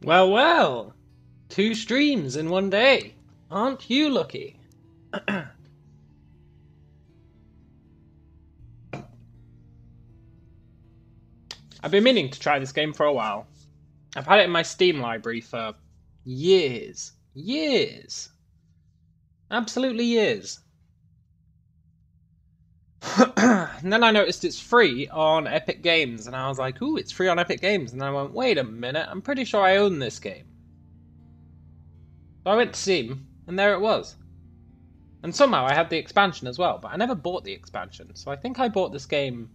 Well, well, 2 streams in one day. Aren't you lucky? I've been meaning to try this game for a while. I've had it in my Steam library for years. Years. Absolutely years. And then I noticed it's free on Epic Games, and I was like, ooh, it's free on Epic Games. And I went, wait a minute, I'm pretty sure I own this game. So I went to Steam, and there it was. And somehow I had the expansion as well, but I never bought the expansion. So I think I bought this game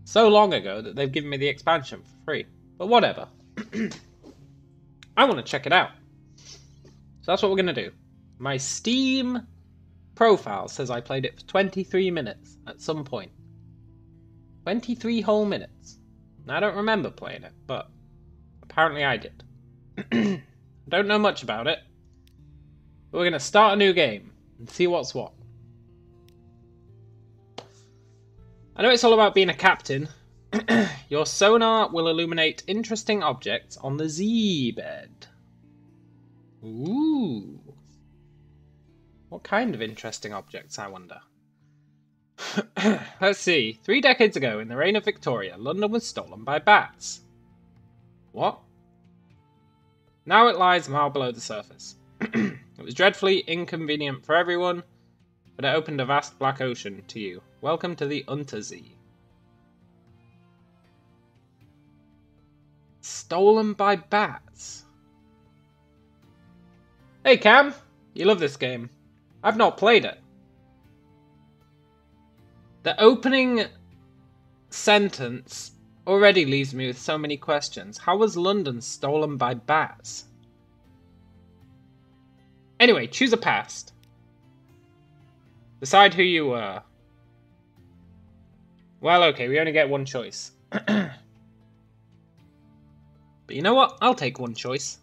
so long ago that they've given me the expansion for free. But whatever. I want to check it out. So that's what we're going to do. My Steam profile says I played it for 23 minutes at some point. 23 whole minutes. Now, I don't remember playing it, but apparently I did. I don't know much about it. But we're going to start a new game and see what's what. I know it's all about being a captain. Your sonar will illuminate interesting objects on the seabed. Ooh. What kind of interesting objects, I wonder? Let's see. 3 decades ago, in the reign of Victoria, London was stolen by bats. What? Now it lies a mile below the surface. It was dreadfully inconvenient for everyone, but it opened a vast black ocean to you. Welcome to the Untersee. Stolen by bats. Hey Cam, you love this game. I've not played it. The opening sentence already leaves me with so many questions. How was London stolen by bats? Anyway, choose a past. Decide who you were. Well, okay, we only get one choice. But you know what? I'll take one choice.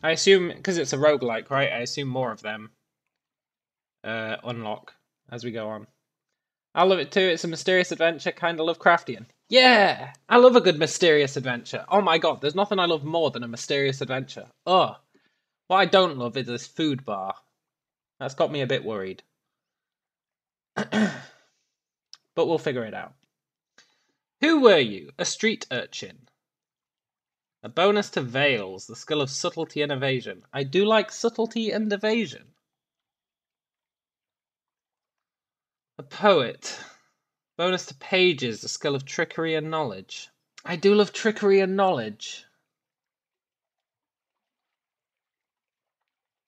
I assume, because it's a roguelike, right? I assume more of them unlock as we go on. I love it too. It's a mysterious adventure, kind of Lovecraftian. Yeah! I love a good mysterious adventure. Oh my god, there's nothing I love more than a mysterious adventure. Ugh. What I don't love is this food bar. That's got me a bit worried. But we'll figure it out. Who were you? A street urchin. A bonus to Veils, the skill of subtlety and evasion. I do like subtlety and evasion. A poet. Bonus to Pages, the skill of trickery and knowledge. I do love trickery and knowledge.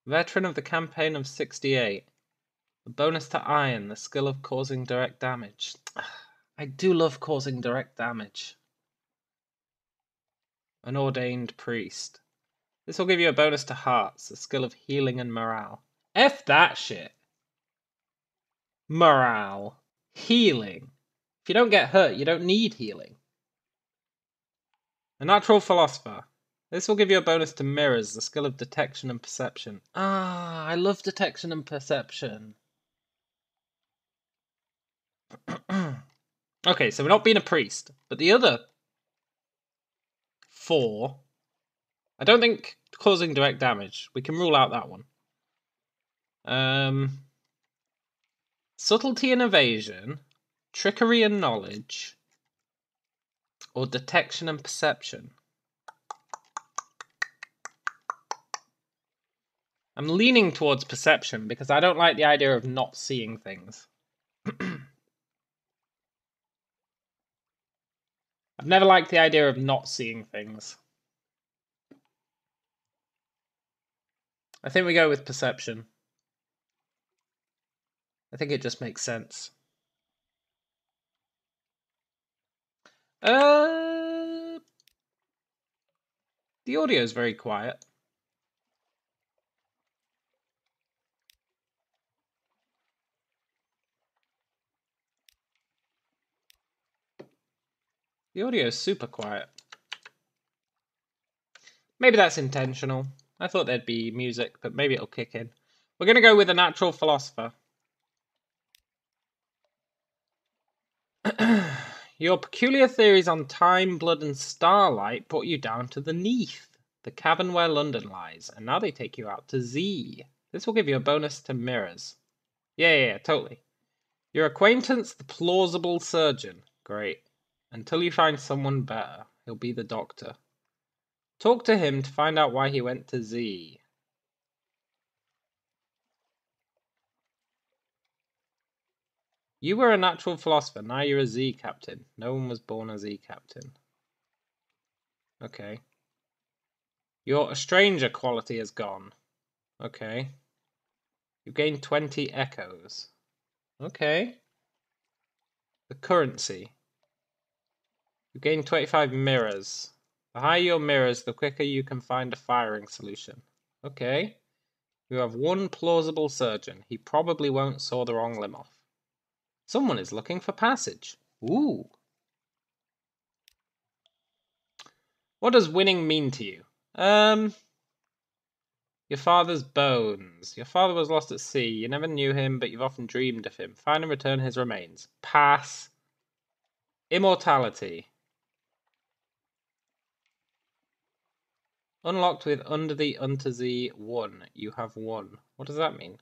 Veteran of the campaign of 68. A bonus to Iron, the skill of causing direct damage. I do love causing direct damage. An ordained priest. This will give you a bonus to Hearts, the skill of healing and morale. F that shit. Morale. Healing. If you don't get hurt, you don't need healing. A natural philosopher. This will give you a bonus to Mirrors, the skill of detection and perception. Ah, I love detection and perception. Okay, so we're not being a priest, but the other 4, I don't think causing direct damage. We can rule out that one. Subtlety and evasion, trickery and knowledge, or detection and perception. I'm leaning towards perception because I don't like the idea of not seeing things. I've never liked the idea of not seeing things. I think we go with perception. I think it just makes sense. The audio is very quiet. The audio is super quiet. Maybe that's intentional. I thought there'd be music, but maybe it'll kick in. We're going to go with a natural philosopher. Your peculiar theories on time, blood, and starlight brought you down to the Neath, the cavern where London lies, and now they take you out to Z. This will give you a bonus to mirrors. Yeah, totally. Your acquaintance, the plausible surgeon. Great. Until you find someone better. He'll be the doctor. Talk to him to find out why he went to Z. You were a natural philosopher, now you're a Z captain. No one was born a Z captain. Okay. Your a stranger quality has gone. Okay. You gained 20 echoes. Okay. The currency. You gain 25 mirrors. The higher your mirrors, the quicker you can find a firing solution. Okay. You have one plausible surgeon. He probably won't saw the wrong limb off. Someone is looking for passage. Ooh. What does winning mean to you? Your father's bones. Your father was lost at sea. You never knew him, but you've often dreamed of him. Find and return his remains. Pass. Immortality. Unlocked with under the Z 1. You have won. What does that mean?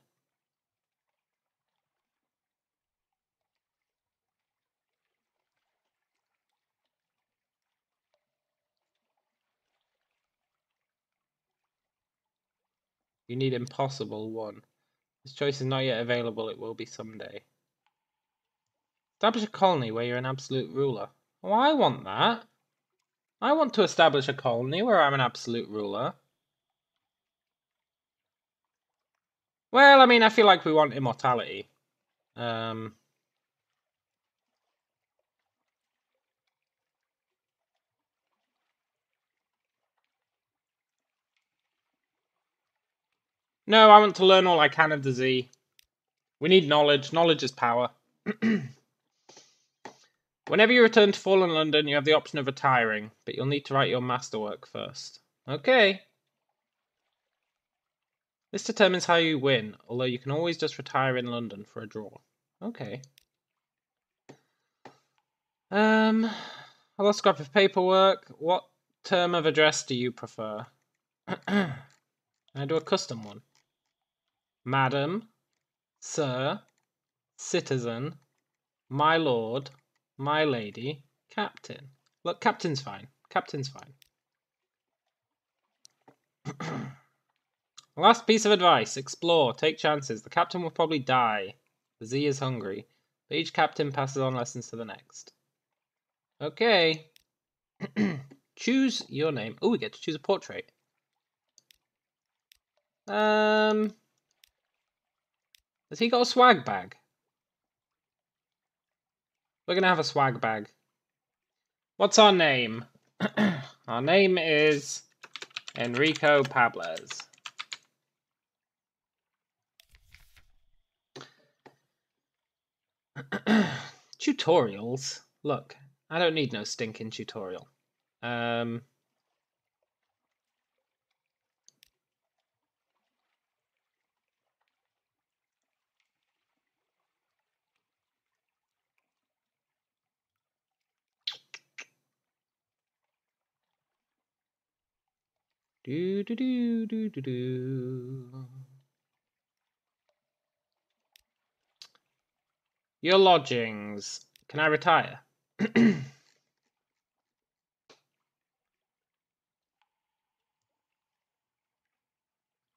You need impossible 1. This choice is not yet available. It will be someday. Establish a colony where you're an absolute ruler. Oh, I want that. I want to establish a colony where I'm an absolute ruler. Well, I mean, I feel like we want immortality. No, I want to learn all I can of the Z. We need knowledge. Knowledge is power. Whenever you return to Fallen London, you have the option of retiring, but you'll need to write your masterwork first. Okay. This determines how you win, although you can always just retire in London for a draw. Okay. A last scrap of paperwork. What term of address do you prefer? I do a custom one. Madam, Sir, Citizen, My Lord, My Lady, Captain. Look, Captain's fine. Captain's fine. Last piece of advice. Explore. Take chances. The captain will probably die. The Z is hungry. But each captain passes on lessons to the next. Okay. Choose your name. Oh, we get to choose a portrait. Has he got a swag bag? We're gonna have a swag bag. What's our name? Our name is Enrico Pables. Tutorials? Look, I don't need no stinking tutorial. Do do do do do do. Your lodgings. Can I retire?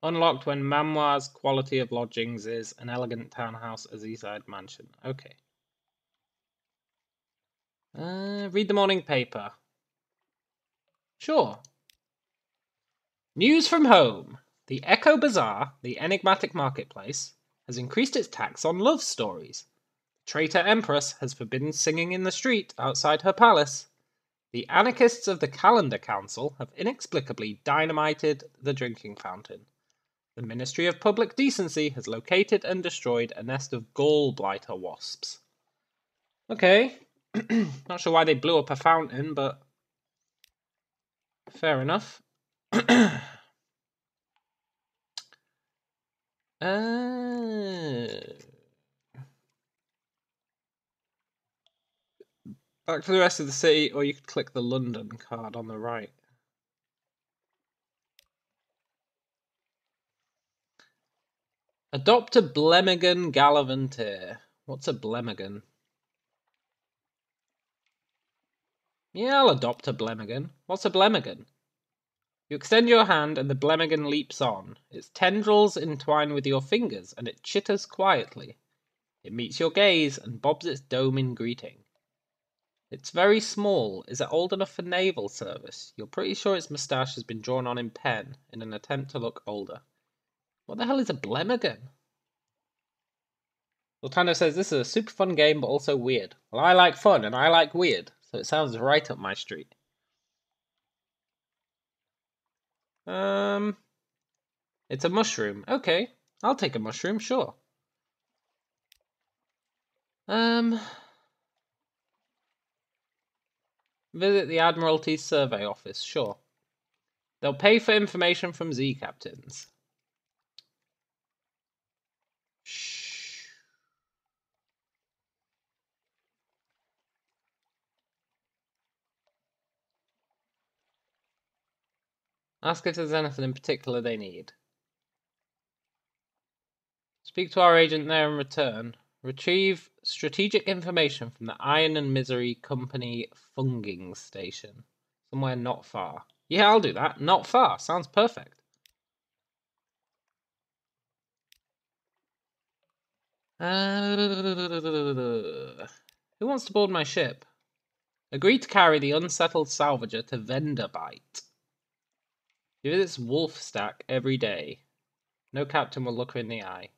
Unlocked when Memoir's quality of lodgings is an elegant townhouse, a seaside mansion. Okay. Read the morning paper. Sure. News from home. The Echo Bazaar, the enigmatic marketplace, has increased its tax on love stories. The traitor Empress has forbidden singing in the street outside her palace. The anarchists of the Calendar Council have inexplicably dynamited the drinking fountain. The Ministry of Public Decency has located and destroyed a nest of gall-blighter wasps. Okay. Not sure why they blew up a fountain, but fair enough. Back to the rest of the city, or you could click the London card on the right. Adopt a Blemigan Gallivanteer. What's a Blemigan? Yeah, I'll adopt a Blemigan. What's a Blemigan? You extend your hand and the Blemigan leaps on. Its tendrils entwine with your fingers and it chitters quietly. It meets your gaze and bobs its dome in greeting. It's very small. Is it old enough for naval service? You're pretty sure its moustache has been drawn on in pen in an attempt to look older. What the hell is a Blemigan? Lotano says this is a super fun game but also weird. Well, I like fun and I like weird, so it sounds right up my street. It's a mushroom. Okay, I'll take a mushroom, sure. Visit the Admiralty Survey Office, sure. They'll pay for information from Z captains. Shh. Ask if there's anything in particular they need. Speak to our agent there and return. Retrieve strategic information from the Iron and Misery Company Funging Station. Somewhere not far. Yeah, I'll do that. Not far. Sounds perfect. Who wants to board my ship? Agree to carry the unsettled salvager to Venderbite. He visits Wolf Stack every day. No captain will look her in the eye.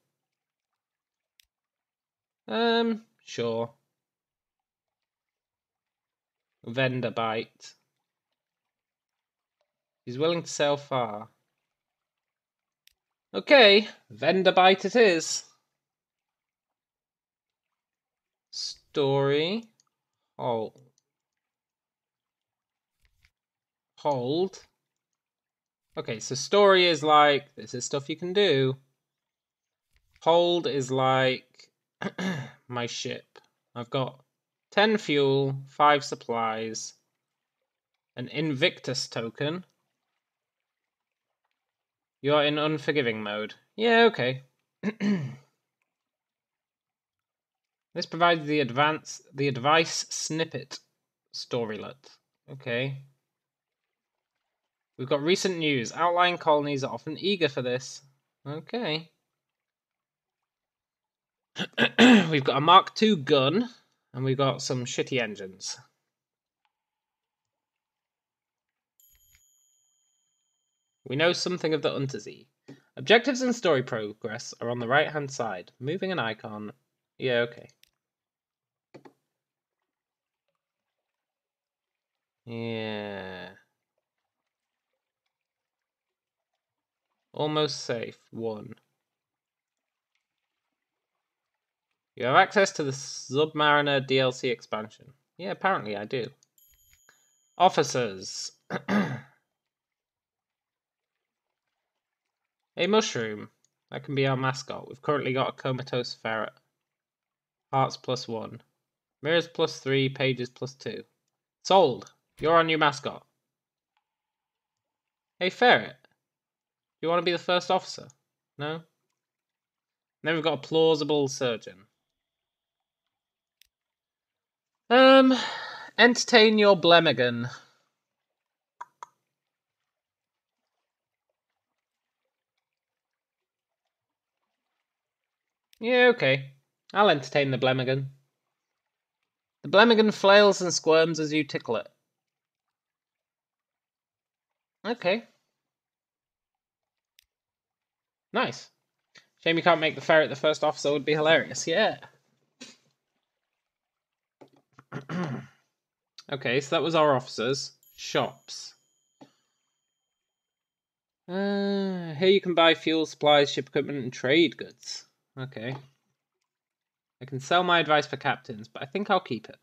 Sure. Venderbite. He's willing to sail far. Okay, Venderbite it is. Story. Hold. Okay, so story is like, this is stuff you can do. Hold is like my ship. I've got 10 fuel, 5 supplies, an Invictus token. You're in unforgiving mode. Yeah, okay. This provides the advice snippet storylet. Okay. We've got recent news. Outlying colonies are often eager for this. Okay. We've got a Mark II gun, and we've got some shitty engines. We know something of the Untersee. Objectives and story progress are on the right-hand side. Moving an icon. Yeah, okay. Yeah. Almost safe. 1. You have access to the Zubmariner DLC expansion. Yeah, apparently I do. Officers. A mushroom. That can be our mascot. We've currently got a comatose ferret. Hearts +1. Mirrors +3. Pages +2. Sold. You're our new mascot. Hey, ferret. You want to be the first officer? No? And then we've got a plausible surgeon. Entertain your Blemigan. Yeah, okay. I'll entertain the Blemigan. The Blemigan flails and squirms as you tickle it. Okay. Nice. Shame you can't make the ferret the first officer, would be hilarious. Yeah. Okay, so that was our officers. Shops. Here you can buy fuel, supplies, ship equipment, and trade goods. Okay. I can sell my advice for captains, but I think I'll keep it.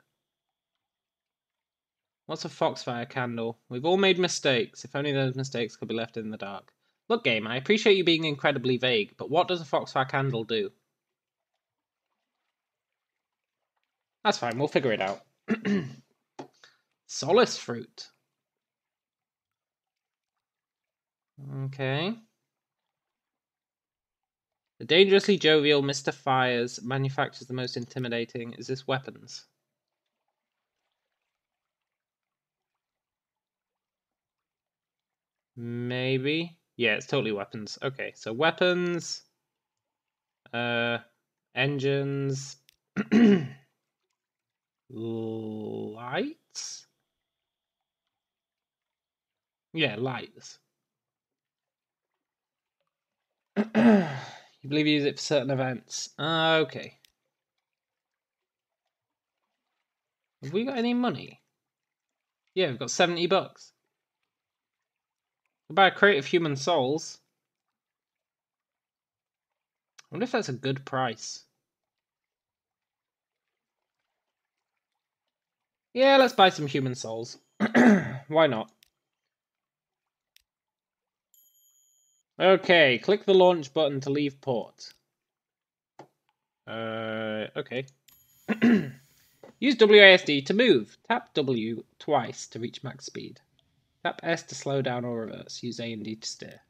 What's a foxfire candle? We've all made mistakes. If only those mistakes could be left in the dark. Look, game, I appreciate you being incredibly vague, but what does a foxfire candle do? That's fine, we'll figure it out. Solace fruit. Okay. The dangerously jovial Mr. Fires manufactures the most intimidating. Is this weapons? Maybe. Yeah, it's totally weapons. Okay, so weapons. Engines. Lights? Yeah, lights. You believe you use it for certain events. Okay. Have we got any money? Yeah, we've got 70 bucks. We'll buy a crate of human souls. I wonder if that's a good price. Yeah, let's buy some human souls. Why not? Okay, click the launch button to leave port. Okay. Use WASD to move. Tap W twice to reach max speed. Tap S to slow down or reverse. Use A and D to steer.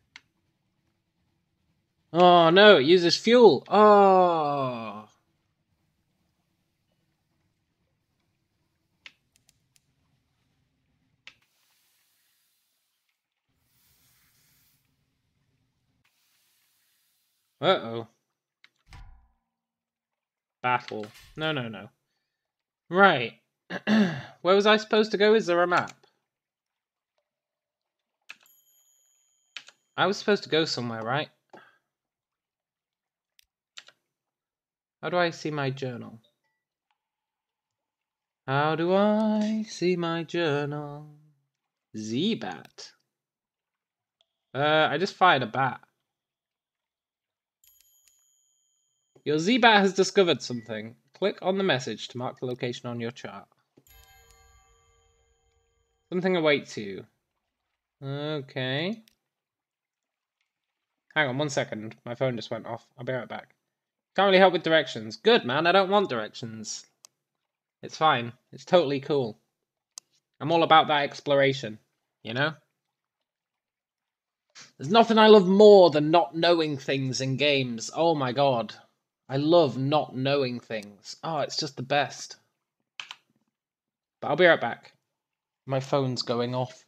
Oh no, it uses fuel. Oh. Uh-oh. Battle. No. Right. Where was I supposed to go? Is there a map? I was supposed to go somewhere, right? How do I see my journal? How do I see my journal? Z-Bat. I just fired a bat. Your Z-Bat has discovered something. Click on the message to mark the location on your chart. Something awaits you. Okay. Hang on 1 second. My phone just went off. I'll be right back. Can't really help with directions. Good, man. I don't want directions. It's fine. It's totally cool. I'm all about that exploration, you know? There's nothing I love more than not knowing things in games. Oh my god. I love not knowing things. Oh, it's just the best. But I'll be right back. My phone's going off.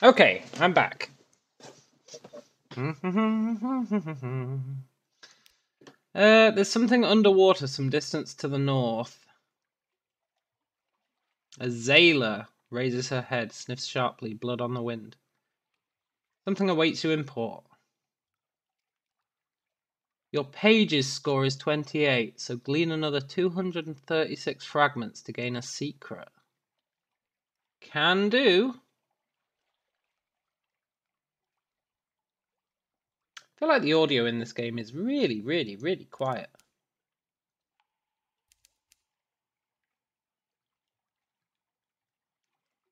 Okay, I'm back. There's something underwater some distance to the north. A Zayla raises her head, sniffs sharply, blood on the wind. Something awaits you in port. Your page's score is 28, so glean another 236 fragments to gain a secret. Can do. I feel like the audio in this game is really, really, really quiet.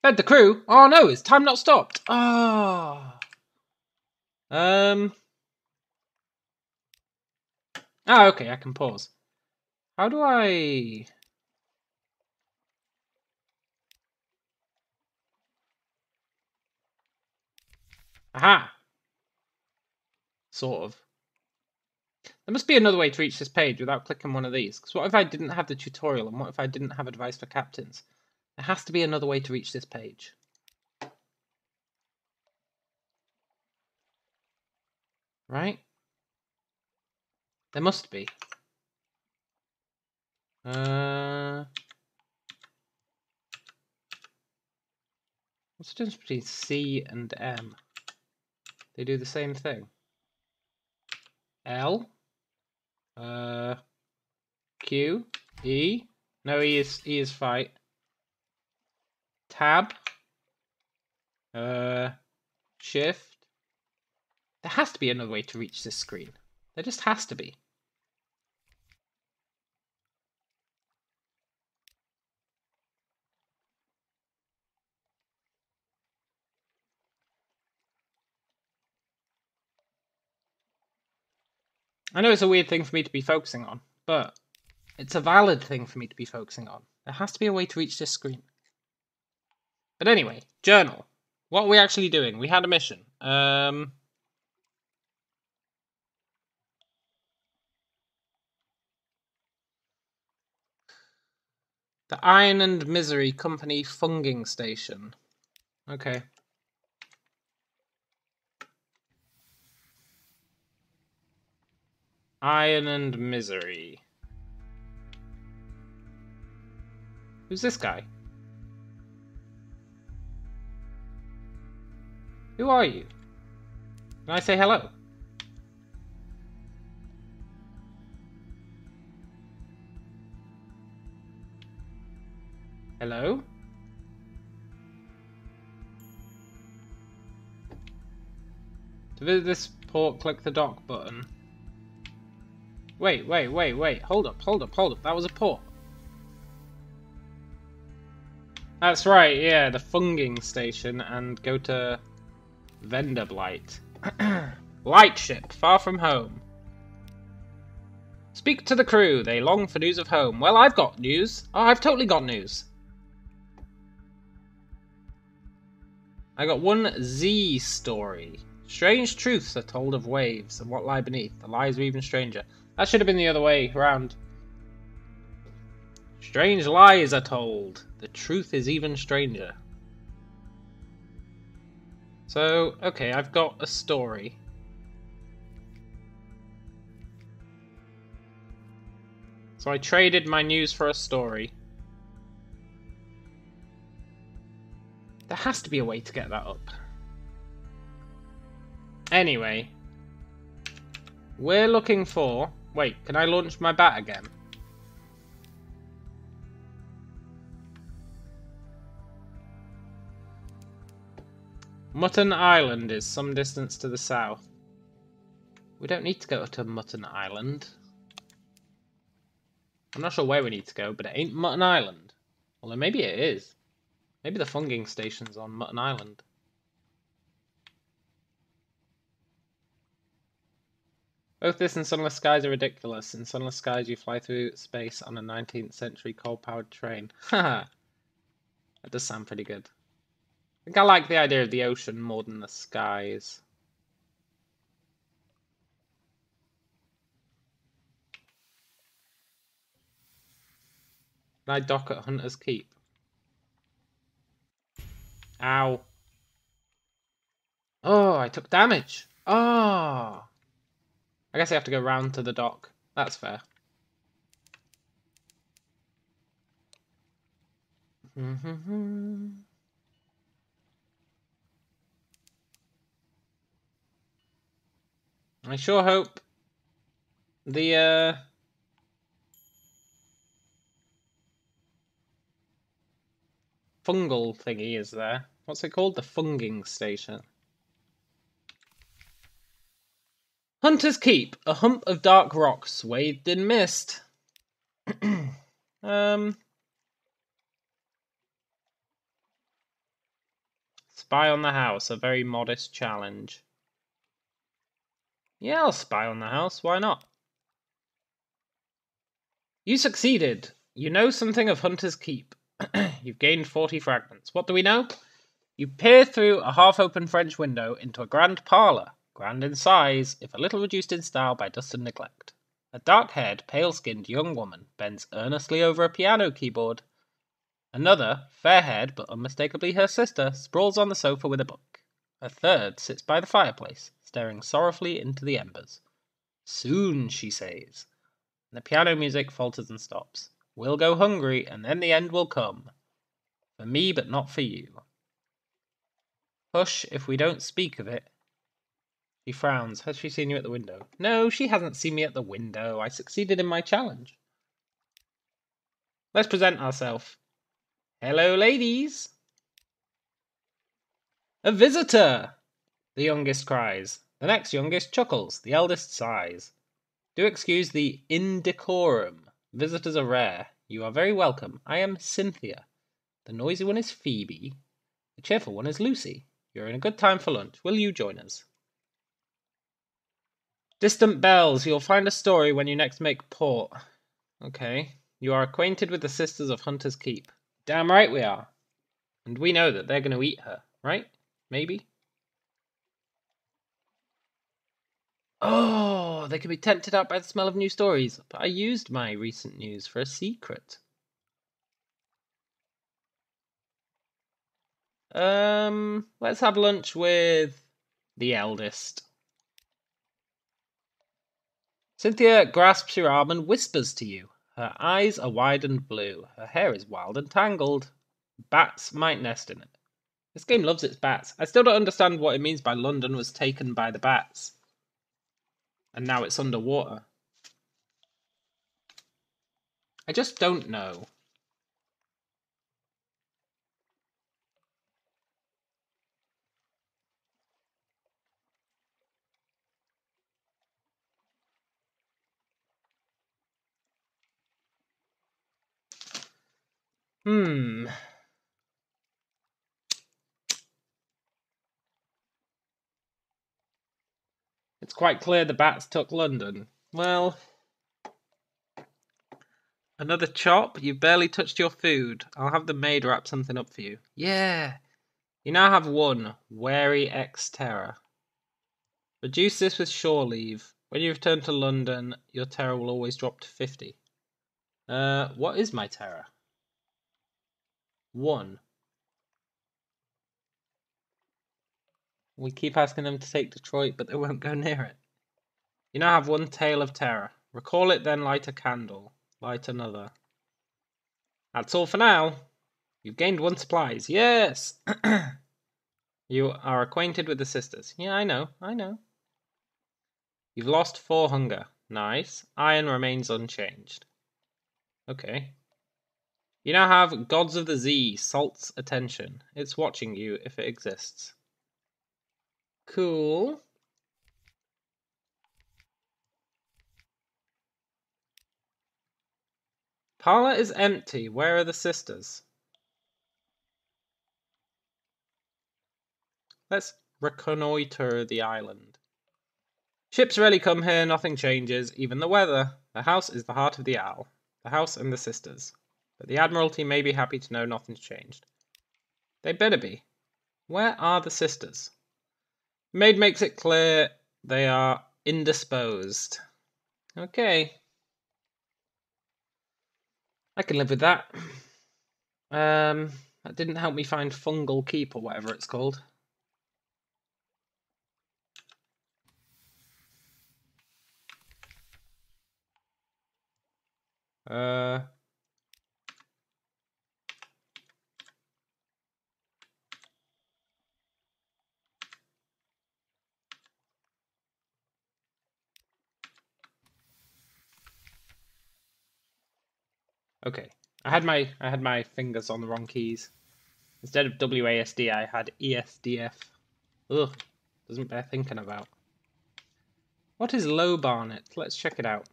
Fed the crew? Oh no, is time not stopped? Ah. Oh. Ah, okay, I can pause. How do I... Aha! Sort of. There must be another way to reach this page without clicking one of these. Because what if I didn't have the tutorial, and what if I didn't have advice for captains? There has to be another way to reach this page. Right? There must be. What's the difference between C and M? They do the same thing. L. Q. E. No, E is fight. Tab. Shift. There has to be another way to reach this screen. There just has to be. I know it's a weird thing for me to be focusing on, but it's a valid thing for me to be focusing on. There has to be a way to reach this screen. But anyway, journal. What are we actually doing? We had a mission. The Iron and Misery Company Funging Station. Okay. Iron and Misery. Who's this guy? Who are you? Can I say hello? Hello? To visit this port, click the dock button. Wait. Hold up. That was a port. That's right, yeah, the Funging Station, and go to Vendor Blight. Lightship, far from home. Speak to the crew, they long for news of home. Well, I've got news. Oh, I've totally got news. I got one Z story. Strange truths are told of waves and what lie beneath. The lies are even stranger. That should have been the other way around. Strange lies are told. The truth is even stranger. So, okay, I've got a story. So I traded my news for a story. There has to be a way to get that up. Anyway. We're looking for... Wait, can I launch my bat again? Mutton Island is some distance to the south. We don't need to go to Mutton Island. I'm not sure where we need to go, but it ain't Mutton Island. Although maybe it is. Maybe the Funging Station's on Mutton Island. Both this and Sunless Skies are ridiculous. In Sunless Skies you fly through space on a 19th century coal-powered train. Haha. That does sound pretty good. I think I like the idea of the ocean more than the skies. Can I dock at Hunter's Keep? Ow. Oh, I took damage. Oh. I guess I have to go round to the dock. That's fair. I sure hope the fungal thingy is there. What's it called? The Funging Station. Hunter's Keep, a hump of dark rocks swathed in mist. Spy on the house, a very modest challenge. Yeah, I'll spy on the house, why not? You succeeded. You know something of Hunter's Keep. You've gained 40 fragments. What do we know? You peer through a half-open French window into a grand parlour, grand in size, if a little reduced in style by dust and neglect. A dark-haired, pale-skinned young woman bends earnestly over a piano keyboard. Another, fair-haired but unmistakably her sister, sprawls on the sofa with a book. A third sits by the fireplace, staring sorrowfully into the embers. Soon, she says. And the piano music falters and stops. We'll go hungry, and then the end will come. For me, but not for you. Hush, if we don't speak of it. She frowns. Has she seen you at the window? No, she hasn't seen me at the window. I succeeded in my challenge. Let's present ourselves. Hello, ladies. A visitor! The youngest cries. The next youngest chuckles. The eldest sighs. Do excuse the indecorum. Visitors are rare. You are very welcome. I am Cynthia. The noisy one is Phoebe. The cheerful one is Lucy. You're in a good time for lunch. Will you join us? Distant bells. You'll find a story when you next make port. Okay. You are acquainted with the sisters of Hunter's Keep. Damn right we are. And we know that they're going to eat her, right? Maybe? Oh, they can be tempted out by the smell of new stories. But I used my recent news for a secret. Let's have lunch with the eldest. Cynthia grasps your arm and whispers to you. Her eyes are wide and blue. Her hair is wild and tangled. Bats might nest in it. This game loves its bats. I still don't understand what it means by London was taken by the bats. And now it's underwater. I just don't know. It's quite clear the bats took London. Well, another chop? You've barely touched your food. I'll have the maid wrap something up for you. Yeah. You now have one, Wary X Terror. Reduce this with shore leave. When you return to London, your terror will always drop to 50. What is my terror? 1. We keep asking them to take Detroit, but they won't go near it. You now have 1 tale of terror. Recall it, then light a candle. Light another. That's all for now. You've gained 1 supplies. Yes! You are acquainted with the sisters. Yeah, I know. You've lost 4 hunger. Nice. Iron remains unchanged. Okay. You now have Gods of the Z, Salt's attention. It's watching you if it exists. Cool. Parlor is empty. Where are the sisters? Let's reconnoiter the island. Ships rarely come here, nothing changes, even the weather. The house is the heart of the owl. The house and the sisters. But the Admiralty may be happy to know nothing's changed. They better be. Where are the sisters? The maid makes it clear they are indisposed. Okay. I can live with that. That didn't help me find Fungal Keep or whatever it's called. Okay. I had my fingers on the wrong keys. Instead of WASD, I had ESDF. Ugh. Doesn't bear thinking about. What is Low Barnet? Let's check it out.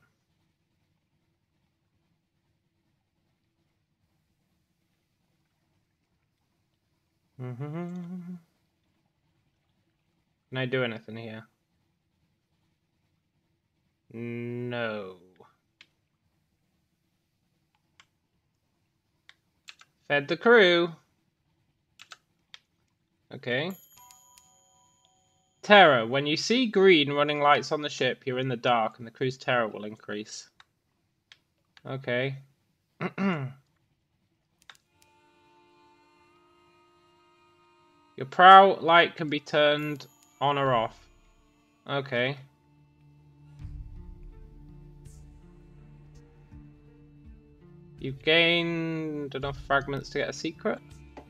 Can I do anything here? No. Fed the crew. Okay. Terror. When you see green running lights on the ship, you're in the dark and the crew's terror will increase. Okay. Your prow light can be turned on or off. Okay. You've gained enough fragments to get a secret?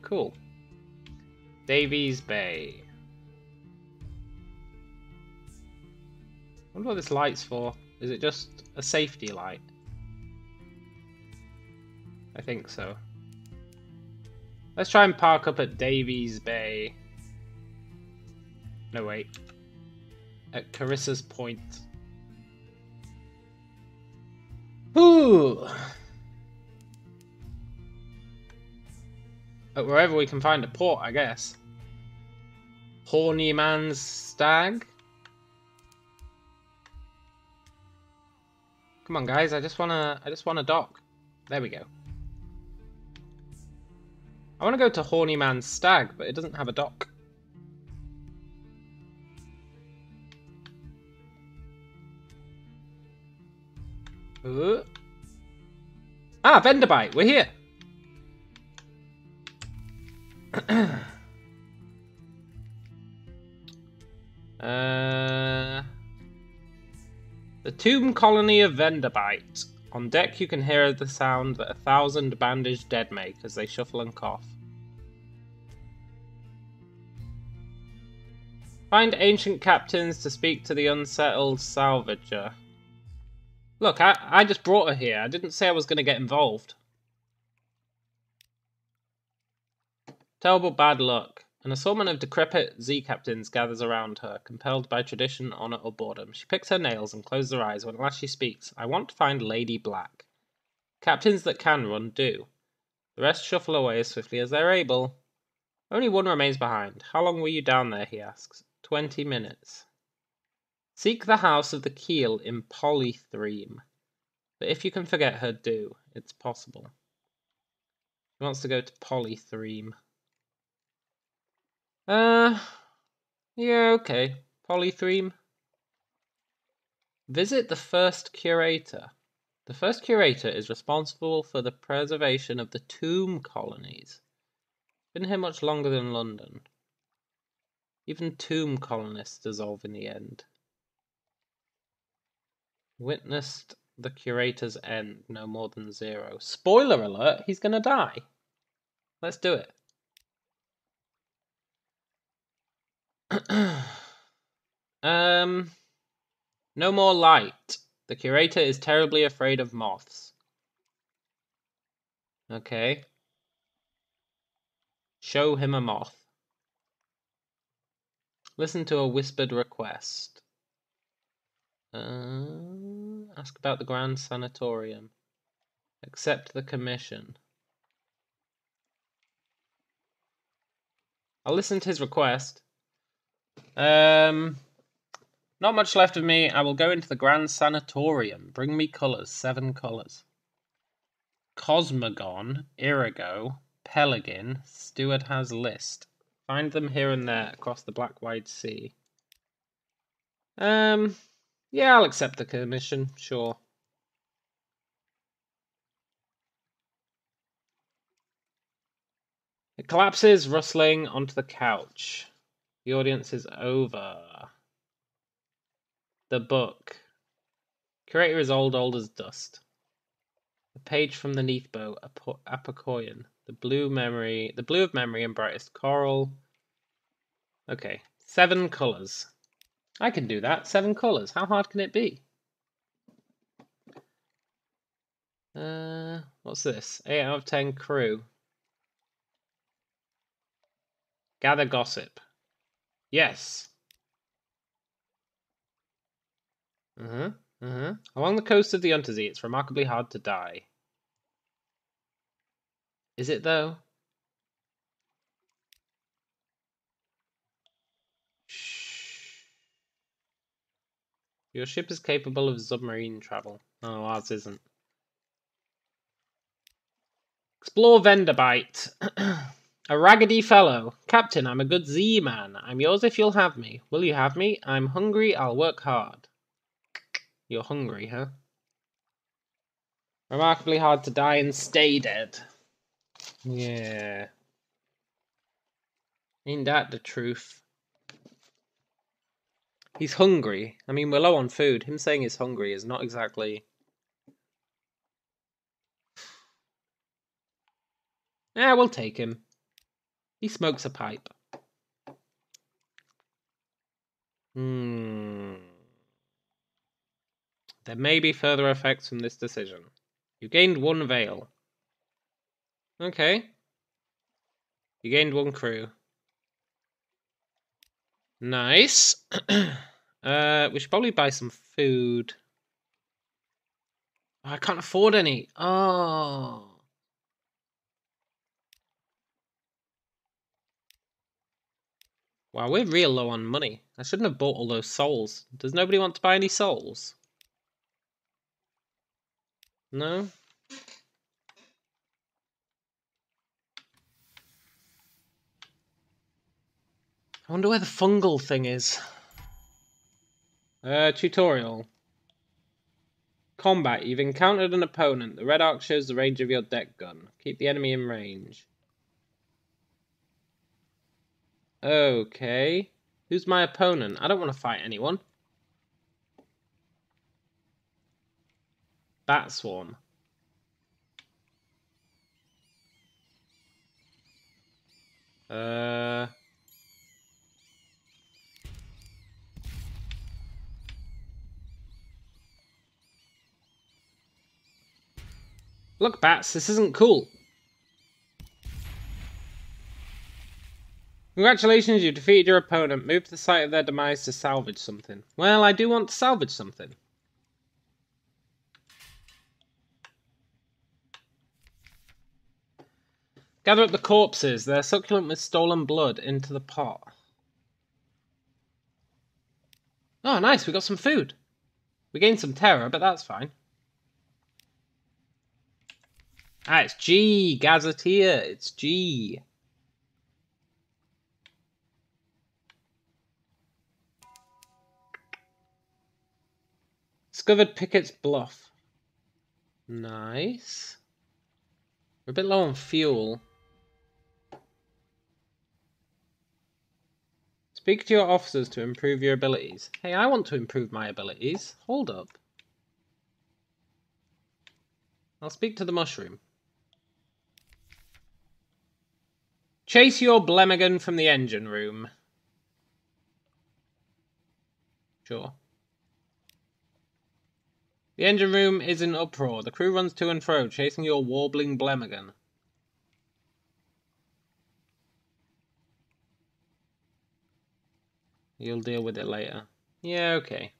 Cool. Davies Bay. I wonder what this light's for. Is it just a safety light? I think so. Let's try and park up at Davies Bay. No, wait. At Carissa's Point. Ooh! At wherever we can find a port, I guess. Horny Man's Stag? Come on, guys, I just wanna dock. There we go. I wanna go to Horny Man's Stag, but it doesn't have a dock. Ah, Venderbite, we're here. The tomb colony of Venderbite. On deck you can hear the sound that 1,000 bandaged dead make as they shuffle and cough. Find ancient captains to speak to the unsettled salvager. Look, I just brought her here. I didn't say I was going to get involved. Terrible bad luck. An assortment of decrepit Z-captains gathers around her, compelled by tradition, honor, or boredom. She picks her nails and closes her eyes when at last she speaks. I want to find Lady Black. Captains that can run do. The rest shuffle away as swiftly as they're able. Only one remains behind. How long were you down there, he asks. 20 minutes. Seek the house of the keel in Polythreme. But if you can forget her, do. It's possible. He wants to go to Polythreme. Yeah, okay. Polythreme. Visit the first curator. The first curator is responsible for the preservation of the tomb colonies. Been here much longer than London. Even tomb colonists dissolve in the end. Witnessed the curator's end, no more than 0. Spoiler alert, he's gonna die. Let's do it. No more light. The curator is terribly afraid of moths. Okay. Show him a moth. Listen to a whispered request. Ask about the Grand Sanatorium. Accept the commission. I'll listen to his request. Not much left of me. I will go into the Grand Sanatorium. Bring me colours. 7 colours. Cosmogon, Irigo, Pelegrin, Steward has list. Find them here and there across the Black Wide Sea. Yeah, I'll accept the commission, sure. It collapses, rustling onto the couch. The audience is over. The book. Curator is old as dust. A page from the Neathbow, Apocoyon. The blue of memory and brightest coral. Okay, 7 colours. I can do that. 7 colours. How hard can it be? What's this? 8 out of 10 crew. Gather gossip. Yes. Along the coast of the Untersee, it's remarkably hard to die. Is it, though? Shh. Your ship is capable of submarine travel. Oh, ours isn't. Explore Venderbite. A raggedy fellow. Captain, I'm a good Z-man. I'm yours if you'll have me. Will you have me? I'm hungry, I'll work hard. You're hungry, huh? Remarkably hard to die and stay dead. Yeah. Ain't that the truth? He's hungry. I mean, we're low on food. Him saying he's hungry is not exactly... Yeah, we'll take him. He smokes a pipe. There may be further effects from this decision. You gained 1 veil. Okay. You gained 1 crew. Nice. We should probably buy some food. Oh, I can't afford any. Oh. Wow, we're real low on money. I shouldn't have bought all those souls. Does nobody want to buy any souls? No? I wonder where the fungal thing is. Tutorial. Combat. You've encountered an opponent. The red arc shows the range of your deck gun. Keep the enemy in range. Okay. Who's my opponent? I don't want to fight anyone. Bat Swarm. Look, Bats, this isn't cool. Congratulations, you defeated your opponent. Move to the site of their demise to salvage something. Well, I do want to salvage something. Gather up the corpses. They're succulent with stolen blood into the pot. Oh, nice. We got some food. We gained some terror, but that's fine. Ah, it's G. Gazetteer. It's G. Discovered Pickett's Bluff. Nice. We're a bit low on fuel. Speak to your officers to improve your abilities. Hey, I want to improve my abilities. Hold up. I'll speak to the mushroom. Chase your Blemmigan from the engine room. Sure. The engine room is in uproar. The crew runs to and fro, chasing your warbling Blemmigan. You'll deal with it later. Yeah, okay.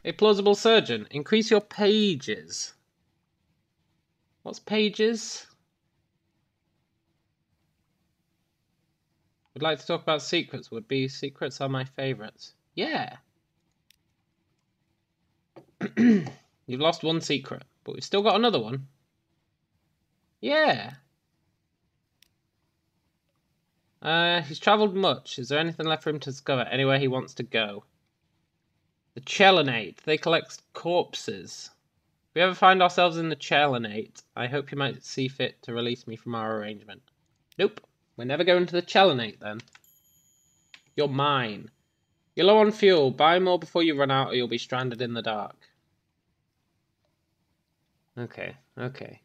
A plausible surgeon. Increase your pages. What's pages? Would like to talk about secrets. Would be secrets are my favourites. Yeah. You've lost 1 secret, but we've still got another one. Yeah. He's travelled much. Is there anything left for him to discover? Anywhere he wants to go? The Chelinate. They collect corpses. If we ever find ourselves in the Chelinate, I hope you might see fit to release me from our arrangement. Nope. We're never going to the Chelinate, then. You're mine. You're low on fuel. Buy more before you run out or you'll be stranded in the dark. Okay, okay.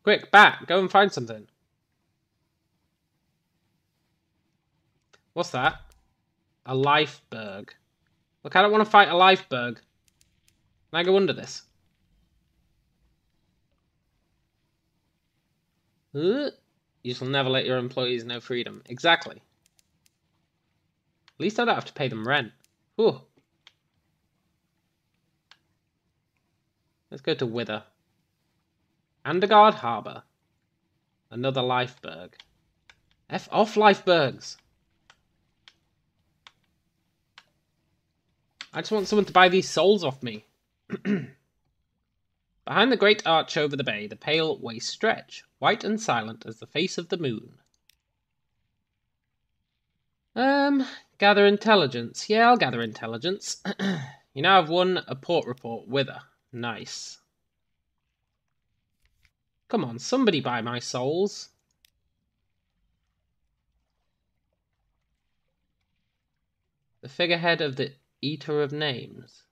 Quick, Bat, go and find something. What's that? A lifeberg. Look, I don't want to fight a lifeberg. Can I go under this? You shall never let your employees know freedom. Exactly. At least I don't have to pay them rent. Whew. Let's go to Wither. Andergard Harbour. Another lifeberg. F off lifebergs. I just want someone to buy these souls off me. Behind the great arch over the bay, the pale waste stretch, white and silent as the face of the moon. Gather intelligence. Yeah, I'll gather intelligence. You now have 1 a port report with her. Nice. Come on, somebody buy my souls. The figurehead of the Eater of Names.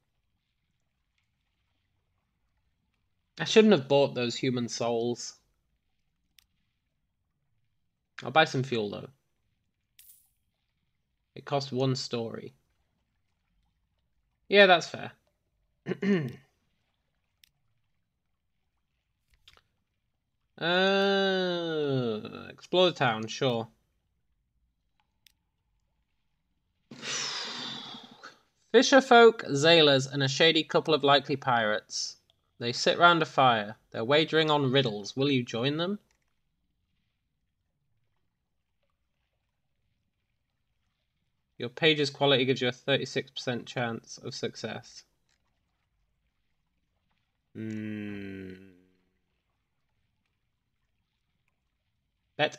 I shouldn't have bought those human souls. I'll buy some fuel, though. It cost 1 story. Yeah, that's fair. Explore the town, sure. Fisher folk, sailors, and a shady couple of likely pirates. They sit round a fire. They're wagering on riddles. Will you join them? Your page's quality gives you a 36% chance of success. Bet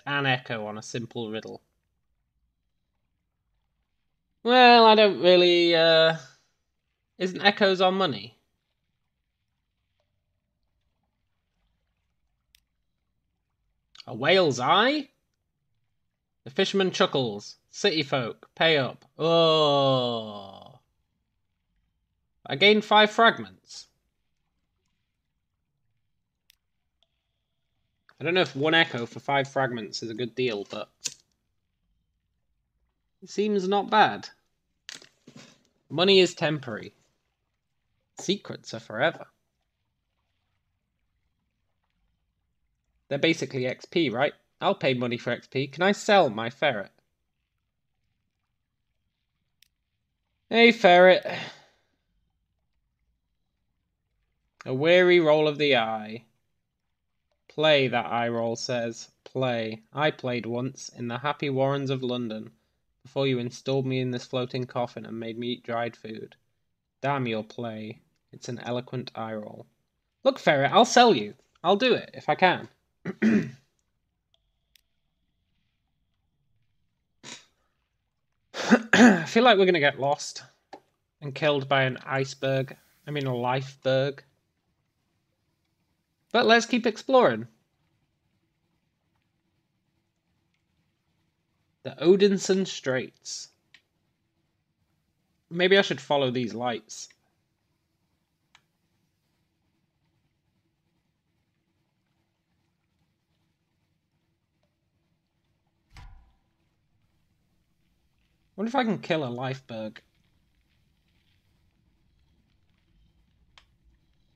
an echo on a simple riddle. Well, I don't really, Isn't echoes on money? A whale's eye? The fisherman chuckles. City folk, pay up. Oh. I gained 5 fragments. I don't know if 1 echo for 5 fragments is a good deal, but it seems not bad. Money is temporary. Secrets are forever. They're basically XP, right? I'll pay money for XP. Can I sell my ferret? Hey, ferret. A weary roll of the eye. Play, that eye roll says. Play. I played once in the happy warrens of London before you installed me in this floating coffin and made me eat dried food. Damn your play. It's an eloquent eye roll. Look, ferret, I'll sell you. I'll do it if I can. I feel like we're going to get lost and killed by an iceberg. I mean, a lifeberg. But let's keep exploring. The Odinson Straits. Maybe I should follow these lights. What if I can kill a lifeberg?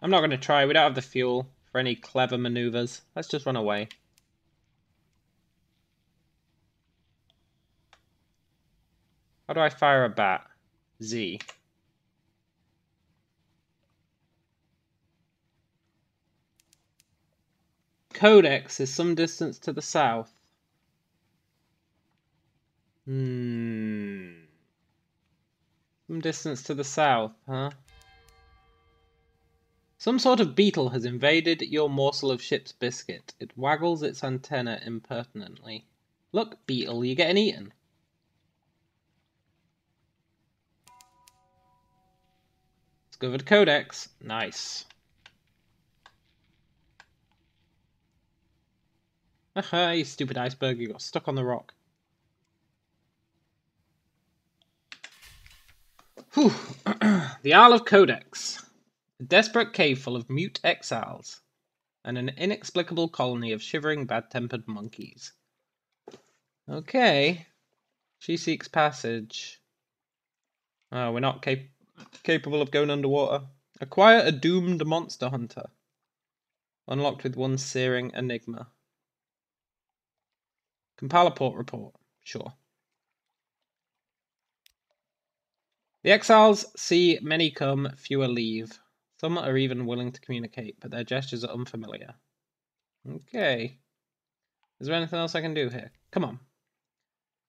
I'm not going to try. We don't have the fuel for any clever maneuvers. Let's just run away. How do I fire a bat? Z. Codex is some distance to the south. Some distance to the south, huh? Some sort of beetle has invaded your morsel of ship's biscuit. It waggles its antenna impertinently. Look, beetle, you're getting eaten. Discovered Codex. Nice. Aha, you stupid iceberg, you got stuck on the rock. Whew. The Isle of Codex. A desperate cave full of mute exiles. And an inexplicable colony of shivering, bad-tempered monkeys. Okay. She seeks passage. Oh, we're not capable of going underwater. Acquire a doomed monster hunter. Unlocked with 1 searing enigma. Compile a port report. Sure. The exiles see many come, fewer leave. Some are even willing to communicate, but their gestures are unfamiliar. Okay. Is there anything else I can do here? Come on.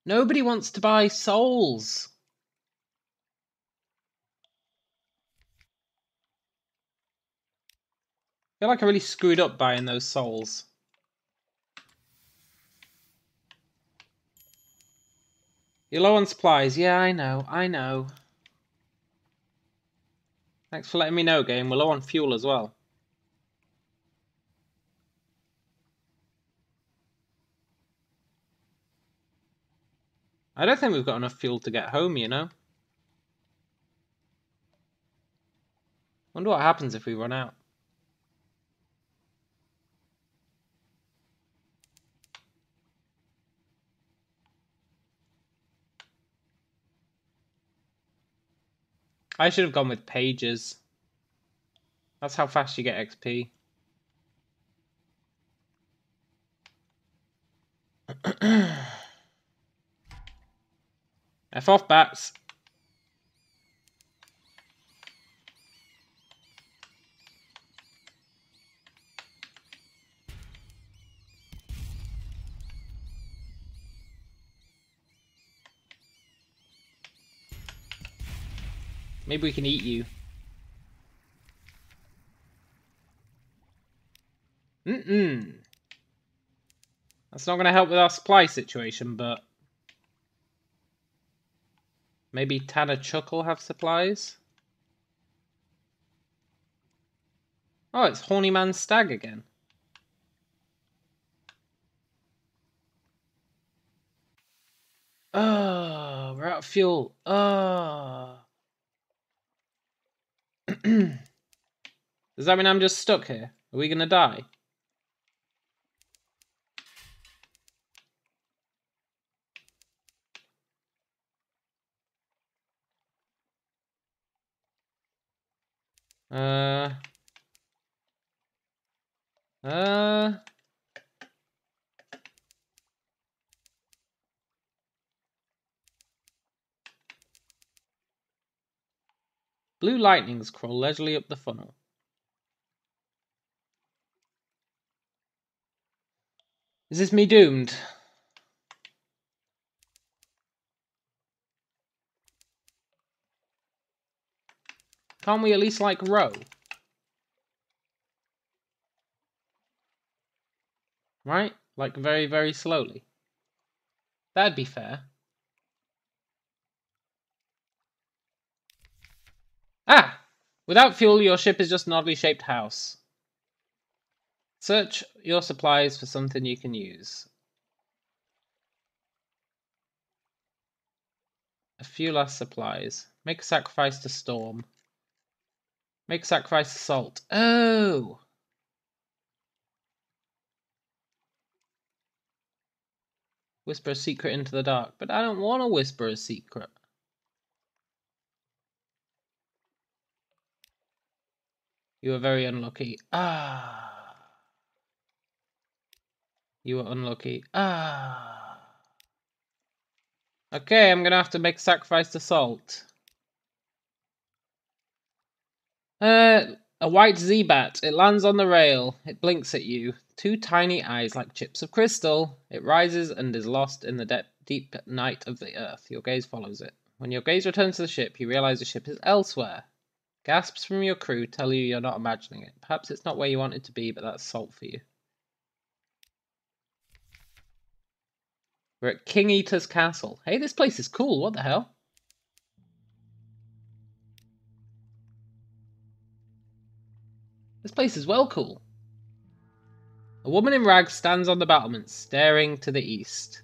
Nobody wants to buy souls. I feel like I really screwed up buying those souls. You're low on supplies. Yeah, I know. Thanks for letting me know, game. We're low on fuel as well. I don't think we've got enough fuel to get home, you know? Wonder what happens if we run out. I should have gone with pages. That's how fast you get XP. F off, bats. Maybe we can eat you. That's not going to help with our supply situation, but... maybe Tanner Chuck will have supplies? Oh, it's Horny Man Stag again. Oh, we're out of fuel. Oh. Does that mean I'm just stuck here? Are we going to die? Blue lightnings crawl leisurely up the funnel. Is this me doomed? Can't we at least, like, row? Right? Like, very, very slowly. That'd be fair. Ah! Without fuel, your ship is just an oddly shaped house. Search your supplies for something you can use. A few last supplies. Make a sacrifice to storm. Make a sacrifice to salt. Oh! Whisper a secret into the dark. But I don't want to whisper a secret. You were very unlucky. Ah. You were unlucky. Ah. Okay, I'm gonna have to make a sacrifice to salt. A white Z-Bat. It lands on the rail. It blinks at you. Two tiny eyes like chips of crystal. It rises and is lost in the deep night of the earth. Your gaze follows it. When your gaze returns to the ship, you realize the ship is elsewhere. Gasps from your crew tell you you're not imagining it. Perhaps it's not where you want it to be, but that's salt for you. We're at King Eater's castle. Hey, this place is cool. What the hell? This place is well cool. A woman in rags stands on the battlements, staring to the east.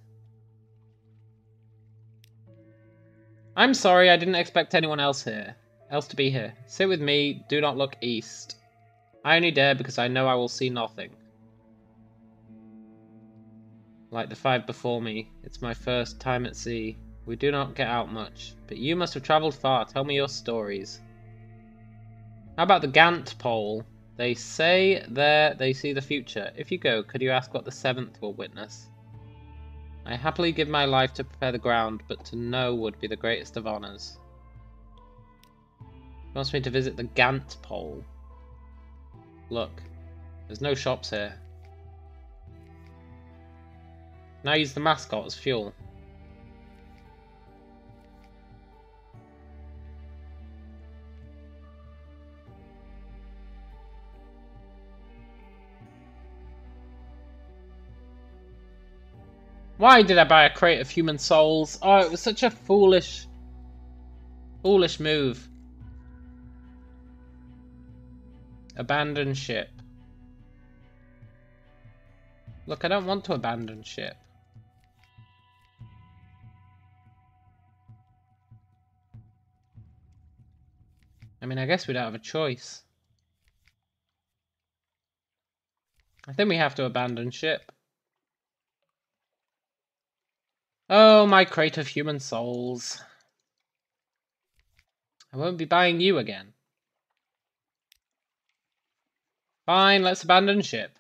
I'm sorry, I didn't expect anyone else to be here. Sit with me, do not look east. I only dare because I know I will see nothing. Like the five before me, it's my first time at sea. We do not get out much, but you must have travelled far. Tell me your stories. How about the Gant pole? They say there they see the future. If you go, could you ask what the seventh will witness? I happily give my life to prepare the ground, but to know would be the greatest of honours. He wants me to visit the Gant pole. Look, there's no shops here. Now use the mascot as fuel. Why did I buy a crate of human souls? Oh, it was such a foolish move. Abandon ship. Look, I don't want to abandon ship. I mean, I guess we don't have a choice. I think we have to abandon ship. Oh, my crate of human souls. I won't be buying you again. Fine, let's abandon ship.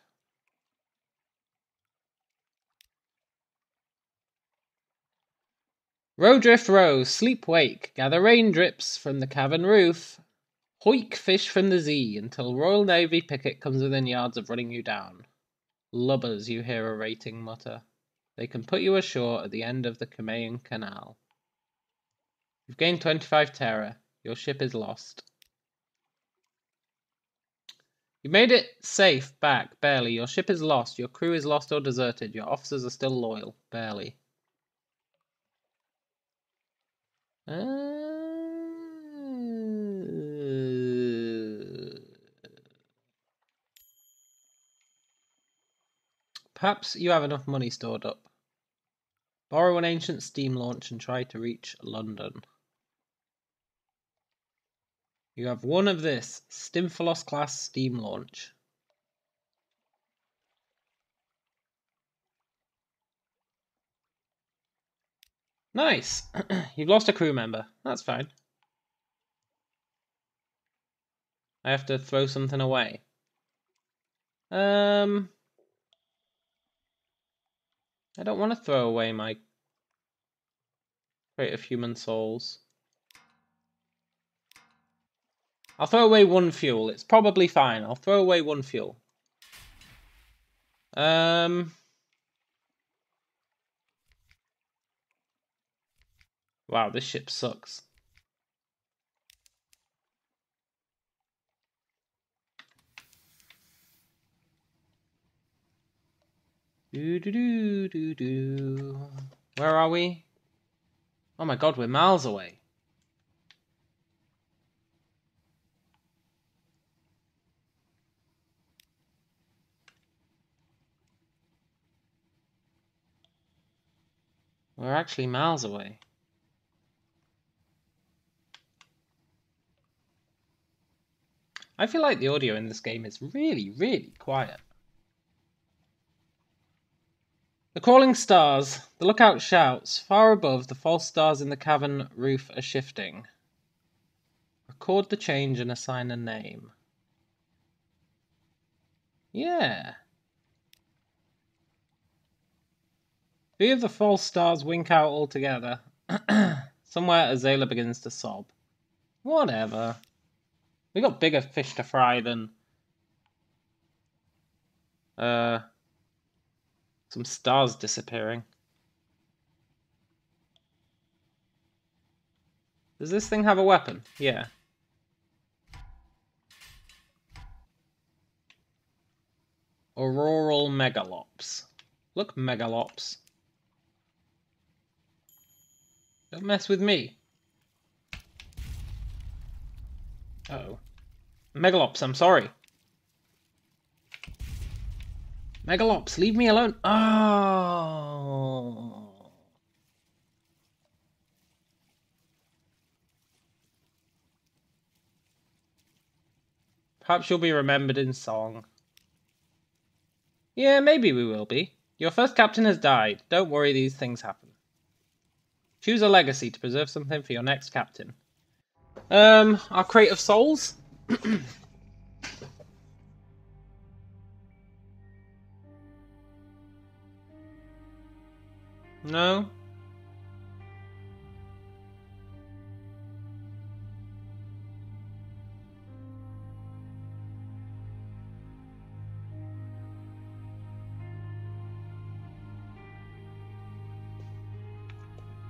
Row drift row, sleep wake, gather rain drips from the cavern roof. Hoik fish from the Z until Royal Navy picket comes within yards of running you down. Lubbers, you hear a rating mutter. They can put you ashore at the end of the Cumaean Canal. You've gained 25 terror. Your ship is lost. You made it safe back, barely. Your ship is lost. Your crew is lost or deserted. Your officers are still loyal, barely. Perhaps you have enough money stored up. Borrow an ancient steam launch and try to reach London. You have one of this Stymphalos class steam launch. Nice! You've lost a crew member. That's fine. I have to throw something away. I don't want to throw away my crate of human souls. I'll throw away one fuel. It's probably fine. I'll throw away one fuel. Wow, this ship sucks. Do. Where are we? Oh my god, we're miles away. We're actually miles away. I feel like the audio in this game is really, really quiet. The crawling stars, the lookout shouts, far above the false stars in the cavern roof are shifting. Record the change and assign a name. Yeah. 3 of the false stars wink out altogether. Somewhere Azela begins to sob. Whatever. We got bigger fish to fry than some stars disappearing. Does this thing have a weapon? Yeah. Auroral megalops. Look, megalops. Don't mess with me. Uh-oh. Megalops, I'm sorry. Megalops, leave me alone. Oh. Perhaps you'll be remembered in song. Yeah, maybe we will be. Your first captain has died. Don't worry, these things happen. Choose a legacy to preserve something for your next captain. Our crate of souls? No?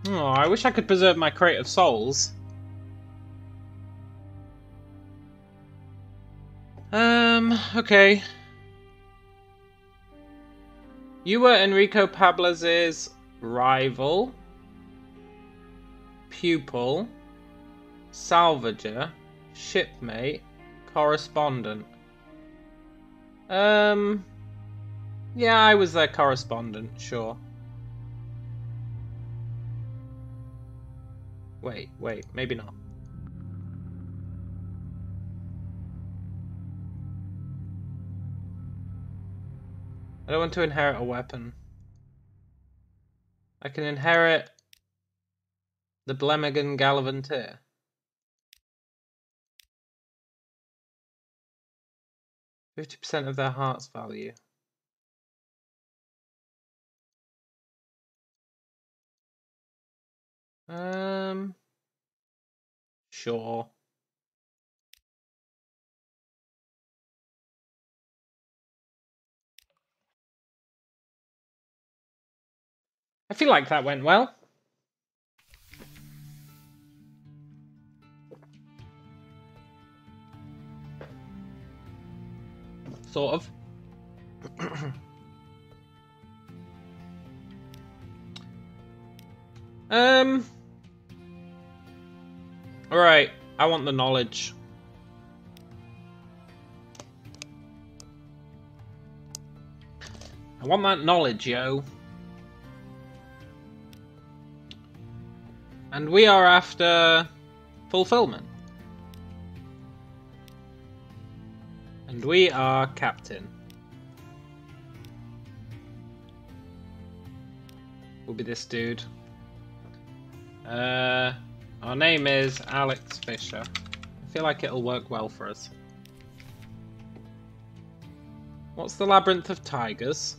Oh, I wish I could preserve my crate of souls. Okay. You were Enrico Pablas's rival, pupil, salvager, shipmate, correspondent. Yeah, I was their correspondent, sure. Wait, maybe not. I don't want to inherit a weapon. I can inherit the Blemmigan Galavanteer. 50% of their heart's value. Sure. I feel like that went well. Sort of. Alright, I want the knowledge. I want that knowledge, yo. And we are after fulfillment. And we are captain. Will be this dude. Our name is Alex Fisher. I feel like it'll work well for us. What's the Labyrinth of Tigers?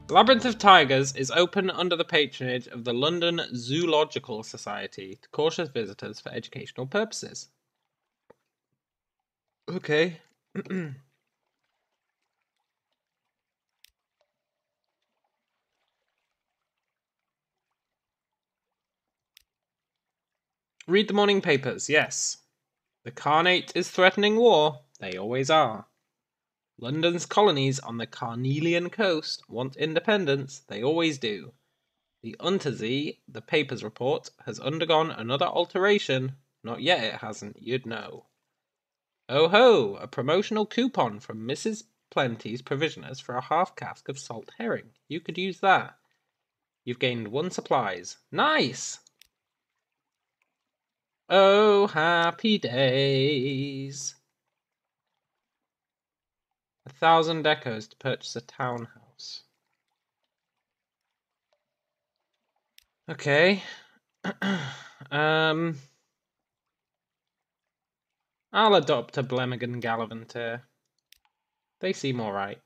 The Labyrinth of Tigers is open under the patronage of the London Zoological Society to cautious visitors for educational purposes. Okay. Read the morning papers, yes. The Carnate is threatening war. They always are. London's colonies on the Carnelian coast want independence. They always do. The Untersee, the papers report, has undergone another alteration. Not yet it hasn't, you'd know. Oh ho! A promotional coupon from Mrs. Plenty's Provisioners for a half-cask of salt herring. You could use that. You've gained 1 supplies. Nice! Oh, happy days. 1,000 echoes to purchase a townhouse. Okay. I'll adopt a Blemmigan Galavanteer. They seem alright.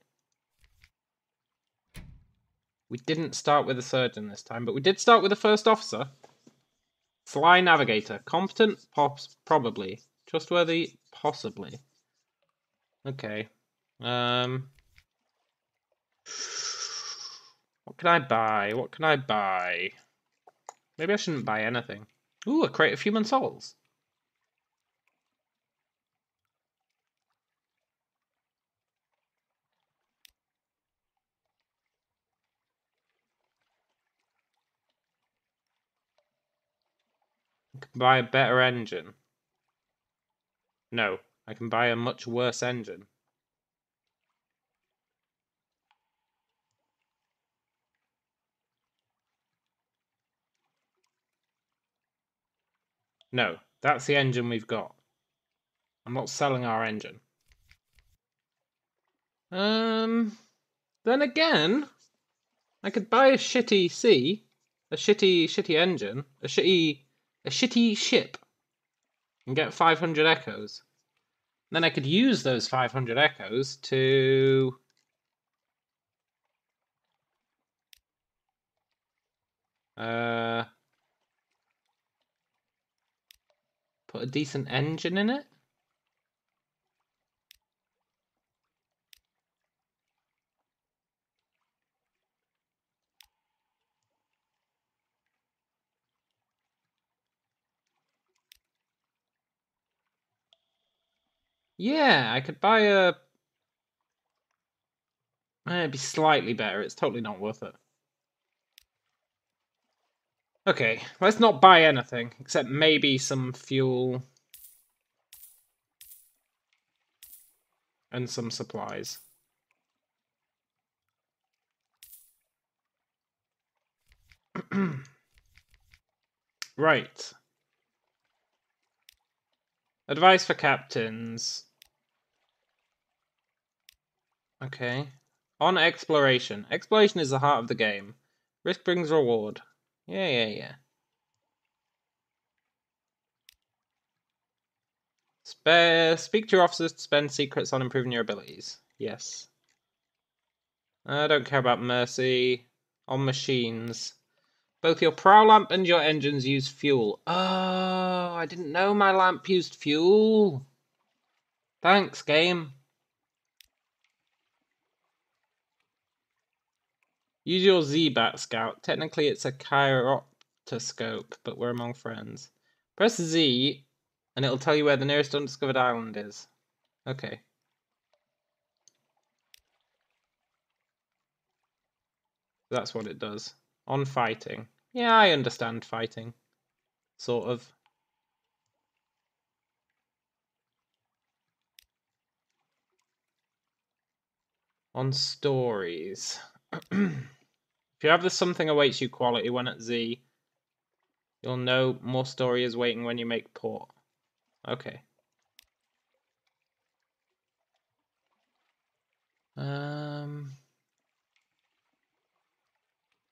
We didn't start with a surgeon this time, but we did start with a first officer. Sly navigator. Competent? Probably. Trustworthy? Possibly. Okay. What can I buy? What can I buy? Maybe I shouldn't buy anything. Ooh, a crate of human souls. I can buy a better engine. No, I can buy a much worse engine. No, that's the engine we've got. I'm not selling our engine. Then again, I could buy a shitty a shitty engine, a shitty ship, and get 500 echoes. Then I could use those 500 echoes to put a decent engine in it. Yeah, I could buy a... It'd be slightly better. It's totally not worth it. Okay, let's not buy anything, except maybe some fuel and some supplies. Right. Advice for captains. Okay. On exploration. Exploration is the heart of the game. Risk brings reward. Yeah. Speak to your officers to spend secrets on improving your abilities. Yes. I don't care about mercy. On machines. Both your prow lamp and your engines use fuel. Oh, I didn't know my lamp used fuel. Thanks, game. Use your Z-Bat Scout. Technically, it's a chiropterscope, but we're among friends. Press Z, and it'll tell you where the nearest undiscovered island is. Okay. That's what it does. On fighting. Yeah, I understand fighting. Sort of. On stories. If you have the something awaits you quality when at Z, you'll know more story is waiting when you make port. Okay.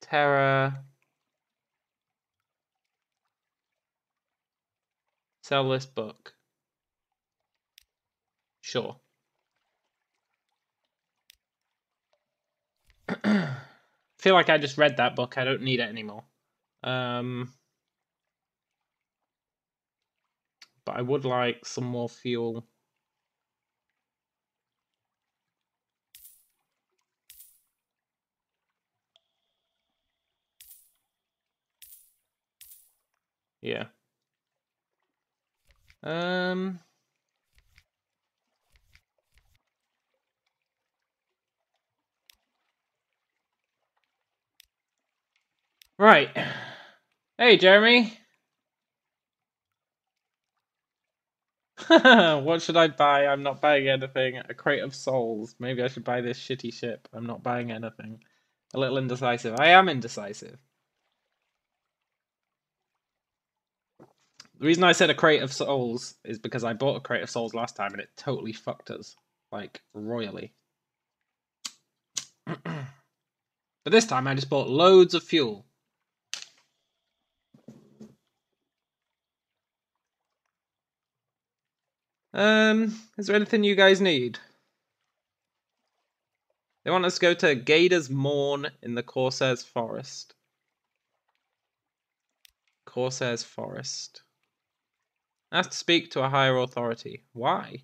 Terror. Sell this book. Sure. I feel like I just read that book. I don't need it anymore. But I would like some more fuel. Yeah. Right. Hey, Jeremy. What should I buy? I'm not buying anything. A crate of souls. Maybe I should buy this shitty ship. I'm not buying anything. A little indecisive. I am indecisive. The reason I said a crate of souls is because I bought a crate of souls last time and it totally fucked us. Like, royally. But this time I just bought loads of fuel. Is there anything you guys need? They want us to go to Gator's Morn in the Corsair's Forest. Corsair's Forest. Ask to speak to a higher authority. Why?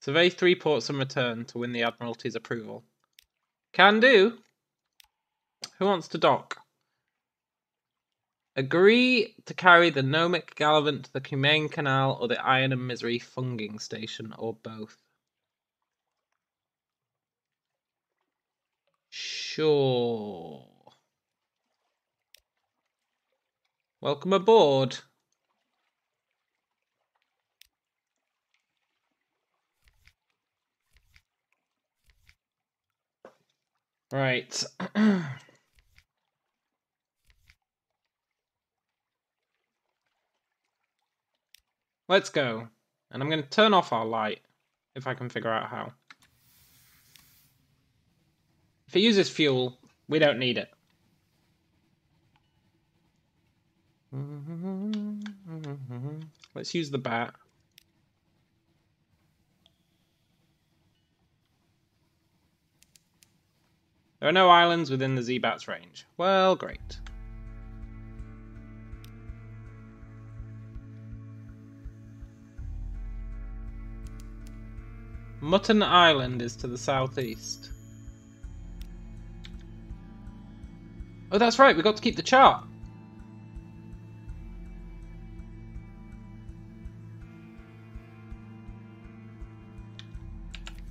Survey 3 ports and return to win the Admiralty's approval. Can do. Who wants to dock? Agree to carry the Gnomic Gallivant to the Humane Canal or the Iron and Misery Funging Station, or both. Sure. Welcome aboard. Right. Let's go. And I'm going to turn off our light, if I can figure out how. If it uses fuel, we don't need it. Let's use the bat. There are no islands within the Z-Bat's range. Well, great. Mutton Island is to the southeast. Oh, that's right, we got to keep the chart.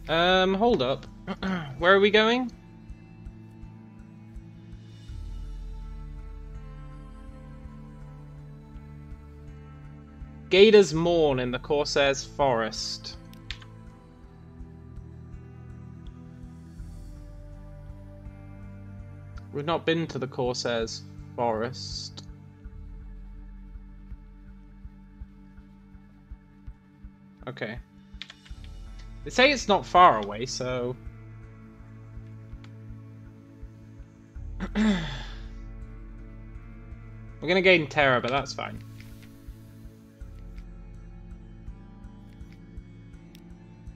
Hold up. Where are we going? Gator's Morn in the Corsair's Forest. We've not been to the Corsair's forest. Okay. They say it's not far away, so... We're gonna gain terror, but that's fine.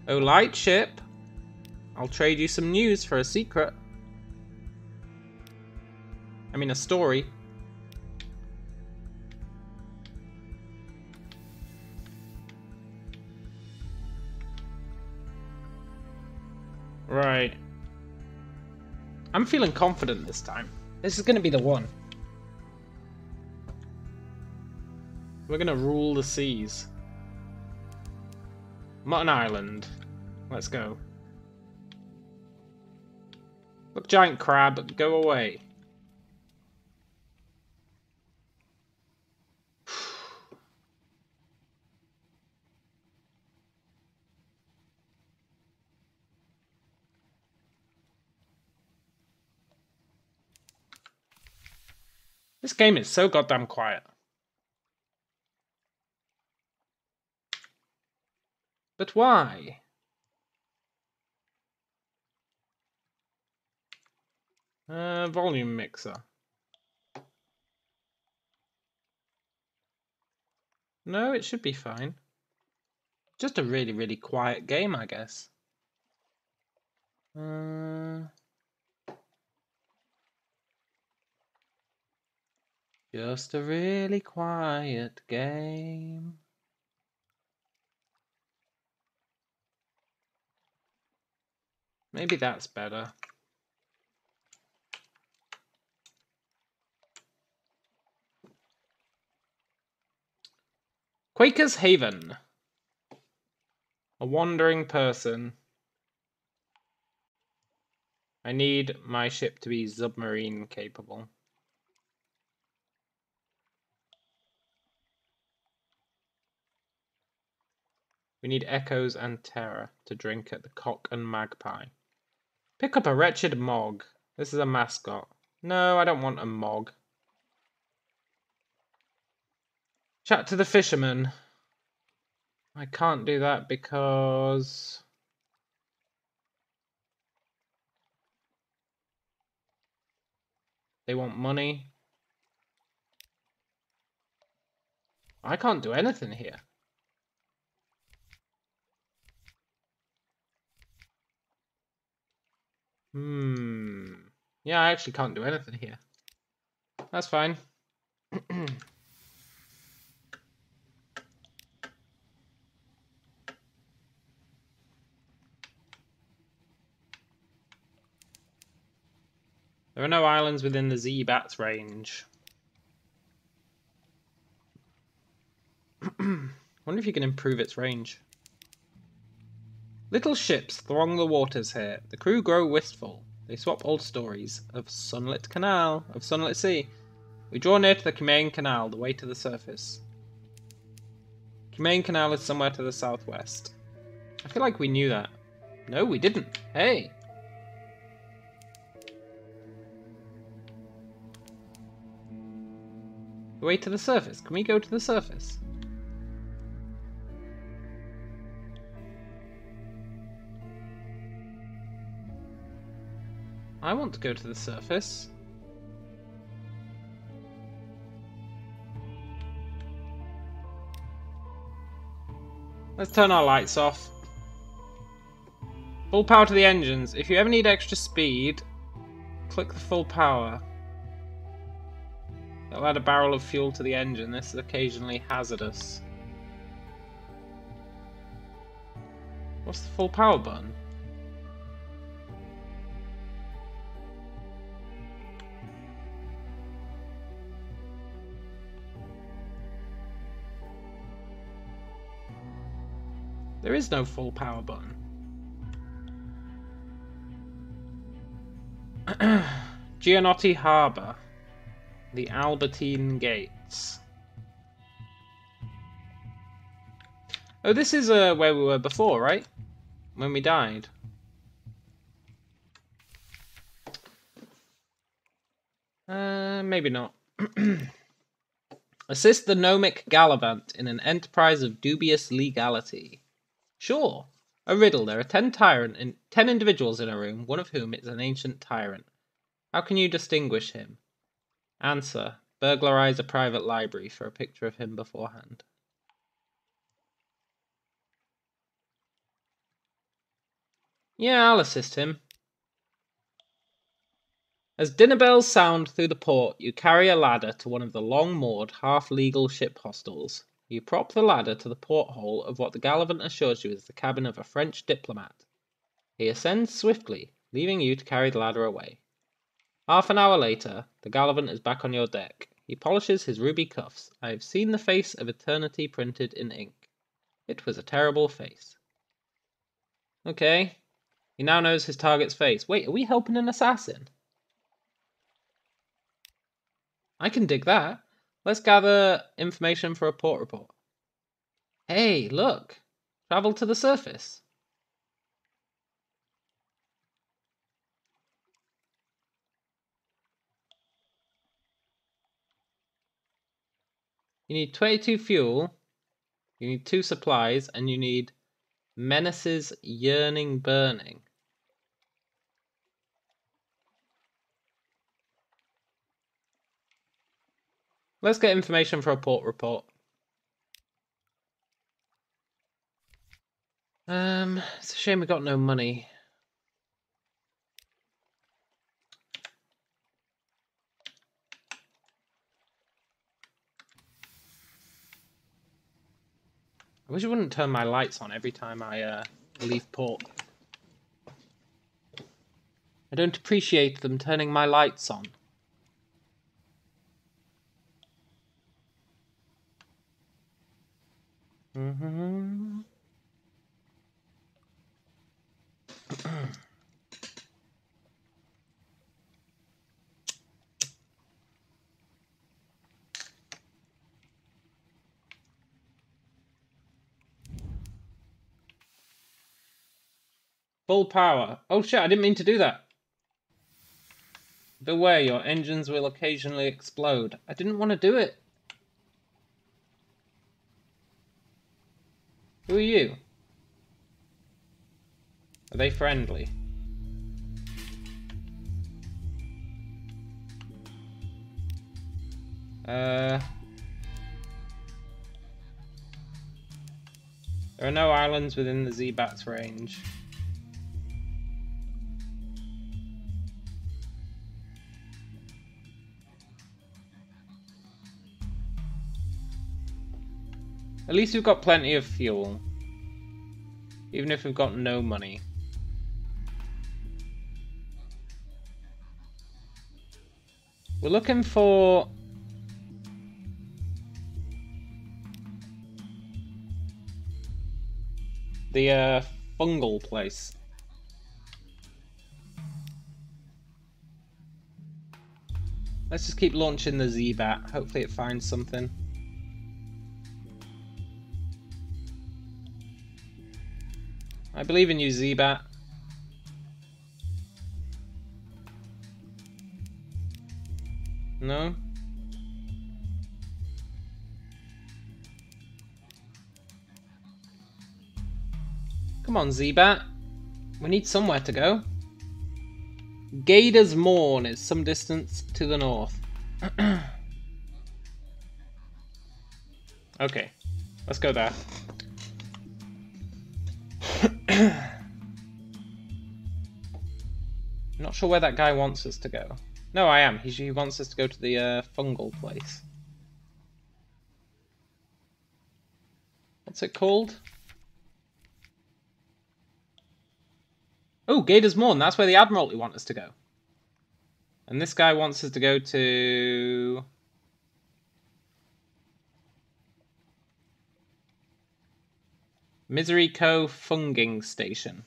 Oh, light ship. I'll trade you some news for a secret. I mean, a story. Right. I'm feeling confident this time. This is going to be the one. We're going to rule the seas. Mutton Island. Let's go. Look, giant crab, go away. This game is so goddamn quiet. But why? Volume mixer. No, it should be fine. Just a really, really quiet game, I guess. Just a really quiet game. Maybe that's better. Quaker's Haven. A wandering person. I need my ship to be submarine capable. We need echoes and terror to drink at the Cock and Magpie. Pick up a wretched mog. This is a mascot. No, I don't want a mog. Chat to the fisherman. I can't do that because... they want money. I can't do anything here. Yeah, I actually can't do anything here. That's fine. There are no islands within the Z-Bats range. Wonder if you can improve its range. Little ships throng the waters here. The crew grow wistful. They swap old stories of sunlit canal, of sunlit sea. We draw near to the Cumaean Canal, the way to the surface. Cumaean Canal is somewhere to the southwest. I feel like we knew that. No, we didn't. Hey! The way to the surface. Can we go to the surface? I want to go to the surface. Let's turn our lights off. Full power to the engines. If you ever need extra speed, click the full power. It'll add a barrel of fuel to the engine. This is occasionally hazardous. What's the full power button? There is no full power button. Gianotti Harbour. The Albertine Gates. Oh, this is where we were before, right? When we died. Maybe not. Assist the gnomic Gallivant in an enterprise of dubious legality. Sure. A riddle. There are 10 individuals in a room, one of whom is an ancient tyrant. How can you distinguish him? Answer. Burglarize a private library for a picture of him beforehand. Yeah, I'll assist him. As dinner bells sound through the port, you carry a ladder to one of the long-moored, half-legal ship hostels. You prop the ladder to the porthole of what the Gallivant assures you is the cabin of a French diplomat. He ascends swiftly, leaving you to carry the ladder away. Half an hour later, the Gallivant is back on your deck. He polishes his ruby cuffs. I have seen the face of eternity printed in ink. It was a terrible face. Okay. He now knows his target's face. Wait, are we helping an assassin? I can dig that. Let's gather information for a port report. Hey, look. Travel to the surface. You need 22 fuel. You need 2 supplies. And you need Menace's Yearning Burning. Let's get information for a port report. It's a shame we got no money. I wish I wouldn't turn my lights on every time I leave port. I don't appreciate them turning my lights on. Full power. Oh shit, I didn't mean to do that. Beware, your engines will occasionally explode. I didn't want to do it. Who are you? Are they friendly? There are no islands within the Z-Bat's range. At least we've got plenty of fuel. Even if we've got no money. We're looking for... the fungal place. Let's just keep launching the Z-Bat. Hopefully it finds something. I believe in you, Z-Bat. No? Come on, Z-Bat. We need somewhere to go. Gator's Morn is some distance to the north. Okay, let's go there. I'm not sure where that guy wants us to go. No, I am. He wants us to go to the fungal place. What's it called? Oh, Gator's Morn. That's where the Admiralty want us to go. And this guy wants us to go to... Misery Cove Funging Station.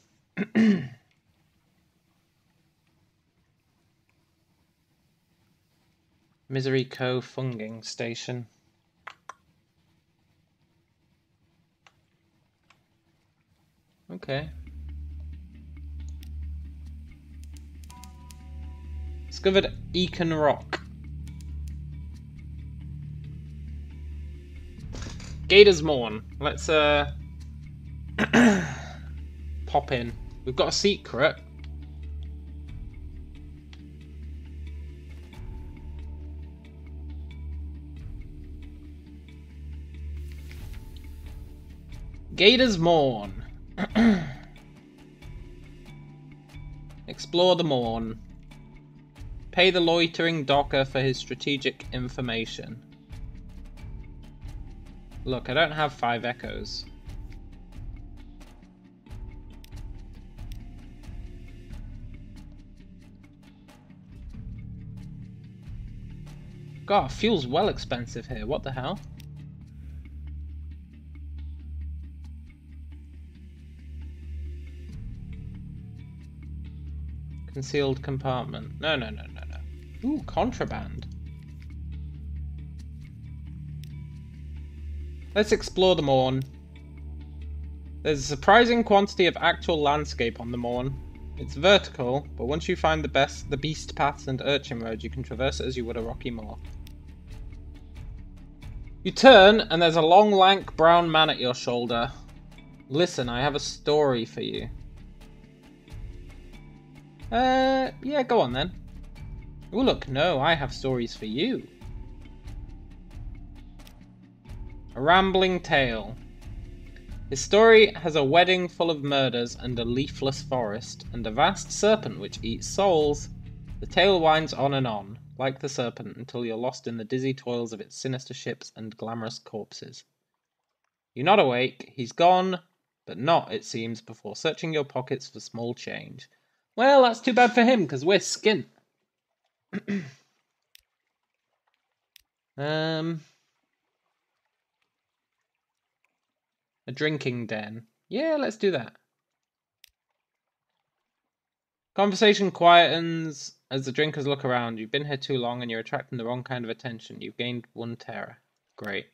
Misery Cove Funging Station. Okay. Discovered Eakin Rock. Gator's Morn. Let's pop in. We've got a secret. Gator's Morn. Explore the Morn. Pay the loitering docker for his strategic information. Look, I don't have 5 echoes. God, fuel's well expensive here. What the hell? Concealed compartment. No. Ooh, contraband. Let's explore the Morn. There's a surprising quantity of actual landscape on the Morn. It's vertical, but once you find the beast paths and urchin roads, you can traverse it as you would a rocky moor. You turn, and there's a long, lank, brown man at your shoulder. Listen, I have a story for you. Yeah, go on then. Oh look, no, I have stories for you. A rambling tale. His story has a wedding full of murders and a leafless forest, and a vast serpent which eats souls. The tale winds on and on, like the serpent, until you're lost in the dizzy toils of its sinister ships and glamorous corpses. You're not awake, he's gone, but not, it seems, before searching your pockets for small change. Well, that's too bad for him, because we're skint. A drinking den. Yeah, let's do that. Conversation quietens as the drinkers look around. You've been here too long and you're attracting the wrong kind of attention. You've gained 1 terror. Great.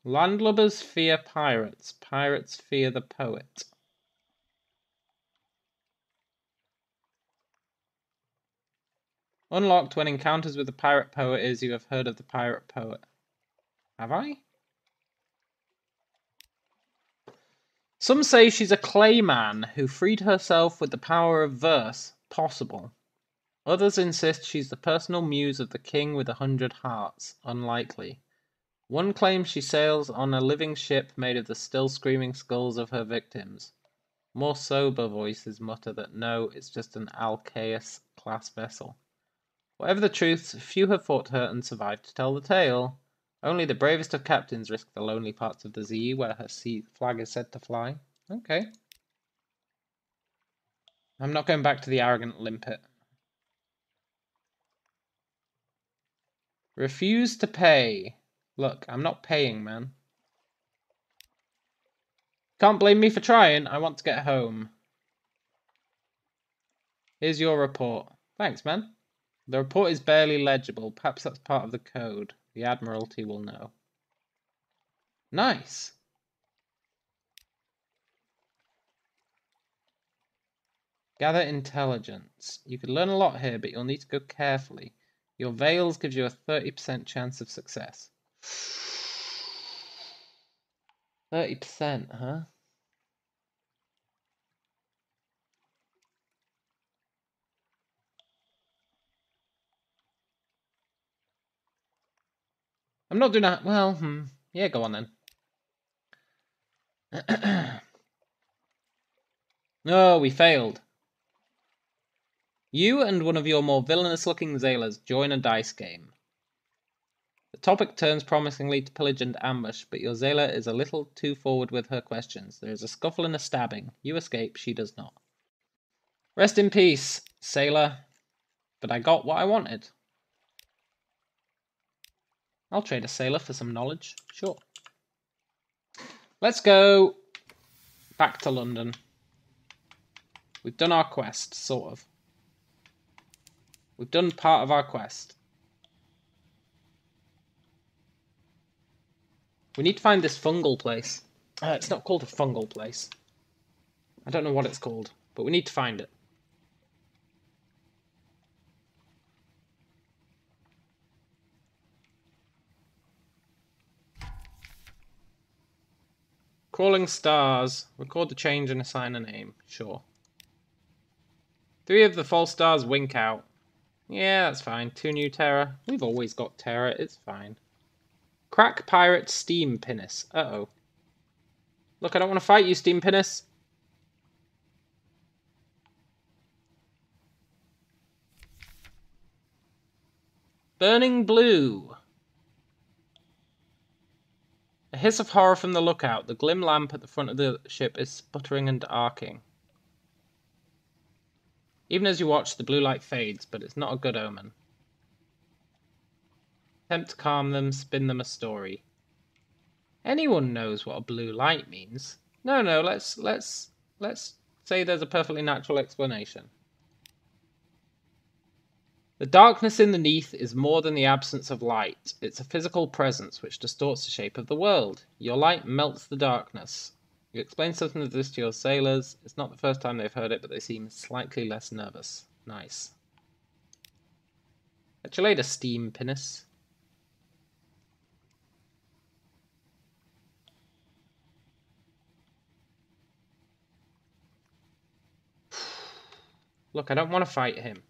Landlubbers fear pirates. Pirates fear the poet. Unlocked when encounters with the pirate poet is you have heard of the pirate poet. Have I? Some say she's a clayman who freed herself with the power of verse. Possible. Others insist she's the personal muse of the king with 100 hearts. Unlikely. One claims she sails on a living ship made of the still screaming skulls of her victims. More sober voices mutter that no, it's just an Alcaeus-class vessel. Whatever the truth, few have fought her and survived to tell the tale. Only the bravest of captains risk the lonely parts of the sea where her sea flag is said to fly. Okay. I'm not going back to the arrogant limpet. Refuse to pay. Look, I'm not paying, man. Can't blame me for trying. I want to get home. Here's your report. Thanks, man. The report is barely legible. Perhaps that's part of the code. The Admiralty will know. Nice. Gather intelligence. You could learn a lot here, but you'll need to go carefully. Your veils gives you a 30% chance of success. 30%, huh? I'm not doing that. Well, yeah, go on then. No, we failed. You and one of your more villainous-looking sailors join a dice game. The topic turns promisingly to pillage and ambush, but your sailor is a little too forward with her questions. There is a scuffle and a stabbing. You escape, she does not. Rest in peace, sailor. But I got what I wanted. I'll trade a sailor for some knowledge. Sure. Let's go back to London. We've done our quest, sort of. We've done part of our quest. We need to find this fungal place. It's not called a fungal place. I don't know what it's called, but we need to find it. Crawling stars. Record the change and assign a name. Sure. 3 of the false stars wink out. Yeah, that's fine. 2 new terror. We've always got terror. It's fine. Crack pirate steam pinnace. Uh-oh. Look, I don't want to fight you, steam pinnace. Burning blue. A hiss of horror from the lookout. The glim lamp at the front of the ship is sputtering and arcing. Even as you watch, the blue light fades, but it's not a good omen. Attempt to calm them, spin them a story. Anyone knows what a blue light means. No, let's say there's a perfectly natural explanation. The darkness in the neath is more than the absence of light. It's a physical presence which distorts the shape of the world. Your light melts the darkness. You explain something of this to your sailors. It's not the first time they've heard it, but they seem slightly less nervous. Nice. Catch you later, steam pinnace. Look, I don't want to fight him.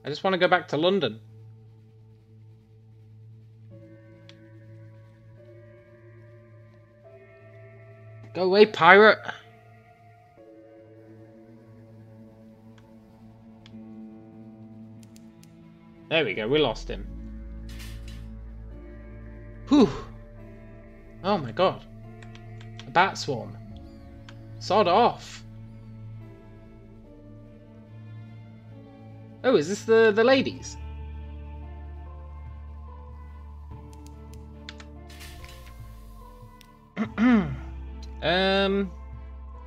I just want to go back to London. Go away, pirate! There we go, we lost him. Whew! Oh my god. A bat swarm. Sod off! Oh, is this the ladies?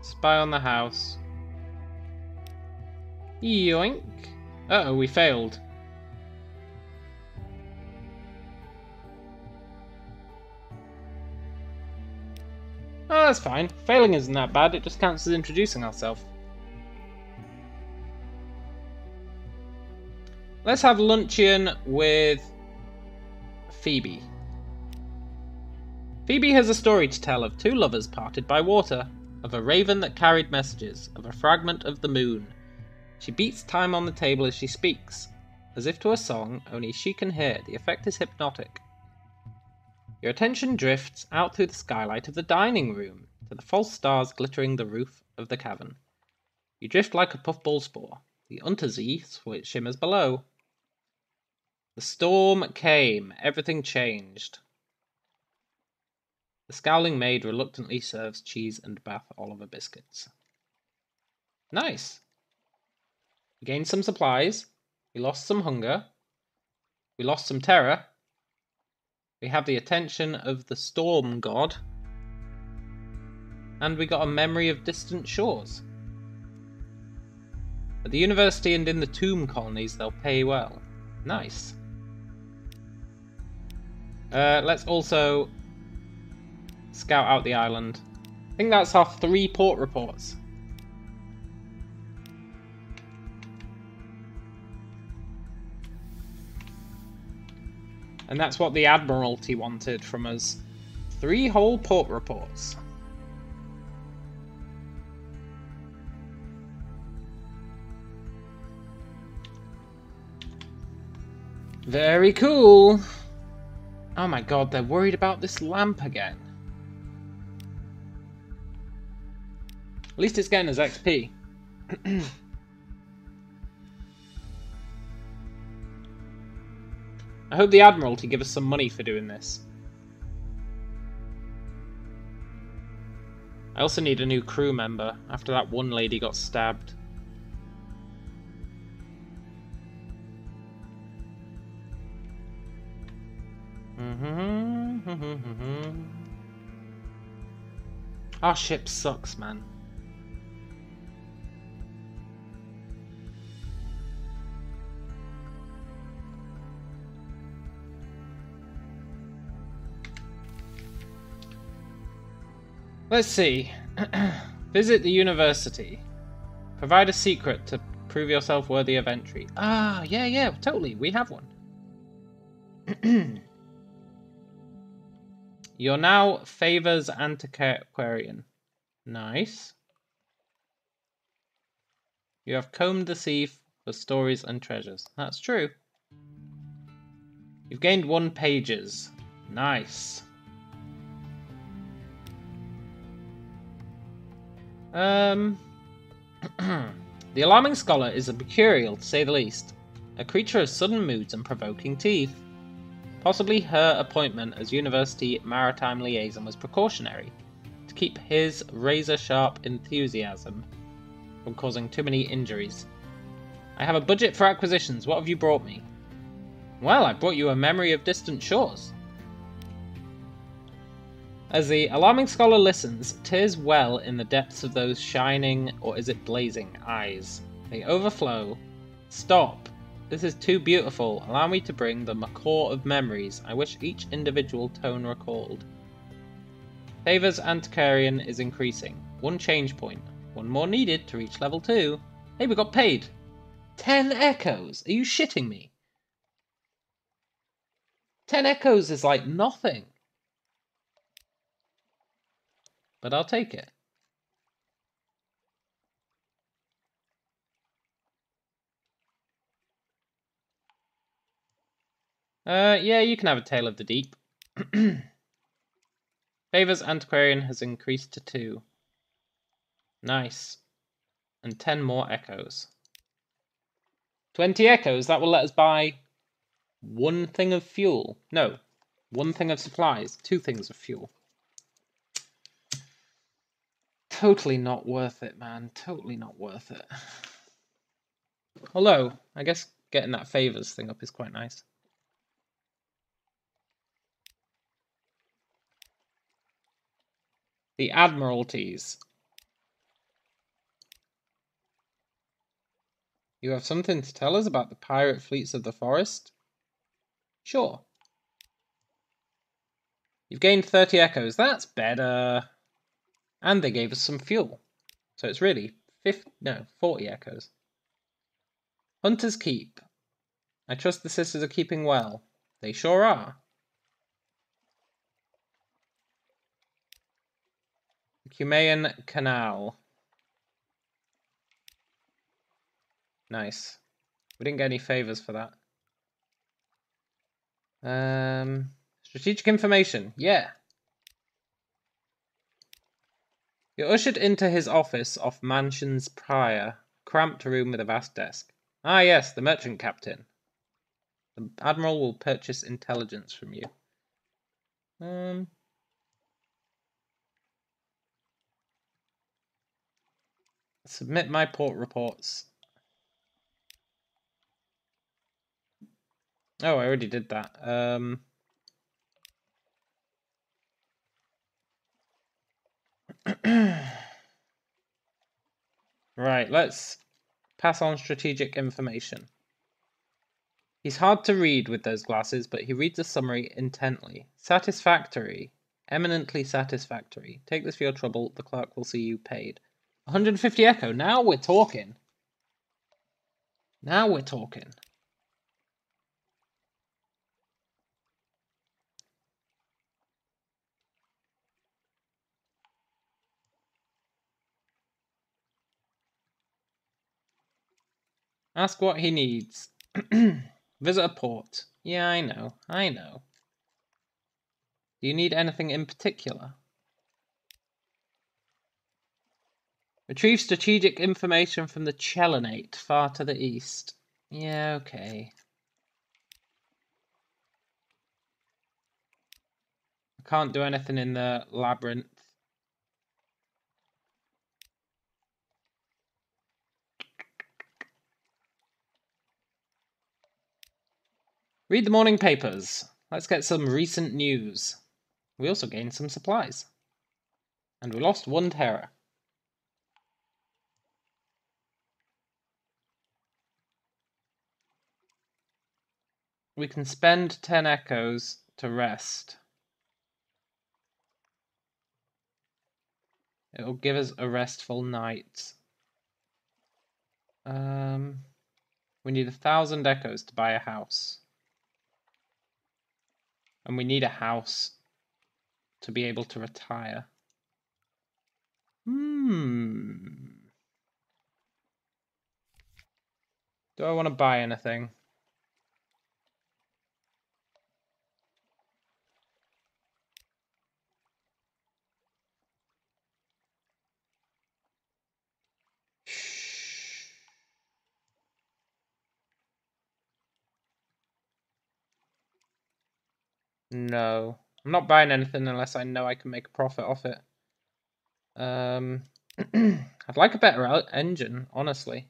Spy on the house. Yoink. Uh-oh, we failed. Oh, that's fine. Failing isn't that bad, it just counts as introducing ourselves. Let's have luncheon with Phoebe. Phoebe has a story to tell of 2 lovers parted by water, of a raven that carried messages, of a fragment of the moon. She beats time on the table as she speaks, as if to a song only she can hear. The effect is hypnotic. Your attention drifts out through the skylight of the dining room to the false stars glittering the roof of the cavern. You drift like a puffball spore. The Untersee shimmers below. The storm came. Everything changed. The scowling maid reluctantly serves cheese and Bath Oliver biscuits. Nice. We gained some supplies. We lost some hunger. We lost some terror. We have the attention of the storm god. And we got a memory of distant shores. At the university and in the tomb colonies, they'll pay well. Nice. Let's also scout out the island. I think that's our 3 port reports. And that's what the Admiralty wanted from us. 3 whole port reports. Very cool. Oh my god, they're worried about this lamp again. At least it's getting us XP. I hope the Admiralty give us some money for doing this. I also need a new crew member after that one lady got stabbed. Our ship sucks, man. Let's see. Visit the university. Provide a secret to prove yourself worthy of entry. Ah, yeah, totally. We have one. You're now Favors Antiquarian. Nice. You have combed the sea for stories and treasures. That's true. You've gained 1 pages. Nice. The Alarming Scholar is a mercurial, to say the least. A creature of sudden moods and provoking teeth. Possibly her appointment as University Maritime Liaison was precautionary, to keep his razor-sharp enthusiasm from causing too many injuries. I have a budget for acquisitions. What have you brought me? Well, I brought you a memory of distant shores. As the Alarming Scholar listens, tears well in the depths of those shining, or is it blazing, eyes. They overflow. Stop. This is too beautiful. Allow me to bring the macaw of memories I wish each individual tone recalled. Favors Antiquarian is increasing. 1 change point. 1 more needed to reach level 2. Hey, we got paid. 10 echoes? Are you shitting me? 10 echoes is like nothing. But I'll take it. Yeah, you can have a Tale of the Deep. Favors Antiquarian has increased to 2. Nice. And 10 more echoes. 20 echoes, that will let us buy 1 thing of fuel. No, 1 thing of supplies, 2 things of fuel. Totally not worth it, man. Totally not worth it. Although, I guess getting that favors thing up is quite nice. The Admiralties. You have something to tell us about the pirate fleets of the forest? Sure. You've gained 30 echoes. That's better. And they gave us some fuel. So it's really 40 echoes. Hunter's Keep. I trust the sisters are keeping well. They sure are. The Cumaean Canal. Nice. We didn't get any favors for that. Strategic information. Yeah. You're ushered into his office off Mansion's Prior, cramped room with a vast desk. Ah yes, the merchant captain. The admiral will purchase intelligence from you. Submit my port reports. Oh, I already did that. Right, let's pass on strategic information. He's hard to read with those glasses, but he reads a summary intently. Satisfactory. Eminently satisfactory. Take this for your trouble. The clerk will see you paid. 150 echo. Now we're talking. Now we're talking. Ask what he needs. Visit a port. Yeah, I know. Do you need anything in particular? Retrieve strategic information from the Chelenate, far to the east. Yeah, okay. I can't do anything in the labyrinth. Read the morning papers. Let's get some recent news. We also gained some supplies. And we lost 1 terror. We can spend 10 echoes to rest. It'll give us a restful night. We need 1,000 echoes to buy a house. And we need a house to be able to retire. Do I want to buy anything? No. I'm not buying anything unless I know I can make a profit off it. I'd like a better engine, honestly.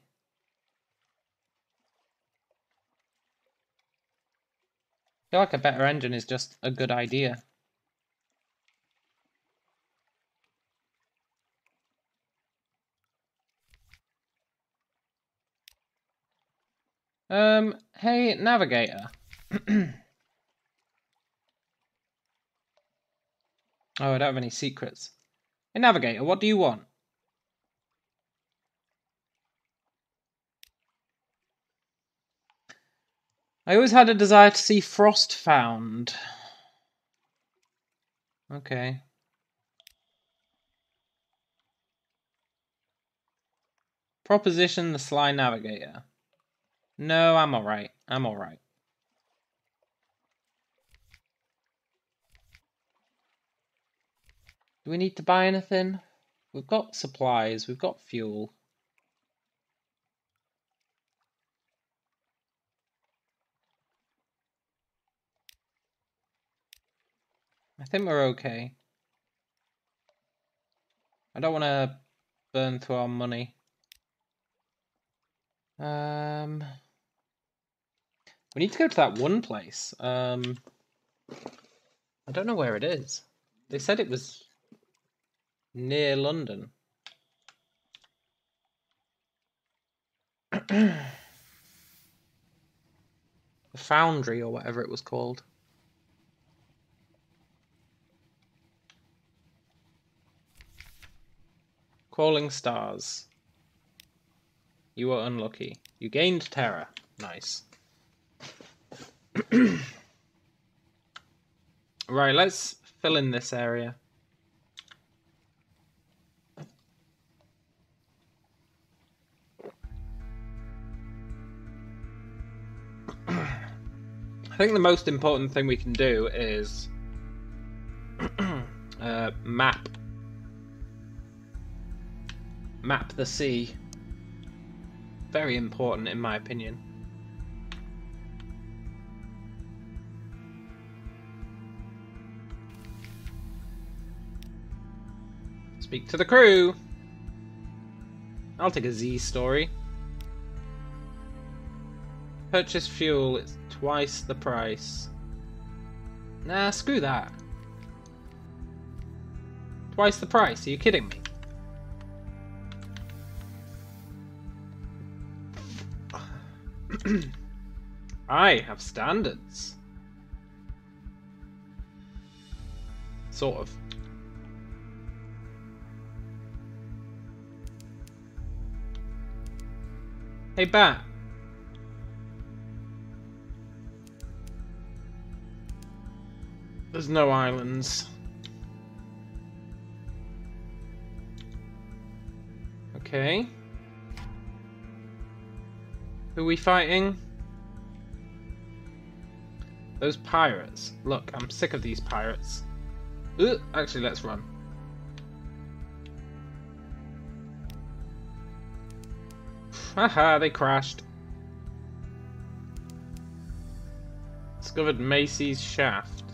I feel like a better engine is just a good idea. Hey, navigator. Oh, I don't have any secrets. Hey, navigator, what do you want? I always had a desire to see frost found. Okay. Proposition the sly navigator. No, I'm alright. I'm alright. Do we need to buy anything? We've got supplies, we've got fuel. I think we're okay. I don't want to burn through our money. We need to go to that one place. I don't know where it is. They said it was near London. The Foundry or whatever it was called. Calling stars. You were unlucky. You gained terror. Nice. Right, let's fill in this area. I think the most important thing we can do is map the sea. Very important in my opinion. Speak to the crew. I'll take a Z story. Purchase fuel, it's twice the price. Nah, screw that. Twice the price, are you kidding me? I have standards. Sort of. Hey, Bat. There's no islands. Okay. Who are we fighting? Those pirates. Look, I'm sick of these pirates. Ooh, actually, let's run. Haha, they crashed. Discovered Macy's shaft.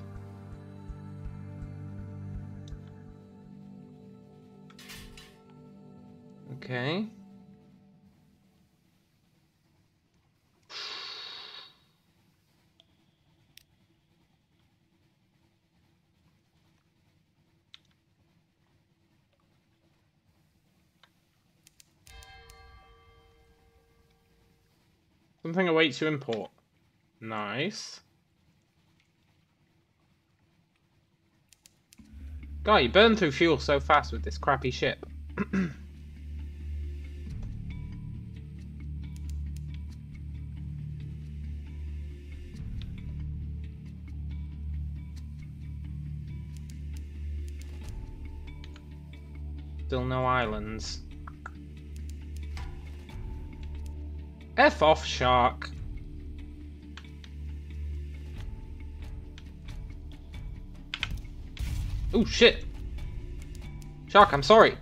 Okay. Something awaits you in port. Nice. God, you burn through fuel so fast with this crappy ship. Still no islands. F off, shark. Oh shit. Shark, I'm sorry.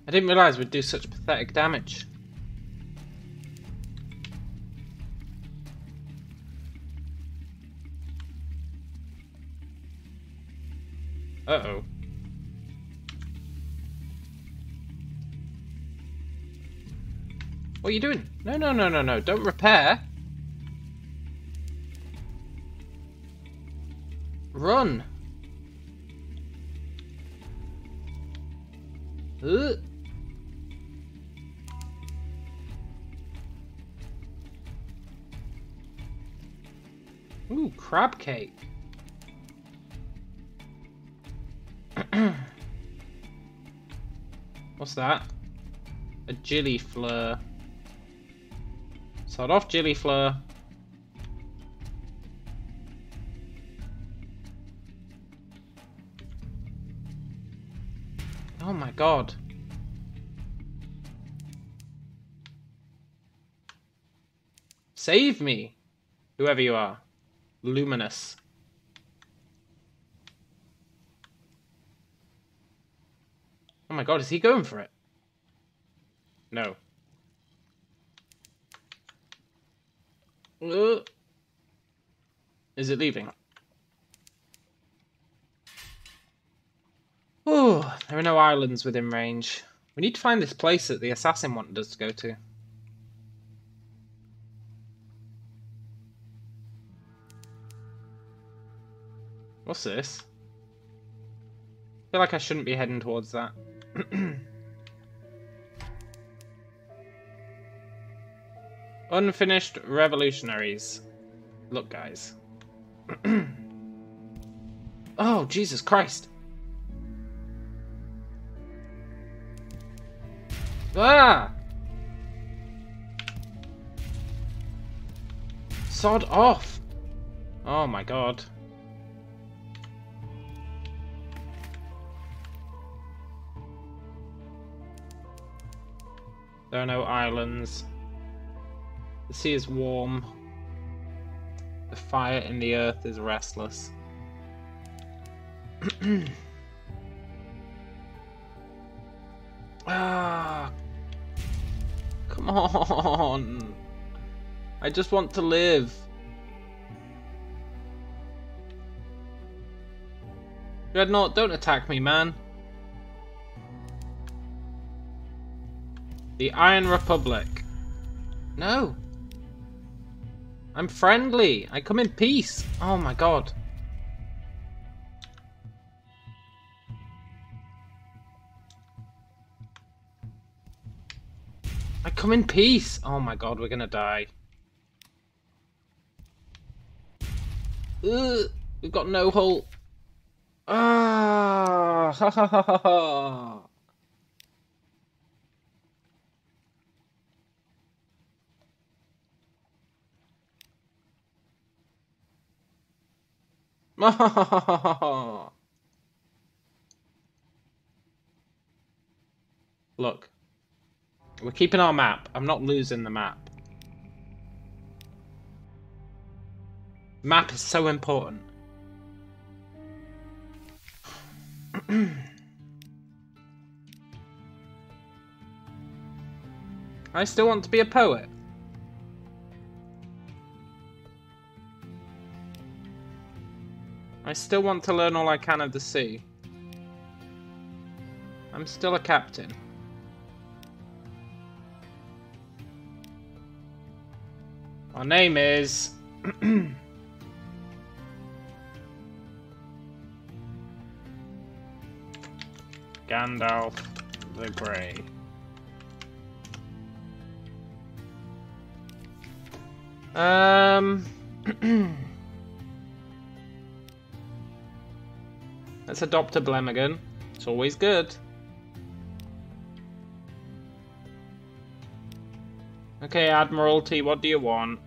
I didn't realise we'd do such pathetic damage. Uh-oh. What are you doing? No, no, no, no, no. Don't repair. Run. Ugh. Ooh, crab cake. What's that? A gillifleur. Sod off, gillifleur. Oh my god. Save me, whoever you are. Luminous. Oh my god, is he going for it? No. Is it leaving? Oh, there are no islands within range. We need to find this place that the assassin wanted us to go to. What's this? I feel like I shouldn't be heading towards that. Unfinished revolutionaries. Look, guys. Oh, Jesus Christ. Ah! Sod off. Oh my god. There are no islands. The sea is warm. The fire in the earth is restless. Ah, come on. I just want to live. Dreadnought, don't attack me, man. The Iron Republic. No. I'm friendly. I come in peace. Oh my god. I come in peace. Oh my god, we're gonna die. Ugh, we've got no hull. Ah, ha ha ha ha ha. Look, we're keeping our map. I'm not losing the map. Map is so important. I still want to be a poet. I still want to learn all I can of the sea. I'm still a captain. Our name is... Gandalf the Grey. Let's adopt a Blemagan. It's always good. Okay, Admiralty, what do you want?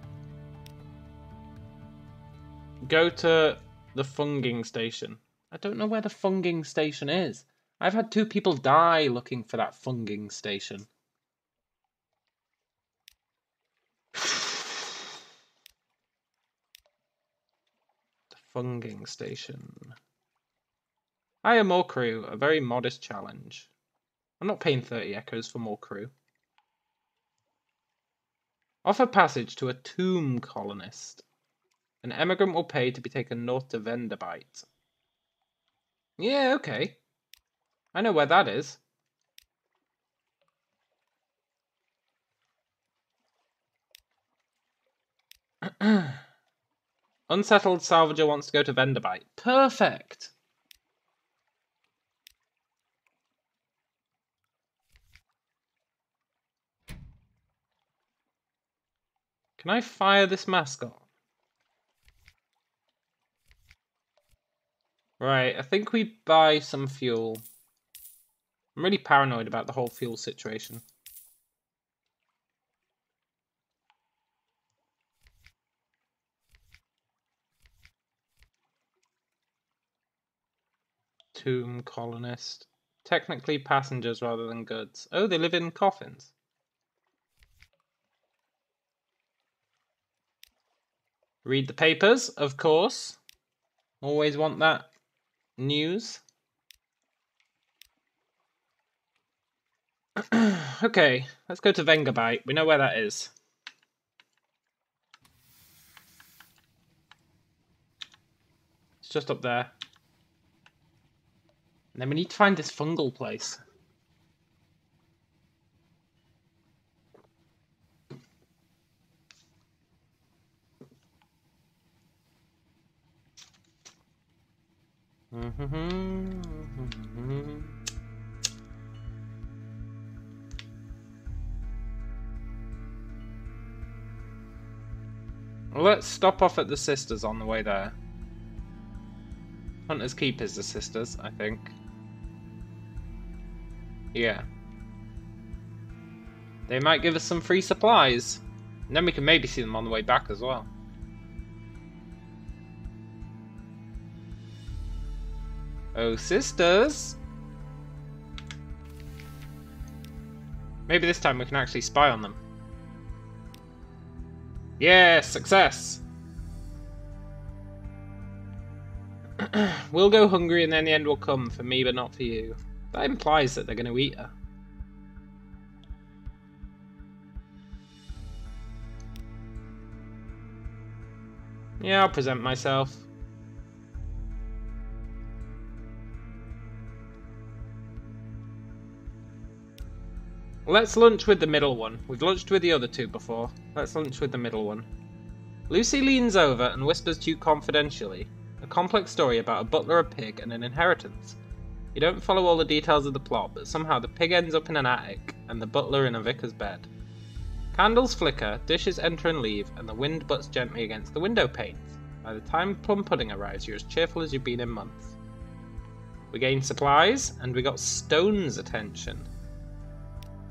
Go to the Funging Station. I don't know where the Funging Station is. I've had 2 people die looking for that Funging Station. The Funging Station. Hire more crew, a very modest challenge. I'm not paying 30 echoes for more crew. Offer passage to a tomb colonist. An emigrant will pay to be taken north to Venderbite. Yeah, okay. I know where that is. Unsettled salvager wants to go to Venderbite. Perfect! Can I fire this mascot? Right, I think we buy some fuel. I'm really paranoid about the whole fuel situation. Tomb colonist. Technically passengers rather than goods. Oh, they live in coffins. Read the papers, of course. Always want that news. Okay, let's go to Vengerbite. We know where that is. It's just up there. And then we need to find this fungal place. Well, let's stop off at the Sisters on the way there. Hunter's Keep is the Sisters, I think. Yeah. They might give us some free supplies. And then we can maybe see them on the way back as well. Oh, Sisters! Maybe this time we can actually spy on them. Yeah, success! We'll go hungry and then the end will come for me but not for you. That implies that they're going to eat her. Yeah, I'll present myself. Let's lunch with the middle one. We've lunched with the other 2 before. Let's lunch with the middle one. Lucy leans over and whispers to you confidentially. A complex story about a butler, a pig, and an inheritance. You don't follow all the details of the plot, but somehow the pig ends up in an attic, and the butler in a vicar's bed. Candles flicker, dishes enter and leave, and the wind butts gently against the window panes. By the time plum pudding arrives, you're as cheerful as you've been in months. We gained supplies, and we got Stone's attention.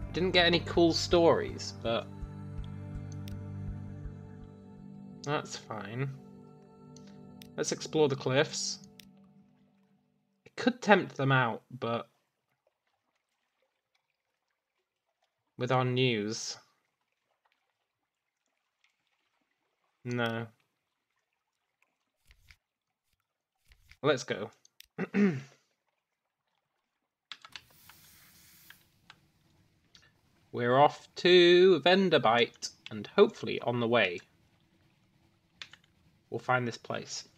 We didn't get any cool stories, but that's fine. Let's explore the cliffs. It could tempt them out, but with our news, no. Let's go. We're off to Venderbite, and hopefully on the way we'll find this place.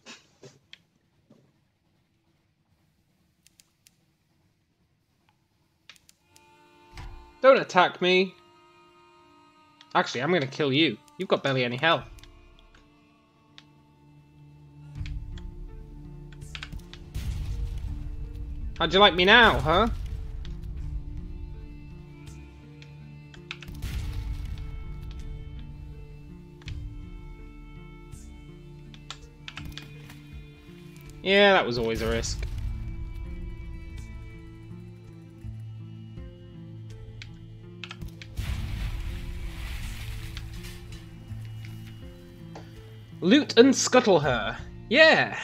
Don't attack me! Actually, I'm gonna kill you. You've got barely any health. How'd you like me now, huh? Yeah, that was always a risk. Loot and scuttle her. Yeah.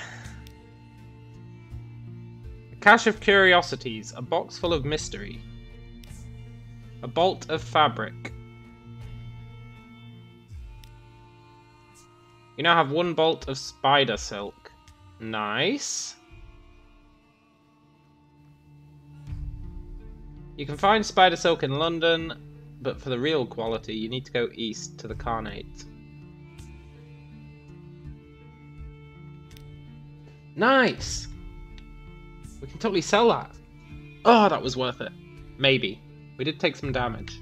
A cache of curiosities. A box full of mystery. A bolt of fabric. You now have 1 bolt of spider silk. Nice. You can find spider silk in London, but for the real quality, you need to go east to the Carnate. Nice! We can totally sell that. Oh, that was worth it. Maybe. We did take some damage.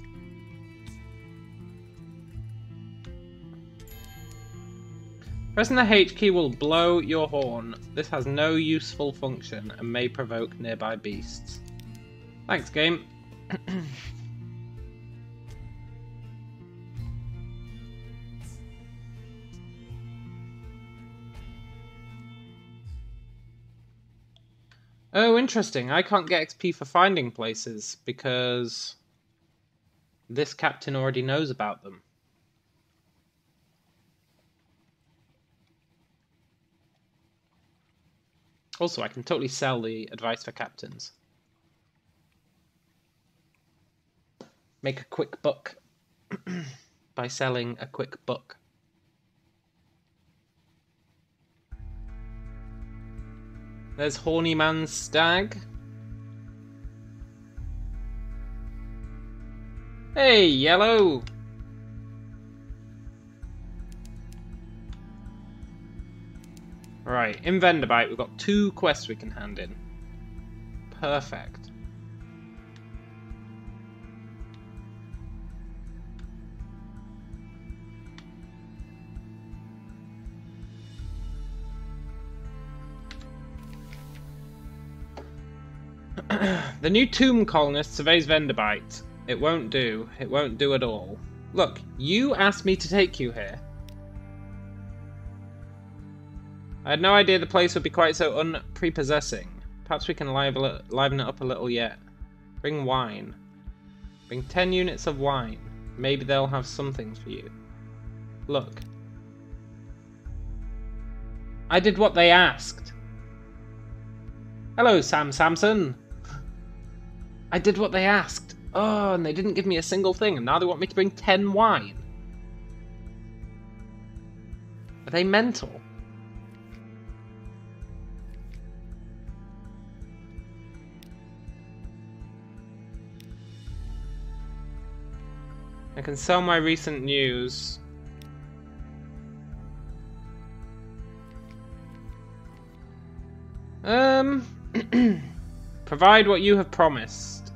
Pressing the H key will blow your horn. This has no useful function and may provoke nearby beasts. Thanks, game. Oh, interesting. I can't get XP for finding places because this captain already knows about them. Also, I can totally sell the advice for captains. Make a quick buck by selling a quick buck. There's Horny Man's Stag. Hey, Yellow! Right, in Venderbite, we've got 2 quests we can hand in. Perfect. The new tomb colonist surveys Venderbite. It won't do. It won't do at all. Look, you asked me to take you here. I had no idea the place would be quite so unprepossessing. Perhaps we can liven it up a little yet. Bring wine. Bring 10 units of wine. Maybe they'll have something for you. Look. I did what they asked. Hello, Sam Samson. I did what they asked. Oh, and they didn't give me a single thing, and now they want me to bring 10 wine. Are they mental? I can sell my recent news. Provide what you have promised.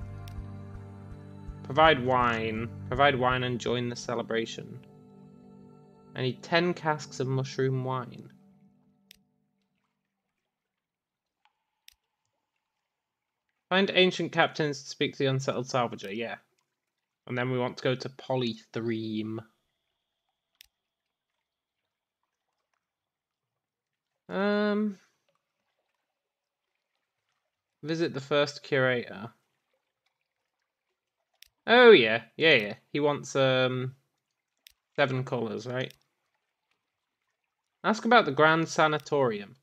Provide wine. Provide wine and join the celebration. I need 10 casks of mushroom wine. Find ancient captains to speak to the unsettled salvager, yeah. And then we want to go to Polythreme. Visit the first curator. Oh yeah. He wants 7 colours, right? Ask about the Grand Sanatorium.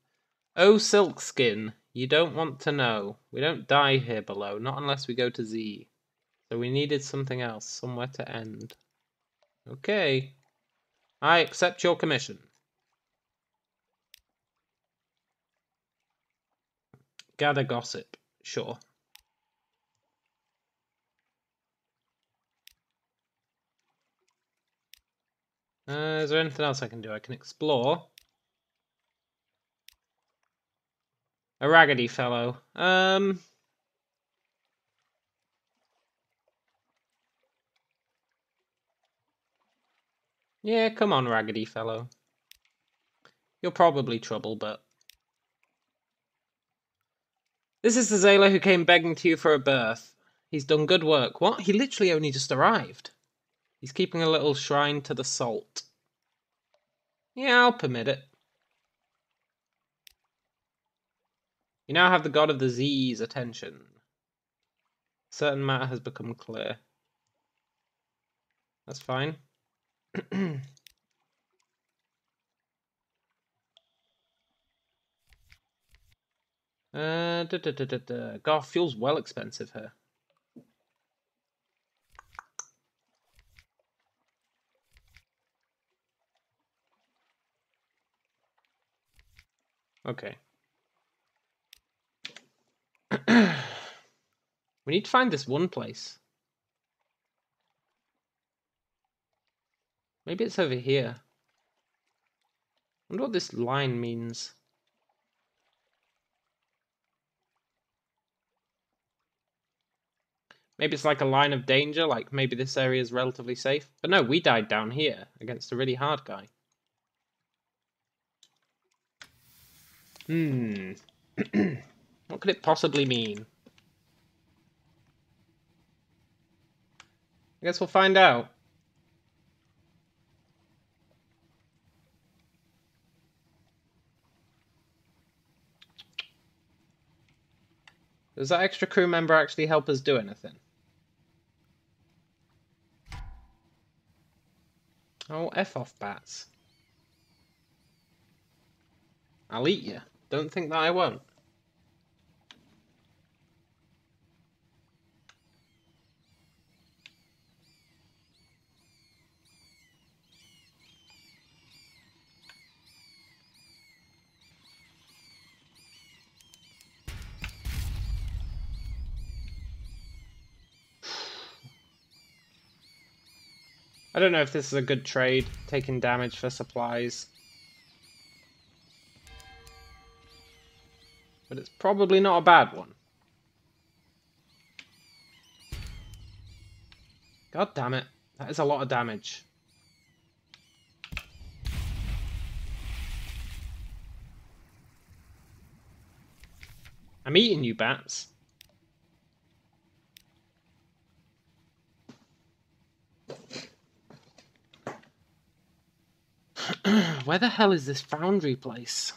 Oh, Silkskin, you don't want to know. We don't die here below, not unless we go to Z. So we needed something else, somewhere to end. Okay. I accept your commission. Gather gossip. Sure. Is there anything else I can do? I can explore. A raggedy fellow. Yeah, come on, raggedy fellow. You're probably trouble, but... This is the Zayla who came begging to you for a berth. He's done good work. What? He literally only just arrived. He's keeping a little shrine to the salt. Yeah, I'll permit it. You now have the God of the Z's attention. Certain matter has become clear. That's fine. God, fuel's well expensive here. Okay. We need to find this one place. Maybe it's over here. I wonder what this line means. Maybe it's like a line of danger, like maybe this area is relatively safe. But no, we died down here against a really hard guy. What could it possibly mean? I guess we'll find out. Does that extra crew member actually help us do anything? Oh, F off, bats. I'll eat you. Don't think that I won't. I don't know if this is a good trade, taking damage for supplies. But it's probably not a bad one. God damn it. That is a lot of damage. I'm eating you, bats. Where the hell is this foundry place?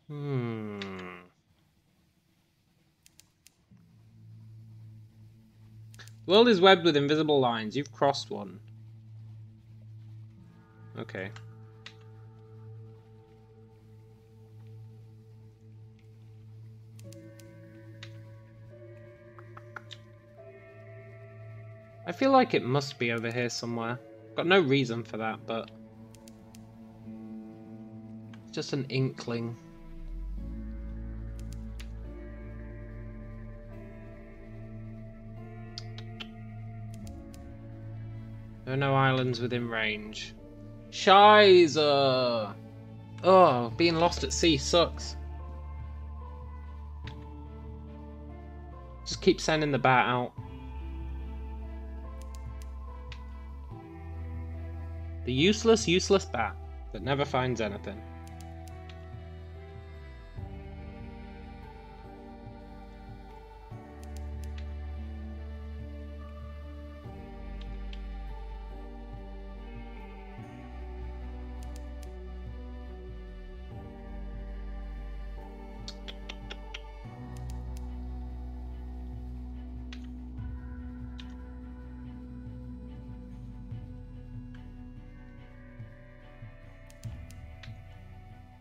The world is webbed with invisible lines. You've crossed one. Okay. I feel like it must be over here somewhere. Got no reason for that, but it's just an inkling. There are no islands within range. Shiza! Oh, being lost at sea sucks. Just keep sending the bat out. The useless bat that never finds anything.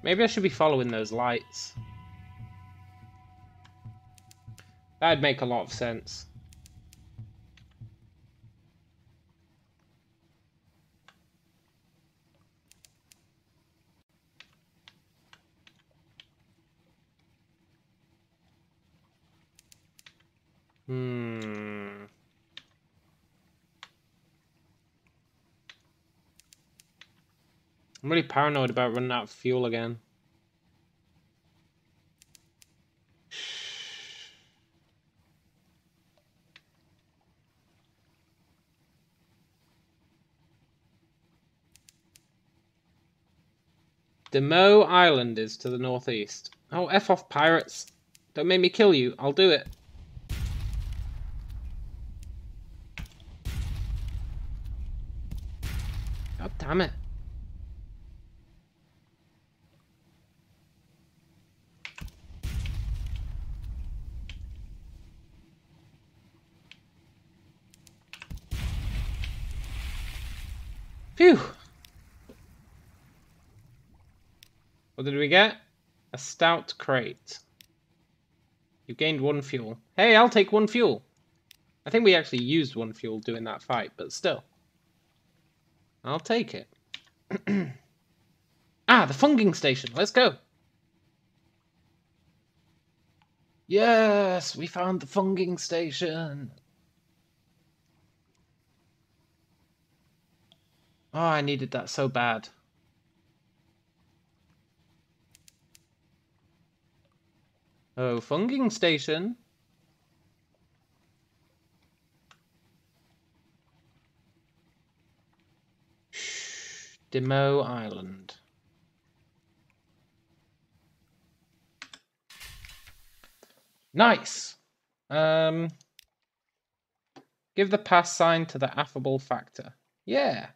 Maybe I should be following those lights. That'd make a lot of sense. I'm really paranoid about running out of fuel again. Demo Island is to the northeast. Oh, F off, pirates. Don't make me kill you. I'll do it. God damn it. Phew! What did we get? A stout crate. You gained 1 fuel. Hey, I'll take 1 fuel. I think we actually used 1 fuel doing that fight, but still. I'll take it. Ah, the funging station. Let's go. Yes, we found the funging station. Oh, I needed that so bad. Oh, funging station. Shh, Demo Island. Nice. Give the pass sign to the affable factor. Yeah.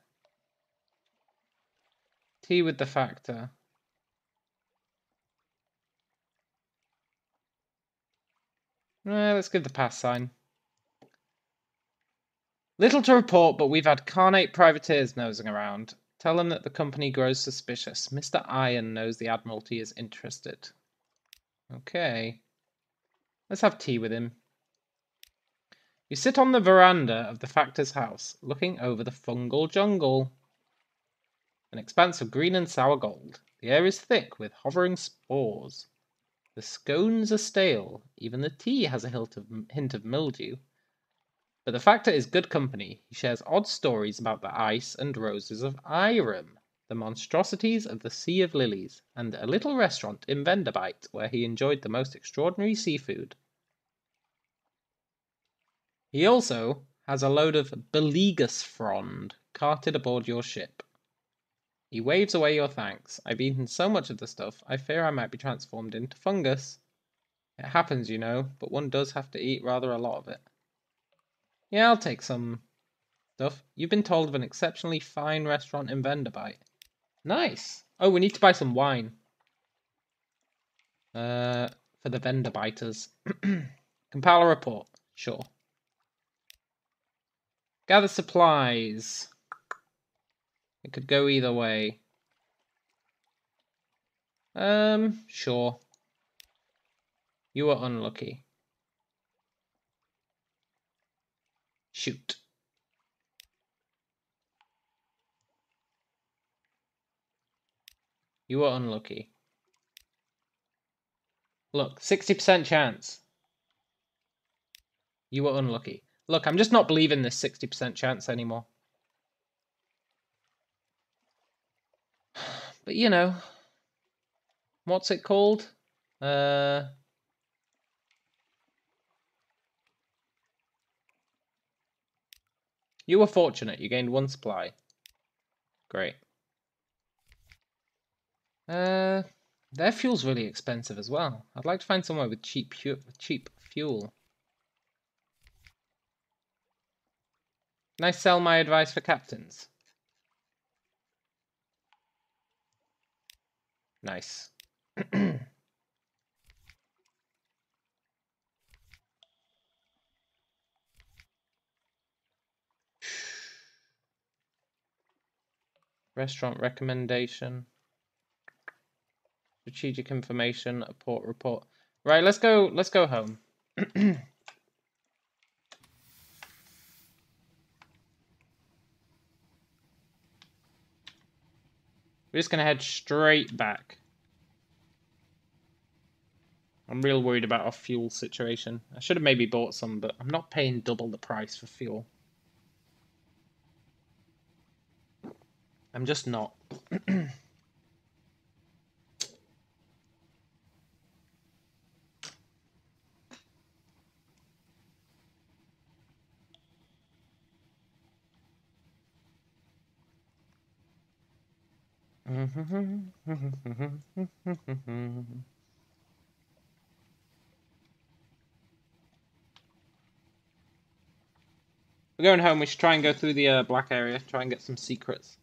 Tea with the factor. Let's give the pass sign. Little to report, but we've had carnate privateers nosing around. Tell them that the company grows suspicious. Mr. Iron knows the Admiralty is interested. Okay. Let's have tea with him. You sit on the veranda of the factor's house, looking over the fungal jungle. An expanse of green and sour gold. The air is thick with hovering spores. The scones are stale. Even the tea has a hint of mildew. But the factor is good company. He shares odd stories about the ice and roses of Irem, the monstrosities of the Sea of Lilies, and a little restaurant in Venderbite where he enjoyed the most extraordinary seafood. He also has a load of Belegus frond carted aboard your ship. He waves away your thanks. I've eaten so much of the stuff, I fear I might be transformed into fungus. It happens, you know, but one does have to eat rather a lot of it. Yeah, I'll take some stuff. You've been told of an exceptionally fine restaurant in Venderbite. Nice. Oh, we need to buy some wine. For the Venderbiters. Compile a report. Sure. Gather supplies. It could go either way. Sure. You were unlucky. Shoot. You were unlucky. Look, 60% chance. You were unlucky. Look, I'm just not believing this 60% chance anymore. But you know, what's it called? You were fortunate. You gained 1 supply. Great. Their fuel's really expensive as well. I'd like to find somewhere with cheap fuel. Can I sell my advice for captains? Nice. Restaurant recommendation. Strategic information, a port report. Right, let's go home. We're just gonna head straight back. I'm real worried about our fuel situation. I should have maybe bought some, but I'm not paying double the price for fuel. I'm just not. We're going home. We should try and go through the black area. Try and get some secrets.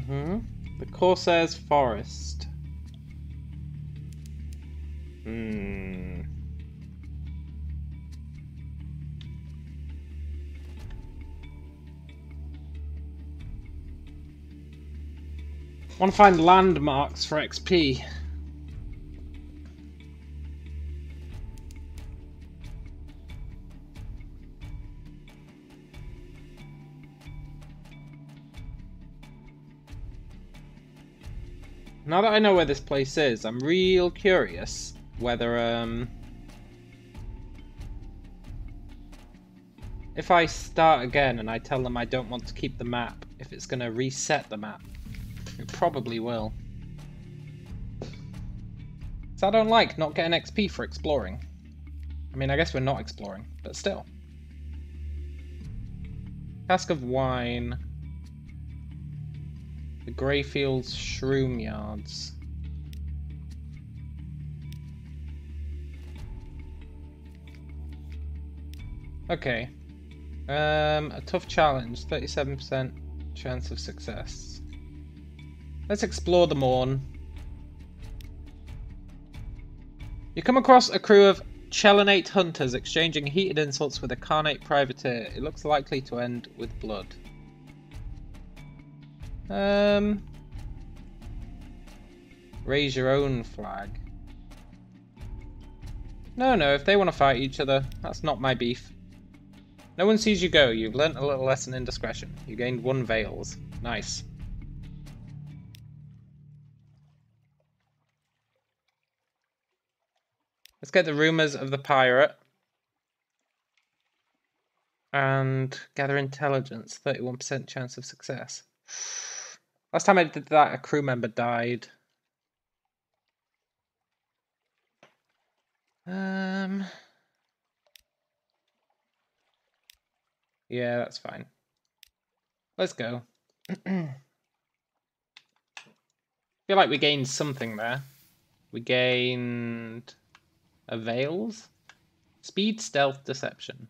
The Corsair's Forest. Want to find landmarks for XP. Now that I know where this place is, I'm real curious whether, if I start again and I tell them I don't want to keep the map, if it's going to reset the map. It probably will. So I don't like not getting XP for exploring. I mean, I guess we're not exploring, but still. Cask of wine. The Greyfields Shroom Yards. Okay. A tough challenge, 37% chance of success. Let's explore the Morn. You come across a crew of Chelenate hunters exchanging heated insults with a Carnate privateer. It looks likely to end with blood. Raise your own flag. No, if they want to fight each other, that's not my beef. No one sees you go. You've learnt a little lesson in discretion. You gained 1 Veils. Nice. Let's get the rumours of the pirate. And gather intelligence. 31% chance of success. Last time I did that, a crew member died. Yeah, that's fine. Let's go. Feel like we gained something there. We gained a Veils. Speed, stealth, deception.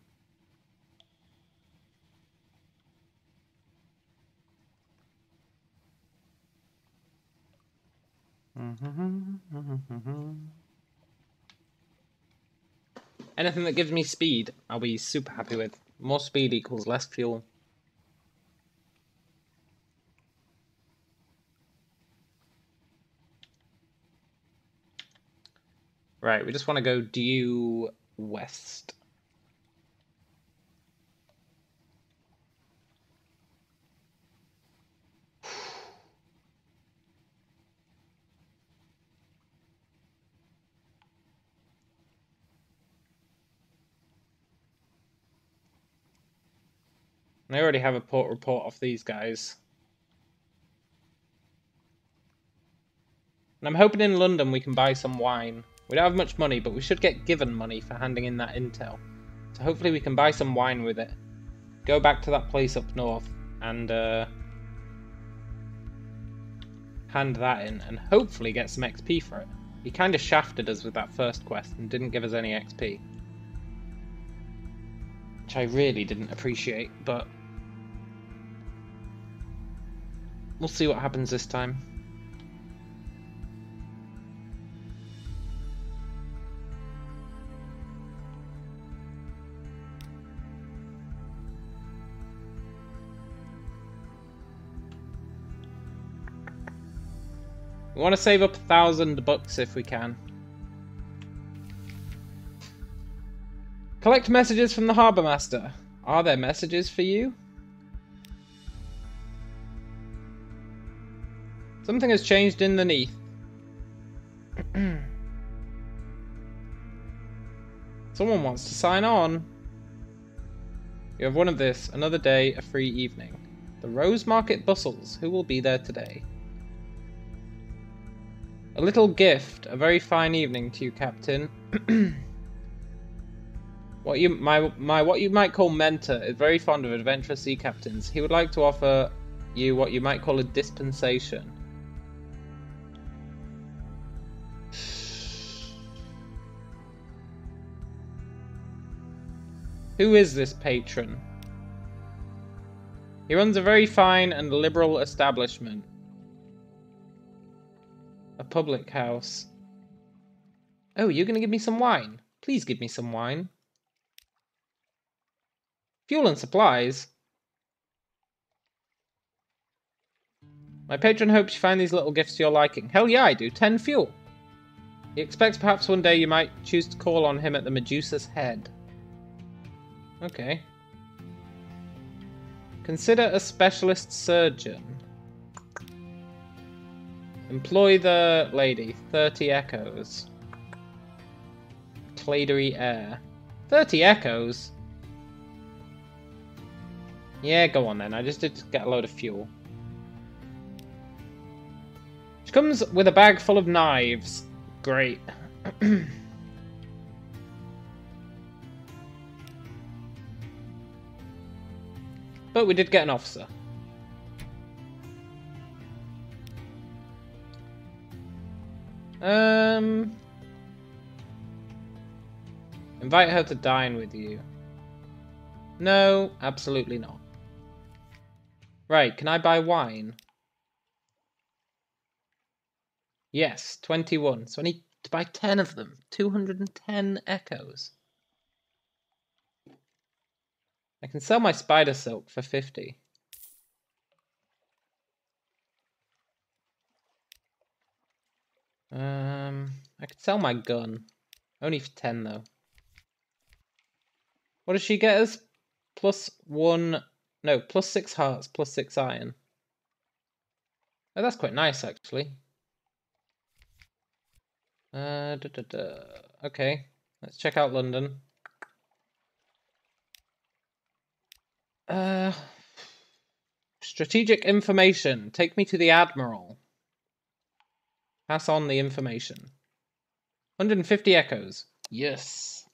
Anything that gives me speed, I'll be super happy with. More speed equals less fuel. Right, we just want to go due west. I already have a port report off these guys. And I'm hoping in London we can buy some wine. We don't have much money, but we should get given money for handing in that intel. So hopefully we can buy some wine with it. Go back to that place up north and hand that in and hopefully get some XP for it. He kind of shafted us with that first quest and didn't give us any XP. Which I really didn't appreciate, but we'll see what happens this time. We want to save up 1,000 bucks if we can. Collect messages from the Harbour Master. Are there messages for you? Something has changed in the Neath. Someone wants to sign on. You have one of this. Another day, a free evening. The Rose Market bustles. Who will be there today? A little gift. A very fine evening to you, Captain. What you might call mentor is very fond of adventurous sea captains. He would like to offer you what you might call a dispensation. Who is this patron? He runs a very fine and liberal establishment. A public house. Oh, you're going to give me some wine? Please give me some wine. Fuel and supplies? My patron hopes you find these little gifts to your liking. Hell yeah, I do. 10 fuel. He expects perhaps one day you might choose to call on him at the Medusa's head. Okay. Consider a specialist surgeon. Employ the lady. 30 echoes. Cladery air. 30 echoes? Yeah, go on then. I just did get a load of fuel. She comes with a bag full of knives. Great. But we did get an officer. Invite her to dine with you. No, absolutely not. Right, can I buy wine? Yes, 21. So I need to buy 10 of them. 210 echoes. I can sell my spider silk for 50. I could sell my gun. Only for 10 though. What does she get us? +1... No, +6 hearts, +6 iron. Oh, that's quite nice actually. Okay, let's check out London. Strategic information. Take me to the Admiral. Pass on the information. 150 echoes. Yes.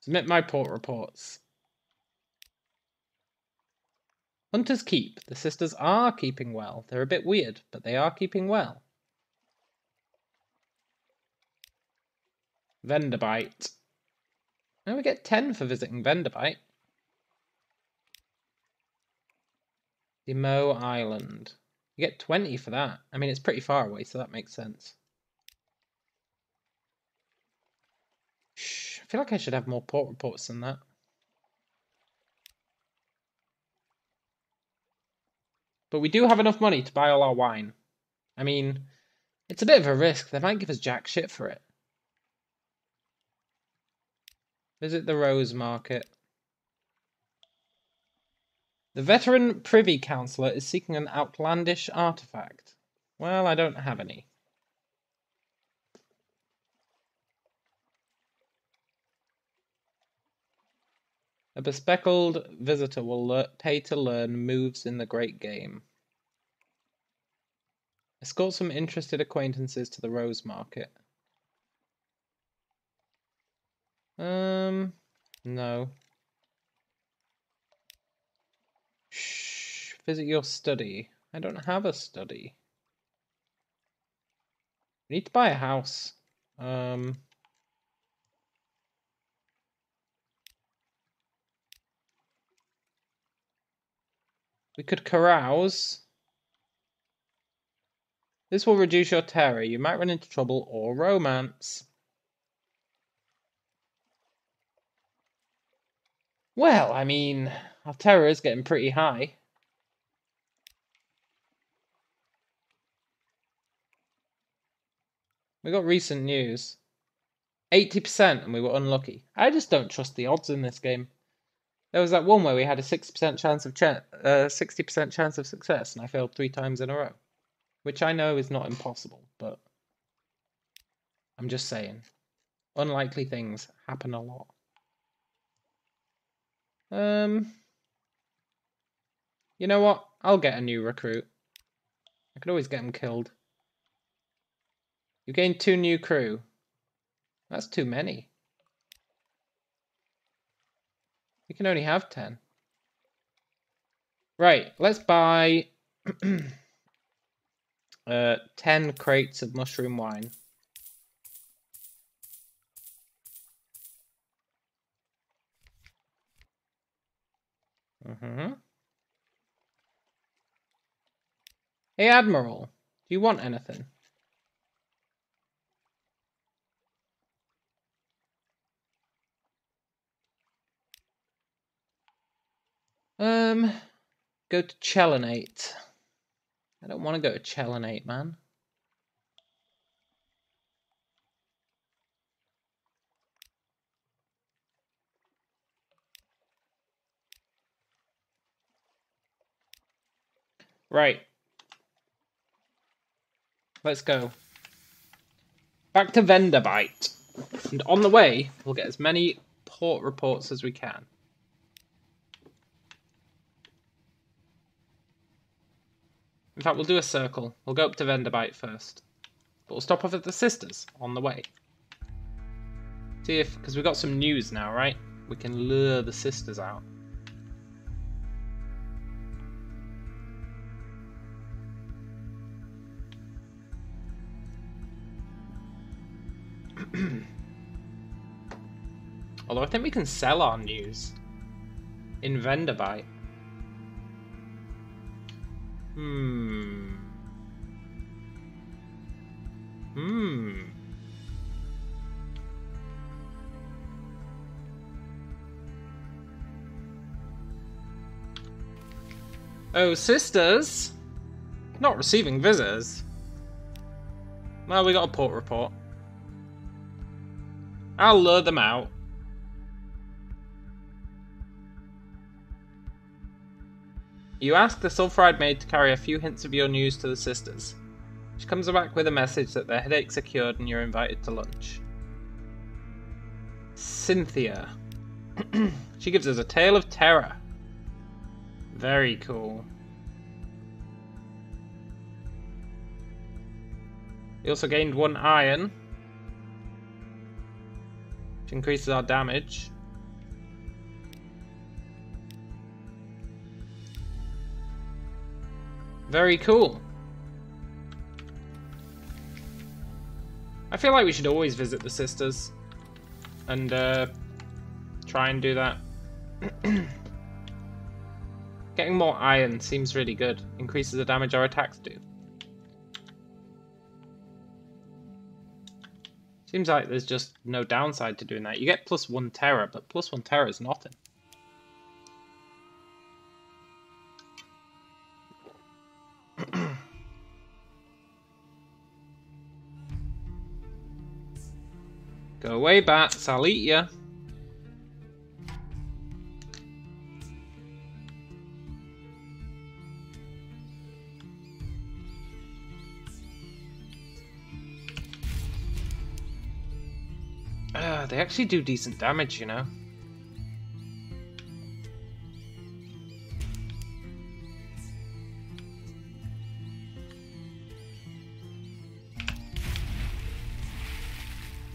Submit my port reports. Hunter's Keep. The sisters are keeping well. They're a bit weird, but they are keeping well. Venderbite. Now we get 10 for visiting Venderbite. Demo Island. You get 20 for that. I mean, it's pretty far away, so that makes sense. Shh, I feel like I should have more port reports than that. But we do have enough money to buy all our wine. I mean, it's a bit of a risk. They might give us jack shit for it. Visit the Rose Market. The veteran Privy Councillor is seeking an outlandish artifact. Well, I don't have any. A bespectacled visitor will pay to learn moves in the great game. Escort some interested acquaintances to the Rose Market. No. Shh. Visit your study. I don't have a study. We need to buy a house. We could carouse. This will reduce your terror. You might run into trouble or romance. Well, I mean, our terror is getting pretty high. We got recent news. 80% and we were unlucky. I just don't trust the odds in this game. There was that one where we had a 60% chance of 60% chance of success, and I failed 3 times in a row. Which I know is not impossible, but I'm just saying. Unlikely things happen a lot. You know what? I'll get a new recruit. I could always get him killed. You gained 2 new crew. That's too many. We can only have 10. Right, let's buy 10 crates of mushroom wine. Hey, Admiral. Do you want anything? Go to Chelenate. I don't want to go to Chelenate, man. Right. Let's go. Back to Venderbite. And on the way, we'll get as many port reports as we can. In fact, we'll do a circle. We'll go up to Venderbite first. But we'll stop off at the Sisters on the way. See if... because we've got some news now, right? We can lure the Sisters out. Although I think we can sell our news in Venderbite. Oh, Sisters! Not receiving visitors. Well, we got a port report. I'll lure them out. You ask the sulphuride maid to carry a few hints of your news to the Sisters. She comes back with a message that their headaches are cured and you're invited to lunch. Cynthia. She gives us a tale of terror. Very cool. We also gained 1 iron, which increases our damage. Very cool. I feel like we should always visit the Sisters and try and do that. Getting more iron seems really good. Increases the damage our attacks do. Seems like there's just no downside to doing that. You get +1 terror, but +1 terror is nothing. Go away, bats. I'll eat ya. They actually do decent damage, you know.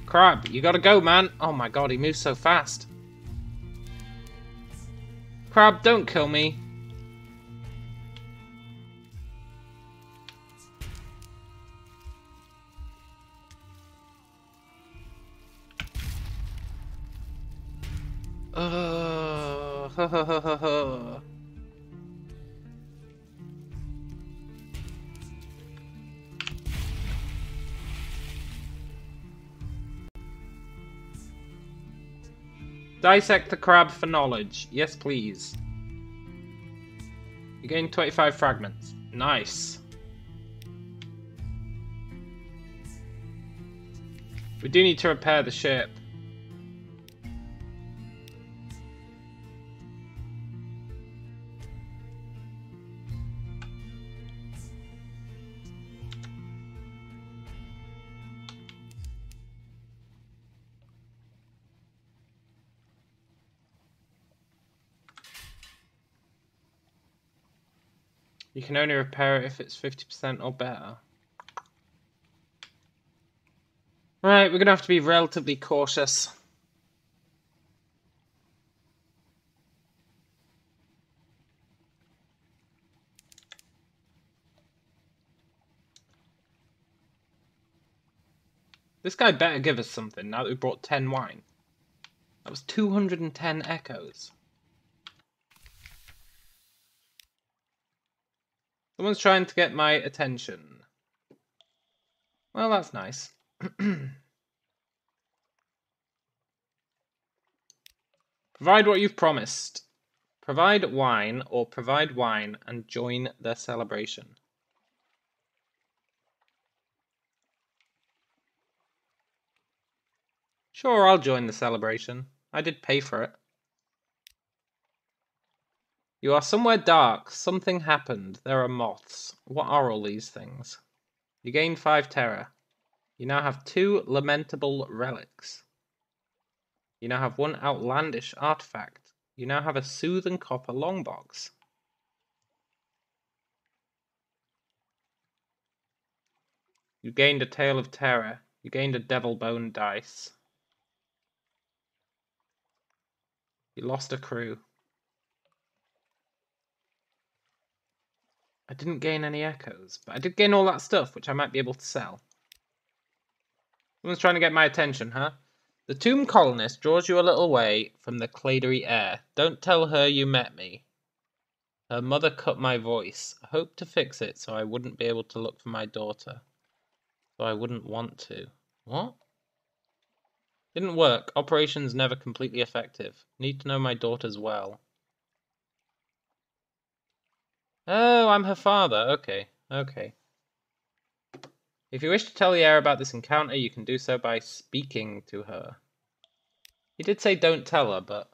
Crab, you gotta go, man. Oh my god, he moves so fast. Crab, don't kill me. Dissect the crab for knowledge. Yes, please. You gain 25 fragments. Nice. We do need to repair the ship. You can only repair it if it's 50% or better. Right, we're going to have to be relatively cautious. This guy better give us something now that we brought 10 wine. That was 210 echoes. Someone's trying to get my attention. Well, that's nice. Provide what you've promised. Provide wine or provide wine and join their celebration. Sure, I'll join the celebration. I did pay for it. You are somewhere dark. Something happened. There are moths. What are all these things? You gained 5 terror. You now have 2 lamentable relics. You now have 1 outlandish artifact. You now have a soothe copper longbox. You gained a tale of terror. You gained a devil bone dice. You lost a crew. I didn't gain any echoes, but I did gain all that stuff, which I might be able to sell. Someone's trying to get my attention, huh? The tomb colonist draws you a little way from the cladery air. Don't tell her you met me. Her mother cut my voice. I hoped to fix it so I wouldn't be able to look for my daughter. So I wouldn't want to. What? Didn't work. Operation's never completely effective. Need to know my daughter's well. Oh, I'm her father. Okay. If you wish to tell the heir about this encounter, you can do so by speaking to her. He did say don't tell her, but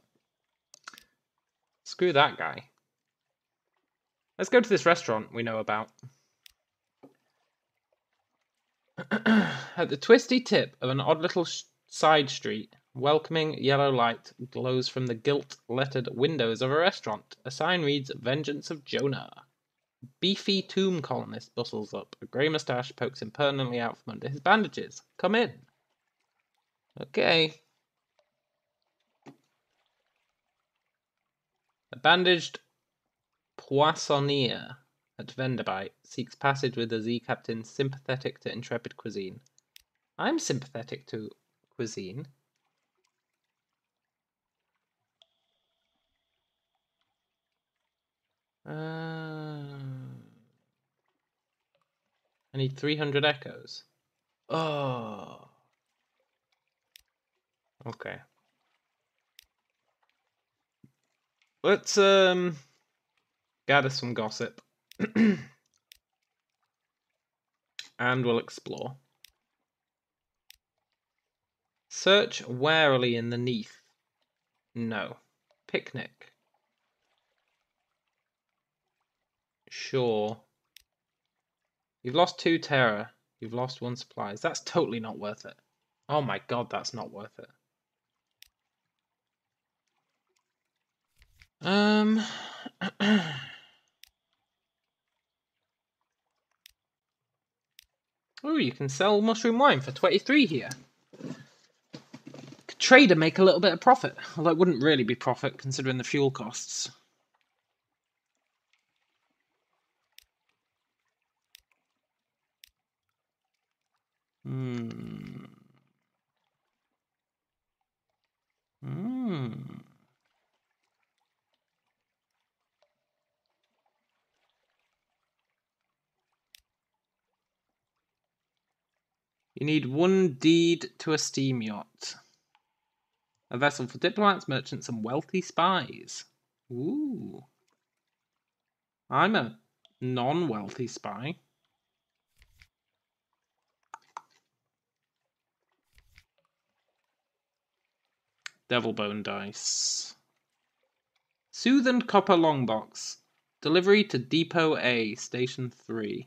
screw that guy. Let's go to this restaurant we know about. At the twisty tip of an odd little side street, welcoming yellow light glows from the gilt-lettered windows of a restaurant. A sign reads, Vengeance of Jonah. Beefy tomb colonist bustles up. A grey moustache pokes him permanently out from under his bandages. Come in. Okay. A bandaged poissonnier at Venderbite seeks passage with the Z captain sympathetic to intrepid cuisine. I'm sympathetic to cuisine. I need 300 echoes. Oh. Okay. Let's gather some gossip. And we'll explore. Search warily in the neath. No. Picnic. Sure. You've lost 2 terror. You've lost 1 supplies. That's totally not worth it. Oh my god, that's not worth it. Oh, you can sell mushroom wine for 23 here. Could trade and make a little bit of profit. Although it wouldn't really be profit considering the fuel costs. You need 1 deed to a steam yacht. A vessel for diplomats, merchants, and wealthy spies. Ooh. I'm a non-wealthy spy. Devil bone dice. Soothe copper longbox. Delivery to Depot A, Station 3.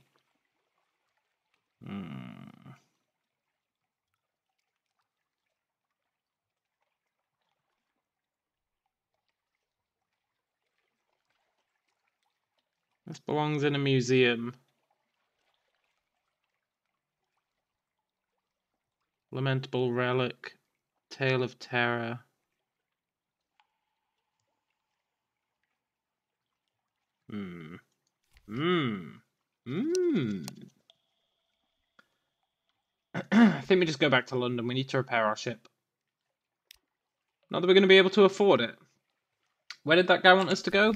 This belongs in a museum. Lamentable relic. Tale of terror. I think we just go back to London. We need to repair our ship. Not that we're going to be able to afford it. Where did that guy want us to go?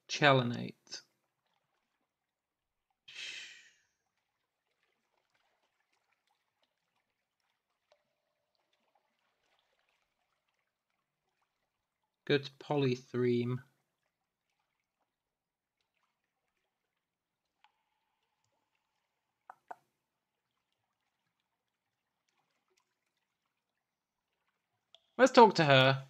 Chelenate. Go to polythreme. Let's talk to her.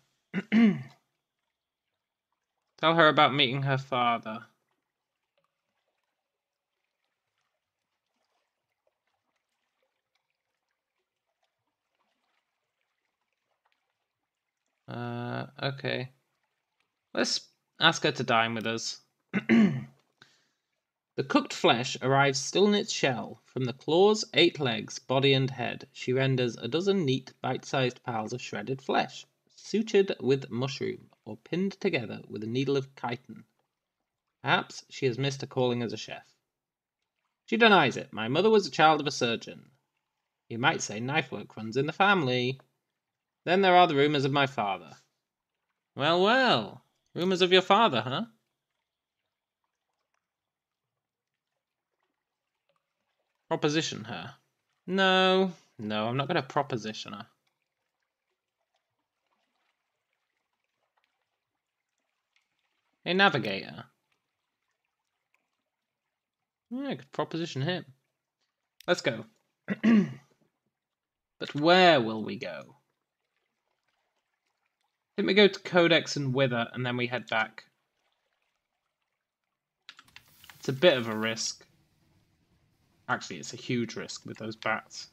Tell her about meeting her father. Okay. Let's ask her to dine with us. The cooked flesh arrives still in its shell. From the claws, 8 legs, body and head, she renders a dozen neat, bite-sized piles of shredded flesh, sutured with mushroom, or pinned together with a needle of chitin. Perhaps she has missed her calling as a chef. She denies it. My mother was a child of a surgeon. You might say knife work runs in the family. Then there are the rumours of my father. Well, well. Rumours of your father, huh? Proposition her. No, I'm not going to proposition her. Hey, navigator. Yeah, I could proposition him. Let's go. But where will we go? I think we go to Codex and Wither, and then we head back. It's a bit of a risk. Actually, it's a huge risk with those bats.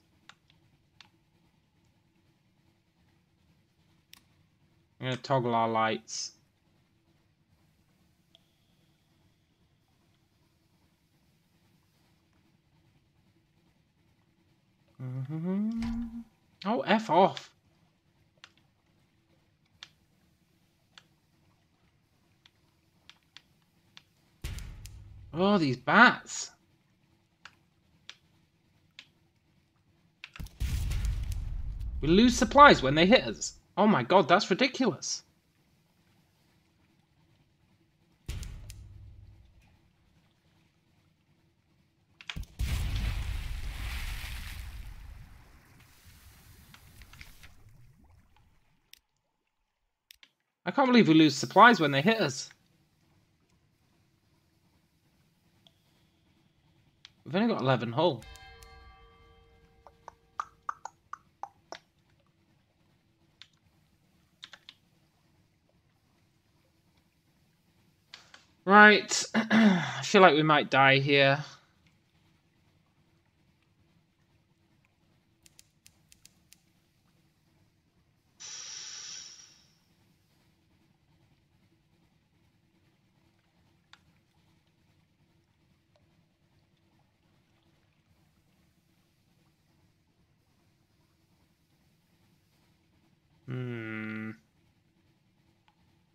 I'm going to toggle our lights. Oh, F off. Oh, these bats. We lose supplies when they hit us. Oh my god, that's ridiculous. I can't believe we lose supplies when they hit us. We've only got 11 hull. Right. I feel like we might die here.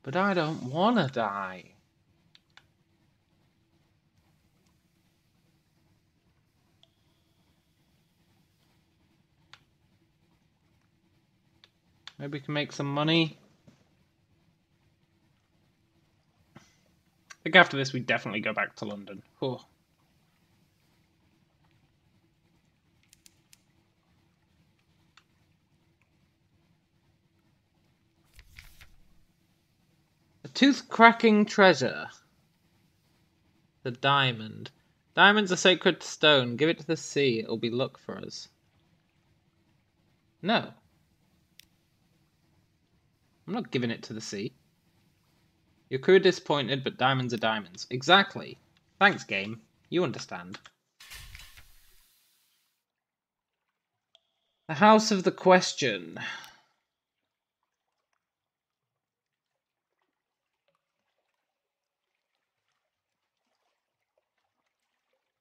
But I don't want to die. Maybe we can make some money. I think after this we definitely go back to London. Oh. A tooth-cracking treasure. The diamond. Diamond's a sacred stone. Give it to the sea. It'll be luck for us. No. I'm not giving it to the sea. Your crew are disappointed, but diamonds are diamonds. Exactly. Thanks, game. You understand. The House of the Question.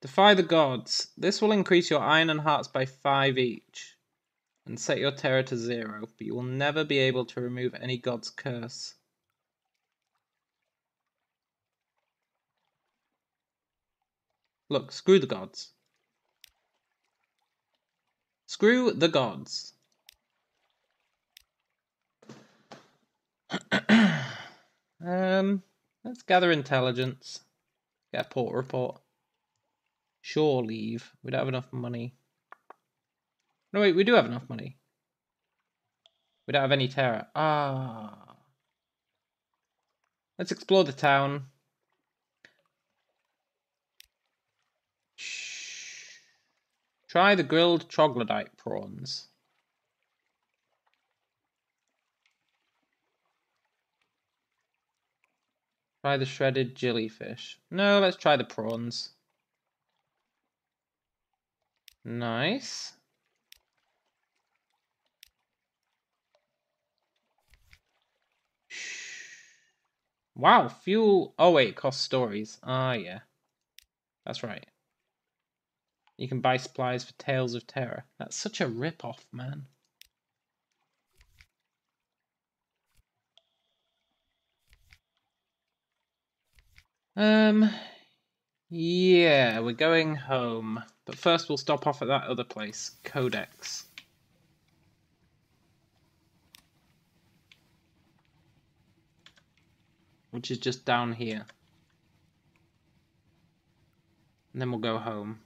Defy the gods. This will increase your iron and hearts by 5 each. And set your terror to 0. But you will never be able to remove any god's curse. Look, screw the gods. Screw the gods. Let's gather intelligence. Get a port report. Shore leave. We don't have enough money. No, wait, we do have enough money. We don't have any terror. Ah. Let's explore the town. Try the grilled troglodyte prawns. Try the shredded jellyfish. No, let's try the prawns. Nice. Wow, fuel. Oh, wait, it costs stories. Ah, yeah. That's right. You can buy supplies for Tales of Terror. That's such a rip-off, man. Yeah, we're going home. But first we'll stop off at that other place, Codex. Which is just down here. And then we'll go home.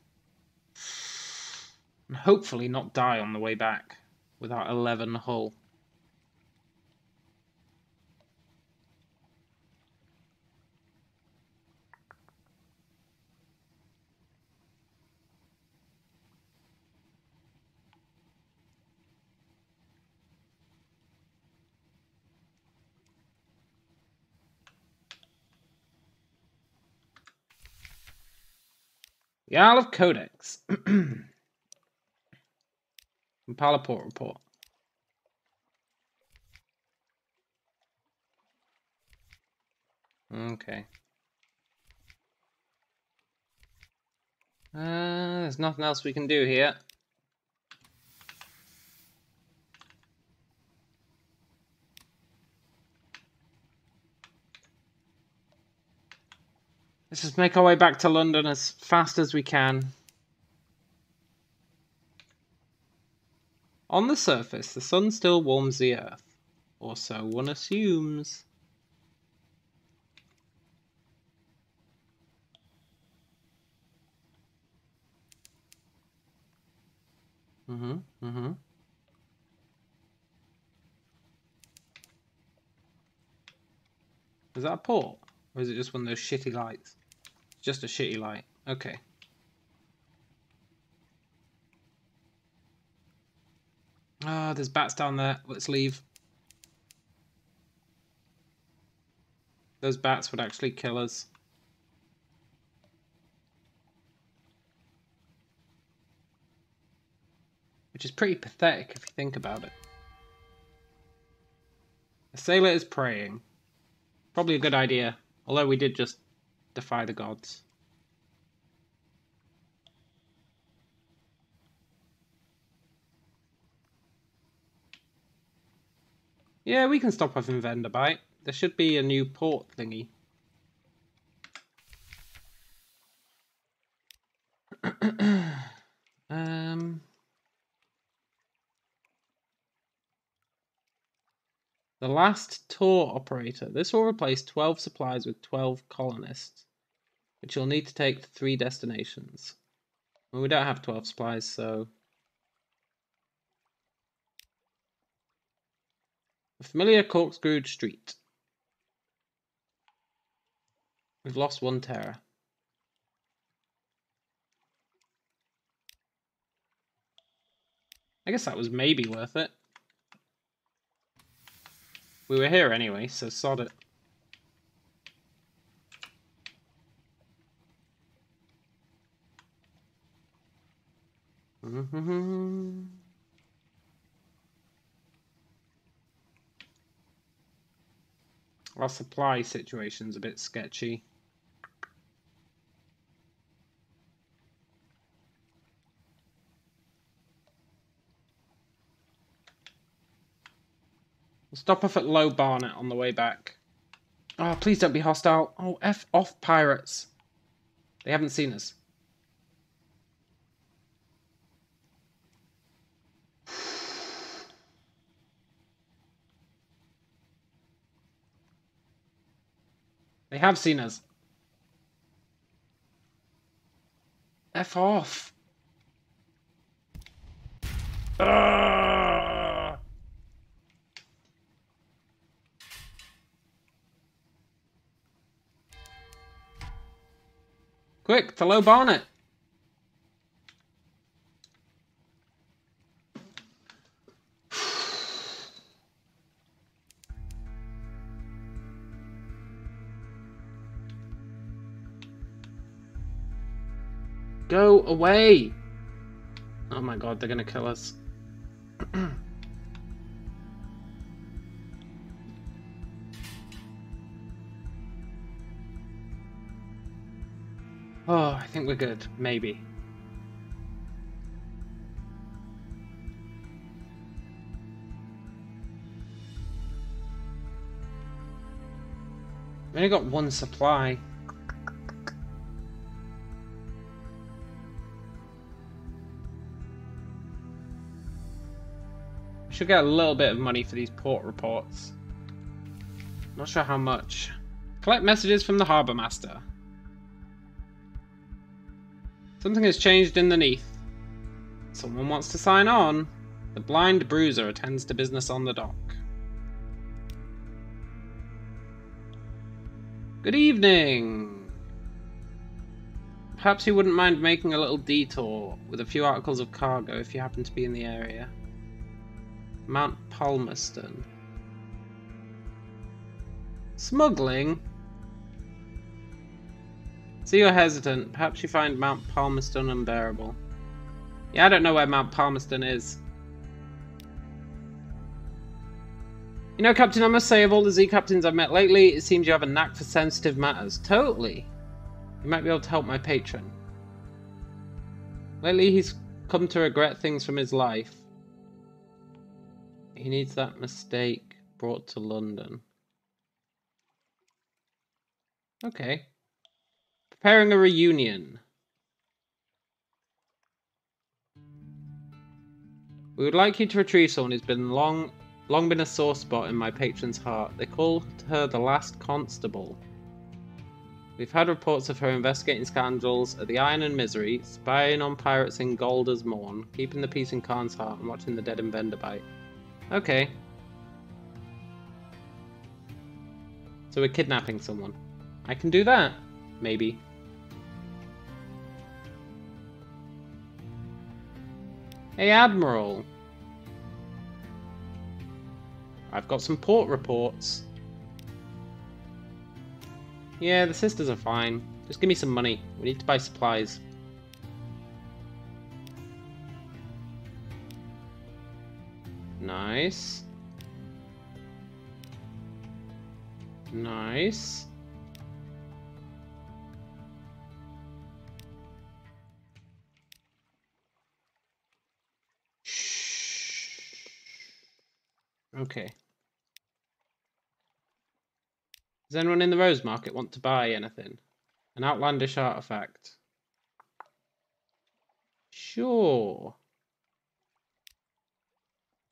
And hopefully not die on the way back with our 11 hull. The Isle of Codex. Compile a port report. Okay. There's nothing else we can do here. Let's just make our way back to London as fast as we can. On the surface, the sun still warms the earth. Or so one assumes. Is that a port? Or is it just one of those shitty lights? Just a shitty light. Okay. Ah, there's bats down there. Let's leave. Those bats would actually kill us. Which is pretty pathetic if you think about it. A sailor is praying. Probably a good idea. Although we did just defy the gods. Yeah, we can stop off in Venderbite. There should be a new port thingy. The last tour operator. This will replace 12 supplies with 12 colonists, which you'll need to take to 3 destinations. Well, we don't have 12 supplies, so... A familiar corkscrewed street. We've lost 1 terror. I guess that was maybe worth it. We were here anyway, so sod it. Our supply situation's a bit sketchy. We'll stop off at Low Barnet on the way back. Oh, please don't be hostile. Oh, F off, pirates. They haven't seen us. They have seen us. F off. Quick, to low bonnet. Go away. Oh my god, they're gonna kill us. Oh, I think we're good. Maybe. We only got one supply. We should get a little bit of money for these port reports. Not sure how much. Collect messages from the harbour master. Something has changed underneath. Someone wants to sign on. The blind bruiser attends to business on the dock. Good evening. Perhaps you wouldn't mind making a little detour with a few articles of cargo if you happen to be in the area. Mount Palmerston. Smuggling? See, you're hesitant. Perhaps you find Mount Palmerston unbearable. Yeah, I don't know where Mount Palmerston is. You know, Captain, I must say, of all the Z-Captains I've met lately, it seems you have a knack for sensitive matters. Totally. You might be able to help my patron. Lately, he's come to regret things from his life. He needs that mistake brought to London. Okay. Preparing a reunion. We would like you to retrieve someone who's been long been a sore spot in my patron's heart. They called her the Last Constable. We've had reports of her investigating scandals at the Iron and Misery, spying on pirates in Golder's Morn, keeping the peace in Khan's heart, and watching the dead in Venderbite. Okay. So we're kidnapping someone. I can do that. Maybe. Hey, Admiral. I've got some port reports. Yeah, the sisters are fine. Just give me some money. We need to buy supplies. Nice. Nice. Shh. Okay. Does anyone in the Rose Market want to buy anything? An outlandish artifact? Sure.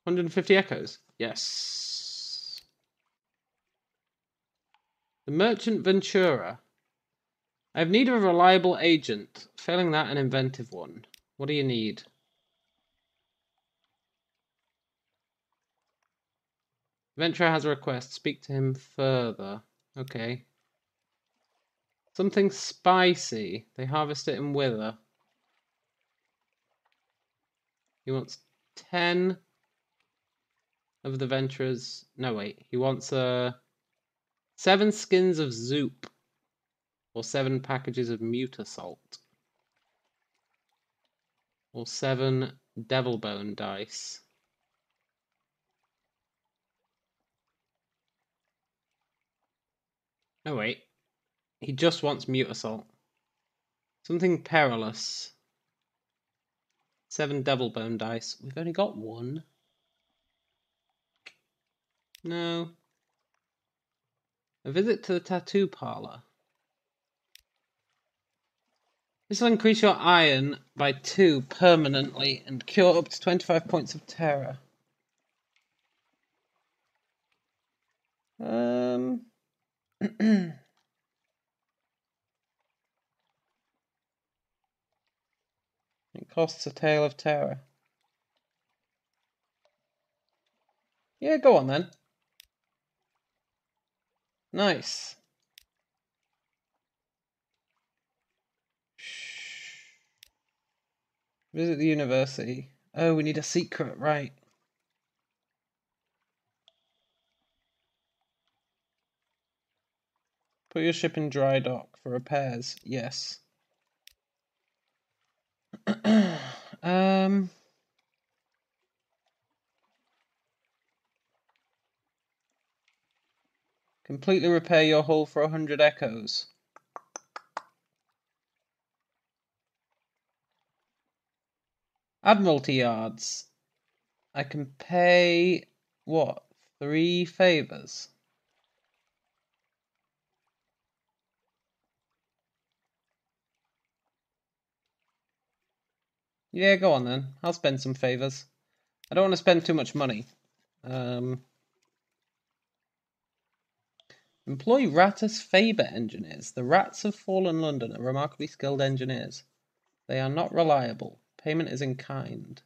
150 echoes? Yes. The Merchant Ventura. I have need of a reliable agent. Failing that, an inventive one. What do you need? Ventura has a request. Speak to him further. Okay. Something spicy. They harvest it in Wither. He wants 10 of the Ventura's... No, wait. He wants 7 skins of Zoop. Or 7 packages of Mutasalt. Or 7 Devil Bone dice. Oh wait. He just wants Mutasalt. Something perilous. 7 Devil Bone dice. We've only got 1. No. A visit to the tattoo parlor. This will increase your iron by 2 permanently and cure up to 25 points of terror. It costs a tale of terror. Yeah, go on then. Nice. Visit the university. Oh, we need a secret, right. Put your ship in dry dock for repairs. Yes. Completely repair your hull for 100 echoes. Admiralty yards. I can pay, what, 3 favours? Yeah, go on then. I'll spend some favours. I don't want to spend too much money. Employ Rattus Faber engineers. The rats of fallen London are remarkably skilled engineers. They are not reliable. Payment is in kind.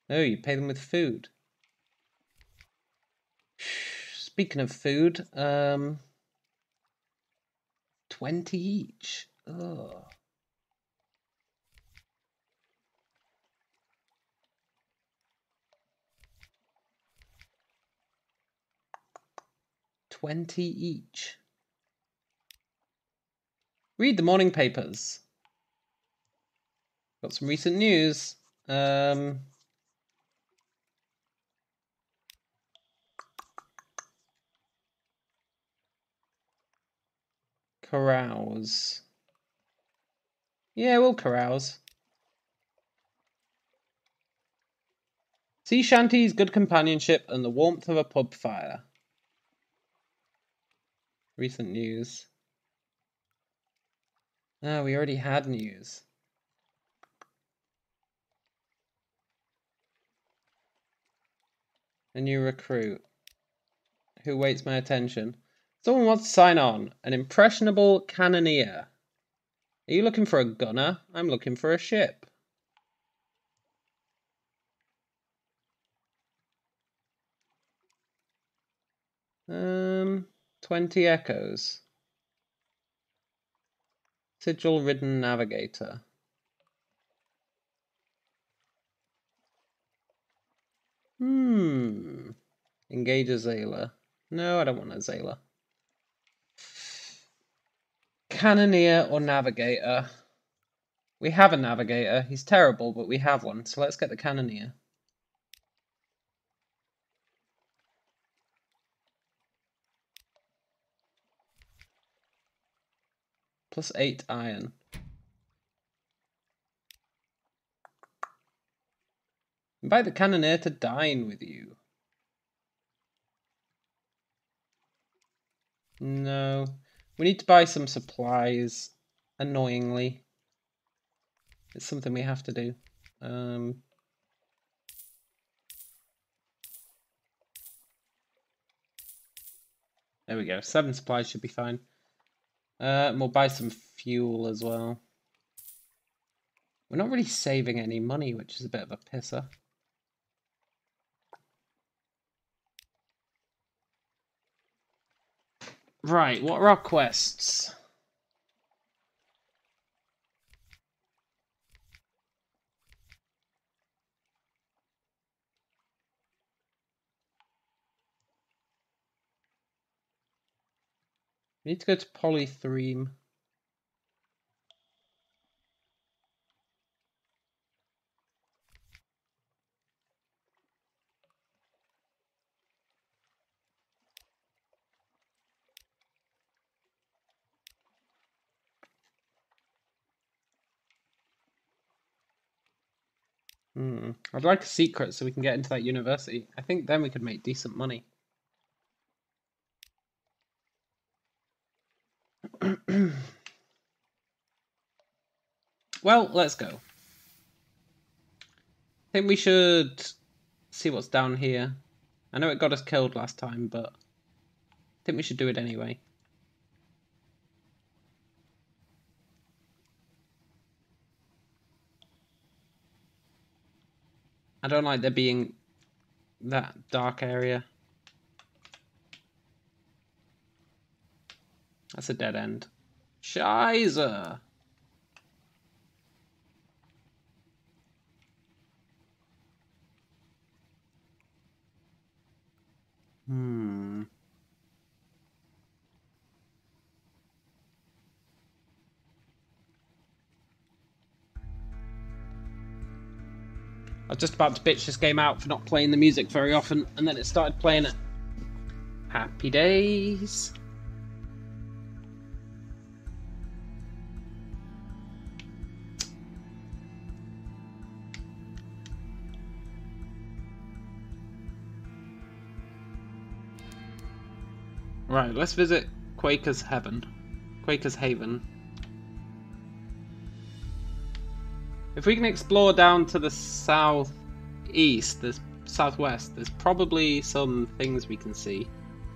No, you pay them with food. Speaking of food, 20 each. Ugh. $20 each. Read the morning papers. Got some recent news. Carouse. Yeah, we'll carouse. Sea shanties, good companionship, and the warmth of a pub fire. Recent news. Ah, we already had news. A new recruit. Who waits my attention? Someone wants to sign on. An impressionable cannoneer. Are you looking for a gunner? I'm looking for a ship. Um, 20 echoes. Sigil-ridden navigator. Engage a Zayla. No, I don't want a Zayla. Cannoneer or navigator? We have a navigator. He's terrible, but we have one. So let's get the cannoneer. Plus 8 iron. Invite the cannoneer to dine with you. No. We need to buy some supplies. Annoyingly. It's something we have to do. There we go. 7 supplies should be fine. And we'll buy some fuel as well. We're not really saving any money, which is a bit of a pisser. Right, what are our quests? We need to go to Polythreme. I'd like a secret so we can get into that university. I think then we could make decent money. Well, let's go. I think we should see what's down here. I know it got us killed last time, but I think we should do it anyway. I don't like there being that dark area. That's a dead end. Scheiße! I was just about to bitch this game out for not playing the music very often, and then it started playing it. Happy days. Right, let's visit Quaker's Haven. If we can explore down to the southeast, the southwest, there's probably some things we can see,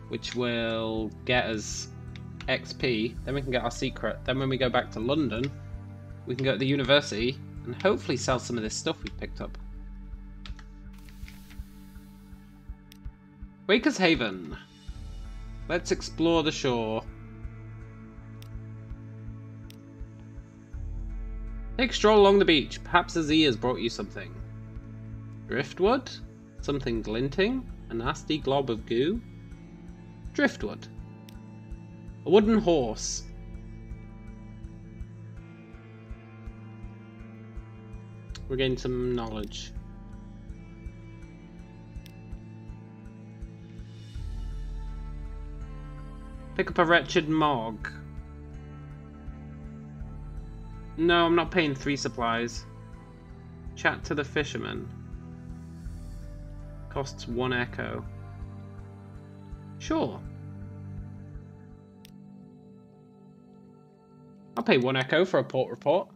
which will get us XP. Then we can get our secret. Then when we go back to London, we can go to the university and hopefully sell some of this stuff we picked up. Quaker's Haven. Let's explore the shore. Take a stroll along the beach. Perhaps Azee has brought you something. Driftwood? Something glinting? A nasty glob of goo? Driftwood. A wooden horse. We're getting some knowledge. Pick up a wretched mog. No, I'm not paying 3 supplies. Chat to the fisherman. Costs 1 echo. Sure. I'll pay 1 echo for a port report.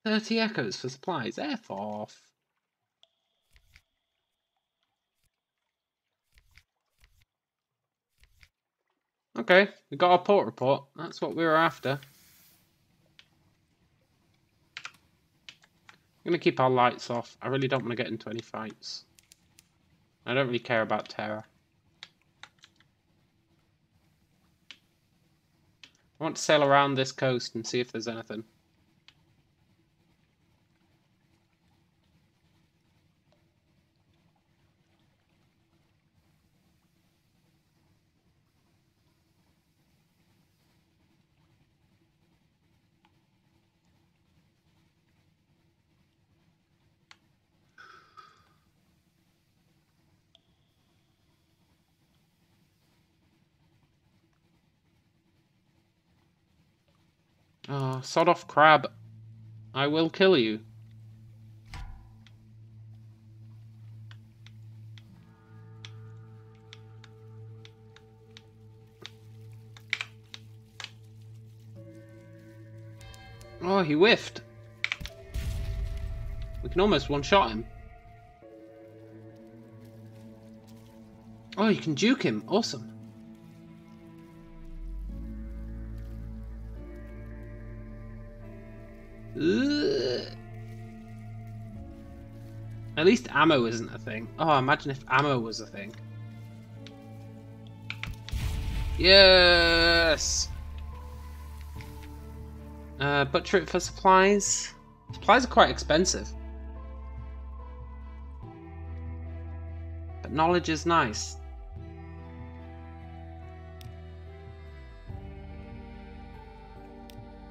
$30 echoes for supplies. F off. Okay, we got our port report. That's what we were after. I'm going to keep our lights off. I really don't want to get into any fights. I don't really care about terror. I want to sail around this coast and see if there's anything. Oh, sod off crab. I will kill you. Oh, he whiffed. We can almost one-shot him. Oh, you can juke him. Awesome. Ugh. At least ammo isn't a thing. Oh, imagine if ammo was a thing. Yes! Butcher it for supplies. Supplies are quite expensive. But knowledge is nice.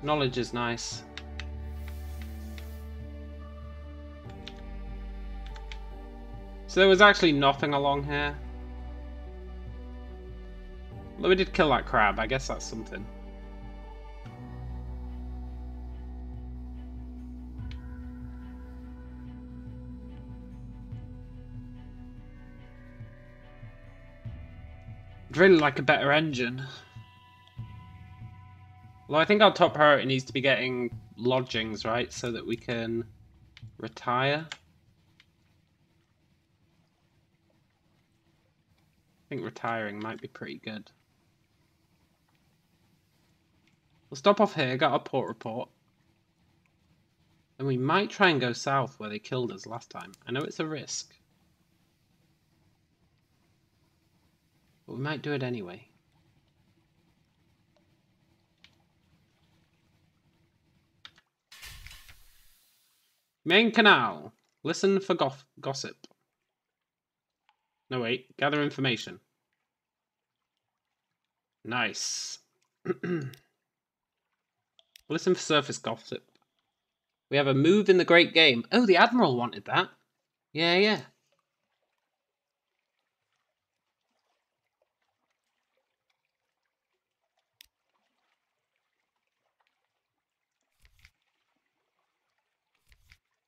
Knowledge is nice. So there was actually nothing along here. Well, we did kill that crab. I guess that's something. I'd really like a better engine. Well, I think our top priority needs to be getting lodgings, right? So that we can retire. I think retiring might be pretty good. We'll stop off here, got our port report. And we might try and go south where they killed us last time. I know it's a risk. But we might do it anyway. Main canal. Listen for gossip. No, wait. Gather information. Nice. Listen for surface gossip. We have a move in the great game. Oh, the Admiral wanted that. Yeah.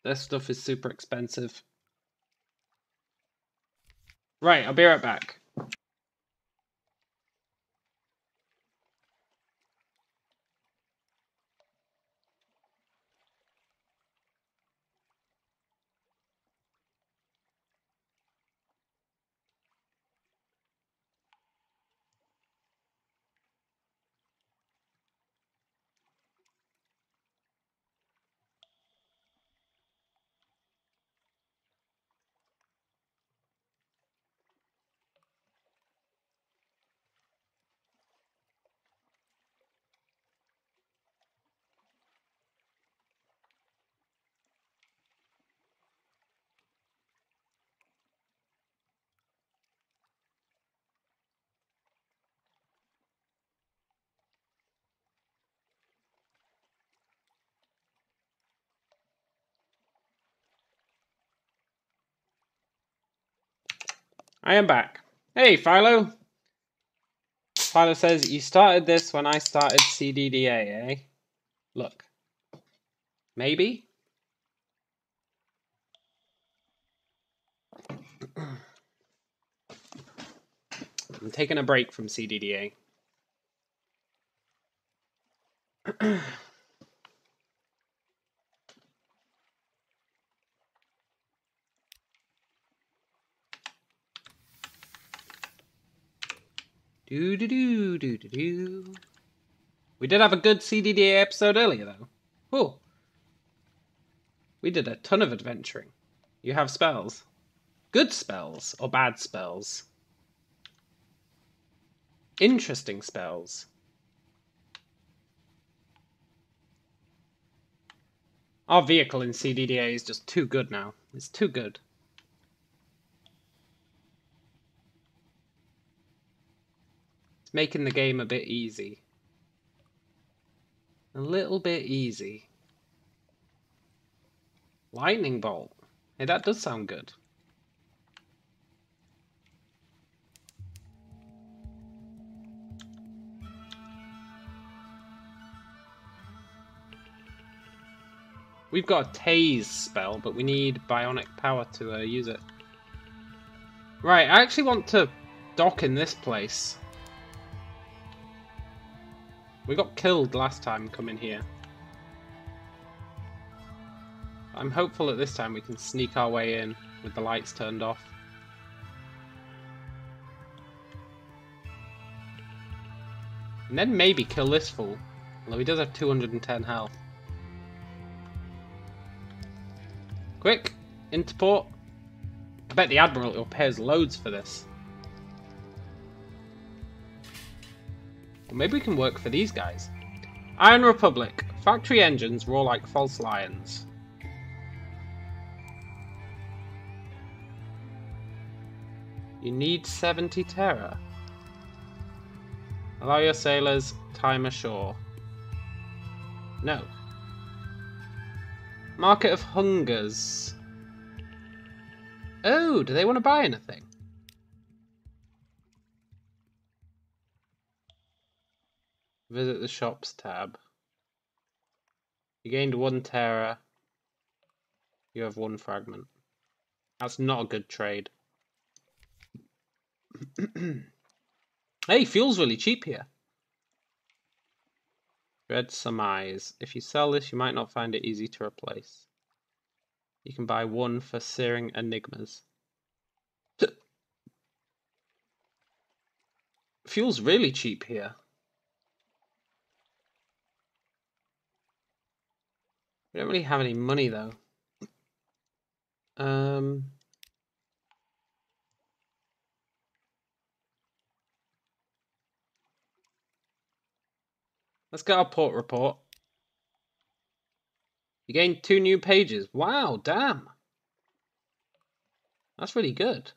Their stuff is super expensive. Right, I'll be right back. I am back. Hey, Philo. Philo says, you started this when I started CDDA, eh? Look. Maybe? I'm taking a break from CDDA. We did have a good CDDA episode earlier, though. Whew. We did a ton of adventuring. You have spells. Good spells or bad spells? Interesting spells. Our vehicle in CDDA is just too good now. It's too good. It's making the game a bit easy. A little bit easy. Lightning bolt. Hey, that does sound good. We've got a tase spell, but we need bionic power to use it. Right, I actually want to dock in this place. We got killed last time coming here. I'm hopeful that this time we can sneak our way in with the lights turned off. And then maybe kill this fool. Although he does have 210 health. Quick! Into port. I bet the Admiral will pay us loads for this. Or maybe we can work for these guys. Iron Republic. Factory engines roar like false lions. You need 70 terror. Allow your sailors time ashore. No. Market of Hungers. Oh, do they want to buy anything? Visit the shops tab. You gained 1 terror. You have 1 fragment. That's not a good trade. Hey, fuel's really cheap here. Dread surmise. If you sell this, you might not find it easy to replace. You can buy 1 for searing enigmas. Fuel's really cheap here. We don't really have any money though. Let's get our port report. You gained 2 new pages. Wow, damn. That's really good.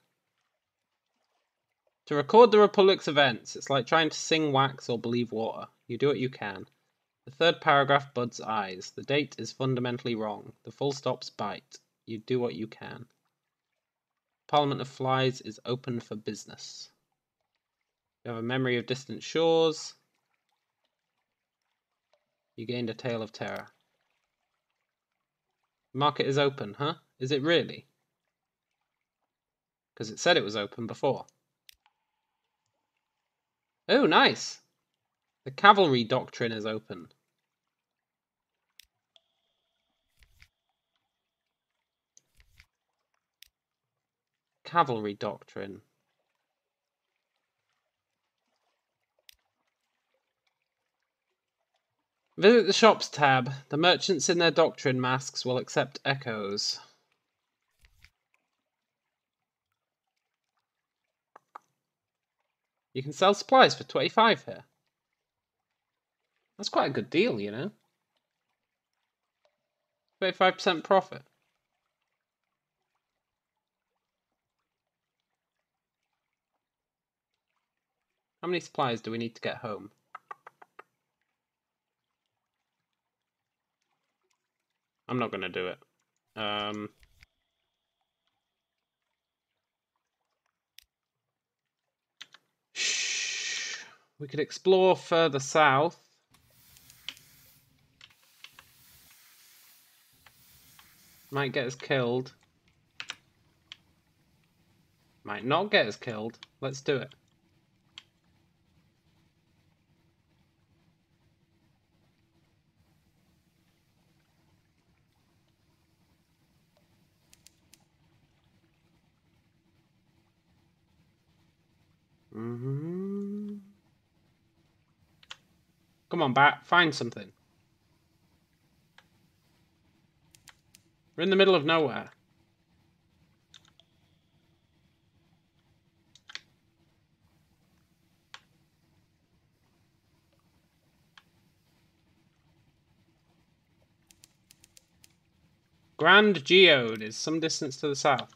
To record the Republic's events, it's like trying to sing wax or believe water. You do what you can. The third paragraph buds eyes. The date is fundamentally wrong. The full stops bite. You do what you can. Parliament of Flies is open for business. You have a memory of distant shores. You gained a tale of terror. Market is open, huh? Is it really? Because it said it was open before. Oh, nice! The cavalry doctrine is open. Cavalry doctrine. Visit the shops tab. The merchants in their doctrine masks will accept echoes. You can sell supplies for 25 here. That's quite a good deal, you know. 25% profit. How many supplies do we need to get home? I'm not going to do it. Shh. We could explore further south. Might get us killed. Might not get us killed. Let's do it. Come on, Bat. Find something. We're in the middle of nowhere. Grand Geode is some distance to the south.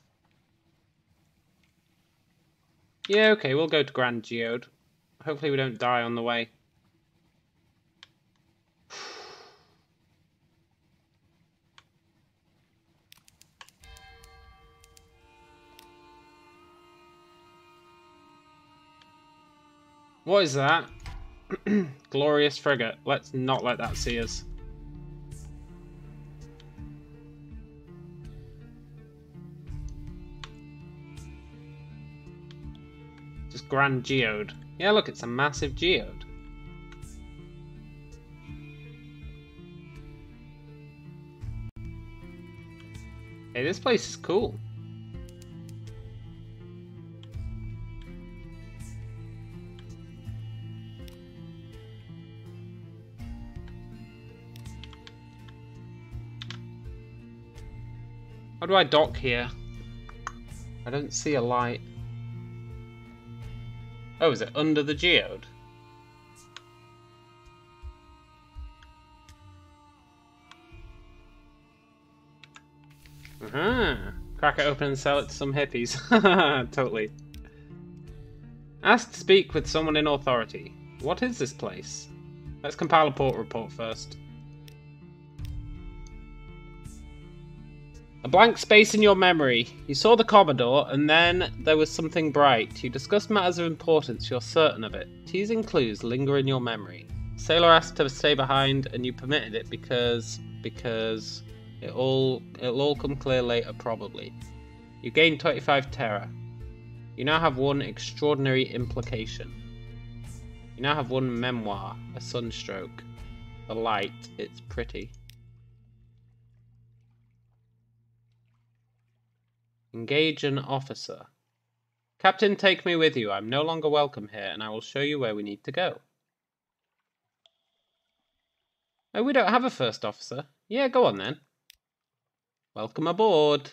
Yeah, okay, we'll go to Grand Geode. Hopefully we don't die on the way. What is that? Glorious frigate. Let's not let that see us. Just Grand Geode. Yeah, look, it's a massive geode. Hey, this place is cool. How do I dock here? I don't see a light. Oh, is it under the geode? Crack it open and sell it to some hippies. Totally. Ask to speak with someone in authority. What is this place? Let's compile a port report first. A blank space in your memory. You saw the Commodore, and then there was something bright. You discussed matters of importance, you're certain of it. Teasing clues linger in your memory. Sailor asked to stay behind, and you permitted it because it'll all come clear later, probably. You gained 25 terror. You now have one extraordinary implication. You now have one memoir, a sunstroke. The light, it's pretty. Engage an officer. Captain, take me with you. I'm no longer welcome here, and I will show you where we need to go. Oh, we don't have a first officer. Yeah, go on then. Welcome aboard.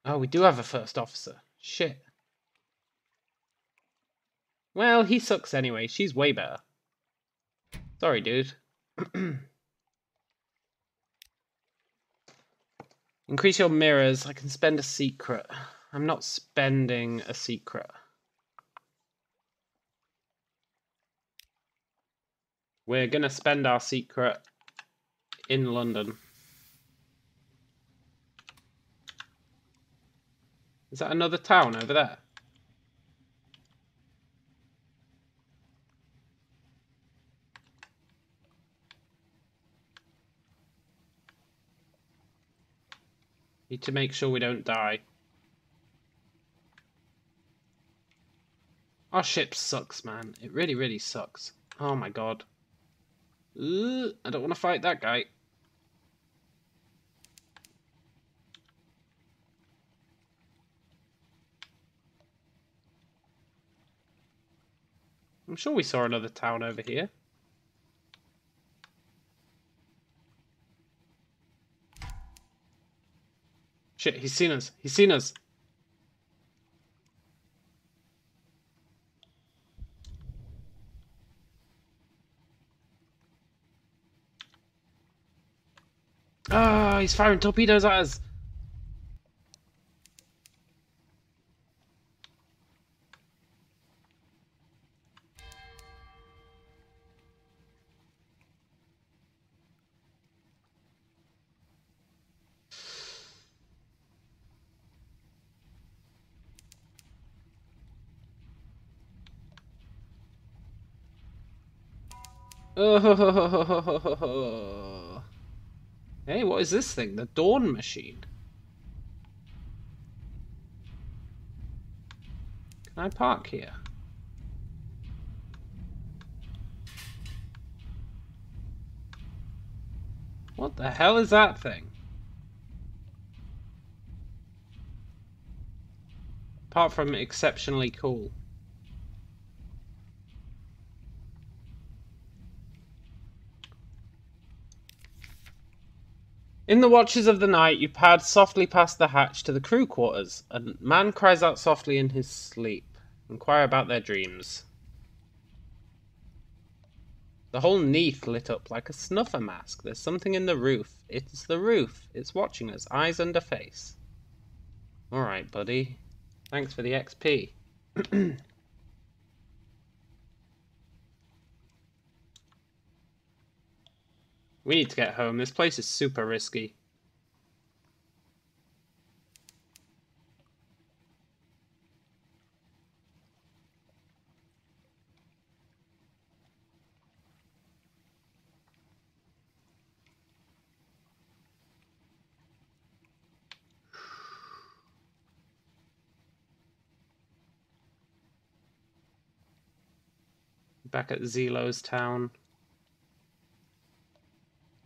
Oh, we do have a first officer. Shit. Well, he sucks anyway. She's way better. Sorry, dude. Increase your mirrors. I can spend a secret. I'm not spending a secret. We're gonna spend our secret in London. Is that another town over there? Need to make sure we don't die. Our ship sucks, man. It really, really sucks. Oh my god. I don't want to fight that guy. I'm sure we saw another town over here. Shit, he's seen us. He's seen us. Ah, he's firing torpedoes at us. Oh. Hey, what is this thing? The Dawn Machine. Can I park here? What the hell is that thing? Apart from exceptionally cool. In the watches of the night, you pad softly past the hatch to the crew quarters. A man cries out softly in his sleep. Inquire about their dreams. The whole Neath lit up like a snuffer mask. There's something in the roof. It's the roof. It's watching us, eyes under face. Alright, buddy. Thanks for the XP. We need to get home. This place is super risky. Back at Zelo's town.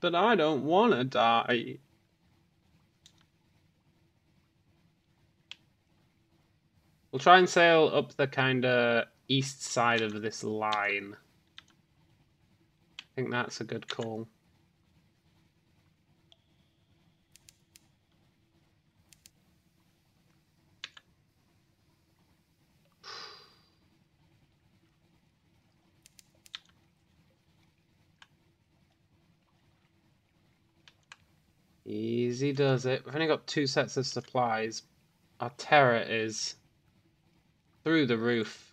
But I don't want to die. We'll try and sail up the kind of east side of this line. I think that's a good call. Easy does it. We've only got 2 sets of supplies. Our terror is through the roof.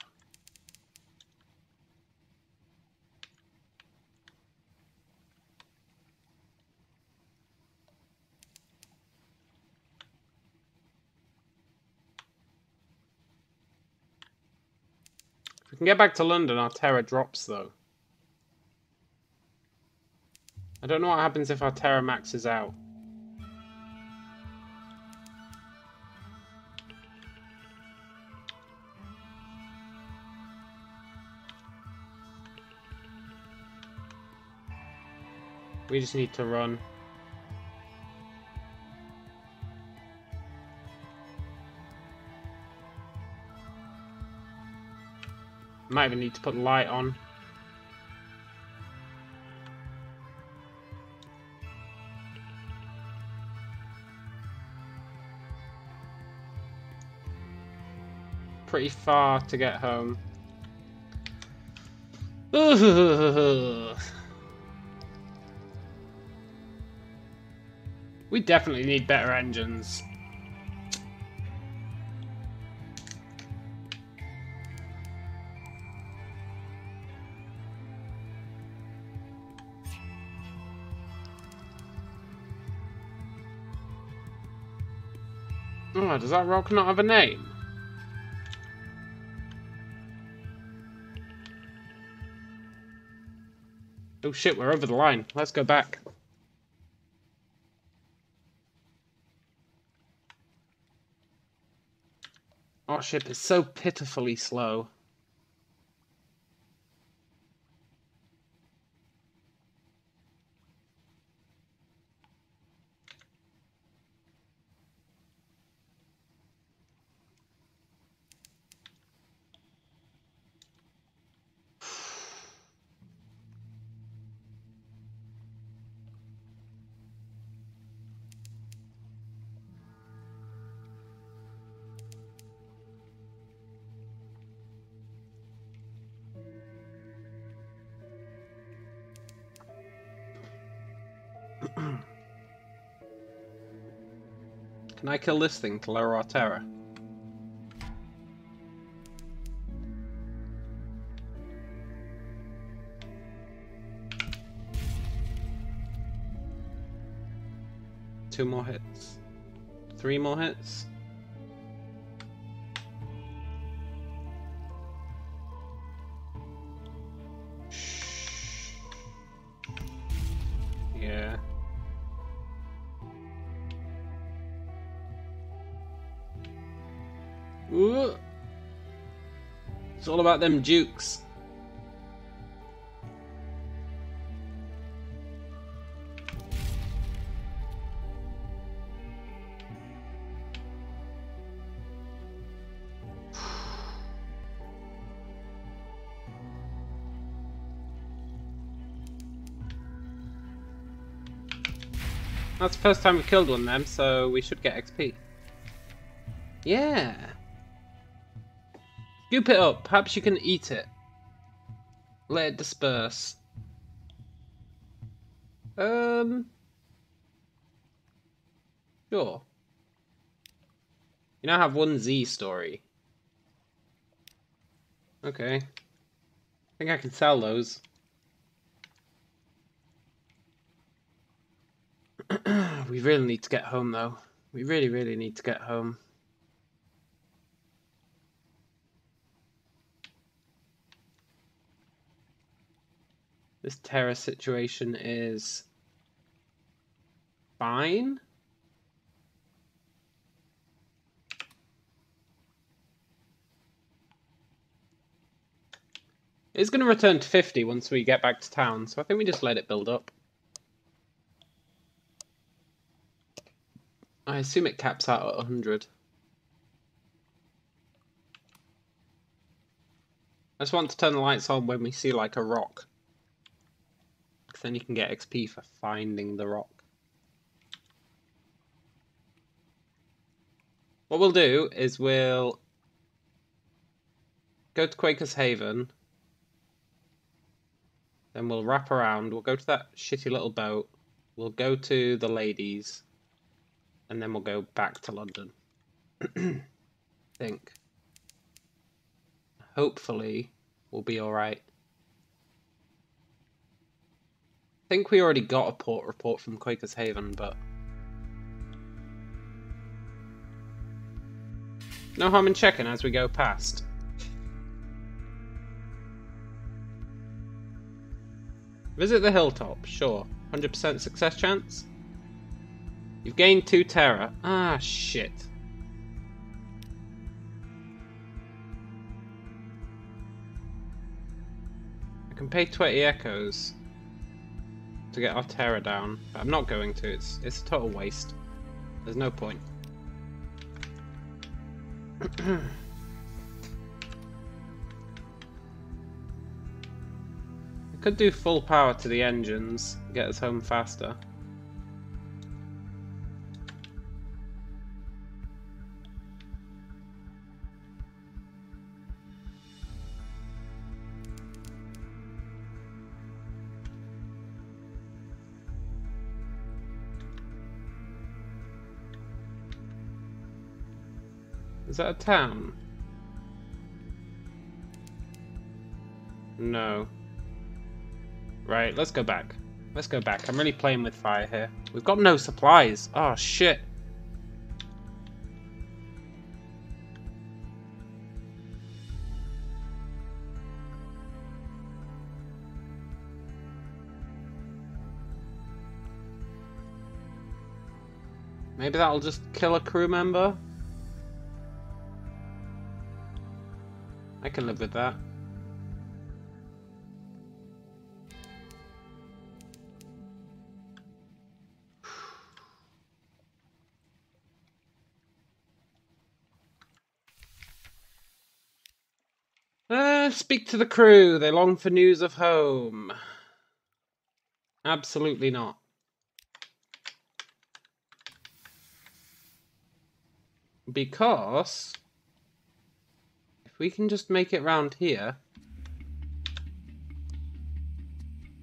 If we can get back to London, our terror drops though. I don't know what happens if our terror maxes out. We just need to run. Might even need to put the light on. Pretty far to get home. We definitely need better engines. Oh, does that rock not have a name? Oh shit, we're over the line. Let's go back. Our ship is so pitifully slow. Can I kill this thing to lower our terror? Two more hits. 3 more hits. Yeah. Ooh. It's all about them dukes. That's the first time we killed one of them, so we should get XP. Yeah. Scoop it up. Perhaps you can eat it. Let it disperse. Sure. You now have 1 Z story. Okay. I think I can sell those. We really need to get home, though. We really, really need to get home. This terror situation is fine. It's going to return to 50 once we get back to town, so I think we just let it build up. I assume it caps out at 100. I just want to turn the lights on when we see like a rock. Because then you can get XP for finding the rock. What we'll do is we'll go to Quaker's Haven. Then we'll wrap around. We'll go to that shitty little boat. We'll go to the ladies. And then we'll go back to London. Think. Hopefully, we'll be alright. I think we already got a port report from Quaker's Haven, but... no harm in checking as we go past. Visit the hilltop, sure. 100% success chance? You've gained 2 terror. Ah, shit. I can pay 20 echoes to get our terror down, but I'm not going to. It's a total waste. There's no point. Could do full power to the engines, get us home faster. Is that a town? No. Right, let's go back. Let's go back. I'm really playing with fire here. We've got no supplies. Oh, shit. Maybe that'll just kill a crew member? I can live with that. Speak to the crew. They long for news of home. Absolutely not. Because if we can just make it round here.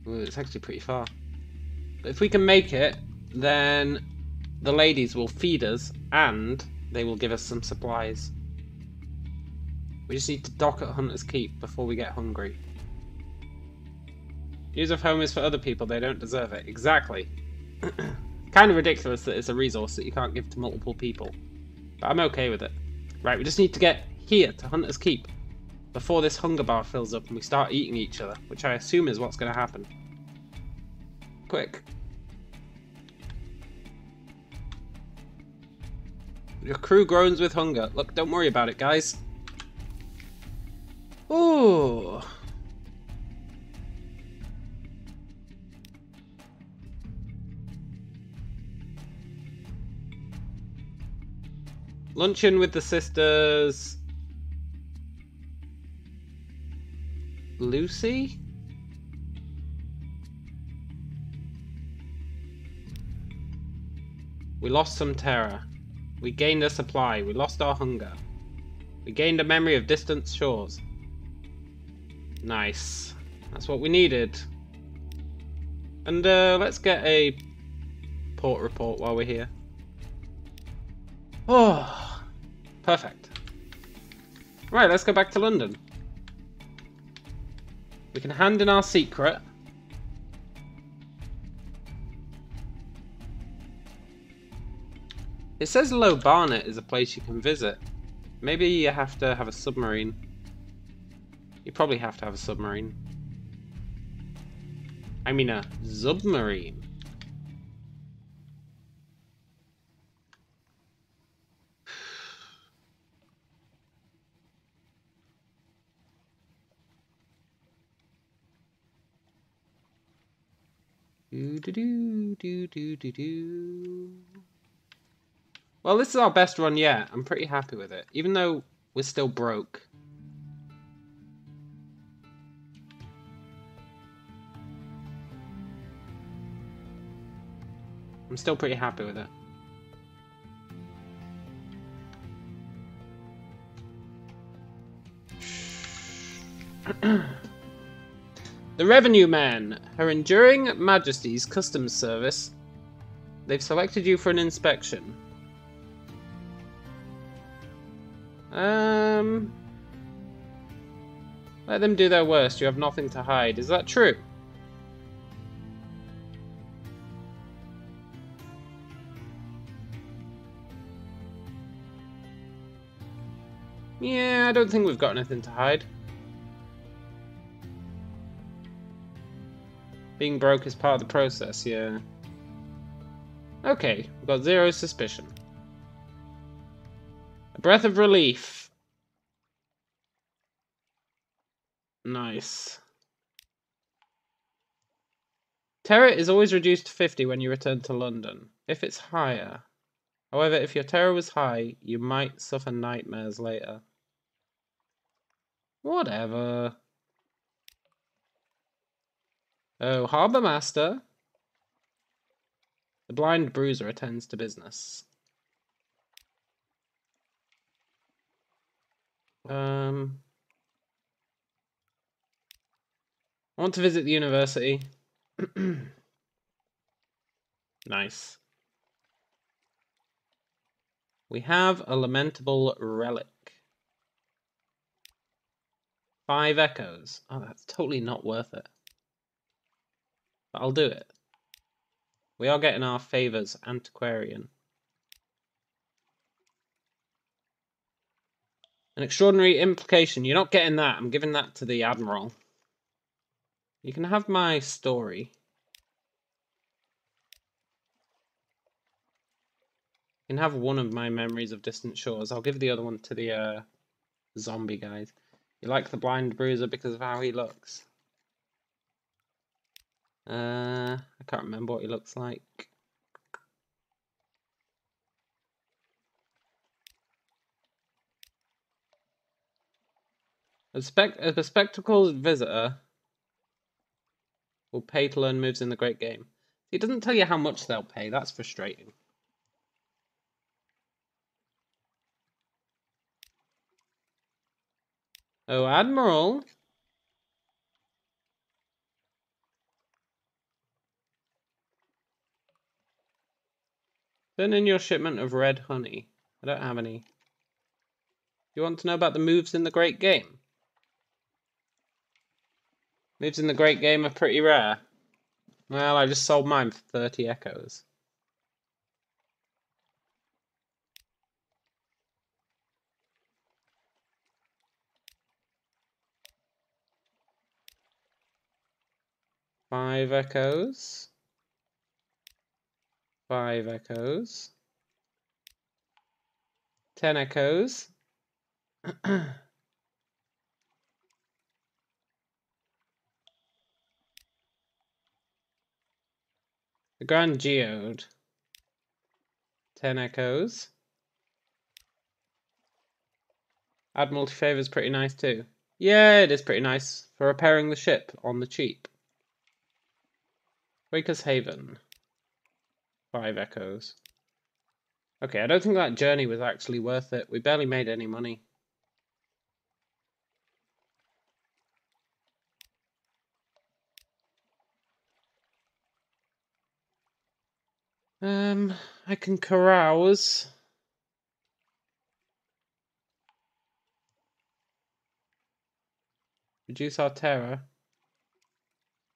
Well, it's actually pretty far. But if we can make it, then the ladies will feed us and they will give us some supplies. We just need to dock at Hunter's Keep before we get hungry. News of home is for other people, they don't deserve it. Exactly. Kind of ridiculous that it's a resource that you can't give to multiple people. But I'm okay with it. Right, we just need to get here to Hunter's Keep before this hunger bar fills up and we start eating each other, which I assume is what's going to happen. Quick. Your crew groans with hunger. Look, don't worry about it, guys. Ooh. Luncheon with the sisters. Lucy? We lost some terror. We gained a supply. We lost our hunger. We gained a memory of distant shores. Nice. That's what we needed. And let's get a port report while we're here. Oh, perfect. Right, let's go back to London. We can hand in our secret. It says Low Barnet is a place you can visit. Maybe you have to have a submarine. You probably have to have a submarine. I mean a Zubmarine. Well, this is our best run yet. I'm pretty happy with it, even though we're still broke. I'm still pretty happy with it. The Revenue Man, Her Enduring Majesty's Customs Service. They've selected you for an inspection. Let them do their worst. You have nothing to hide. Is that true? Yeah, I don't think we've got anything to hide. Being broke is part of the process, yeah. Okay, we've got zero suspicion. A breath of relief. Nice. Terror is always reduced to 50 when you return to London, if it's higher. However, if your terror was high, you might suffer nightmares later. Whatever. Oh, Harbour Master. The blind bruiser attends to business. I want to visit the university. Nice. We have a lamentable relic. 5 echoes. Oh, that's totally not worth it. But I'll do it. We are getting our favours antiquarian. An extraordinary implication. You're not getting that. I'm giving that to the Admiral. You can have my story. You can have one of my memories of distant shores. I'll give the other one to the zombie guys. You like the blind bruiser because of how he looks? I can't remember what he looks like. A bespectacled visitor will pay to learn moves in the great game. It doesn't tell you how much they'll pay. That's frustrating. Oh, Admiral. Send in your shipment of red honey. I don't have any. You want to know about the moves in the great game? Moves in the great game are pretty rare. Well, I just sold mine for 30 echoes. Five echoes. 5 echoes. 10 echoes. The Grand Geode. 10 echoes. Admiralty Favour's pretty nice too. Yeah, it is pretty nice for repairing the ship on the cheap. Waker's Haven. 5 echoes. Okay, I don't think that journey was actually worth it. We barely made any money. I can carouse. Reduce our terror.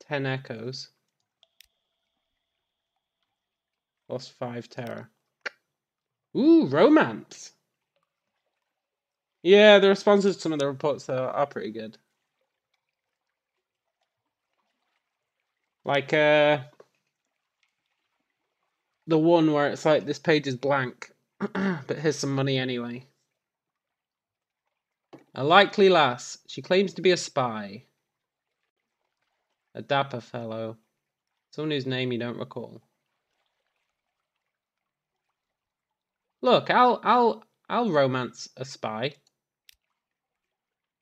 10 echoes. Lost 5 terror. Ooh, romance! Yeah, the responses to some of the reports are pretty good. Like, the one where it's like, this page is blank, but here's some money anyway. A likely lass. She claims to be a spy. A dapper fellow. Someone whose name you don't recall. Look, I'll romance a spy.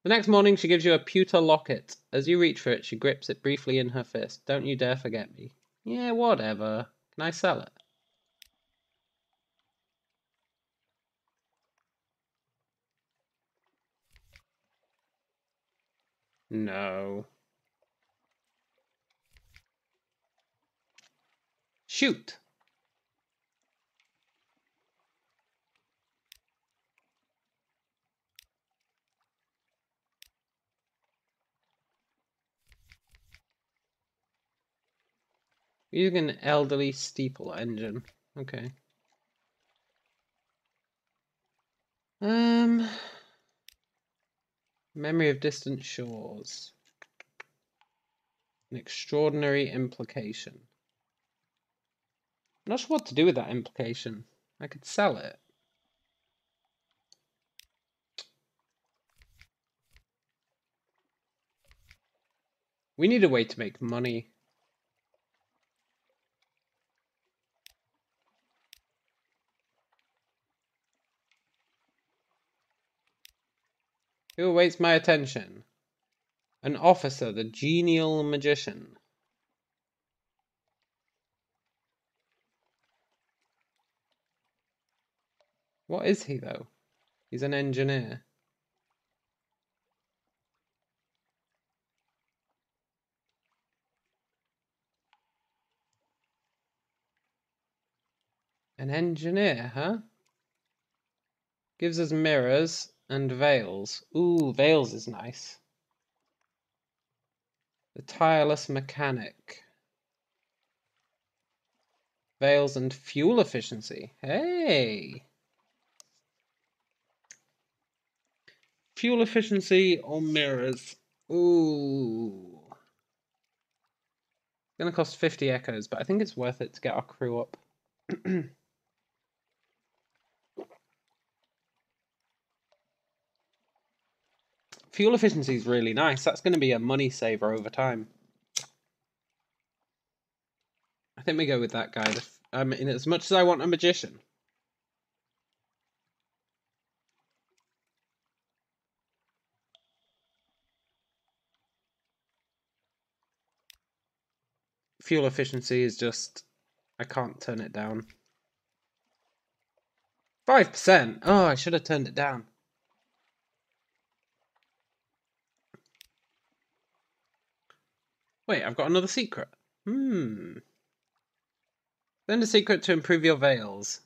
The next morning she gives you a pewter locket. As you reach for it, she grips it briefly in her fist. Don't you dare forget me. Yeah, whatever. Can I sell it? No. Shoot! Using an elderly steeple engine. Okay. Memory of distant shores. An extraordinary implication. I'm not sure what to do with that implication. I could sell it. We need a way to make money. Who awaits my attention? An officer, the genial magician. What is he, though? He's an engineer. An engineer, huh? Gives us mirrors and veils. Ooh, veils is nice. The tireless mechanic. Veils and fuel efficiency. Hey! Fuel efficiency or mirrors? Ooh. It's gonna cost 50 echoes, but I think it's worth it to get our crew up. Fuel efficiency is really nice. That's going to be a money saver over time. I think we go with that guy. I mean, as much as I want a magician. Fuel efficiency is just... I can't turn it down. 5%? Oh, I should have turned it down. Wait, I've got another secret. Learn a secret to improve your veils.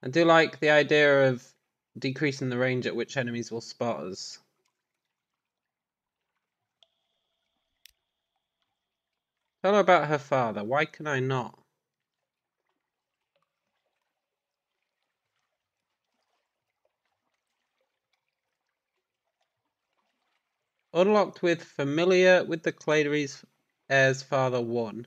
I do like the idea of decreasing the range at which enemies will spot us. Tell her about her father. Why can I not? Unlocked with familiar with the Claydries heir's father 1.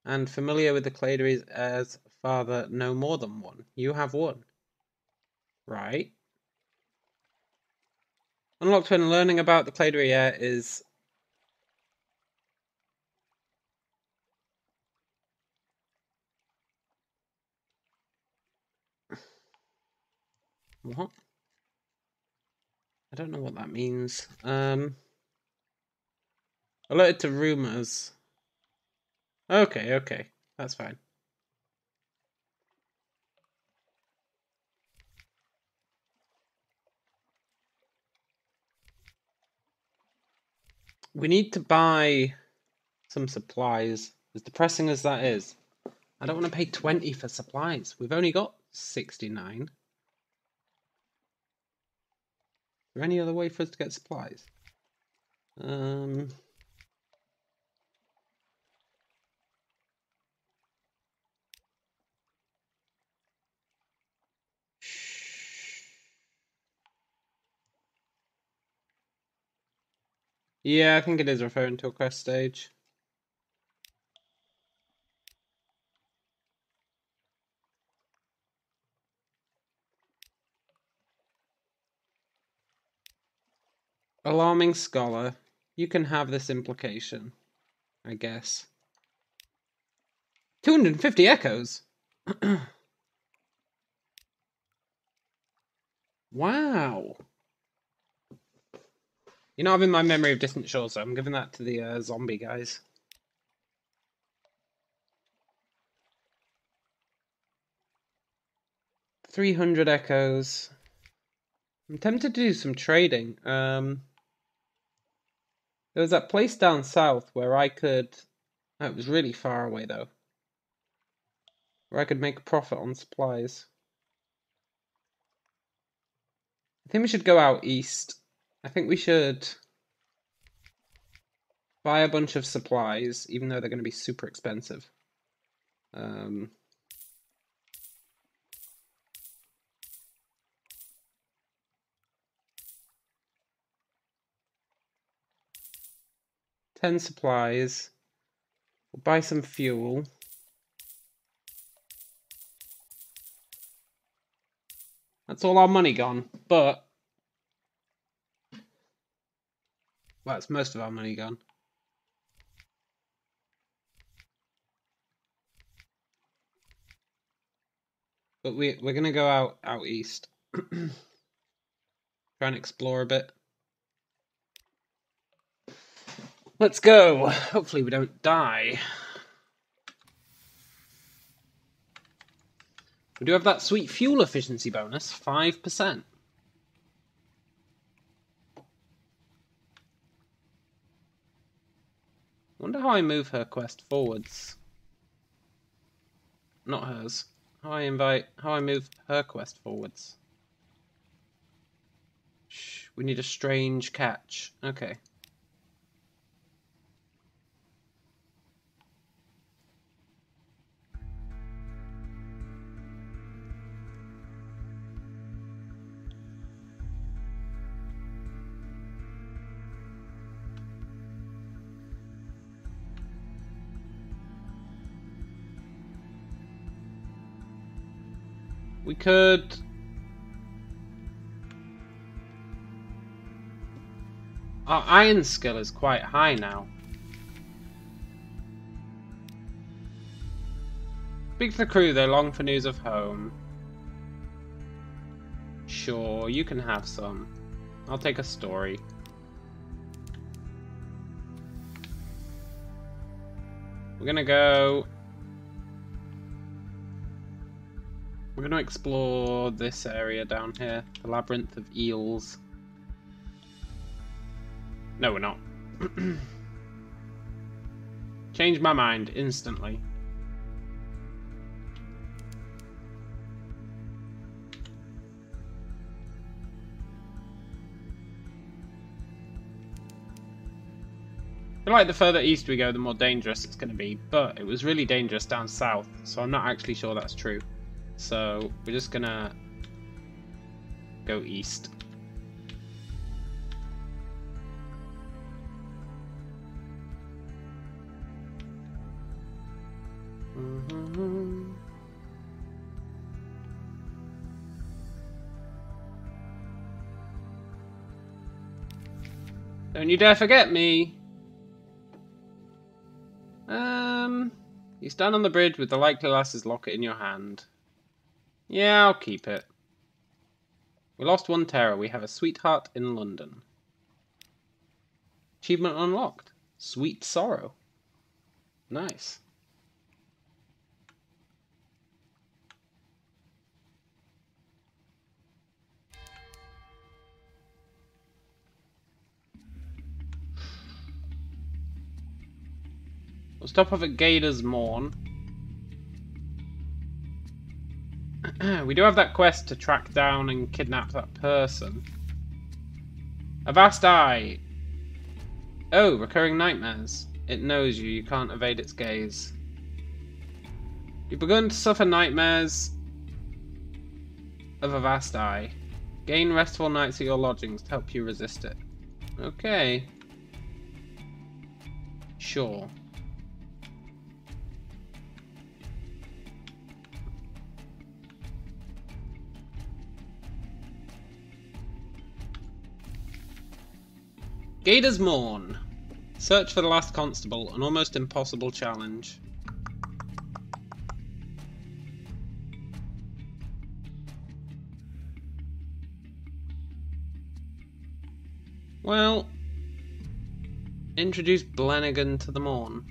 And familiar with the Claydries heir's father no more than 1. You have 1. Right. Unlocked when learning about the Claydrie heir is... What? I don't know what that means. Alerted to rumors. Okay. That's fine. We need to buy some supplies. As depressing as that is, I don't want to pay 20 for supplies. We've only got 69. Is there any other way for us to get supplies? Yeah, I think it is referring to a quest stage. Alarming scholar. You can have this implication, I guess. 250 echoes? Wow. You know, I'm in my memory of distant shores, so I'm giving that to the zombie guys. $300 echoes. I'm tempted to do some trading. There was that place down south where I could... Oh, it was really far away, though. Where I could make a profit on supplies. I think we should go out east. I think we should buy a bunch of supplies, even though they're going to be super expensive. 10 supplies. We'll buy some fuel. That's all our money gone, but... Well, it's most of our money gone. But we're gonna go out east. Try and explore a bit. Let's go. Hopefully we don't die. We do have that sweet fuel efficiency bonus, 5%. Wonder how I move her quest forwards. Not hers. How I move her quest forwards. Shh, we need a strange catch. Okay. We could... Our iron skill is quite high now. Speak to the crew, they long for news of home. Sure, you can have some. I'll take a story. We're gonna go... We're gonna explore this area down here. The Labyrinth of Eels. No, we're not. Change my mind instantly. I feel like the further east we go, the more dangerous it's going to be, but it was really dangerous down south, so I'm not actually sure that's true. So we're just gonna go east. Don't you dare forget me! You stand on the bridge with the likely lass's locket in your hand. Yeah, I'll keep it. We lost one terror. We have a sweetheart in London. Achievement unlocked. Sweet sorrow. Nice. We'll stop off at Gator's Morn. We do have that quest to track down and kidnap that person. A vast eye. Oh, recurring nightmares. It knows you. You can't evade its gaze. You've begun to suffer nightmares of a vast eye. Gain restful nights at your lodgings to help you resist it. Okay. Sure. Gator's Morn. Search for the last constable, an almost impossible challenge. Well, introduce Blennigan to the Morn.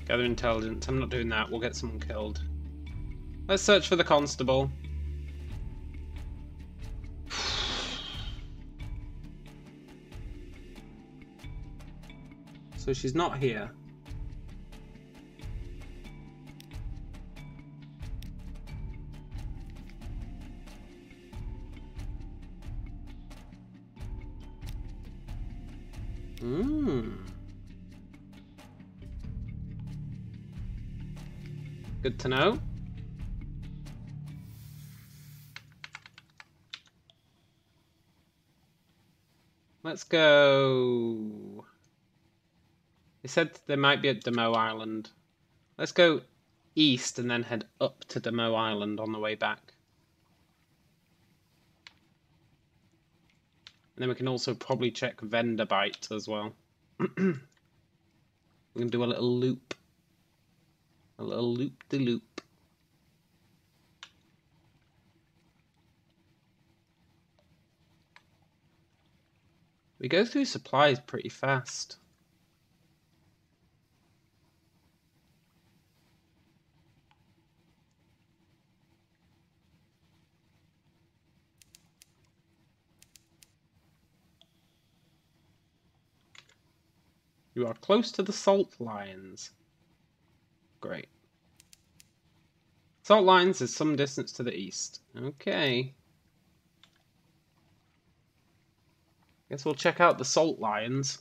Gather intelligence. I'm not doing that. We'll get someone killed. Let's search for the constable. So she's not here. Good to know. Let's go. They said they might be at Demo Island. Let's go east and then head up to Demo Island on the way back. then we can also probably check vendor bite as well. We can do a little loop. A little loop-de-loop. We go through supplies pretty fast. You are close to the salt lines. Great. Salt lines is some distance to the east. Okay. Guess we'll check out the salt lions.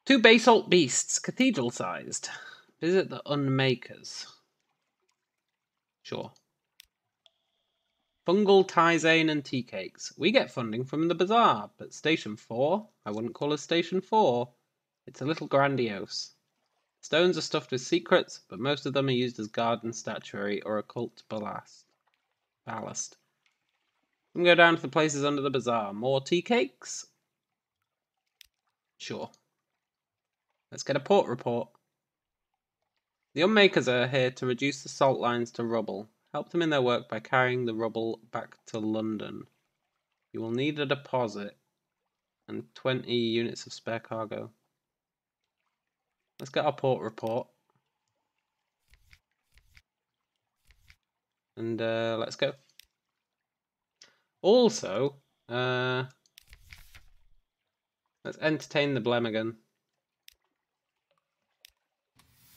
Two basalt beasts, cathedral-sized. Visit the unmakers. Sure. Fungal tisane and tea cakes. We get funding from the bazaar, but Station 4? I wouldn't call us Station 4. It's a little grandiose. Stones are stuffed with secrets, but most of them are used as garden statuary or occult ballast. We can go down to the places under the bazaar. More tea cakes? Sure. Let's get a port report. The unmakers are here to reduce the salt lines to rubble. Help them in their work by carrying the rubble back to London. You will need a deposit and 20 units of spare cargo. Let's get our port report. And let's go. Also, let's entertain the Blemigan.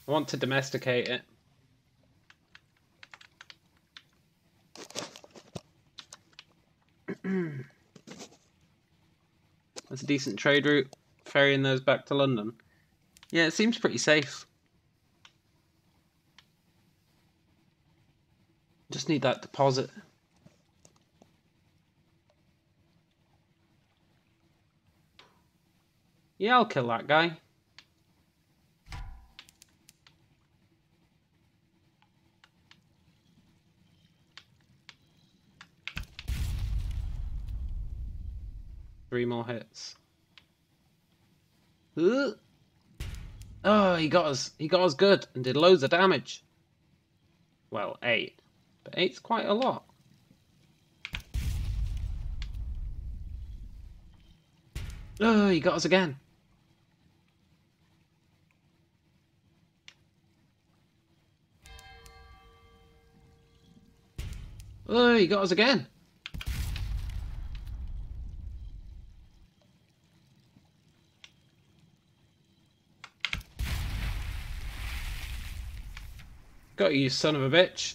I want to domesticate it. That's a decent trade route, ferrying those back to London. Yeah, it seems pretty safe. Just need that deposit. Yeah, I'll kill that guy. Three more hits. Oh, he got us good and did loads of damage. Well, 8. But 8's quite a lot. Oh, he got us again. Oh, he got us again. Got you, son of a bitch.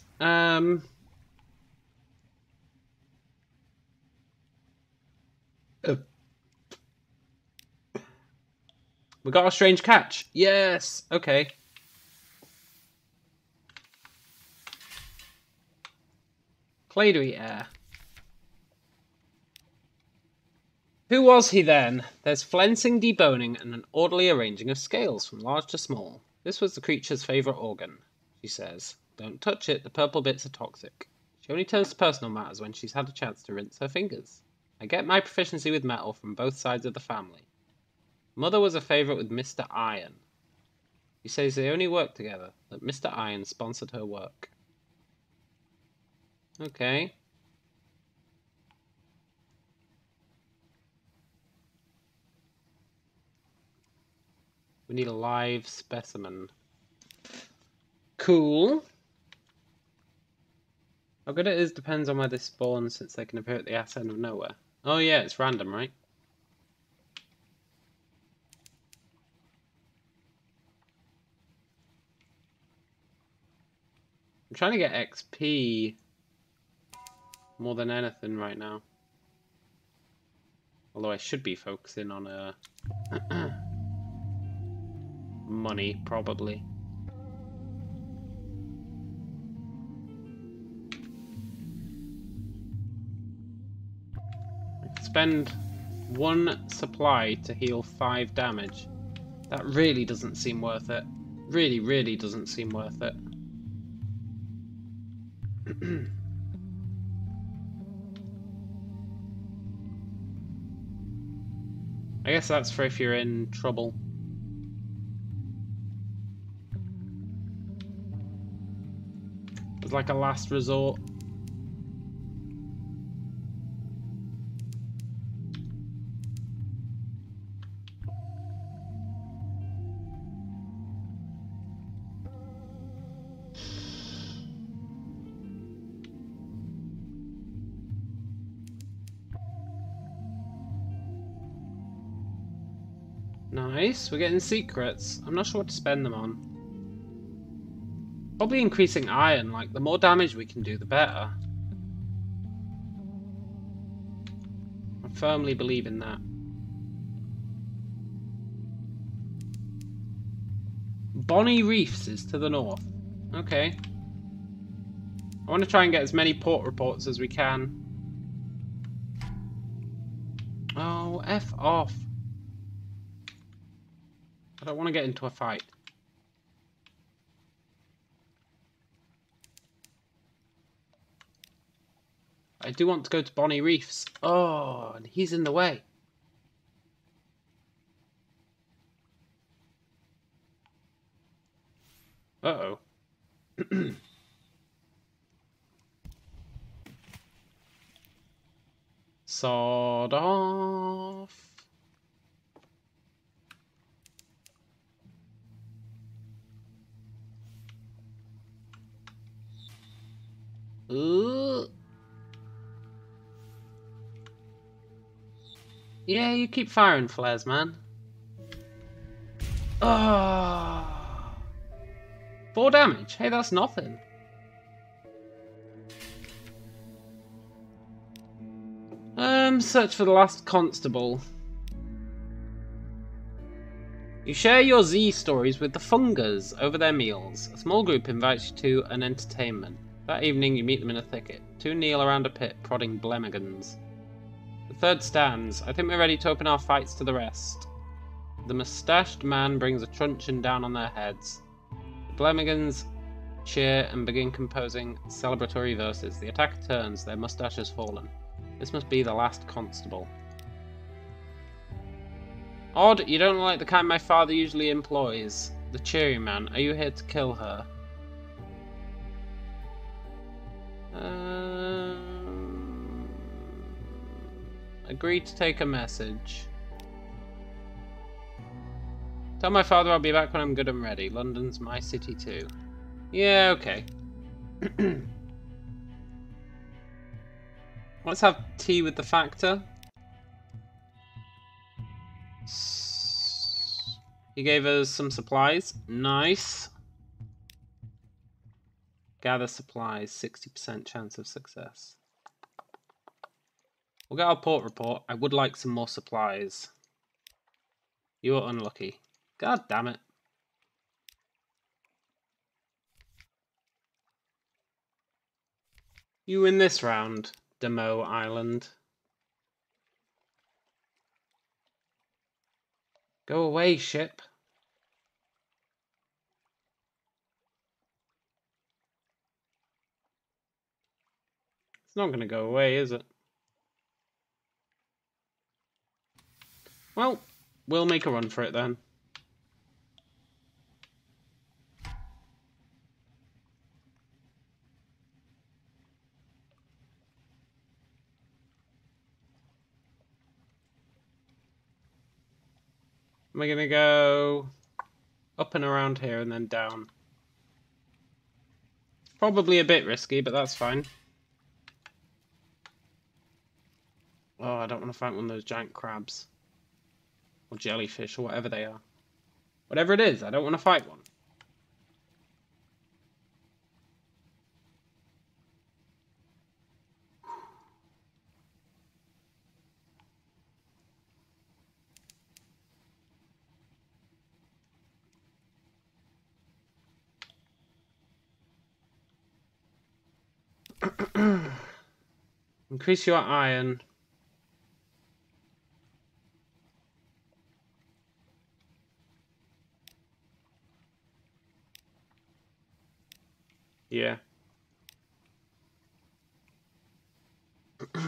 We got a strange catch. Yes. Okay. Clay to eat air. Who was he then? There's flensing, deboning, and an orderly arranging of scales from large to small. This was the creature's favourite organ, she says. Don't touch it, the purple bits are toxic. She only turns to personal matters when she's had a chance to rinse her fingers. I get my proficiency with metal from both sides of the family. Mother was a favourite with Mr. Iron. He says they only work together, that Mr. Iron sponsored her work. Okay. We need a live specimen. Cool. How good it is depends on where they spawn, since they can appear at the ass end of nowhere. Oh yeah, it's random, right? I'm trying to get XP more than anything right now. Although I should be focusing on money, probably. Expend 1 supply to heal 5 damage. That really doesn't seem worth it. Really, really doesn't seem worth it. I guess that's for if you're in trouble. It's like a last resort. Nice, we're getting secrets. I'm not sure what to spend them on. Probably increasing iron, like the more damage we can do, the better. I firmly believe in that. Bonnie Reefs is to the north. Okay. I want to try and get as many port reports as we can. Oh, F off. I don't want to get into a fight. I do want to go to Bonnie Reefs. Oh, and he's in the way. Uh-oh. Sawed off. Yeah, you keep firing flares, man. Oh. 4 damage. Hey, that's nothing. Search for the last constable. You share your Z stories with the Fungers over their meals. A small group invites you to an entertainment. That evening you meet them in a thicket. 2 kneel around a pit, prodding blemigans. The third stands. I think we're ready to open our fights to the rest. The mustached man brings a truncheon down on their heads. The blemigans cheer and begin composing celebratory verses. The attacker turns, their mustache has fallen. This must be the last constable. Odd, you don't like the kind my father usually employs. The cheery man, are you here to kill her? Agree to take a message. Tell my father I'll be back when I'm good and ready. London's my city too. Yeah, okay. Let's have tea with the factor. He gave us some supplies. Nice. Gather supplies. 60% chance of success. We'll get our port report. I would like some more supplies. You are unlucky. God damn it. You win this round, Demo Island. Go away, ship. It's not going to go away, is it? Well, we'll make a run for it then. We're going to go up and around here and then down. Probably a bit risky, but that's fine. Oh, I don't want to fight one of those giant crabs. Or jellyfish, or whatever they are. Whatever it is, I don't want to fight one. Increase your iron. I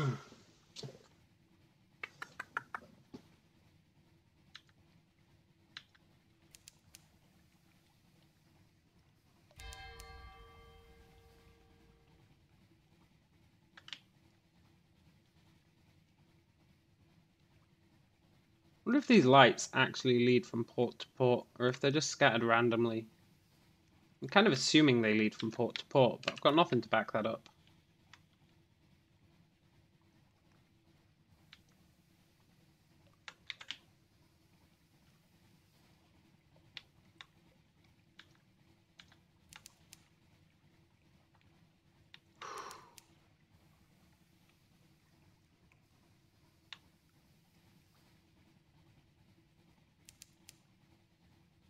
wonder if these lights actually lead from port to port, or if they're just scattered randomly. I'm kind of assuming they lead from port to port, but I've got nothing to back that up.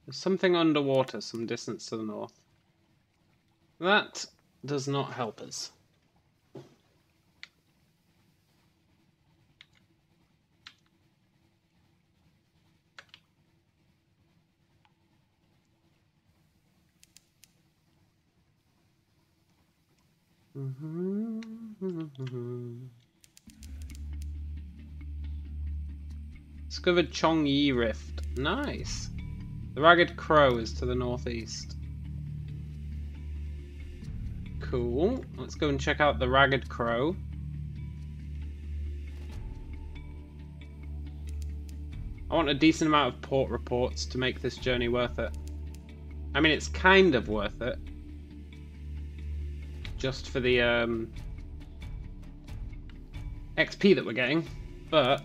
There's something underwater some distance to the north. That does not help us. Discovered Chong Yi Rift. Nice. The Ragged Crow is to the northeast. Cool. Let's go and check out the Ragged Crow. I want a decent amount of port reports to make this journey worth it. I mean, it's kind of worth it. Just for the XP that we're getting, but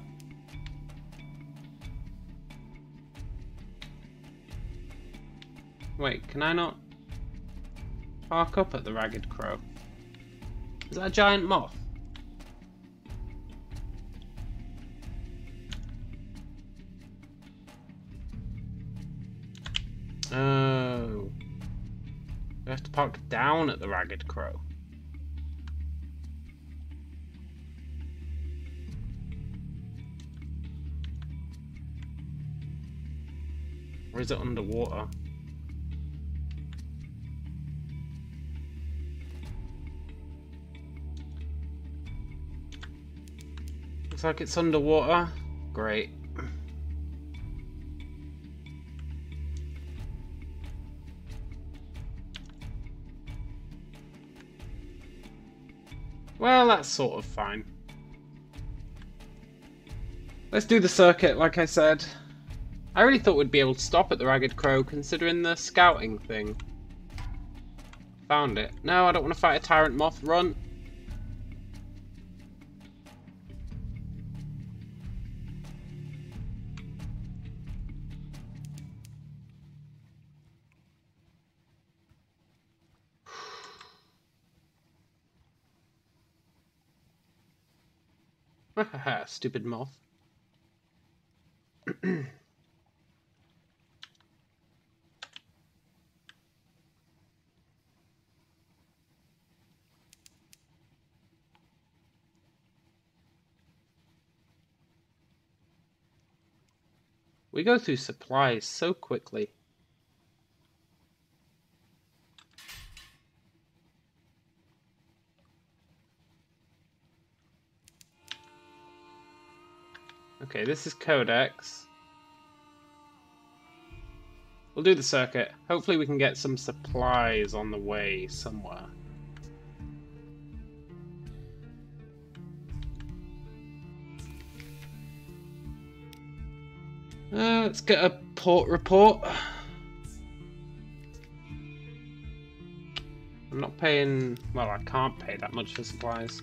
wait, can I not park up at the Ragged Crow? Is that a giant moth? Oh. We have to park down at the Ragged Crow. Or is it underwater? Looks like it's underwater. Great. Well, that's sort of fine. Let's do the circuit, like I said. I really thought we'd be able to stop at the Ragged Crow, considering the scouting thing. Found it. No, I don't want to fight a tyrant moth. Run. Haha, stupid moth. We go through supplies so quickly. Okay, this is Codex. We'll do the circuit. Hopefully we can get some supplies on the way somewhere. Let's get a port report. I'm not paying... well, I can't pay that much for supplies.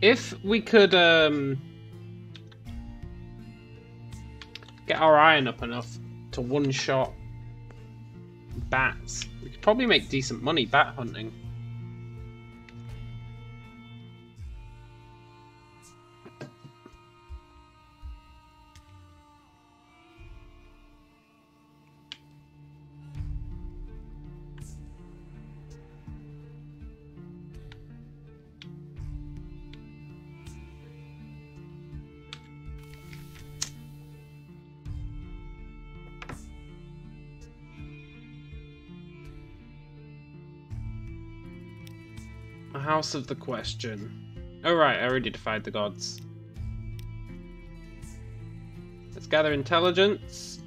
If we could get our iron up enough to one-shot bats, we could probably make decent money bat hunting. A house of the question. Oh right, I already defied the gods. Let's gather intelligence.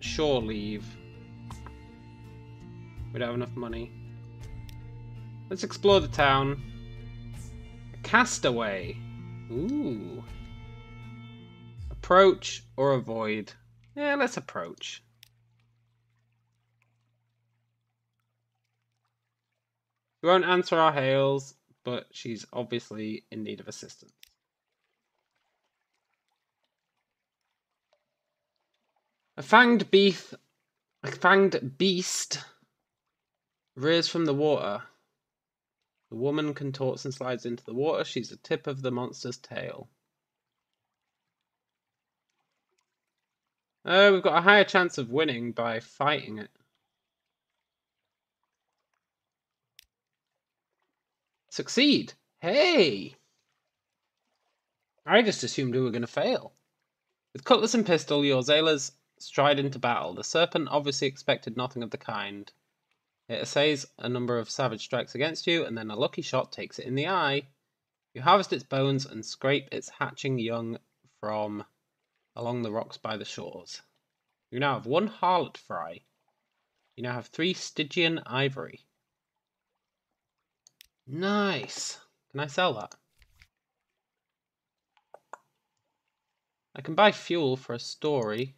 Shore leave. We don't have enough money. Let's explore the town. A castaway. Ooh. Approach or avoid? Yeah, let's approach. She won't answer our hails, but she's obviously in need of assistance. A fanged beast rears from the water. The woman contorts and slides into the water. She's the tip of the monster's tail. We've got a higher chance of winning by fighting it. Succeed! Hey! I just assumed we were going to fail. With cutlass and pistol, your sailors stride into battle. The serpent obviously expected nothing of the kind. It essays a number of savage strikes against you, and then a lucky shot takes it in the eye. You harvest its bones and scrape its hatching young from along the rocks by the shores. You now have 1 harlot fry. You now have 3 Stygian ivory. Nice! Can I sell that? I can buy fuel for a story.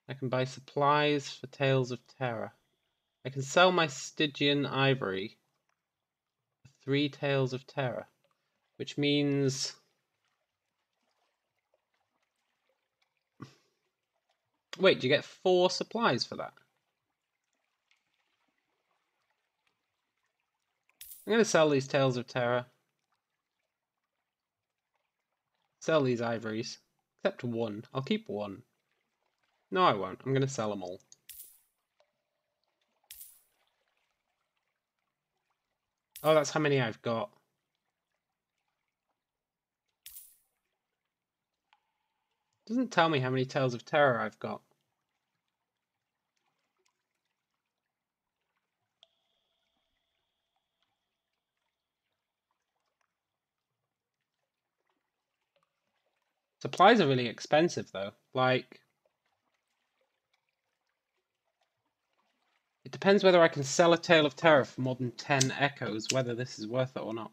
I can buy supplies for Tales of Terror. I can sell my Stygian ivory for 3 Tales of Terror, which means... Wait, do you get 4 supplies for that? I'm going to sell these Tales of Terror. Sell these ivories. Except 1. I'll keep 1. No, I won't. I'm going to sell them all. Oh, that's how many I've got. Doesn't tell me how many Tales of Terror I've got. Supplies are really expensive, though. Like... It depends whether I can sell a Tale of Terror for more than 10 echoes, whether this is worth it or not.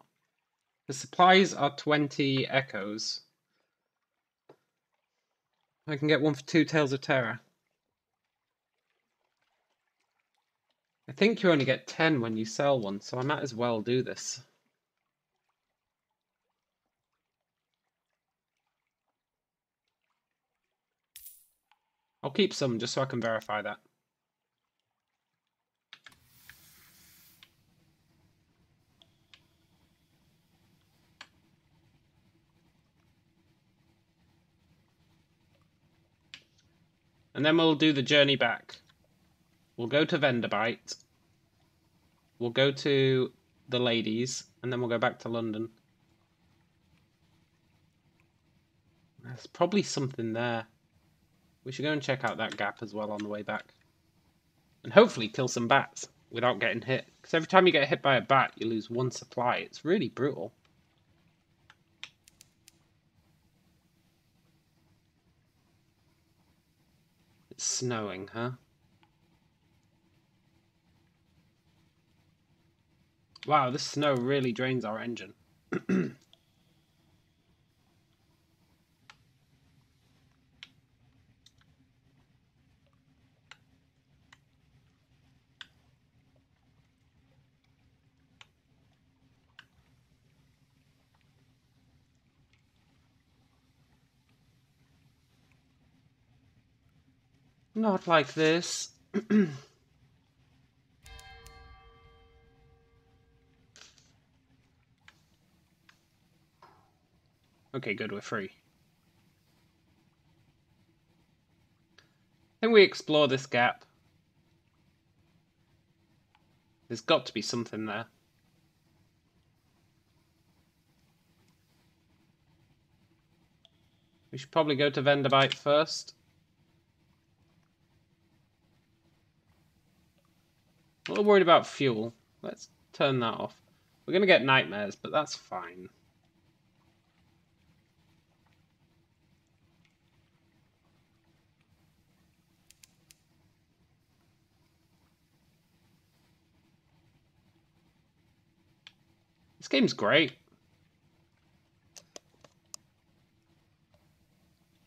The supplies are 20 echoes. I can get 1 for 2 Tales of Terror. I think you only get 10 when you sell one, so I might as well do this. I'll keep some just so I can verify that. And then we'll do the journey back. We'll go to Venderbite. We'll go to the ladies, and then we'll go back to London. There's probably something there. We should go and check out that gap as well on the way back. And hopefully kill some bats without getting hit. Because every time you get hit by a bat, you lose 1 supply. It's really brutal. It's snowing, huh? Wow, this snow really drains our engine. Not like this. Okay, good, we're free. I think we explore this gap. There's got to be something there. We should probably go to Venderbite first. A little worried about fuel. Let's turn that off. We're going to get nightmares, but that's fine. This game's great.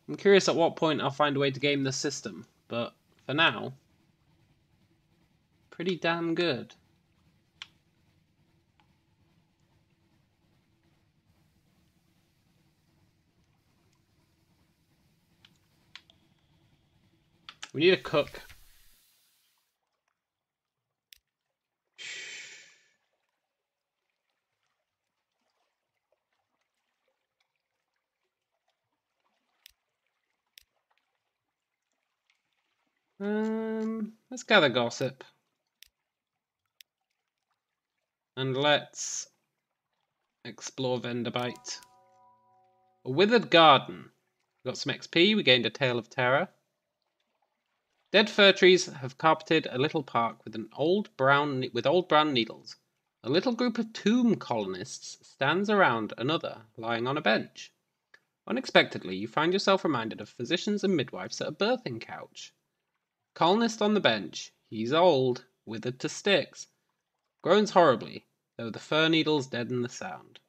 I'm curious at what point I'll find a way to game the system, but for now, pretty damn good. We need a cook. Let's gather gossip. And let's explore Venderbite. A withered garden. We got some XP, we gained a tale of terror. Dead fir trees have carpeted a little park with old brown needles. A little group of tomb colonists stands around another, lying on a bench. Unexpectedly, you find yourself reminded of physicians and midwives at a birthing couch. Colonist on the bench, he's old, withered to sticks, groans horribly, though the fir needles deaden the sound.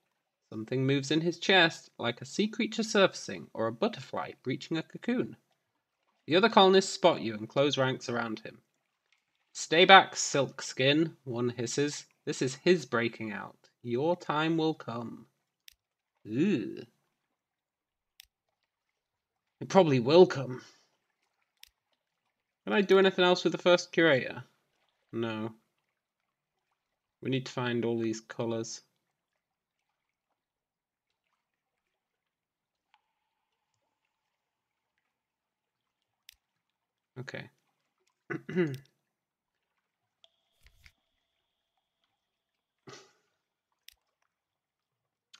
Something moves in his chest, like a sea creature surfacing or a butterfly breaching a cocoon. The other colonists spot you and close ranks around him. Stay back, silk skin, one hisses. This is his breaking out. Your time will come. Ooh. It probably will come. Can I do anything else with the first curator? No. We need to find all these colours. Okay.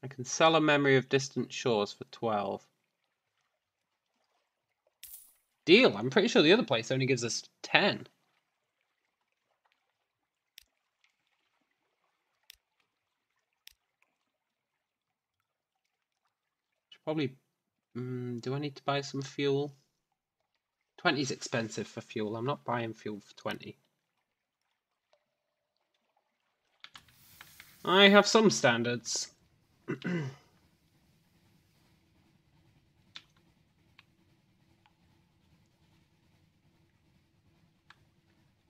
I can sell a memory of distant shores for 12. Deal. I'm pretty sure the other place only gives us 10. Should probably... do I need to buy some fuel? 20 is expensive for fuel. I'm not buying fuel for 20. I have some standards. And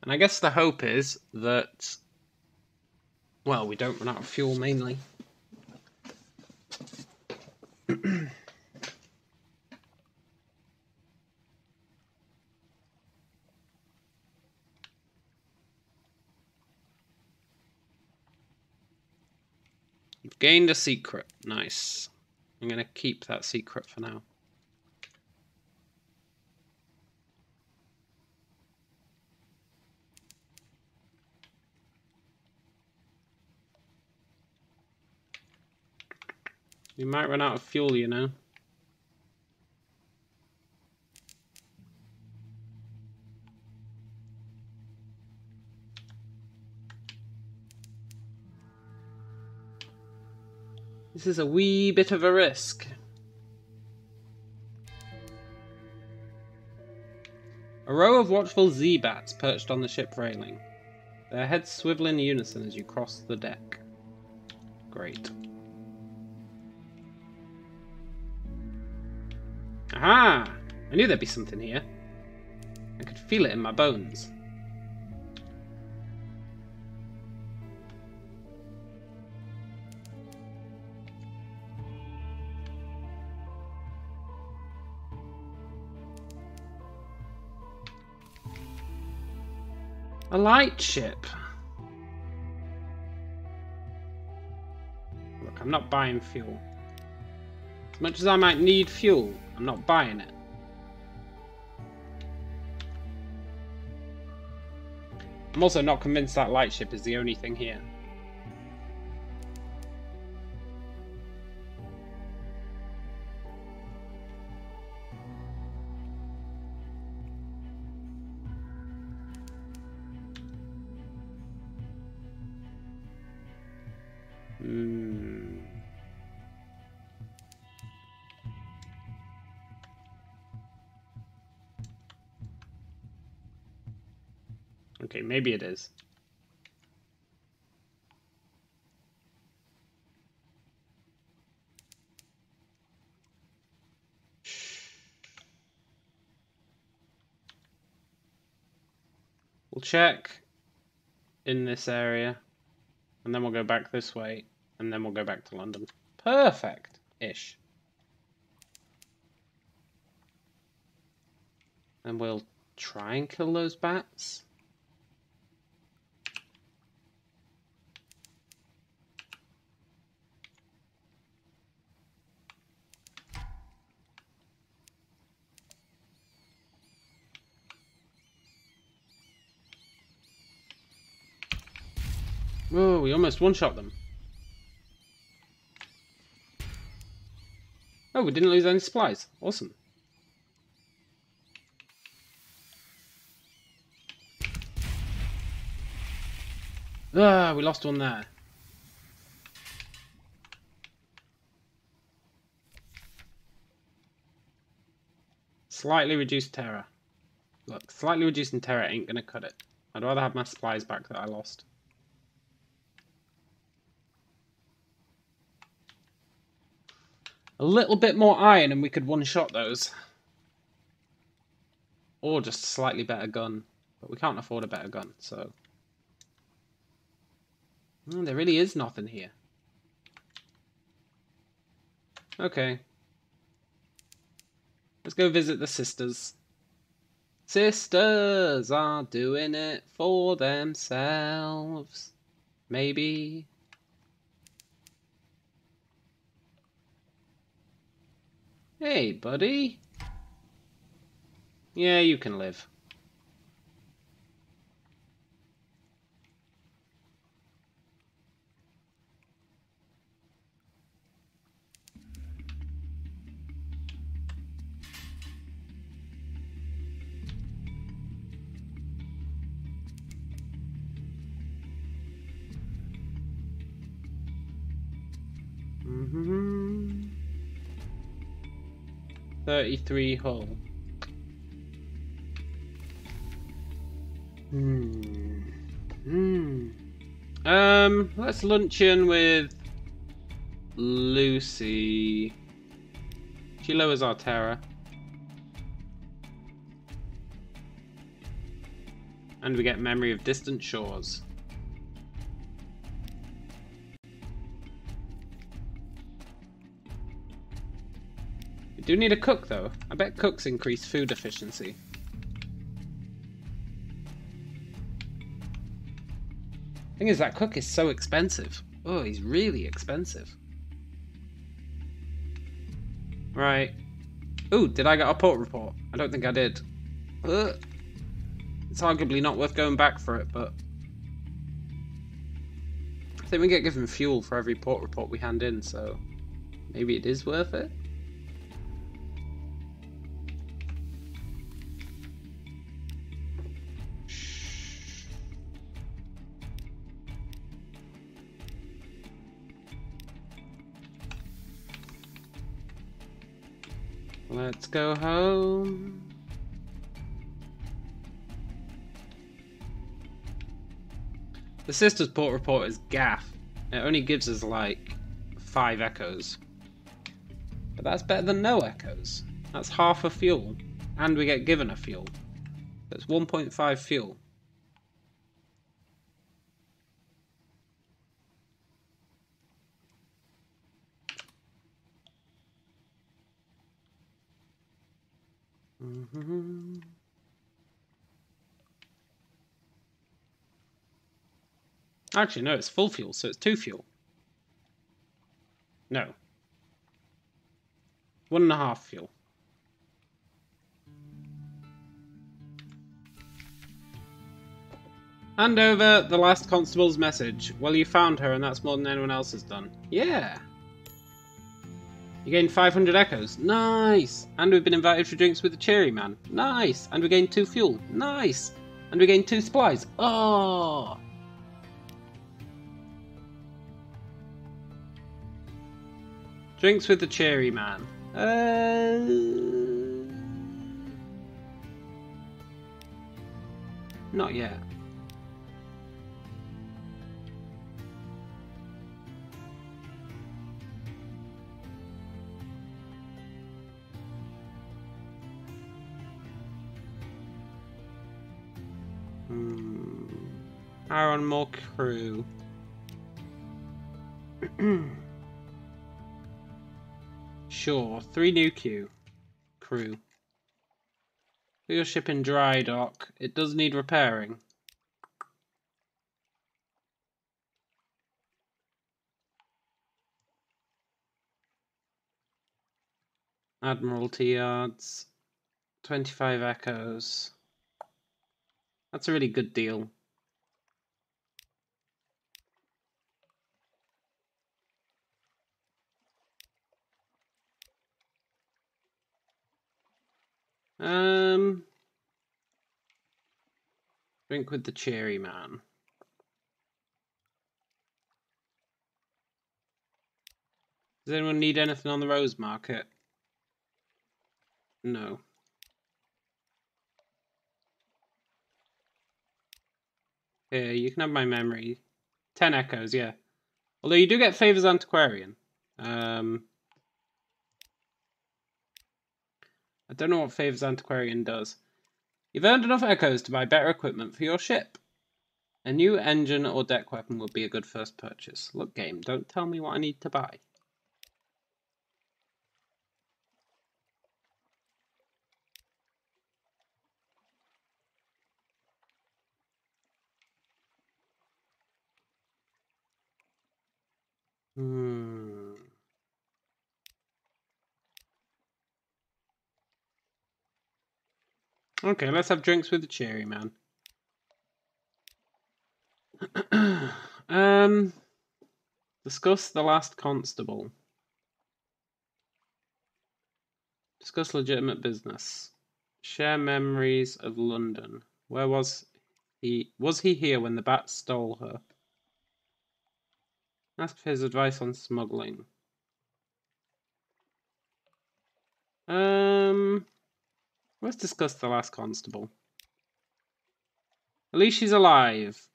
I guess the hope is that, well, we don't run out of fuel mainly. You've gained a secret. Nice. I'm going to keep that secret for now. We might run out of fuel, you know. This is a wee bit of a risk. A row of watchful Z-bats perched on the ship railing. Their heads swivel in unison as you cross the deck. Great. Aha! I knew there'd be something here. I could feel it in my bones. A light ship. Look, I'm not buying fuel. As much as I might need fuel, I'm not buying it. I'm also not convinced that light ship is the only thing here. Okay, maybe it is. We'll check in this area, and then we'll go back this way, and then we'll go back to London. Perfect-ish. And we'll try and kill those bats. Oh, we almost one-shot them. Oh, we didn't lose any supplies. Awesome. Ah, we lost one there. Slightly reduced terror. Look, slightly reducing terror ain't gonna cut it. I'd rather have my supplies back that I lost. A little bit more iron and we could one-shot those. Or just a slightly better gun. But we can't afford a better gun, so... there really is nothing here. Okay. Let's go visit the sisters. Sisters are doing it for themselves. Maybe. Hey, buddy. Yeah, you can live. Mm-hmm. 33 hull. Let's luncheon with Lucy. She lowers our terror. And we get memory of distant shores. We do need a cook though. I bet cooks increase food efficiency. Thing is, that cook is so expensive. Oh, he's really expensive. Right. Ooh, did I get a port report? I don't think I did. It's arguably not worth going back for it, but... I think we get given fuel for every port report we hand in, so... maybe it is worth it? Let's go home. The Sisters port report is gaff. It only gives us like 5 echoes. But that's better than no echoes. That's half a fuel. And we get given a fuel. That's 1.5 fuel. Actually, no, it's full fuel, so it's 2 fuel. No. 1.5 fuel. Hand over the last constable's message. Well, you found her, and that's more than anyone else has done. Yeah. You gained 500 echoes. Nice. And we've been invited for drinks with the Cherry Man. Nice. And we gained 2 fuel. Nice. And we gained 2 supplies. Oh. Drinks with the Cherry Man. Not yet. Hire on more crew. Sure, 3 new crew. For your ship in dry dock, it does need repairing. Admiralty yards, 25 echoes. That's a really good deal. Drink with the cheery man. Does anyone need anything on the rose market? No. Here, you can have my memory. 10 echoes, yeah. Although you do get Favors Antiquarian. I don't know what Favors Antiquarian does. You've earned enough echoes to buy better equipment for your ship. A new engine or deck weapon would be a good first purchase. Look, game, don't tell me what I need to buy. Okay, let's have drinks with the cheery man. Discuss the last constable. Discuss legitimate business. Share memories of London. Where was he? Was he here when the bat stole her? Ask for his advice on smuggling. Let's discuss the last constable. At least she's alive.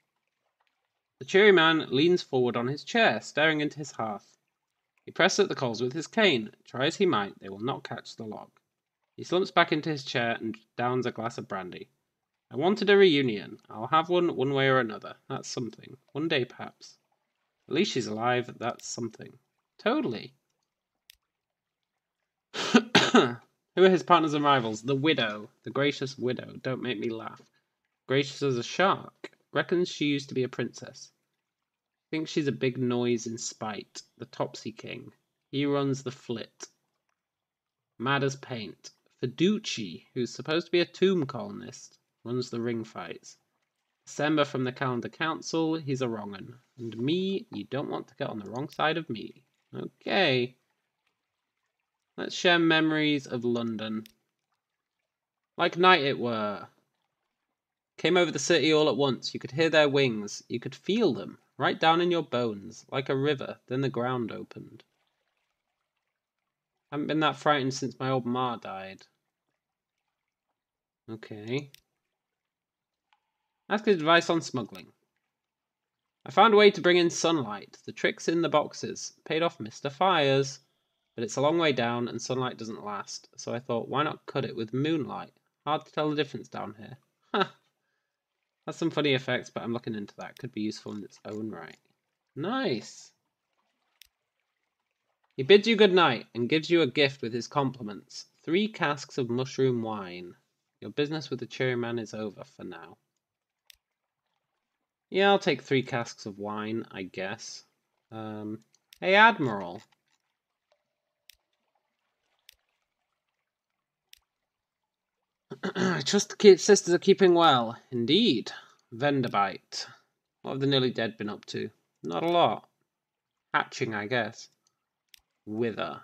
The cheery man leans forward on his chair, staring into his hearth. He presses at the coals with his cane. Try as he might, they will not catch the log. He slumps back into his chair and downs a glass of brandy. I wanted a reunion. I'll have one way or another. That's something. One day, perhaps. At least she's alive. That's something. Totally. Who are his partners and rivals? The widow. The gracious widow. Don't make me laugh. Gracious as a shark. Reckons she used to be a princess. Thinks she's a big noise in spite. The Topsy King. He runs the flit. Mad as paint. Fiducci, who's supposed to be a tomb colonist, runs the ring fights. December from the Calendar Council, he's a wrong'un. And me, you don't want to get on the wrong side of me. Okay. Let's share memories of London. Like night it were. Came over the city all at once. You could hear their wings. You could feel them, right down in your bones, like a river. Then the ground opened. Haven't been that frightened since my old ma died. Okay. Ask his advice on smuggling. I found a way to bring in sunlight. The trick's in the boxes. Paid off Mr. Fires. But it's a long way down and sunlight doesn't last. So I thought, why not cut it with moonlight? Hard to tell the difference down here. Huh. That's some funny effects, but I'm looking into that. Could be useful in its own right. Nice. He bids you good night and gives you a gift with his compliments. 3 casks of mushroom wine. Your business with the cheery man is over for now. Yeah, I'll take 3 casks of wine, I guess. Hey, Admiral. I trust the sisters are keeping well. Indeed. Venderbite. What have the nearly dead been up to? Not a lot. Hatching, I guess. Wither.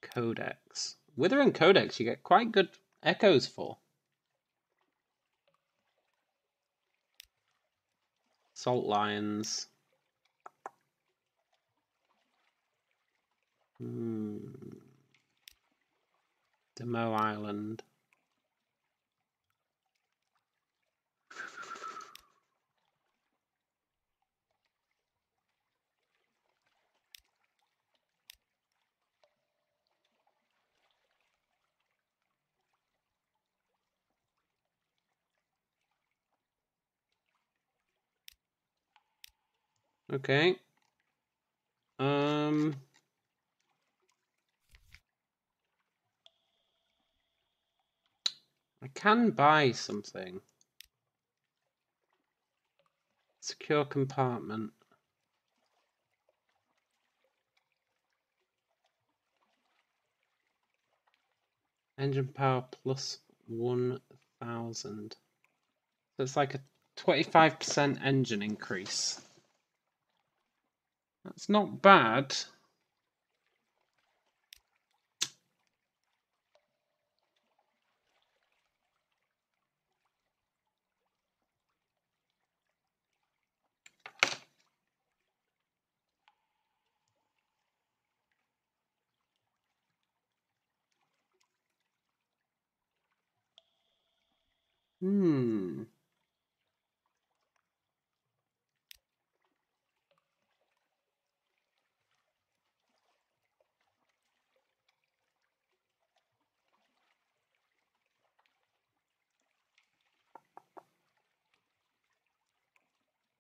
Codex. Wither and Codex you get quite good echoes for. Salt Lions. Demo Island. Okay. I can buy something. Secure compartment. Engine power plus 1,000. So it's like a 25% engine increase. That's not bad.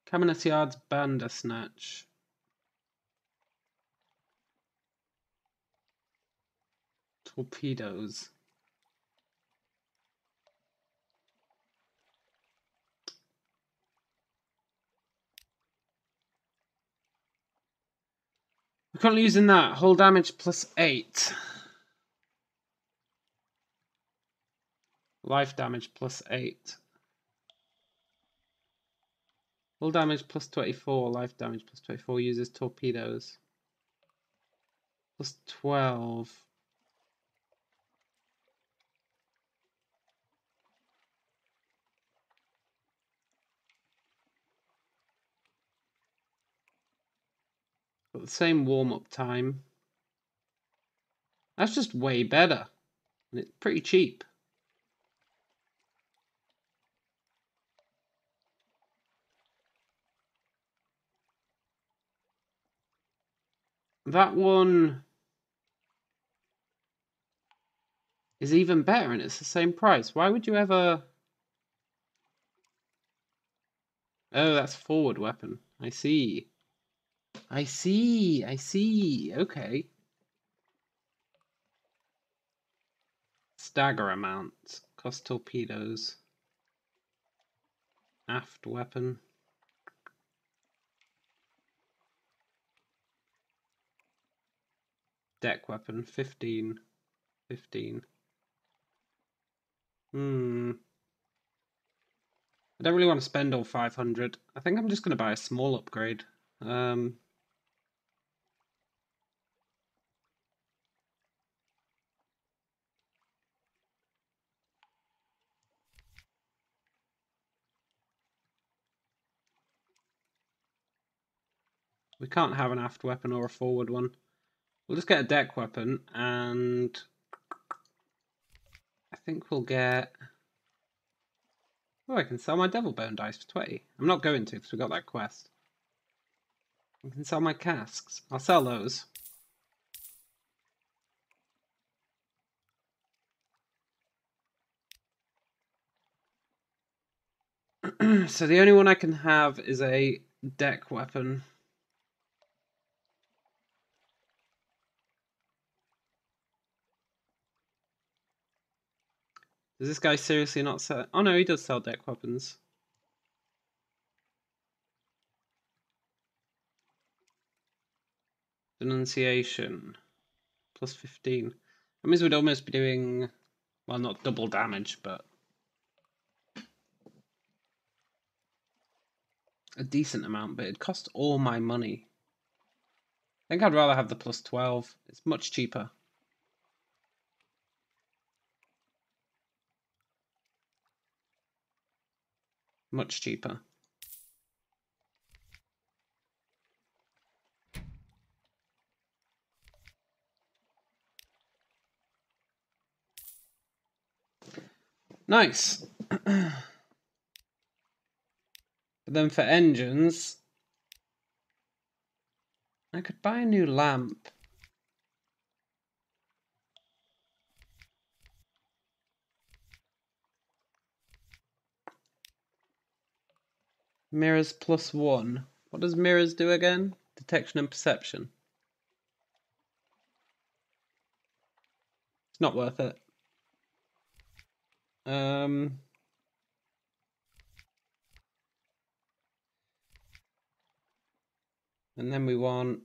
Cabinet Yard's Bandersnatch. Torpedoes. We're currently using that. Hull damage plus 8. Life damage plus 8. Hull damage plus 24. Life damage plus 24 uses torpedoes. Plus 12. Got the same warm-up time. That's just way better. And it's pretty cheap. That one is even better and it's the same price. Why would you ever... Oh, that's forward weapon. I see. I see. Okay. Stagger amount. Cost torpedoes. Aft weapon. Deck weapon. 15. 15. I don't really want to spend all 500. I think I'm just going to buy a small upgrade. We can't have an aft weapon or a forward one. We'll just get a deck weapon, and I think we'll get... Oh, I can sell my Devil Bone dice for 20. I'm not going to, because we got that quest. I can sell my casks. I'll sell those. So the only one I can have is a deck weapon. Does this guy seriously not sell? Oh no, he does sell deck weapons. Denunciation. Plus 15. That means we'd almost be doing... Well, not double damage, but... a decent amount, but it costs all my money. I think I'd rather have the plus 12. It's much cheaper. Much cheaper. Nice. But then for engines, I could buy a new lamp. Mirrors plus 1. What does mirrors do again? Detection and perception. It's not worth it. And then we want...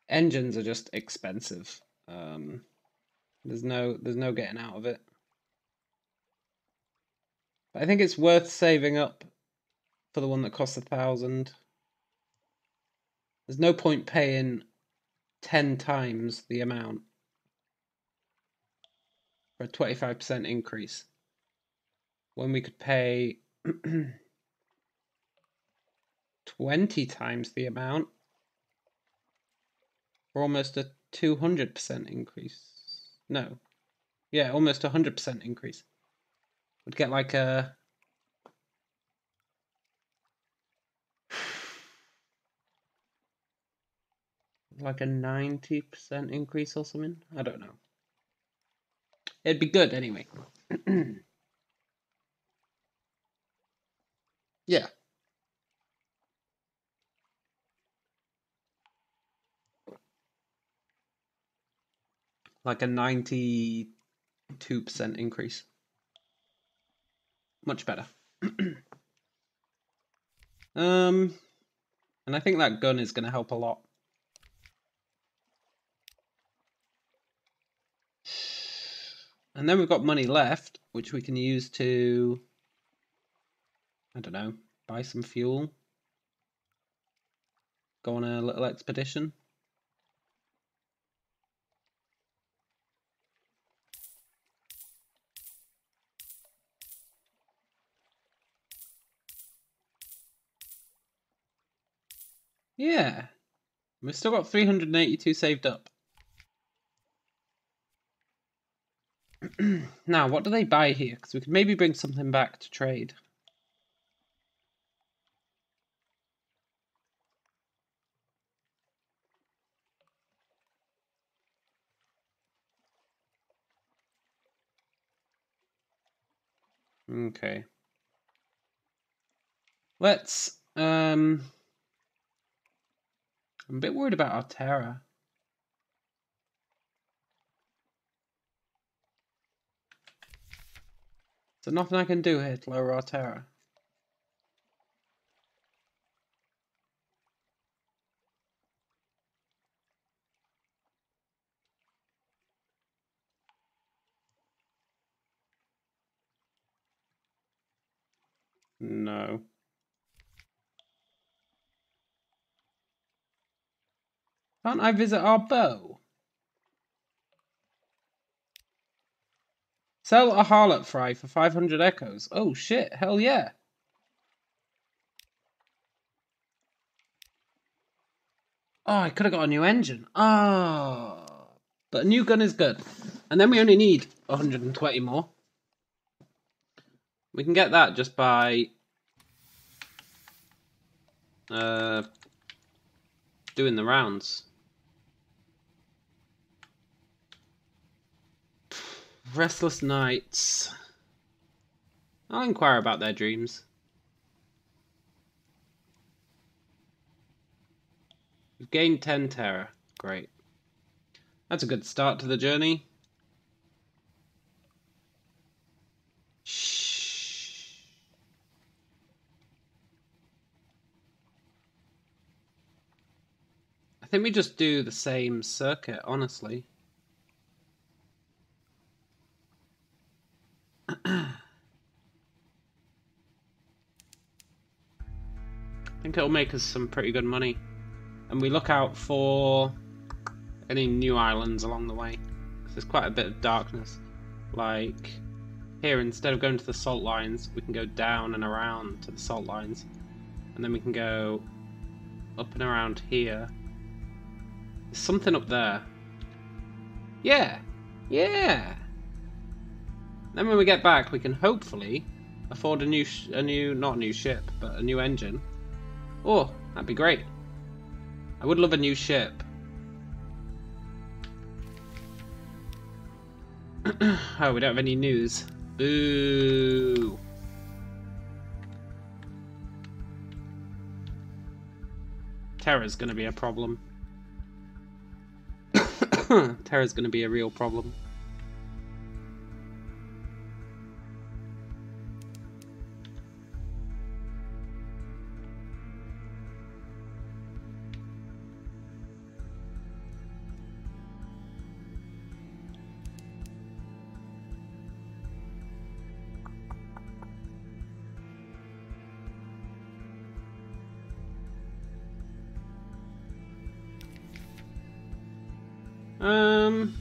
Engines are just expensive. There's no getting out of it. But I think it's worth saving up for the one that costs 1,000. There's no point paying 10 times the amount for a 25% increase when we could pay 20 times the amount for almost a 200% increase. No. Yeah, almost 100% increase. Would get like a... like a 90% increase or something? I don't know. It'd be good anyway. Yeah. Like a 92% increase. Much better. And I think that gun is going to help a lot. And then we've got money left, which we can use to, I don't know, buy some fuel. Go on a little expedition. Yeah. We've still got 382 saved up. Now, what do they buy here? Because we could maybe bring something back to trade. Okay. Let's, I'm a bit worried about our terror. Is there nothing I can do here to lower our terror? No. Can't I visit our bow? Sell a harlot fry for 500 echoes. Oh shit, hell yeah. Oh, I could have got a new engine. Oh. But a new gun is good. And then we only need 120 more. We can get that just by doing the rounds. Restless nights. I'll inquire about their dreams. We've gained 10 terror. Great. That's a good start to the journey. Shh. I think we just do the same circuit, honestly. I think it'll make us some pretty good money. And we look out for any new islands along the way. Because there's quite a bit of darkness. Like here, instead of going to the salt lines, we can go down and around to the salt lines. And then we can go up and around here. There's something up there. Yeah! Yeah! Then when we get back, we can hopefully afford a new not a new ship, but a new engine. Oh, that'd be great. I would love a new ship. Oh, we don't have any news. Boo. Terror's gonna be a problem. Terror's gonna be a real problem.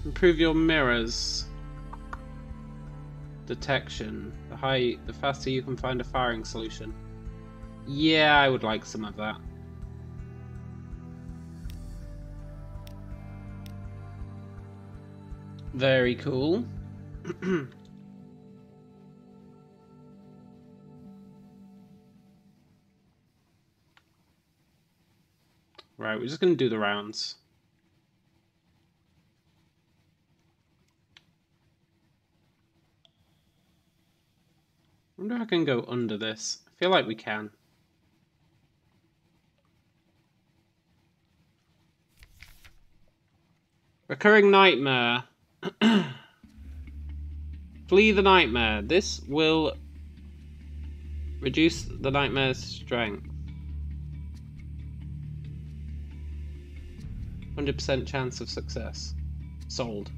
Improve your mirrors detection. The faster you can find a firing solution. Yeah, I would like some of that. Very cool. Right, we're just gonna do the rounds. I wonder if I can go under this. I feel like we can. Recurring nightmare. Flee the nightmare. This will reduce the nightmare's strength. 100% chance of success. Sold.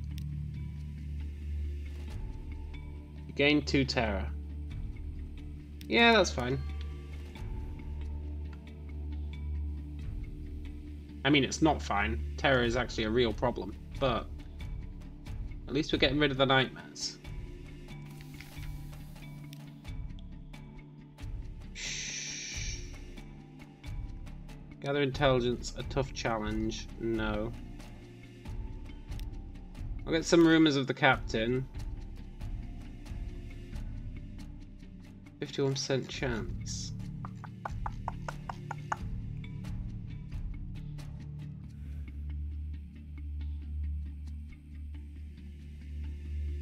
You gain 2 terror. Yeah, that's fine. I mean, it's not fine. Terror is actually a real problem, but at least we're getting rid of the nightmares. Shh. Gather intelligence, a tough challenge. No. I'll get some rumors of the captain. 51% chance.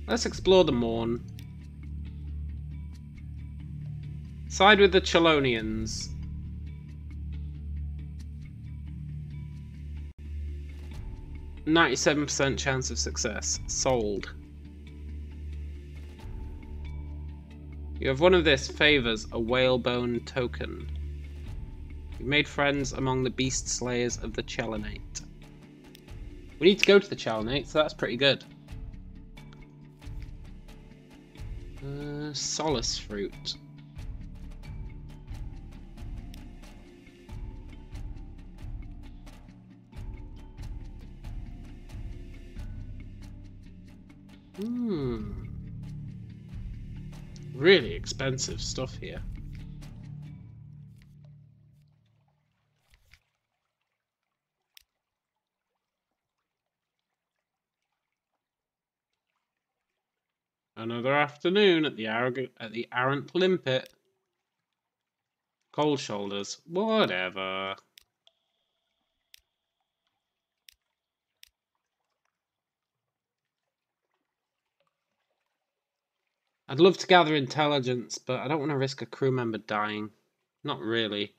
Let's explore the Morn. Side with the Chelonians. %97% chance of success. Sold. You have one of this favors a whalebone token. You've made friends among the beast slayers of the Chelonate. We need to go to the Chelonate, so that's pretty good. Solace fruit. Really expensive stuff here. Another afternoon at the Arrant Limpet. Cold shoulders. Whatever. I'd love to gather intelligence, but I don't want to risk a crew member dying. Not really.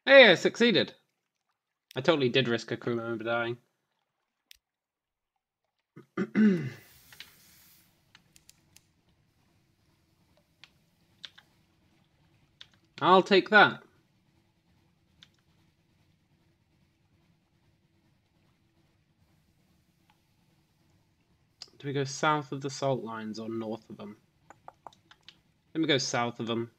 Hey, I succeeded. I totally did risk a crew member dying. I'll take that. Do we go south of the salt lines or north of them? Let me go south of them.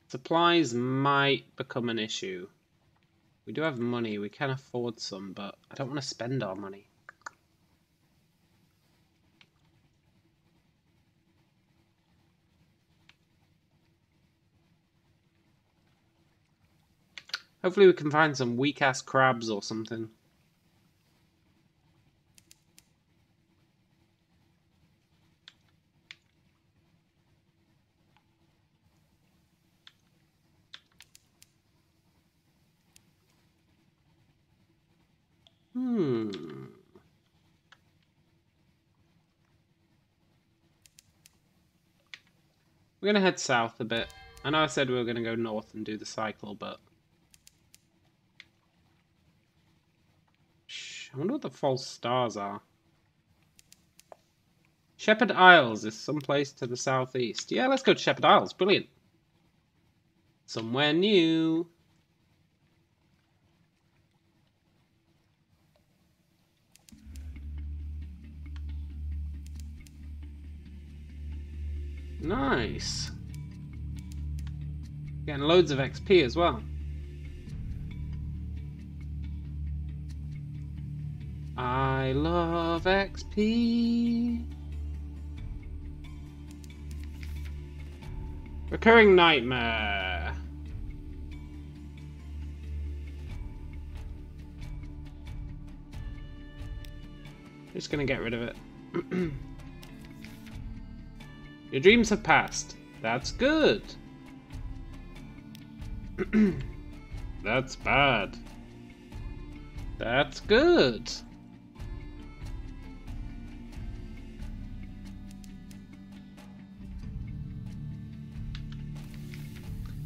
Supplies might become an issue. We do have money, we can afford some, but I don't want to spend our money. Hopefully we can find some weak-ass crabs or something. We're gonna head south a bit. I know I said we were gonna go north and do the cycle, but... I wonder what the false stars are. Shepherd Isles is someplace to the southeast. Yeah, let's go to Shepherd Isles. Brilliant. Somewhere new. Nice. Getting loads of XP as well. I love XP. Recurring nightmare. Just gonna get rid of it. Your dreams have passed. That's good. That's bad. That's good.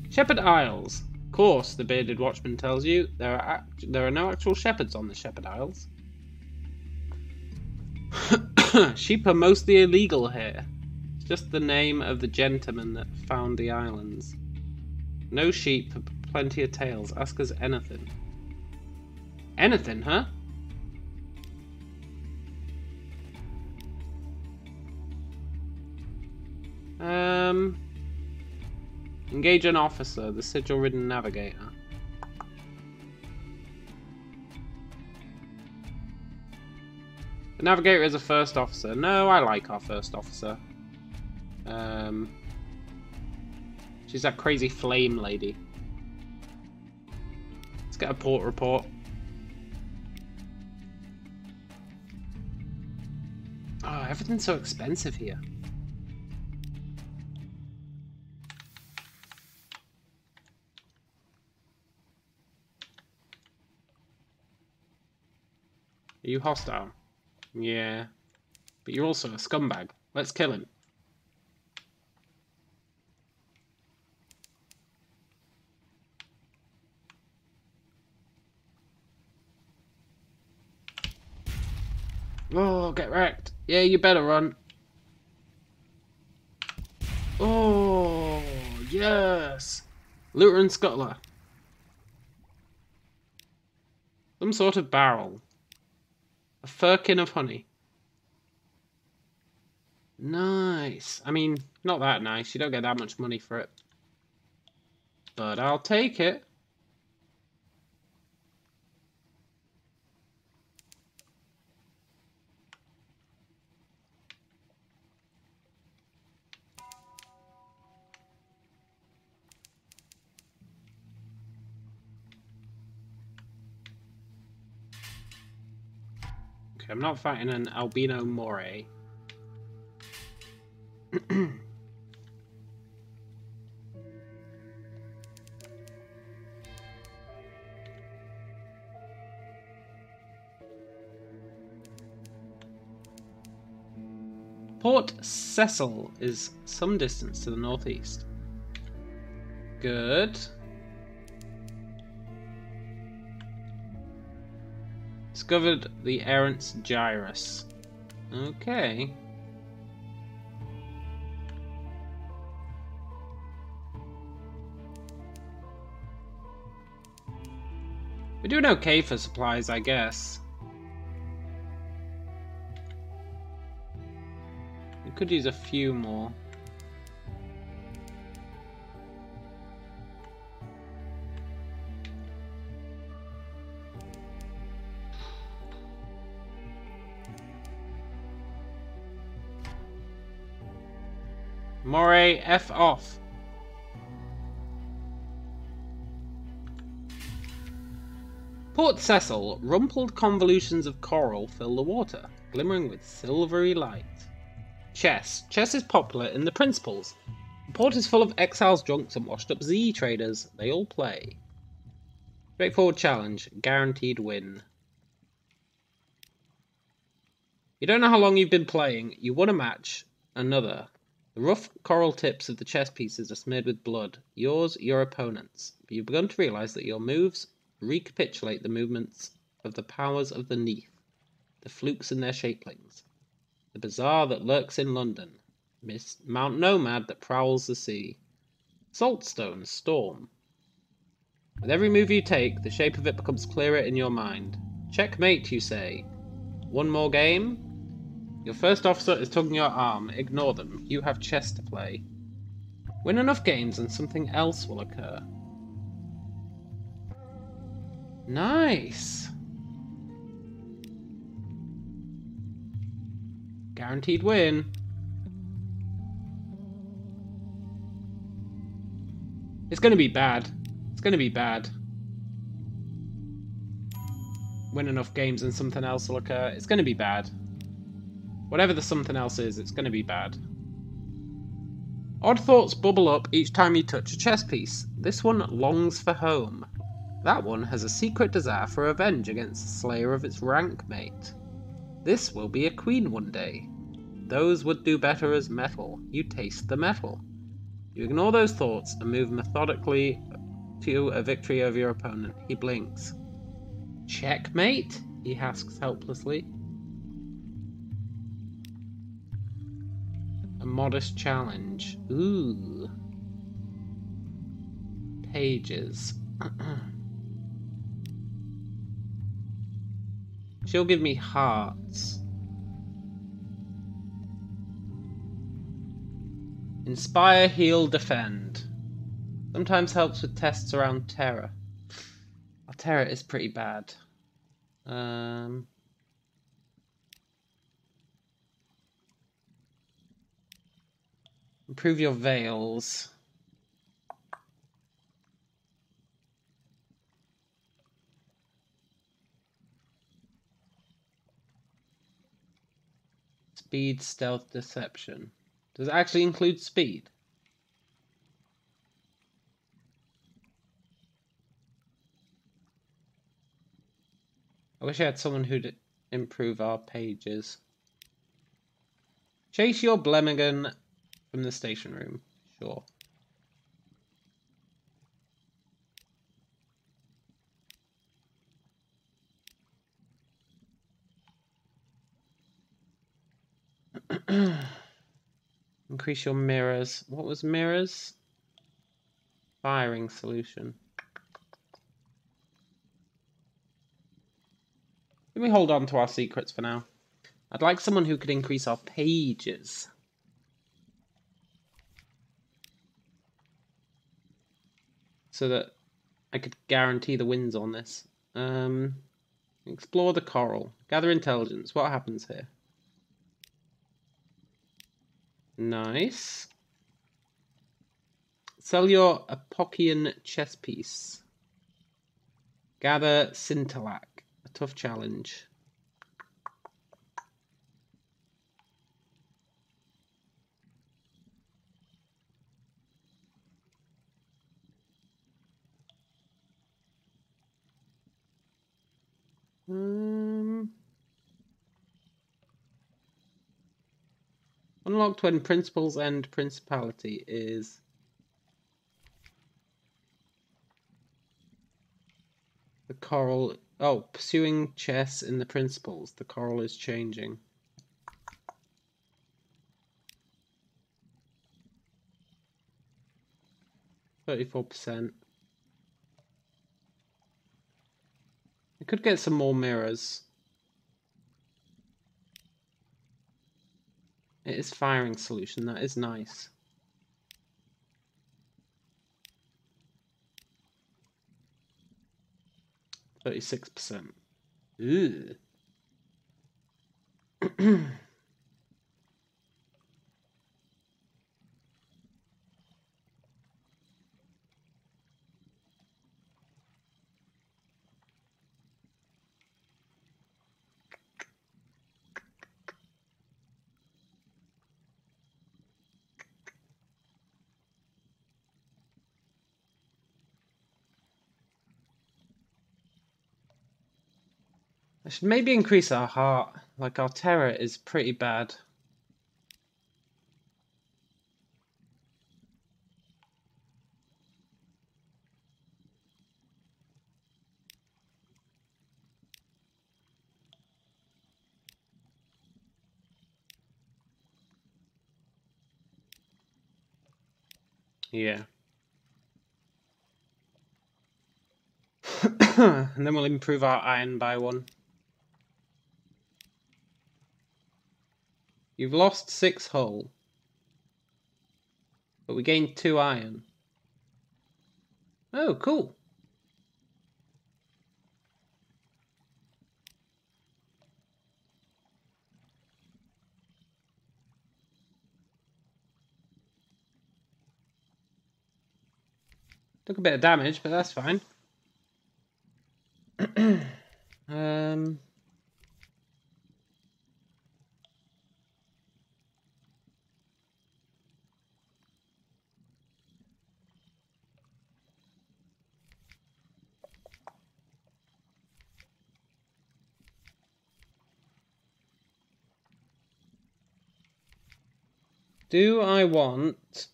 Shepherd Isles. Of course, the bearded watchman tells you, there are no actual shepherds on the Shepherd Isles. Sheep are mostly illegal here. It's just the name of the gentleman that found the islands. No sheep, plenty of tails. Ask us anything. Anything, huh? Engage an officer, the sigil-ridden navigator. The navigator is a first officer. No, I like our first officer. She's that crazy flame lady. Let's get a port report. Oh, everything's so expensive here. Are you hostile? Yeah. But you're also a scumbag. Let's kill him. Oh, get wrecked. Yeah, you better run. Oh, yes. Looter and scuttler. Some sort of barrel. A firkin of honey. Nice. I mean, not that nice. You don't get that much money for it. But I'll take it. Okay, I'm not fighting an albino moray. Port Cecil is some distance to the northeast. Good. Discovered the errant's gyrus. Okay. We're doing okay for supplies, I guess. We could use a few more. Moray, F off. Port Cecil, rumpled convolutions of coral fill the water, glimmering with silvery light. Chess. Chess is popular in the Principles. The port is full of exiles, drunks, and washed-up Z traders. They all play. Straightforward challenge. Guaranteed win. You don't know how long you've been playing. You won a match. Another. The rough coral tips of the chess pieces are smeared with blood. Yours, your opponent's. But you've begun to realise that your moves recapitulate the movements of the powers of the Neath, the flukes and their shapelings, the bazaar that lurks in London, Mount Nomad that prowls the sea, Saltstone Storm. With every move you take, the shape of it becomes clearer in your mind. Checkmate, you say. One more game? Your first officer is tugging your arm. Ignore them. You have chess to play. Win enough games and something else will occur. Nice! Guaranteed win. It's gonna be bad. It's gonna be bad. Win enough games and something else will occur. It's gonna be bad. Whatever the something else is, it's gonna be bad. Odd thoughts bubble up each time you touch a chess piece. This one longs for home. That one has a secret desire for revenge against the slayer of its rank mate. This will be a queen one day. Those would do better as metal. You taste the metal. You ignore those thoughts and move methodically to a victory over your opponent. He blinks. Checkmate? He asks helplessly. A modest challenge. Ooh. Pages. She'll give me hearts. Inspire, heal, defend. Sometimes helps with tests around terror. Oh, terror is pretty bad. Improve your veils. Speed, stealth, deception. Does it actually include speed? I wish I had someone who'd improve our pages. Chase your Blemmigan from the station room. Sure. Increase your mirrors. What was mirrors? Firing solution. Let me hold on to our secrets for now. I'd like someone who could increase our pages. So that I could guarantee the wins on this. Explore the coral. Gather intelligence. What happens here? Nice. Sell your Apocian chess piece. Gather Scintillac. A tough challenge. Unlocked when principles end principality is the coral. Oh, pursuing chess in the principles. The coral is changing. %. I could get some more mirrors. It is firing solution. That is nice. %. Ooh. I should maybe increase our heart. Like, our terror is pretty bad. Yeah. And then we'll improve our iron by 1. You've lost 6 hull. But we gained 2 iron. Oh, cool. Took a bit of damage, but that's fine. Do I want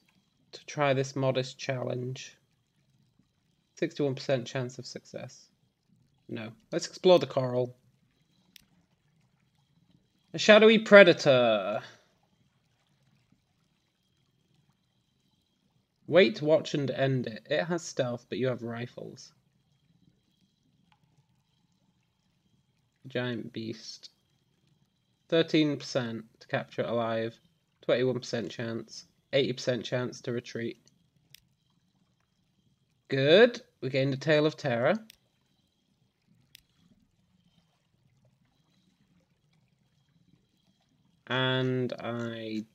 to try this modest challenge? 61% chance of success. No. Let's explore the coral. A shadowy predator. Wait, watch, and end it. It has stealth, but you have rifles. Giant beast. 13% to capture it alive. 21% chance. 80% chance to retreat. Good. We gained a Tale of Terror. And I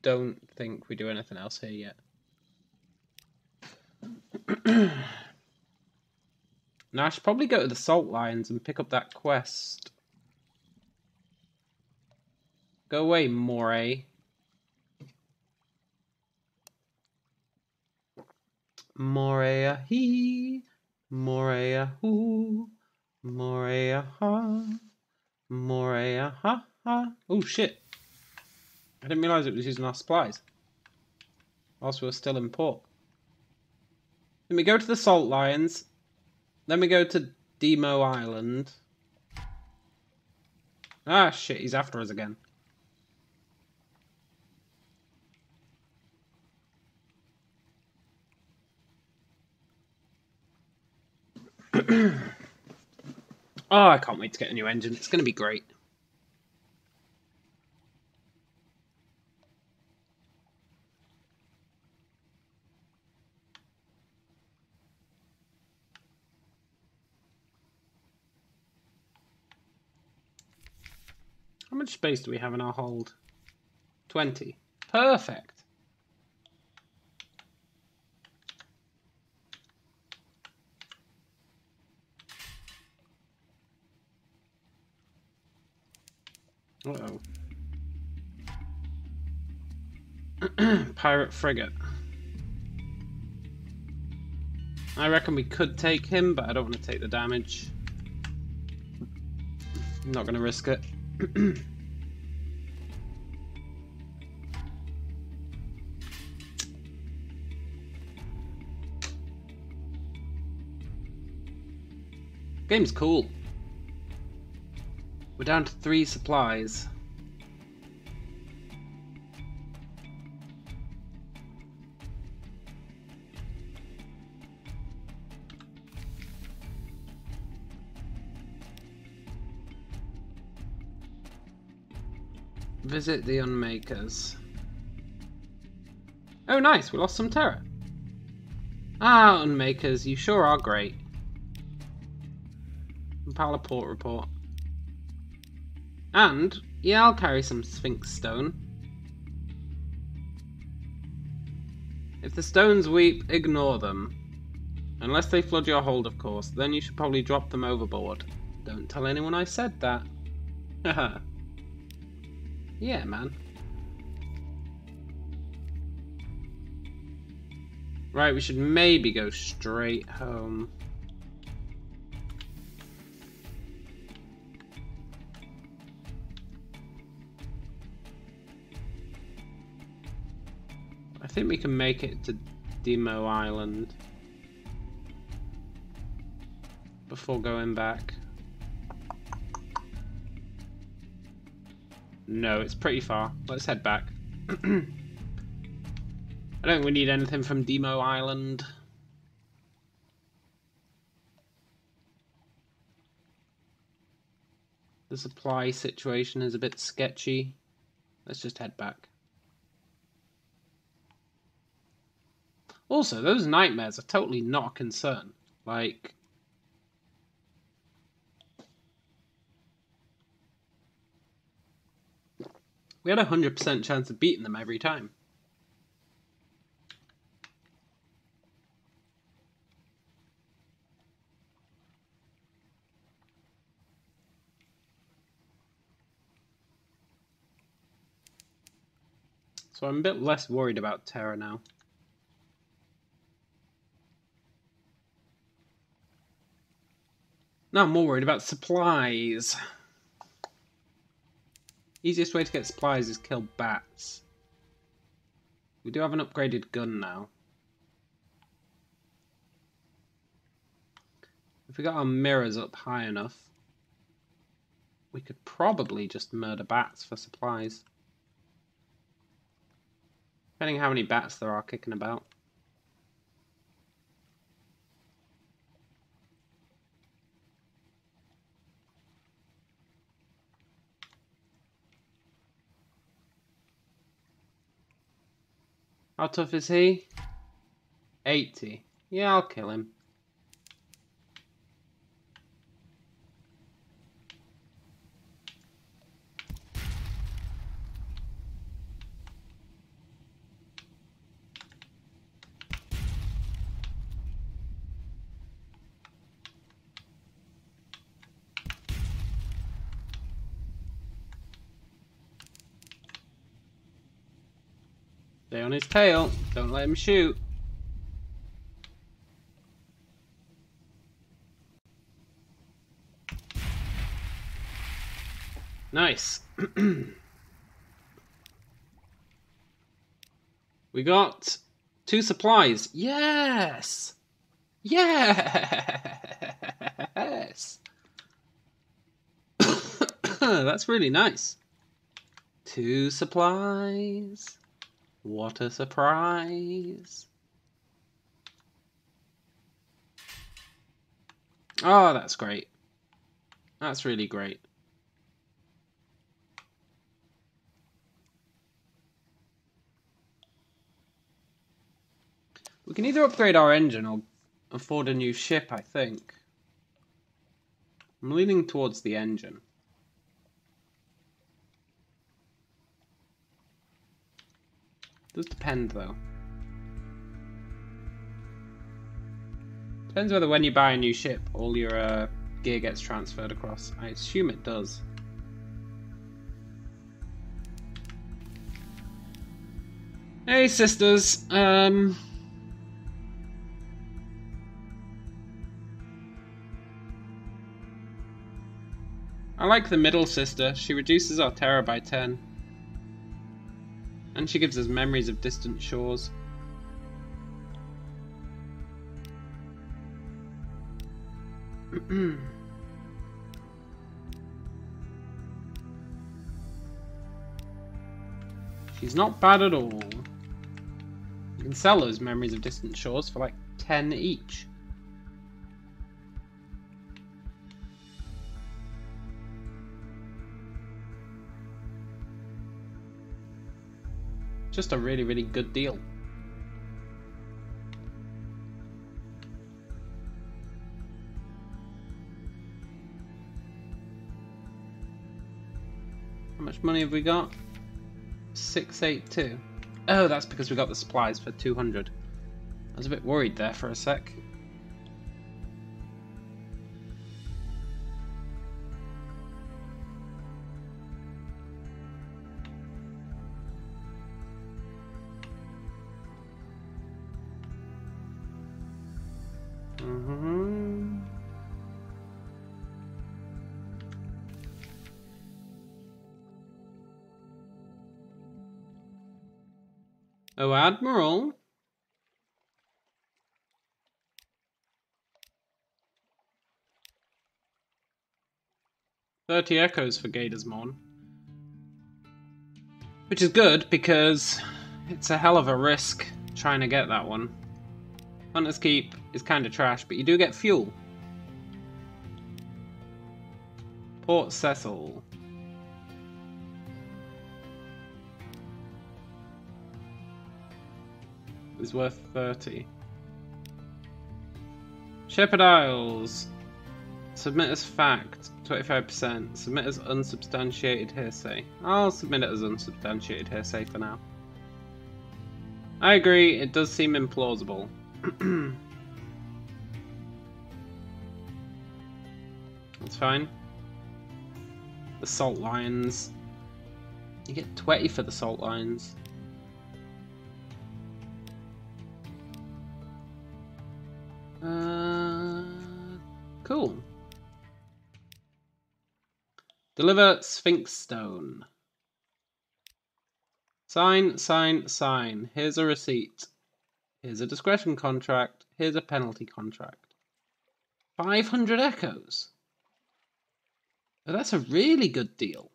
don't think we do anything else here yet. Now I should probably go to the Salt Lions and pick up that quest. Go away, Moray. Morea he, Morea who, Morea ha, Morea ha ha. Oh shit. I didn't realise it was using our supplies. Whilst we were still in port. Then we go to the Salt Lions. Then we go to Demo Island. Ah shit, he's after us again. Oh, I can't wait to get a new engine. It's going to be great. How much space do we have in our hold? 20. Perfect. Uh-oh. Pirate frigate. I reckon we could take him, but I don't want to take the damage. I'm not going to risk it. Game's cool. We're down to 3 supplies. Visit the Unmakers. Oh nice, we lost some terror. Ah, Unmakers, you sure are great. Compile a port report. And, yeah, I'll carry some Sphinx stone. If the stones weep, ignore them. Unless they flood your hold, of course. Then you should probably drop them overboard. Don't tell anyone I said that. Haha. Yeah, man. Right, we should maybe go straight home. I think we can make it to Demo Island before going back. No, it's pretty far. Let's head back. I don't think we need anything from Demo Island. The supply situation is a bit sketchy. Let's just head back. Also, those nightmares are totally not a concern. Like, we had a 100% chance of beating them every time. So I'm a bit less worried about Terra now. Now I'm more worried about supplies. Easiest way to get supplies is kill bats. We do have an upgraded gun now. If we got our mirrors up high enough, we could probably just murder bats for supplies. Depending how many bats there are kicking about. How tough is he? 80. Yeah, I'll kill him. Stay on his tail. Don't let him shoot. Nice. We got 2 supplies. Yes! Yes! That's really nice. 2 supplies. What a surprise. Oh, that's great. That's really great. We can either upgrade our engine or afford a new ship, I think. I'm leaning towards the engine. Does depend though. Depends whether when you buy a new ship all your gear gets transferred across. I assume it does. Hey sisters, I like the middle sister. She reduces our terror by 10. And she gives us memories of distant shores. She's not bad at all. You can sell those memories of distant shores for like 10 each. Just a really, really good deal. How much money have we got? 682. Oh, that's because we got the supplies for 200. I was a bit worried there for a sec. Oh, Admiral. "30 echoes for Gator's Morn." Which is good, because it's a hell of a risk trying to get that one. Hunter's Keep is kind of trash, but you do get fuel. Port Cecil. Is worth 30. Shepherd Isles. Submit as fact, 25%. Submit as unsubstantiated hearsay. I'll submit it as unsubstantiated hearsay for now. I agree, it does seem implausible. That's fine. The salt lions. You get 20 for the salt lions. Cool. Deliver Sphinx Stone. Sign, sign, sign. Here's a receipt. Here's a discretion contract. Here's a penalty contract. 500 echoes. Oh, that's a really good deal.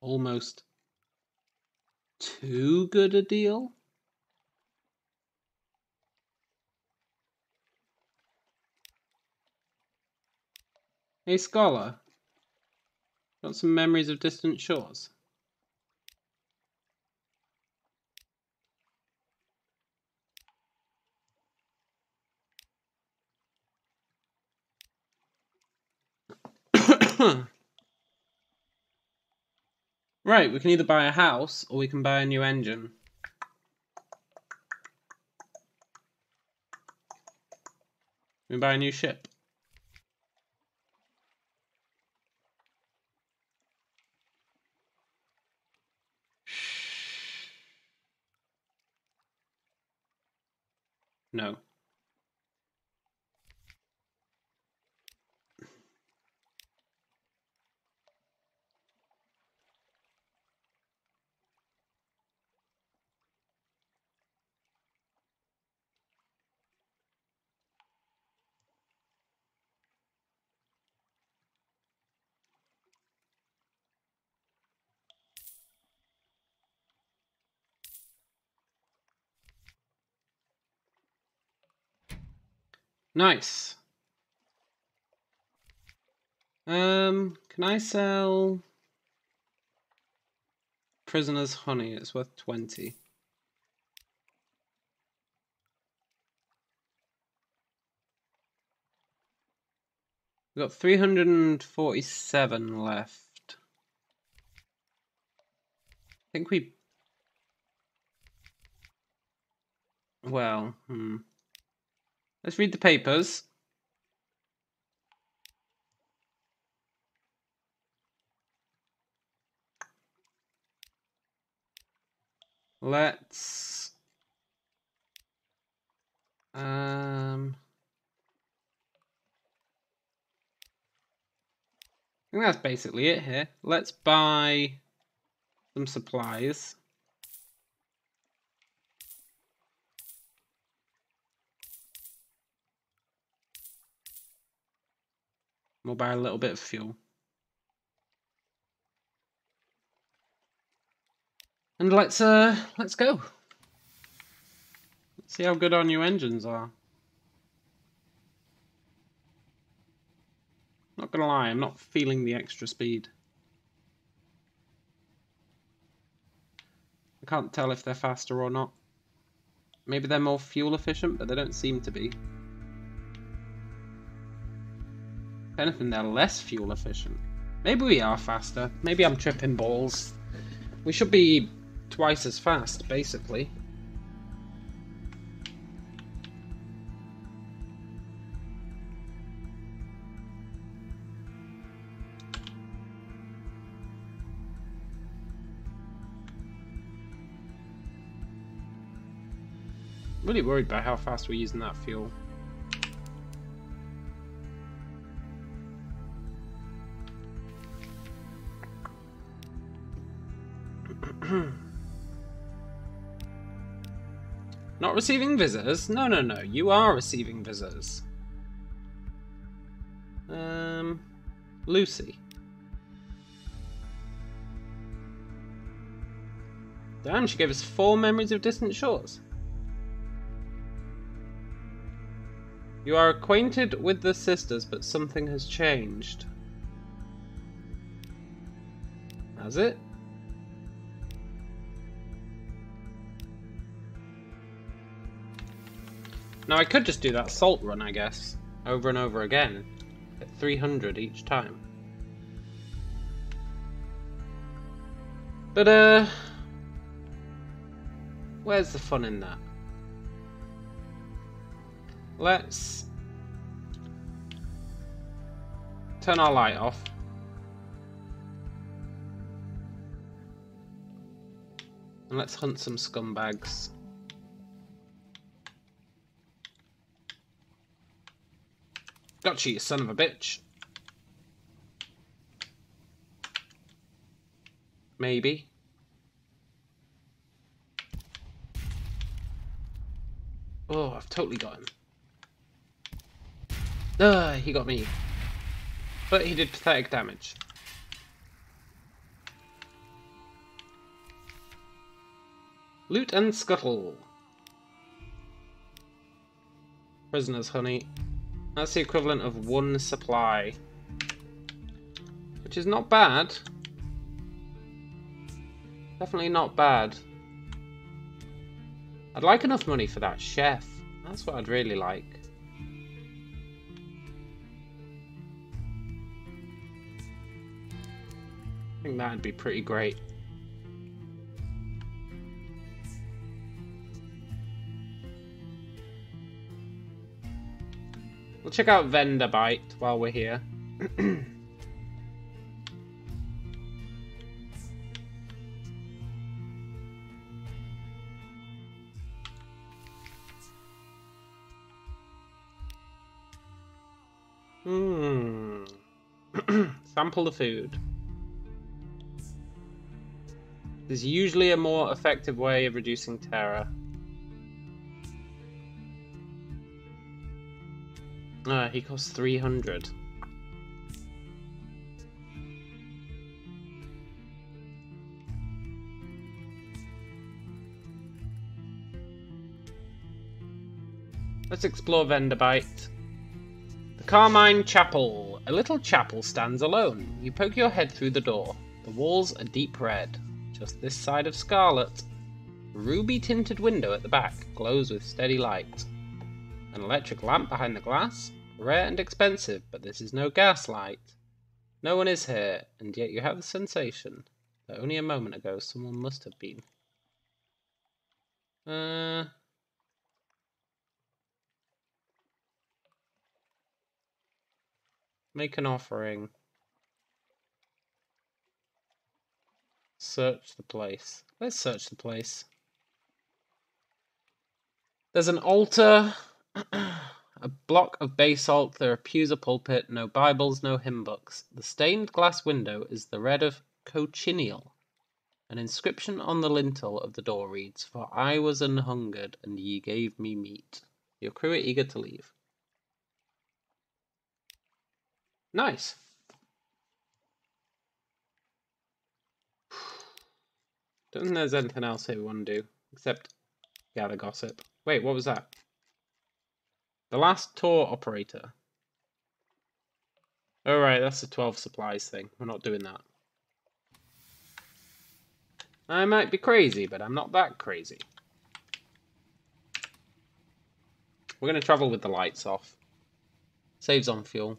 Almost too good a deal. Hey, Scholar. Got some memories of distant shores? Right, we can either buy a house or we can buy a new engine. We buy a new ship. No. Nice. Can I sell prisoner's honey? It's worth 20. We've got 347 left. I think we... Well, Let's read the papers. Let's... I think that's basically it here. Let's buy some supplies. We'll buy a little bit of fuel. And let's go. Let's see how good our new engines are. Not gonna lie, I'm not feeling the extra speed. I can't tell if they're faster or not. Maybe they're more fuel efficient, but they don't seem to be. If anything, they're less fuel efficient. Maybe we are faster. Maybe I'm tripping balls. We should be twice as fast, basically. Really worried by how fast we're using that fuel. Not receiving visitors? No, no, no. You are receiving visitors. Lucy. Damn, she gave us 4 memories of distant shores. You are acquainted with the sisters, but something has changed. Has it? Now I could just do that salt run, I guess. Over and over again. At 300 each time. But, where's the fun in that? Let's turn our light off. And let's hunt some scumbags. Gotcha, you son of a bitch. Maybe. Oh, I've totally got him. He got me. But he did pathetic damage. Loot and scuttle. Prisoner's honey. That's the equivalent of 1 supply. Which is not bad. Definitely not bad. I'd like enough money for that chef. That's what I'd really like. I think that'd be pretty great. We'll check out Vendor Bite while we're here. Sample the food. There's usually a more effective way of reducing terror. He costs 300. Let's explore Vendor Bite. The Carmine Chapel. A little chapel stands alone. You poke your head through the door. The walls are deep red, just this side of scarlet. A ruby-tinted window at the back glows with steady light. An electric lamp behind the glass. Rare and expensive, but this is no gaslight. No one is here, and yet you have the sensation that only a moment ago someone must have been. Make an offering. Search the place. Let's search the place. There's an altar, a block of basalt, there are pews, a pulpit, no Bibles, no hymn books. The stained glass window is the red of cochineal. An inscription on the lintel of the door reads, "For I was an hungered, and ye gave me meat." Your crew are eager to leave. Nice. Don't think there's anything else here we want to do, except gather gossip. Wait, what was that? The last tour operator. Oh right, that's the 12 supplies thing. We're not doing that. I might be crazy, but I'm not that crazy. We're going to travel with the lights off. Saves on fuel.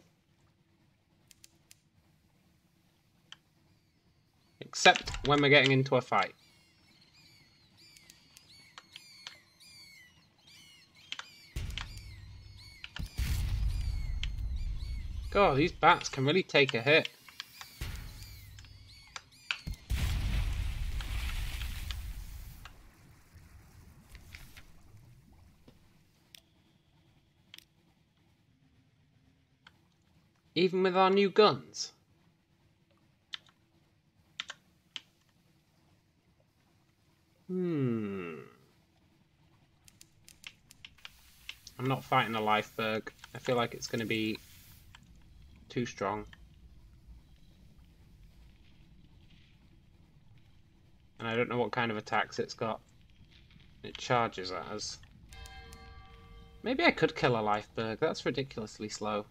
Except when we're getting into a fight. God, these bats can really take a hit. Even with our new guns. I'm not fighting a lifeberg. I feel like it's going to be too strong. And I don't know what kind of attacks it's got. It charges at us. Maybe I could kill a lifeberg. That's ridiculously slow.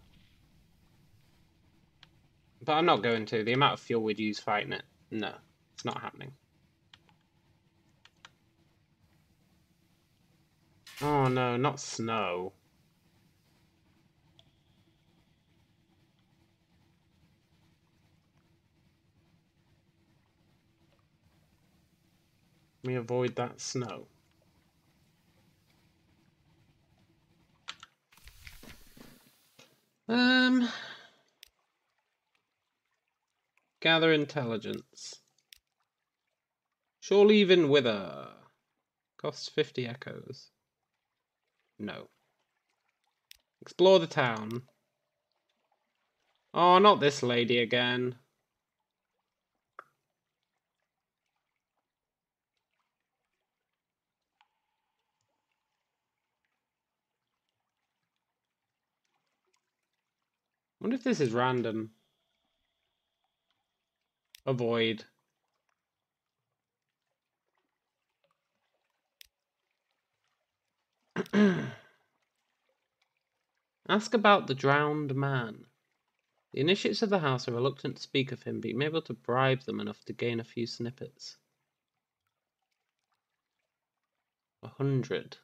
But I'm not going to. The amount of fuel we'd use fighting it. No, it's not happening. Oh no, not snow. Let me avoid that snow. Gather intelligence. Shore leaving wither. Costs 50 echoes. No. Explore the town. Oh, not this lady again. I wonder if this is random. Avoid. Ask about the drowned man. The initiates of the house are reluctant to speak of him, but you may be able to bribe them enough to gain a few snippets. 100.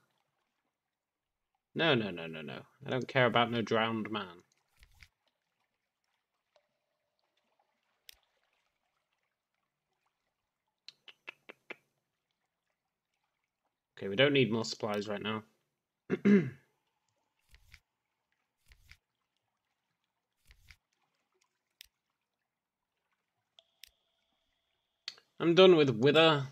No. I don't care about no drowned man. Okay, we don't need more supplies right now. I'm done with wither.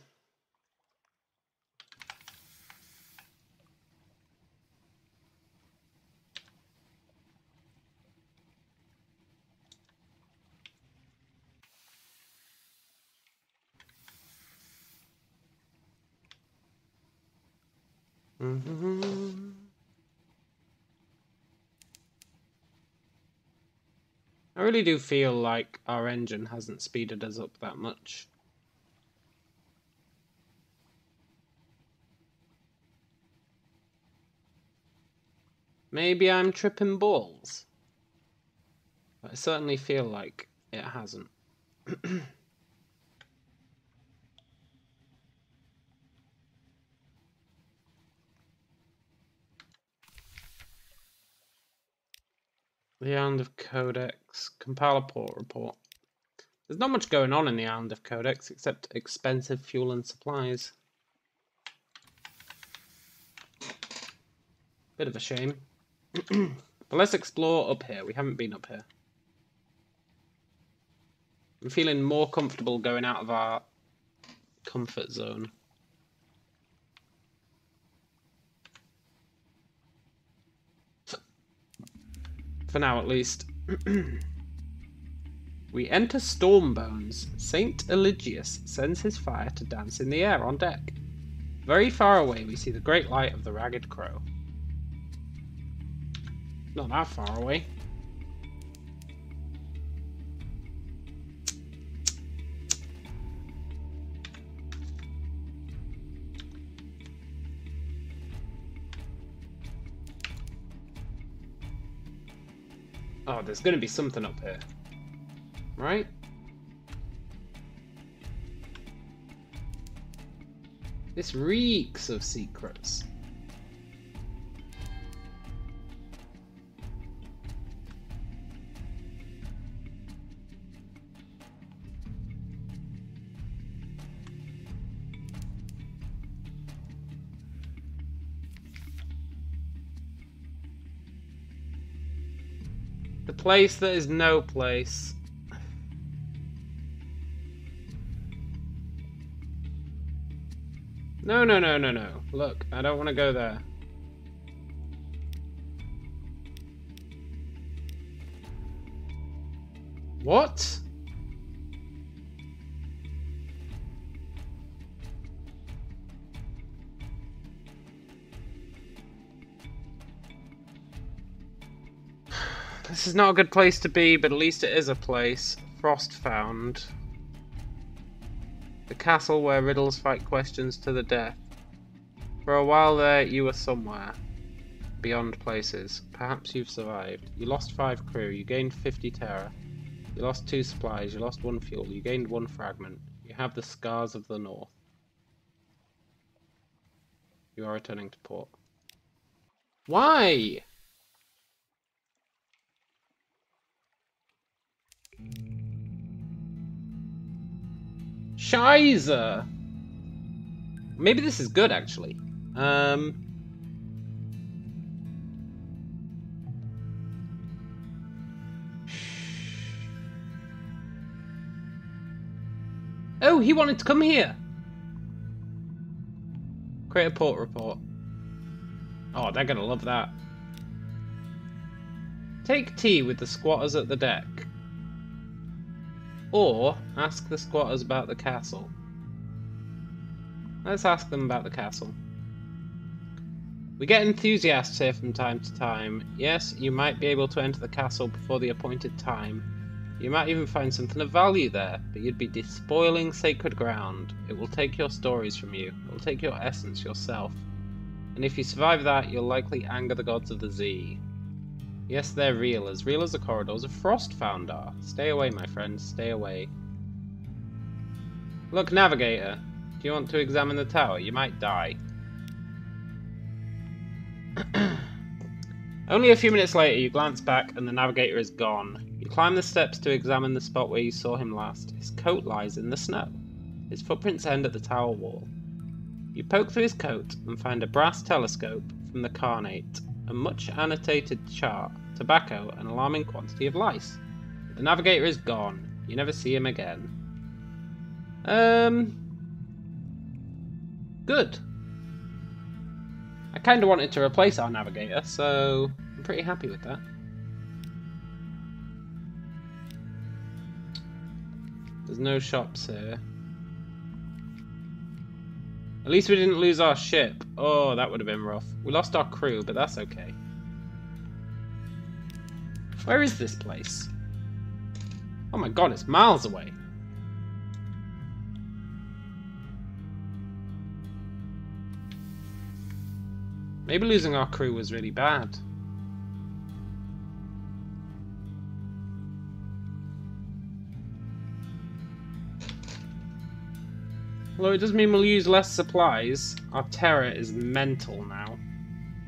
I really do feel like our engine hasn't speeded us up that much. Maybe I'm tripping balls. But I certainly feel like it hasn't. The Island of Codex. Compile a port report. There's not much going on in the Island of Codex except expensive fuel and supplies. Bit of a shame. But let's explore up here. We haven't been up here. I'm feeling more comfortable going out of our comfort zone. For now, at least. We enter Stormbones. Saint Eligius sends his fire to dance in the air on deck. Very far away, we see the great light of the Ragged Crow. Not that far away. Oh, there's going to be something up here. Right? This reeks of secrets. The place that is no place. No. Look, I don't want to go there. What? This is not a good place to be, but at least it is a place. Frost found. The castle where riddles fight questions to the death. For a while there, you were somewhere. Beyond places. Perhaps you've survived. You lost 5 crew. You gained 50 terror. You lost 2 supplies. You lost 1 fuel. You gained 1 fragment. You have the scars of the north. You are returning to port. Why? Scheiße! Maybe this is good, actually. Oh, he wanted to come here! Create a port report. Oh, they're gonna love that. Take tea with the squatters at the deck. Or, ask the squatters about the castle. Let's ask them about the castle. We get enthusiasts here from time to time. Yes, you might be able to enter the castle before the appointed time. You might even find something of value there, but you'd be despoiling sacred ground. It will take your stories from you. It will take your essence, yourself. And if you survive that, you'll likely anger the gods of the Z. Yes, they're real as the corridors of Frostfound are. Stay away, my friends, stay away. Look, Navigator. Do you want to examine the tower? You might die. Only a few minutes later, you glance back and the Navigator is gone. You climb the steps to examine the spot where you saw him last. His coat lies in the snow. His footprints end at the tower wall. You poke through his coat and find a brass telescope from the Carnate, a much annotated chart, tobacco, and an alarming quantity of lice. The Navigator is gone. You never see him again. Good. I kind of wanted to replace our Navigator, so I'm pretty happy with that. There's no shops here. At least we didn't lose our ship. Oh, that would have been rough. We lost our crew, but that's okay. Where is this place? Oh my god, it's miles away. Maybe losing our crew was really bad. Although it does mean we'll use less supplies, our terror is mental now.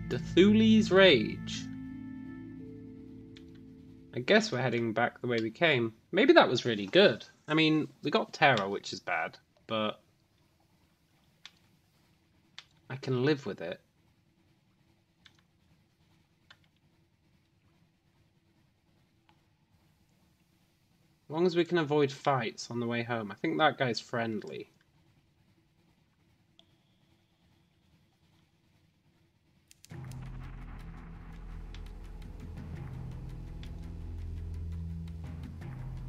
Cthulhu's Rage. I guess we're heading back the way we came. Maybe that was really good. I mean, we got terror, which is bad, but I can live with it. As long as we can avoid fights on the way home. I think that guy's friendly.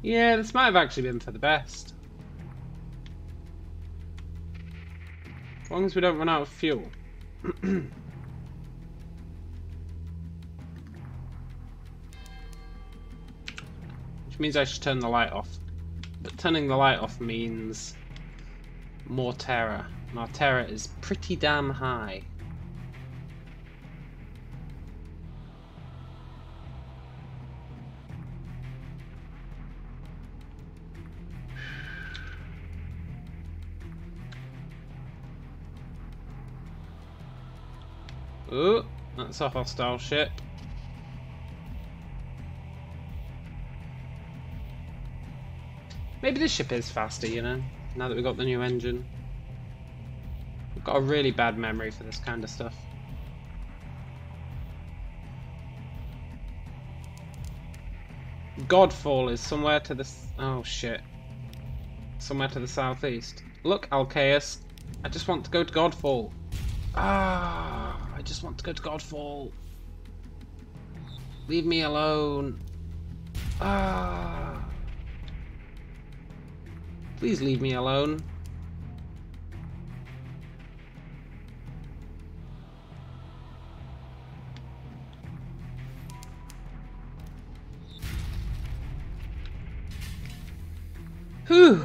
Yeah, this might have actually been for the best. As long as we don't run out of fuel. Which means I should turn the light off. But turning the light off means more terror. And our terror is pretty damn high. Ooh, that's a hostile ship. Maybe this ship is faster, you know, now that we've got the new engine. We've got a really bad memory for this kind of stuff. Godfall is somewhere to the... oh shit. Somewhere to the southeast. Look, Alcaeus, I just want to go to Godfall. Ah, I just want to go to Godfall. Leave me alone. Ah. Please leave me alone. Whew.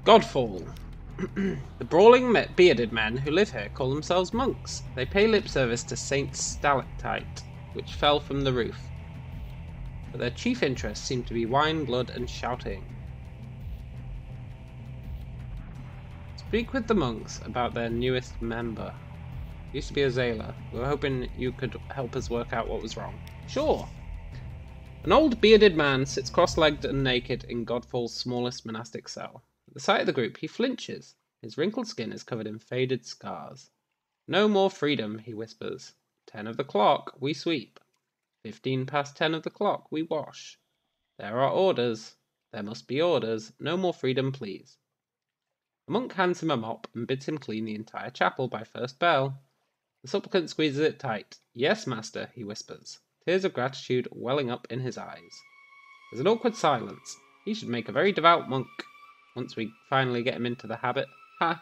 Godfall. The brawling bearded men who live here call themselves monks. They pay lip service to Saint Stalactite, which fell from the roof. But their chief interests seem to be wine, blood, and shouting. Speak with the monks about their newest member. Used to be a Zayla. We were hoping you could help us work out what was wrong. Sure. An old bearded man sits cross-legged and naked in Godfall's smallest monastic cell. At the sight of the group, he flinches. His wrinkled skin is covered in faded scars. No more freedom, he whispers. 10 of the clock, we sweep. 15 past 10 of the clock, we wash. There are orders. There must be orders. No more freedom, please. The monk hands him a mop and bids him clean the entire chapel by first bell. The supplicant squeezes it tight. Yes, master, he whispers, tears of gratitude welling up in his eyes. There's an awkward silence. He should make a very devout monk, once we finally get him into the habit. Ha!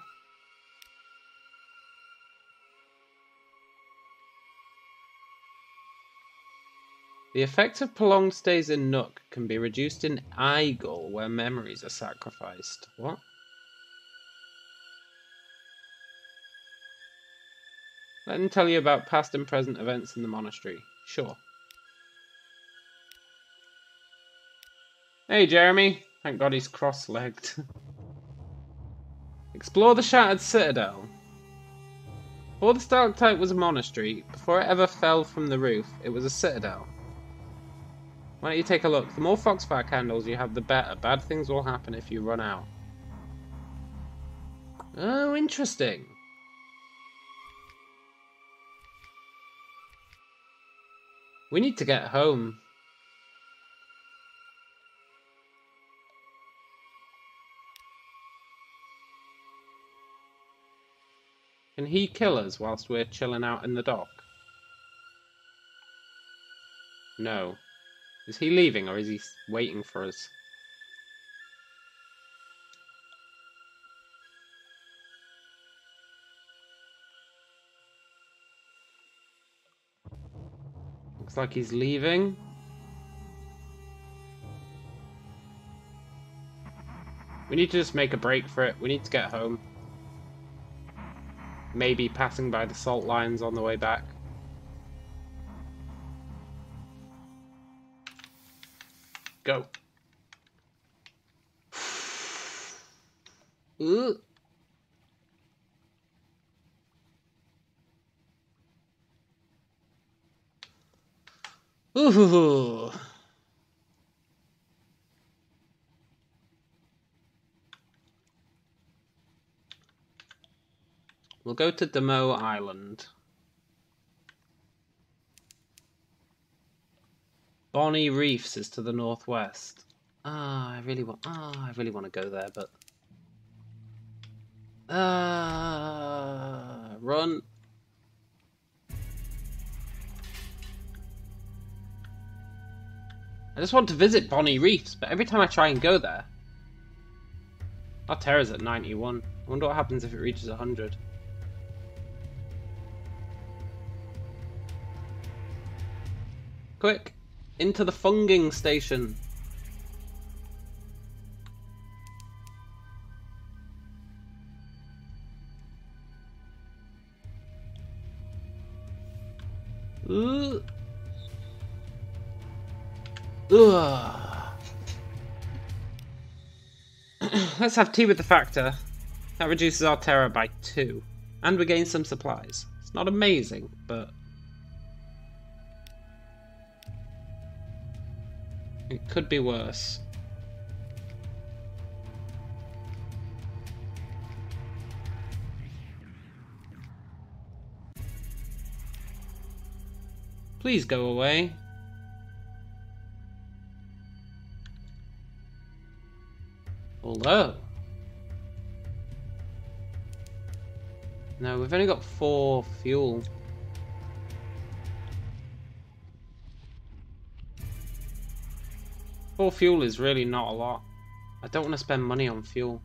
The effect of prolonged stays in Nook can be reduced in Igul, where memories are sacrificed. What? Let him tell you about past and present events in the monastery. Sure. Hey, Jeremy. Thank God he's cross-legged. Explore the Shattered Citadel. Before the stalactite was a monastery, before it ever fell from the roof, it was a citadel. Why don't you take a look? The more foxfire candles you have, the better. Bad things will happen if you run out. Oh, interesting. We need to get home. Can he kill us whilst we're chilling out in the dock? No. Is he leaving or is he waiting for us? Looks like he's leaving. We need to just make a break for it. We need to get home. Maybe passing by the salt lines on the way back. Go. Ooh. Ooh. We'll go to Demo Island. Bonnie Reefs is to the northwest. I really want to go there, but run. I just want to visit Bonnie Reefs, but every time I try and go there, our terror's at 91. I wonder what happens if it reaches 100. Quick! Into the funging station! Ooh. Ugh. Let's have tea with the factor. That reduces our terror by 2. And we gain some supplies. It's not amazing, but it could be worse. Please go away. Although, no, we've only got 4 fuel. Four fuel is really not a lot. I don't want to spend money on fuel.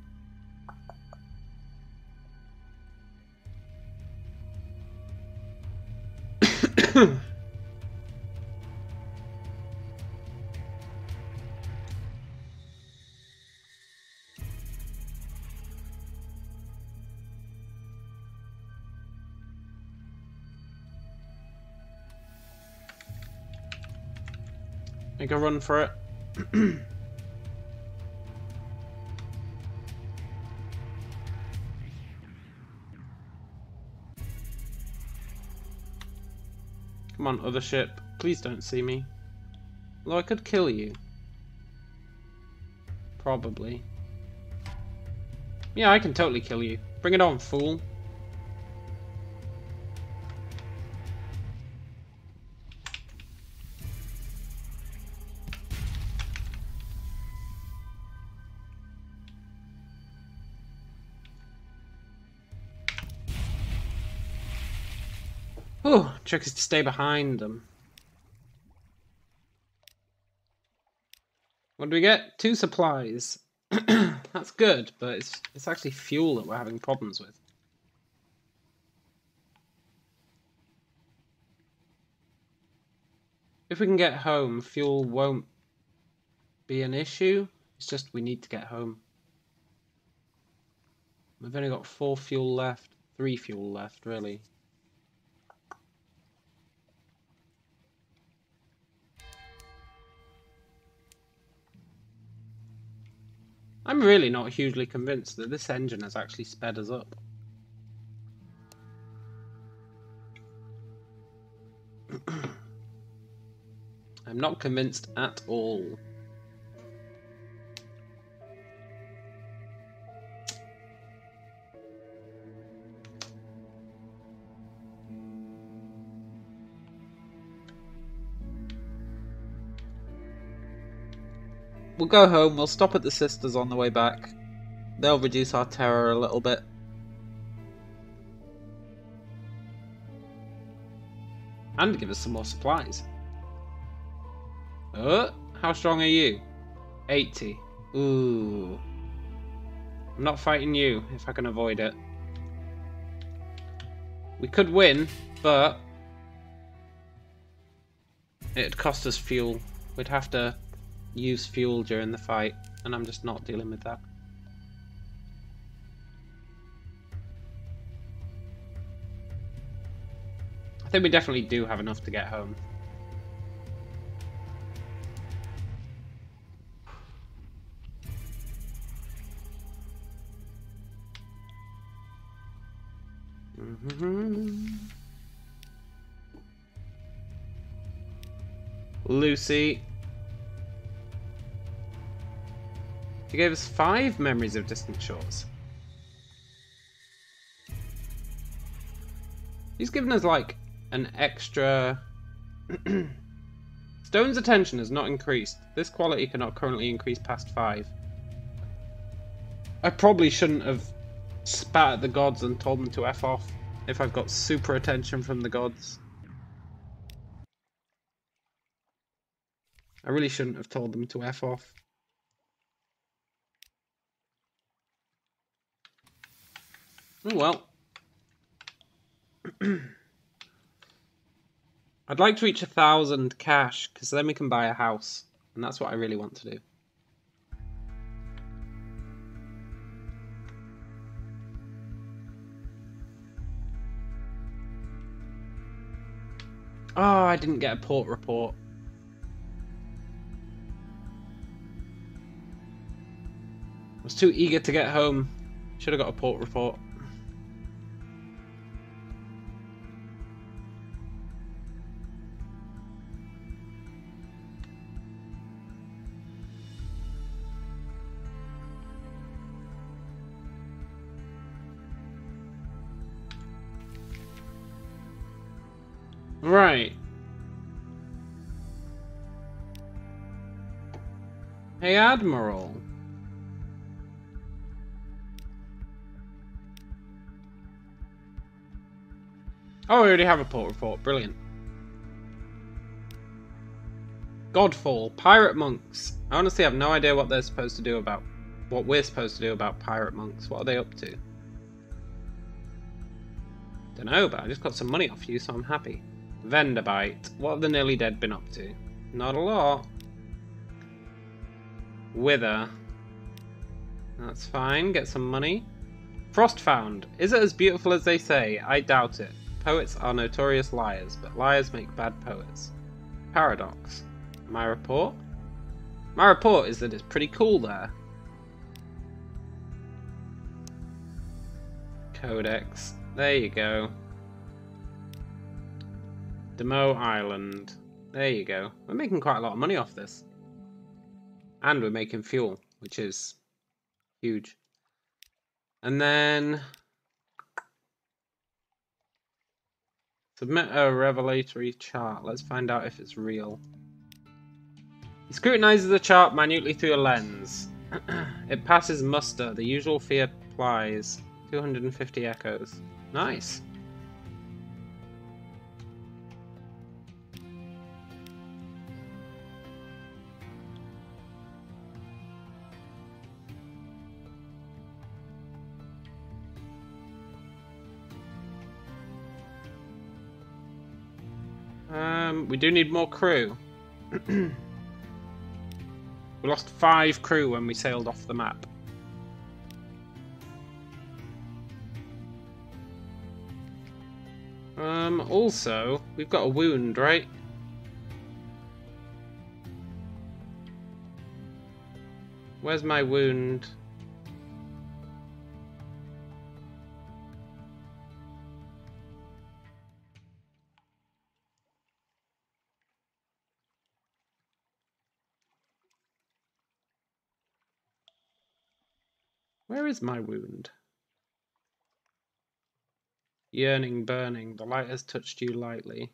Make a run for it. Come on, other ship. Please don't see me. Although I could kill you. Probably. Yeah, I can totally kill you. Bring it on, fool. Oh, trick is to stay behind them. What do we get? 2 supplies. That's good, but it's actually fuel that we're having problems with. If we can get home, fuel won't be an issue. It's just we need to get home. We've only got 4 fuel left. 3 fuel left, really. I'm really not hugely convinced that this engine has actually sped us up. I'm not convinced at all. We'll go home, we'll stop at the sisters on the way back. They'll reduce our terror a little bit. And give us some more supplies. How strong are you? 80. Ooh. I'm not fighting you, if I can avoid it. We could win, but it'd cost us fuel. We'd have to use fuel during the fight, and I'm just not dealing with that. I think we definitely do have enough to get home. Lucy. She gave us 5 memories of distant shores. He's given us like an extra... Stone's attention has not increased. This quality cannot currently increase past 5. I probably shouldn't have spat at the gods and told them to F off if I've got super attention from the gods. I really shouldn't have told them to F off. Oh well. I'd like to reach 1,000 cash, because then we can buy a house. And that's what I really want to do. Oh, I didn't get a port report. I was too eager to get home. Should have got a port report. Right. Hey, Admiral. Oh, we already have a port report. Brilliant. Godfall. Pirate monks. I honestly have no idea what they're supposed to do about... what we're supposed to do about pirate monks. What are they up to? Don't know, but I just got some money off you, so I'm happy. Venderbite. What have the nearly dead been up to? Not a lot. Wither. That's fine. Get some money. Frostfound. Is it as beautiful as they say? I doubt it. Poets are notorious liars, but liars make bad poets. Paradox. My report? My report is that it's pretty cool there. Codex. There you go. Demo Island. There you go. We're making quite a lot of money off this. And we're making fuel, which is huge. And then submit a revelatory chart. Let's find out if it's real. He scrutinizes the chart minutely through a lens. It passes muster. The usual fee applies. 250 echoes. Nice. We do need more crew. We lost 5 crew when we sailed off the map. Also, we've got a wound, right? Where's my wound? Where is my wound? Yearning, burning. The light has touched you lightly.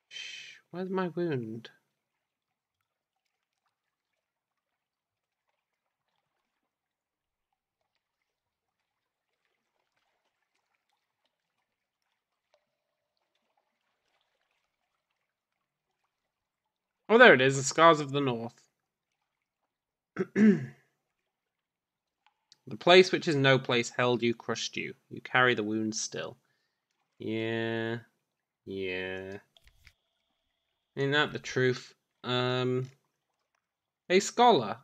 Shh. Where's my wound? Oh, there it is. The Scars of the North. The place which is no place held you, crushed you. You carry the wound still. Yeah. Yeah. Ain't that the truth? Hey, scholar.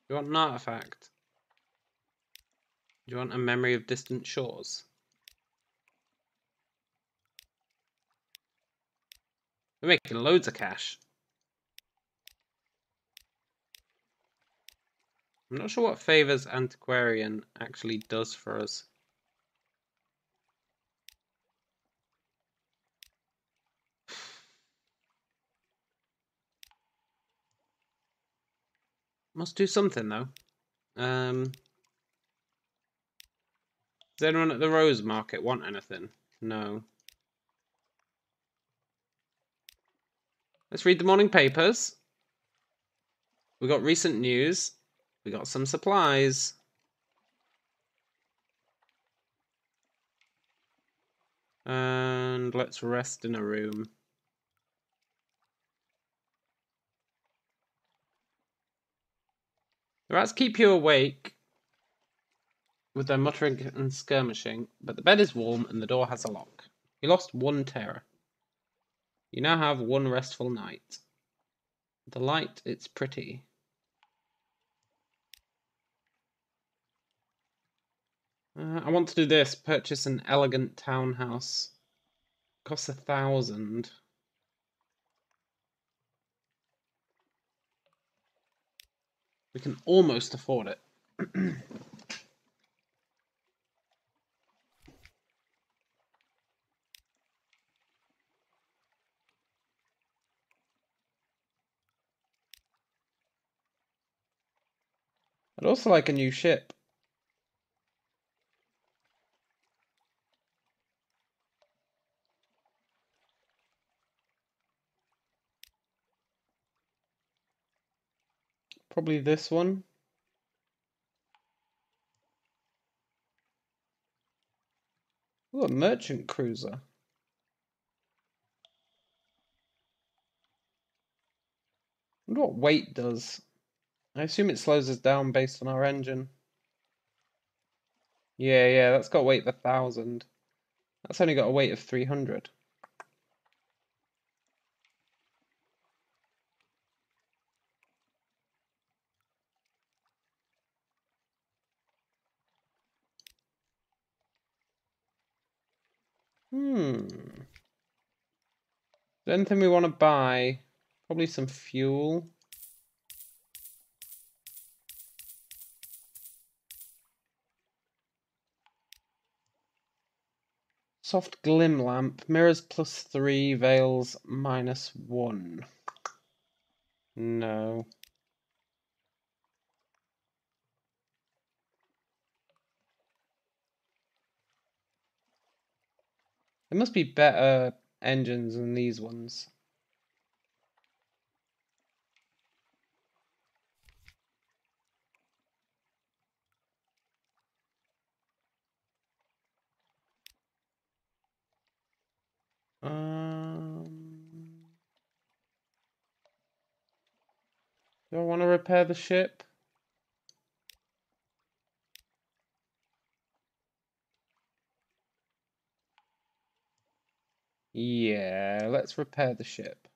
You want an artifact? Do you want a memory of distant shores? We're making loads of cash. I'm not sure what favors Antiquarian actually does for us. Must do something though. Does anyone at the Rose Market want anything? No. Let's read the morning papers. We got recent news. We got some supplies. And let's rest in a room. The rats keep you awake with their muttering and skirmishing, but the bed is warm and the door has a lock. You lost 1 terror. You now have 1 restful night. The light, it's pretty. I want to do this. Purchase an elegant townhouse. Costs 1,000. We can almost afford it. I'd also like a new ship. Probably this one. Ooh, a merchant cruiser. I wonder what weight does. I assume it slows us down based on our engine. Yeah, that's got weight of 1,000. That's only got a weight of 300. Is there anything we want to buy? Probably some fuel. Soft glim lamp. Mirrors +3. Veils -1. No. There must be better engines than these ones. Do I want to repair the ship? Yeah, let's repair the ship.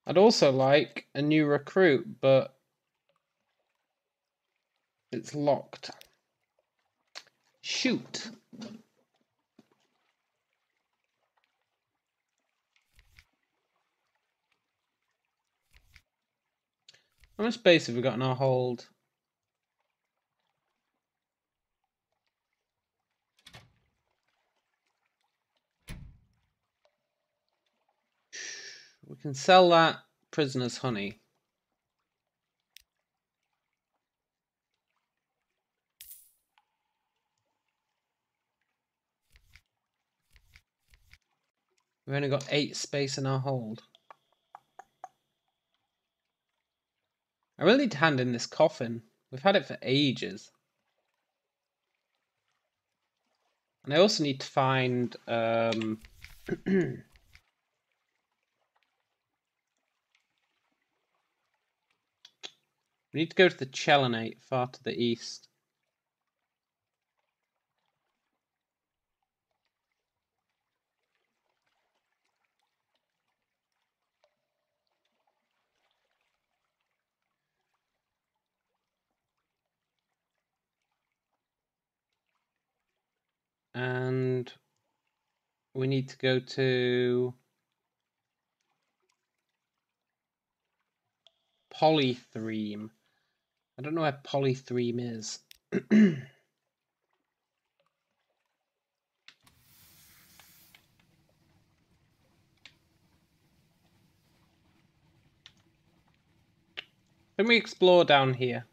I'd also like a new recruit, but it's locked. Shoot. How much space have we got in our hold? We can sell that prisoner's honey. We've only got 8 space in our hold. I really need to hand in this coffin. We've had it for ages. And I also need to find we need to go to the Chelenate far to the east. And we need to go to Polythreme. I don't know where Polythreme is. Can we explore down here?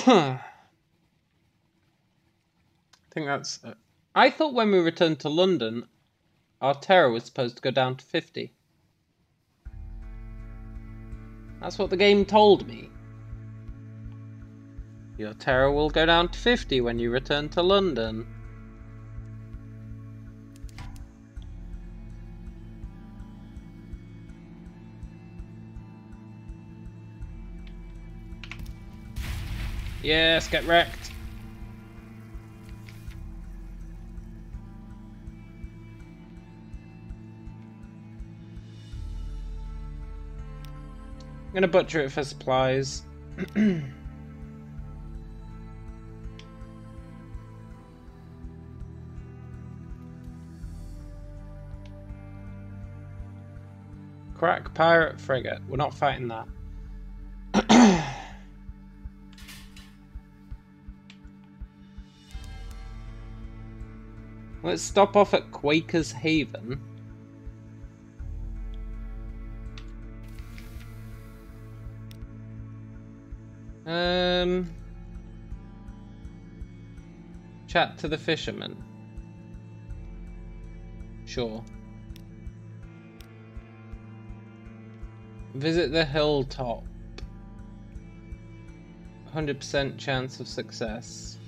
I think that's... I thought when we returned to London, our terror was supposed to go down to 50. That's what the game told me. Your terror will go down to 50 when you return to London. Yes, get wrecked. I'm gonna butcher it for supplies. Crack pirate frigate. We're not fighting that. Let's stop off at Quaker's Haven. Chat to the fisherman. Sure. Visit the hilltop. 100% chance of success.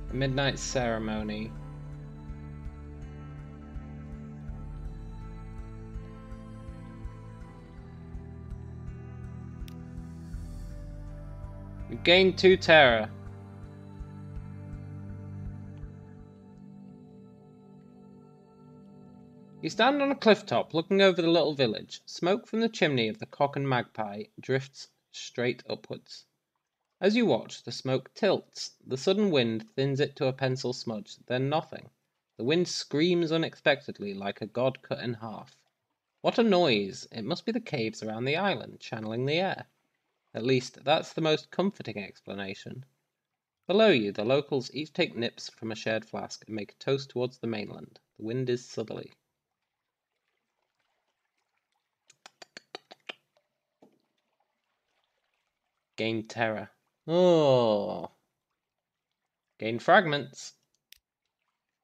A midnight ceremony. You've gained 2 terror. You stand on a cliff top looking over the little village. Smoke from the chimney of the Cock and Magpie drifts straight upwards. As you watch, the smoke tilts. The sudden wind thins it to a pencil smudge, then nothing. The wind screams unexpectedly like a god cut in half. What a noise! It must be the caves around the island, channeling the air. At least, that's the most comforting explanation. Below you, the locals each take nips from a shared flask and make a toast towards the mainland. The wind is southerly. Gain terror. Oh. Gain fragments.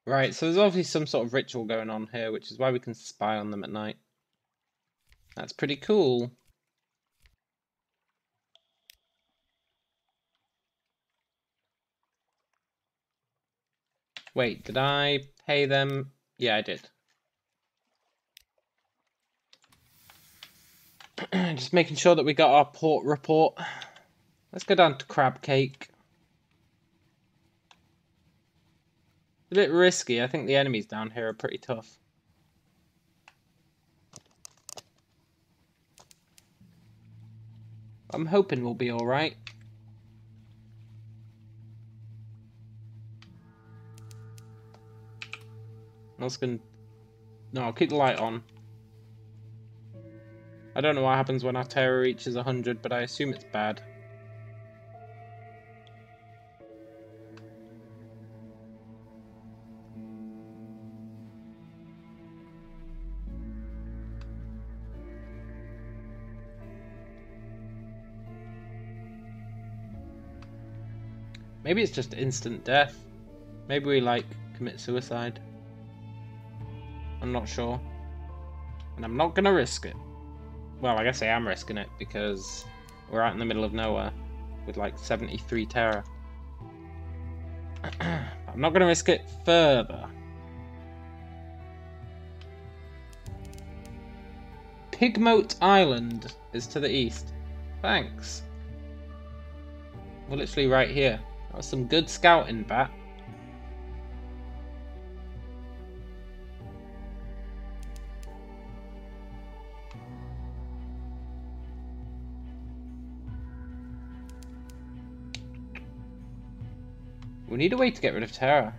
Right, so there's obviously some sort of ritual going on here, which is why we can spy on them at night. That's pretty cool. Wait, did I pay them? Yeah, I did. Just making sure that we got our port report. Let's go down to Crab Cake. A bit risky. I think the enemies down here are pretty tough. I'm hoping we'll be alright. I was gonna... No, I'll keep the light on. I don't know what happens when our terror reaches 100, but I assume it's bad. Maybe it's just instant death. Maybe we, like, commit suicide. I'm not sure. And I'm not gonna risk it. Well, I guess I am risking it because we're out in the middle of nowhere with like 73 terror. I'm not gonna risk it further. Pigmote Island is to the east. Thanks. We're literally right here. That was some good scouting, Bat. We need a way to get rid of terror.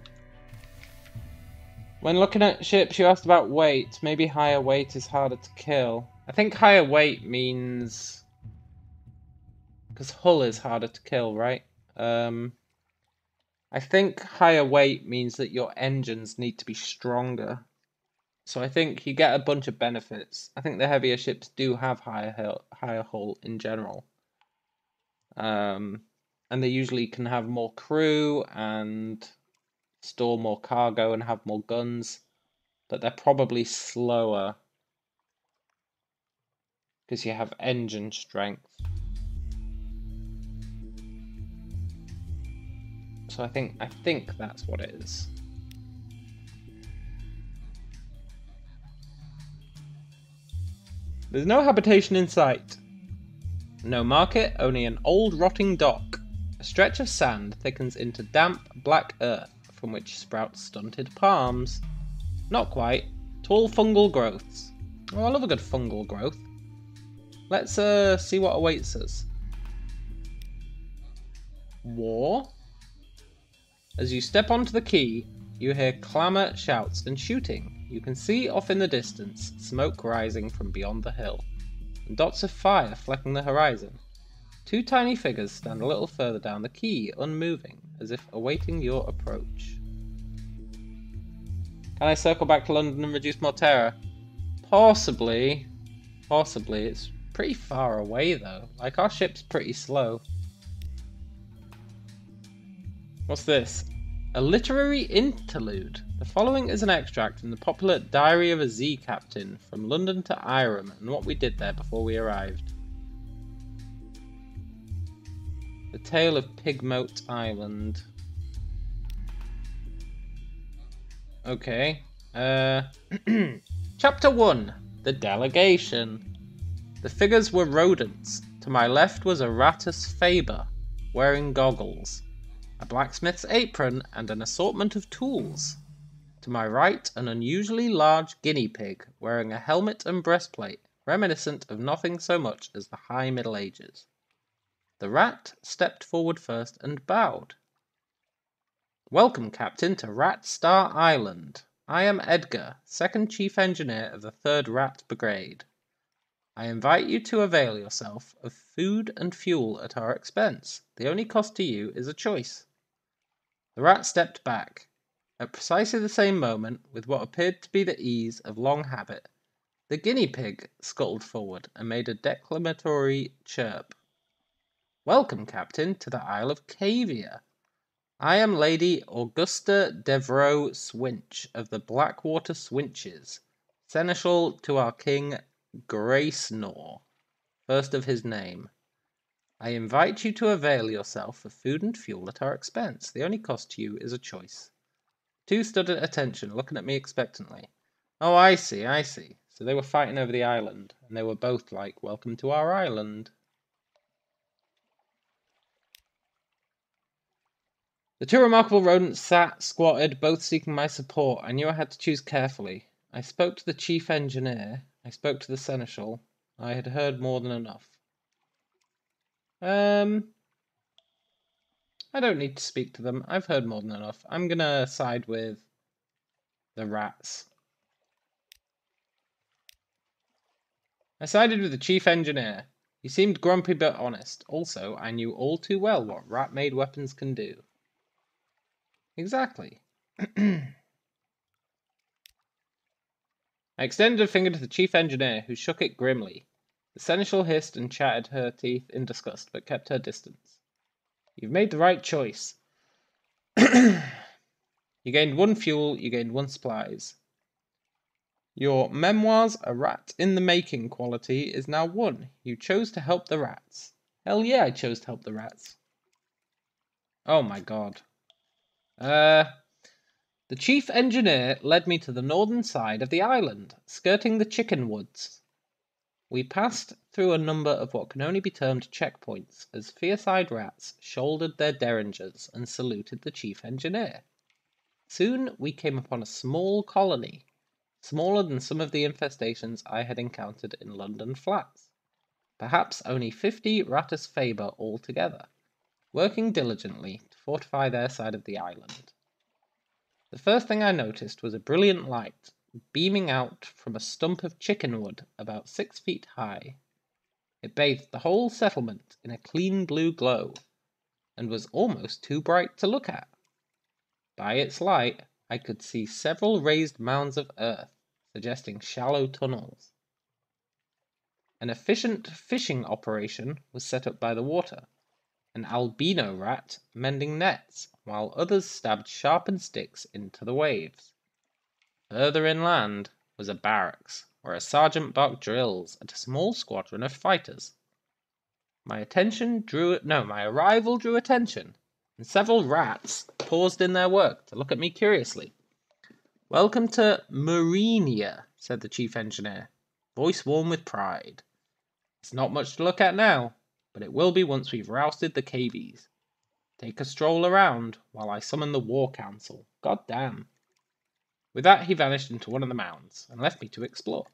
When looking at ships, you asked about weight. Maybe higher weight is harder to kill. I think higher weight means... because hull is harder to kill, right? I think higher weight means that your engines need to be stronger. So I think you get a bunch of benefits. I think the heavier ships do have higher hull in general. And they usually can have more crew and store more cargo and have more guns. But they're probably slower because you have engine strength. So I think that's what it is. There's no habitation in sight. No market, only an old rotting dock. A stretch of sand thickens into damp, black earth from which sprout stunted palms. Not quite. Tall fungal growths. Oh, I love a good fungal growth. Let's see what awaits us. War? As you step onto the quay, you hear clamour, shouts, and shooting. You can see off in the distance smoke rising from beyond the hill, and dots of fire flecking the horizon. Two tiny figures stand a little further down the quay, unmoving, as if awaiting your approach. Can I circle back to London and reduce more terror? Possibly. Possibly. It's pretty far away, though. Like, our ship's pretty slow. What's this? A literary interlude. The following is an extract from the popular Diary of a Sea Captain from London to Irem and what we did there before we arrived. The Tale of Pigmote Island. Okay. Chapter 1. The Delegation. The figures were rodents. To my left was a Rattus Faber, wearing goggles, a blacksmith's apron, and an assortment of tools. To my right, an unusually large guinea pig wearing a helmet and breastplate, reminiscent of nothing so much as the High Middle Ages. The rat stepped forward first and bowed. Welcome, Captain, to Rat Star Island. I am Edgar, second chief engineer of the 3rd Rat Brigade. I invite you to avail yourself of food and fuel at our expense. The only cost to you is a choice. The rat stepped back. At precisely the same moment, with what appeared to be the ease of long habit, the guinea pig scuttled forward and made a declamatory chirp. Welcome, Captain, to the Isle of Cavia. I am Lady Augusta Devereux Swinch of the Blackwater Swinches, seneschal to our King Gracenor, first of his name. I invite you to avail yourself of food and fuel at our expense. The only cost to you is a choice. Two stood at attention, looking at me expectantly. Oh, I see. So they were fighting over the island, and they were both like, welcome to our island. The two remarkable rodents sat, squatted, both seeking my support. I knew I had to choose carefully. I spoke to the chief engineer. I spoke to the seneschal. I had heard more than enough. I don't need to speak to them. I've heard more than enough. I'm gonna side with the rats. I sided with the chief engineer. He seemed grumpy but honest. Also, I knew all too well what rat-made weapons can do. Exactly. I extended a finger to the chief engineer, who shook it grimly. The seneschal hissed and chattered her teeth in disgust, but kept her distance. You've made the right choice. You gained 1 fuel, you gained 1 supplies. Your memoirs, a rat in the making quality, is now 1. You chose to help the rats. Hell yeah, I chose to help the rats. Oh my god. The chief engineer led me to the northern side of the island, skirting the chicken woods. We passed through a number of what can only be termed checkpoints, as fierce-eyed rats shouldered their derringers and saluted the chief engineer. Soon we came upon a small colony, smaller than some of the infestations I had encountered in London flats. Perhaps only 50 Rattus faber altogether, working diligently to fortify their side of the island. The first thing I noticed was a brilliant light beaming out from a stump of chickenwood about 6 feet high. It bathed the whole settlement in a clean blue glow, and was almost too bright to look at. By its light, I could see several raised mounds of earth, suggesting shallow tunnels. An efficient fishing operation was set up by the water, an albino rat mending nets, while others stabbed sharpened sticks into the waves. Further inland was a barracks, where a sergeant barked drills at a small squadron of fighters. My arrival drew attention, and several rats paused in their work to look at me curiously. Welcome to Marinia, said the chief engineer, voice warm with pride. It's not much to look at now, but it will be once we've rousted the cavies. Take a stroll around while I summon the war council. God damn. With that, he vanished into one of the mounds and left me to explore.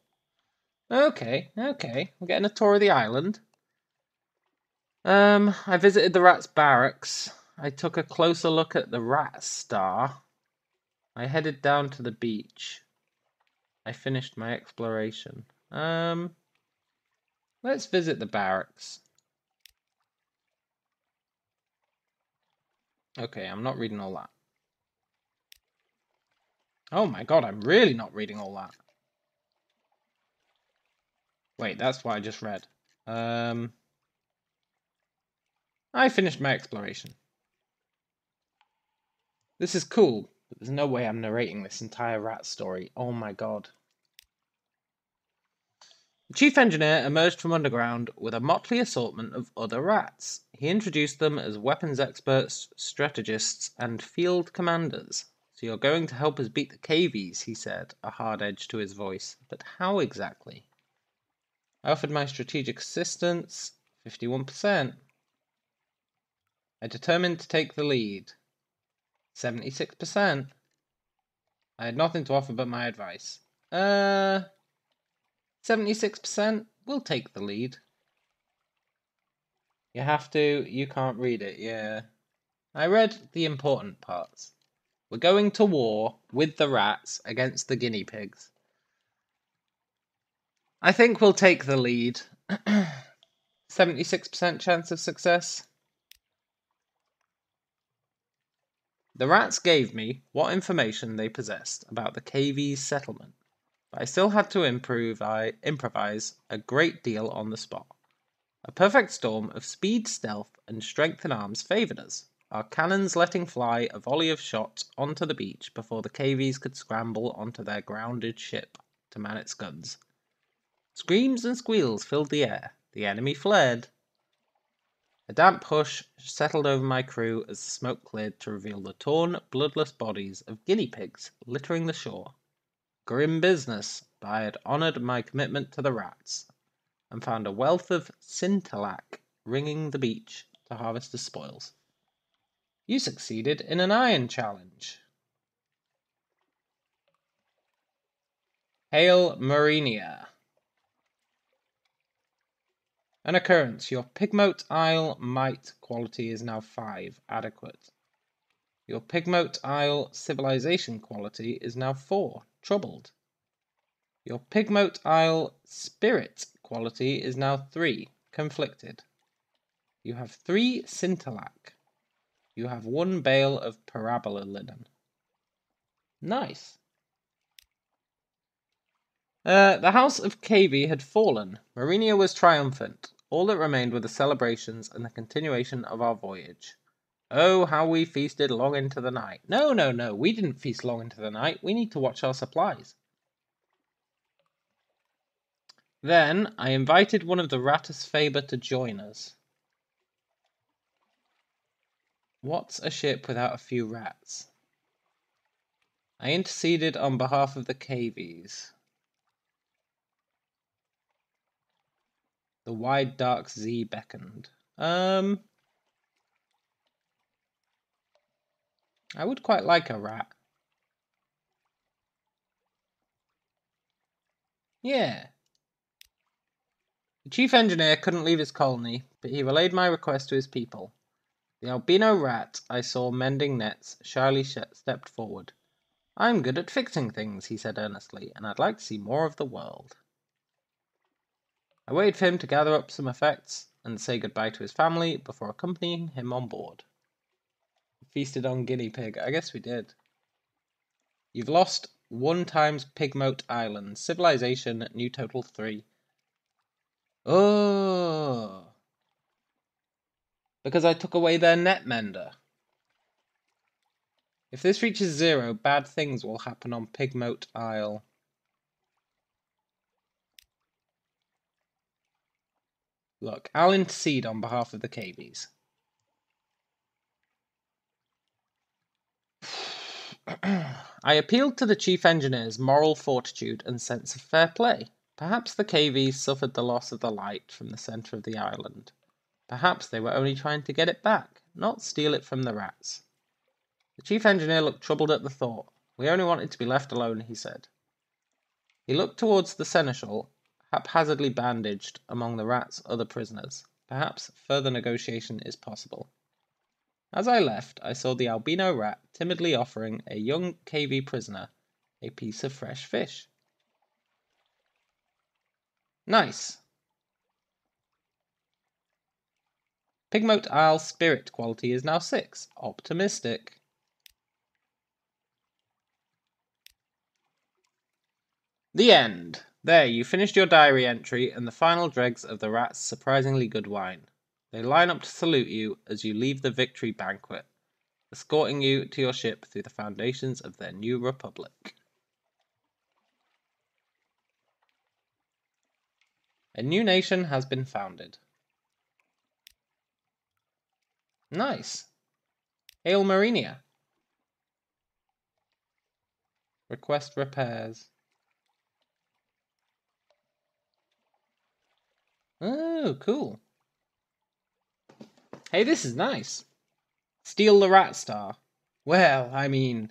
Okay, we're getting a tour of the island. I visited the rats' barracks. I took a closer look at the rat star. I headed down to the beach. I finished my exploration. Let's visit the barracks. Okay, I'm not reading all that. Oh my god, I'm really not reading all that. Wait, that's what I just read. I finished my exploration. This is cool, but there's no way I'm narrating this entire rat story. Oh my god. The chief engineer emerged from underground with a motley assortment of other rats. He introduced them as weapons experts, strategists, and field commanders. So you're going to help us beat the cavies, he said, a hard edge to his voice. But how exactly? I offered my strategic assistance, 51%. I determined to take the lead, 76%. I had nothing to offer but my advice. 76%? We'll take the lead. You have to, you can't read it, yeah. I read the important parts. We're going to war with the rats against the guinea pigs. I think we'll take the lead. 76% chance of success. The rats gave me what information they possessed about the KV's settlement, but I still had to improvise a great deal on the spot. A perfect storm of speed, stealth, and strength in arms favoured us, our cannons letting fly a volley of shot onto the beach before the KVs could scramble onto their grounded ship to man its guns. Screams and squeals filled the air. The enemy fled. A damp hush settled over my crew as the smoke cleared to reveal the torn, bloodless bodies of guinea pigs littering the shore. Grim business, but I had honoured my commitment to the rats, and found a wealth of scintillac ringing the beach to harvest as spoils. You succeeded in an iron challenge. Hail Marinia. An occurrence. Your Pigmote Isle might quality is now 5. Adequate. Your Pigmote Isle civilization quality is now 4. Troubled. Your Pigmote Isle spirit quality is now 3. Conflicted. You have 3 scintillac. You have 1 bale of parabola linen. Nice. The house of KV had fallen. Marinia was triumphant. All that remained were the celebrations and the continuation of our voyage. Oh, how we feasted long into the night. No, we didn't feast long into the night. We need to watch our supplies. Then I invited one of the Rattus Faber to join us. What's a ship without a few rats? I interceded on behalf of the KVs. The wide dark Z beckoned. I would quite like a rat. Yeah. The chief engineer couldn't leave his colony, but he relayed my request to his people. The albino rat I saw mending nets shyly stepped forward. I'm good at fixing things, he said earnestly, and I'd like to see more of the world. I waited for him to gather up some effects and say goodbye to his family before accompanying him on board. Feasted on guinea pig. I guess we did. You've lost 1 times Pigmote Island. Civilization, new total 3. Oh. Because I took away their net mender. If this reaches 0, bad things will happen on Pigmote Isle. Look, I'll intercede on behalf of the KVs. I appealed to the chief engineer's moral fortitude and sense of fair play. Perhaps the KVs suffered the loss of the light from the centre of the island. Perhaps they were only trying to get it back, not steal it from the rats. The chief engineer looked troubled at the thought. We only wanted to be left alone, he said. He looked towards the seneschal, haphazardly bandaged among the rats' other prisoners. Perhaps further negotiation is possible. As I left, I saw the albino rat timidly offering a young KV prisoner a piece of fresh fish. Nice. Pigmote Isle spirit quality is now 6. Optimistic. The end. There, you finished your diary entry and the final dregs of the rat's surprisingly good wine. They line up to salute you as you leave the victory banquet, escorting you to your ship through the foundations of their new republic. A new nation has been founded. Nice. Hail Marinia. Request repairs. Oh, cool. Hey, this is nice. Steal the rat star. Well, I mean...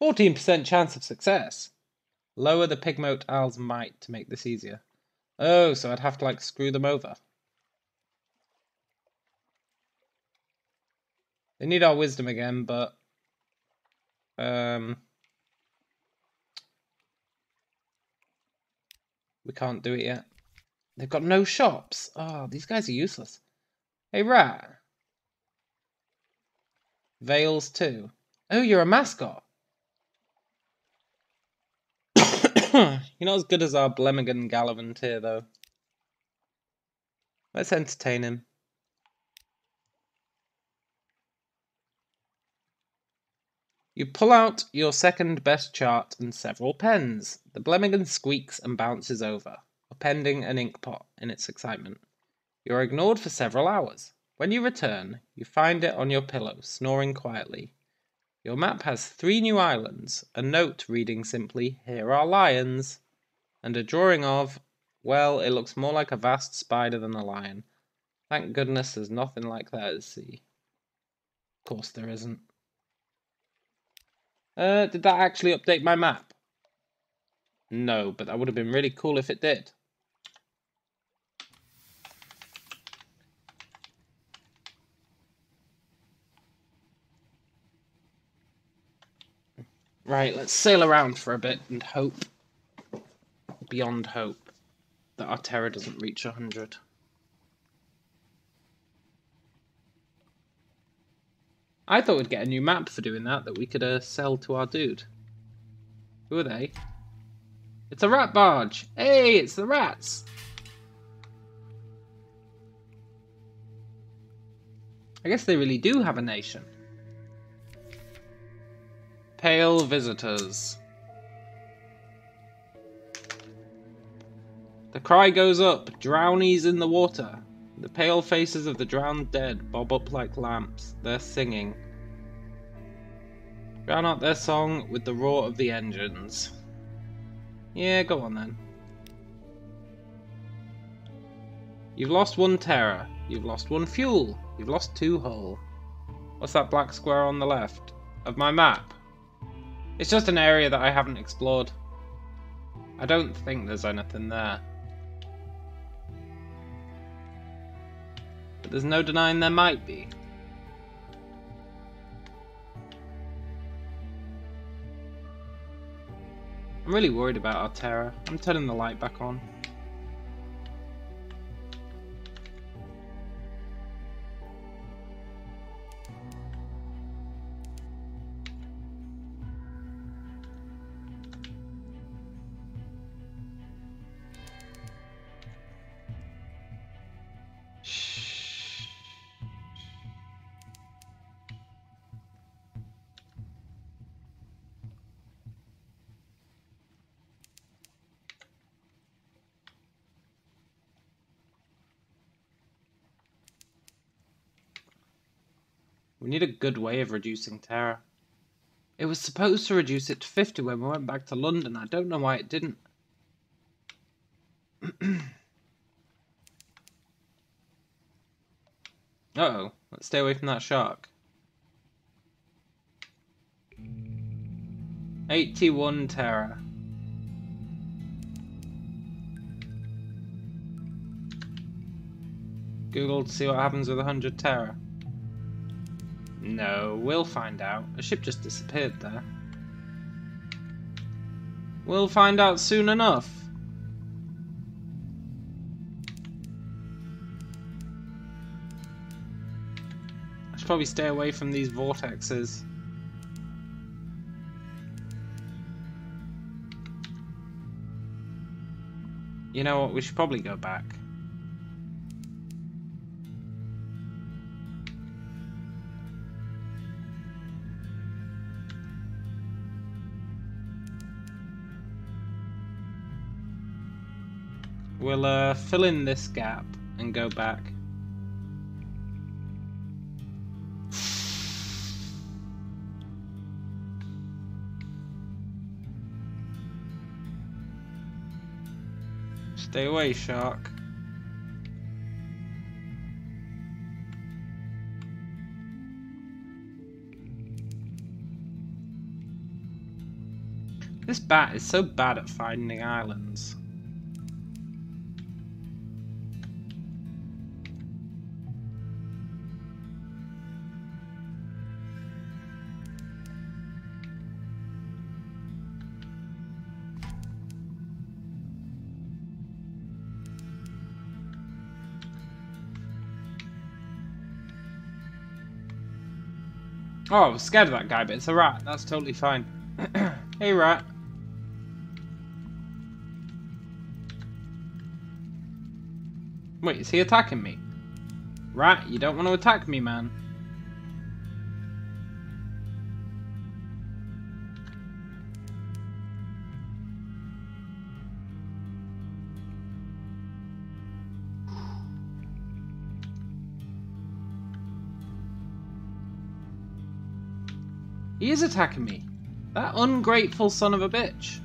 14% chance of success. Lower the pigmoat owl's might to make this easier. Oh, so I'd have to, like, screw them over. They need our wisdom again, but... we can't do it yet. They've got no shops. Oh, these guys are useless. Hey, rat. Veils too. Oh, you're a mascot. You're not as good as our Blemigan Gallivant here, though. Let's entertain him. You pull out your second best chart and several pens. The Blemigan squeaks and bounces over, appending an inkpot in its excitement. You are ignored for several hours. When you return, you find it on your pillow, snoring quietly. Your map has 3 new islands, a note reading simply, "Here are lions," and a drawing of, well, it looks more like a vast spider than a lion. Thank goodness there's nothing like that at sea. Of course there isn't. Did that actually update my map? No, but that would have been really cool if it did. Right, let's sail around for a bit and hope, beyond hope, that our terror doesn't reach 100. I thought we'd get a new map for doing that we could sell to our dude. Who are they? It's a rat barge! Hey, it's the rats! I guess they really do have a nation. Pale visitors. The cry goes up, drownies in the water. The pale faces of the drowned dead bob up like lamps. They're singing. Drown out their song with the roar of the engines. Yeah, go on then. You've lost 1 terror. You've lost 1 fuel. You've lost 2 hull. What's that black square on the left of my map? It's just an area that I haven't explored. I don't think there's anything there. But there's no denying there might be. I'm really worried about our terror. I'm turning the light back on. We need a good way of reducing terror. It was supposed to reduce it to 50 when we went back to London. I don't know why it didn't. Uh-oh. Let's stay away from that shark. 81 terror. Google to see what happens with 100 terror. No, we'll find out. A ship just disappeared there. We'll find out soon enough. I should probably stay away from these vortexes. You know what, we should probably go back. We'll fill in this gap and go back. Stay away, shark. This bat is so bad at finding islands. Oh, I was scared of that guy, but it's a rat. That's totally fine. Hey, rat. Wait, is he attacking me? Rat, you don't want to attack me, man. He is attacking me. That ungrateful son of a bitch.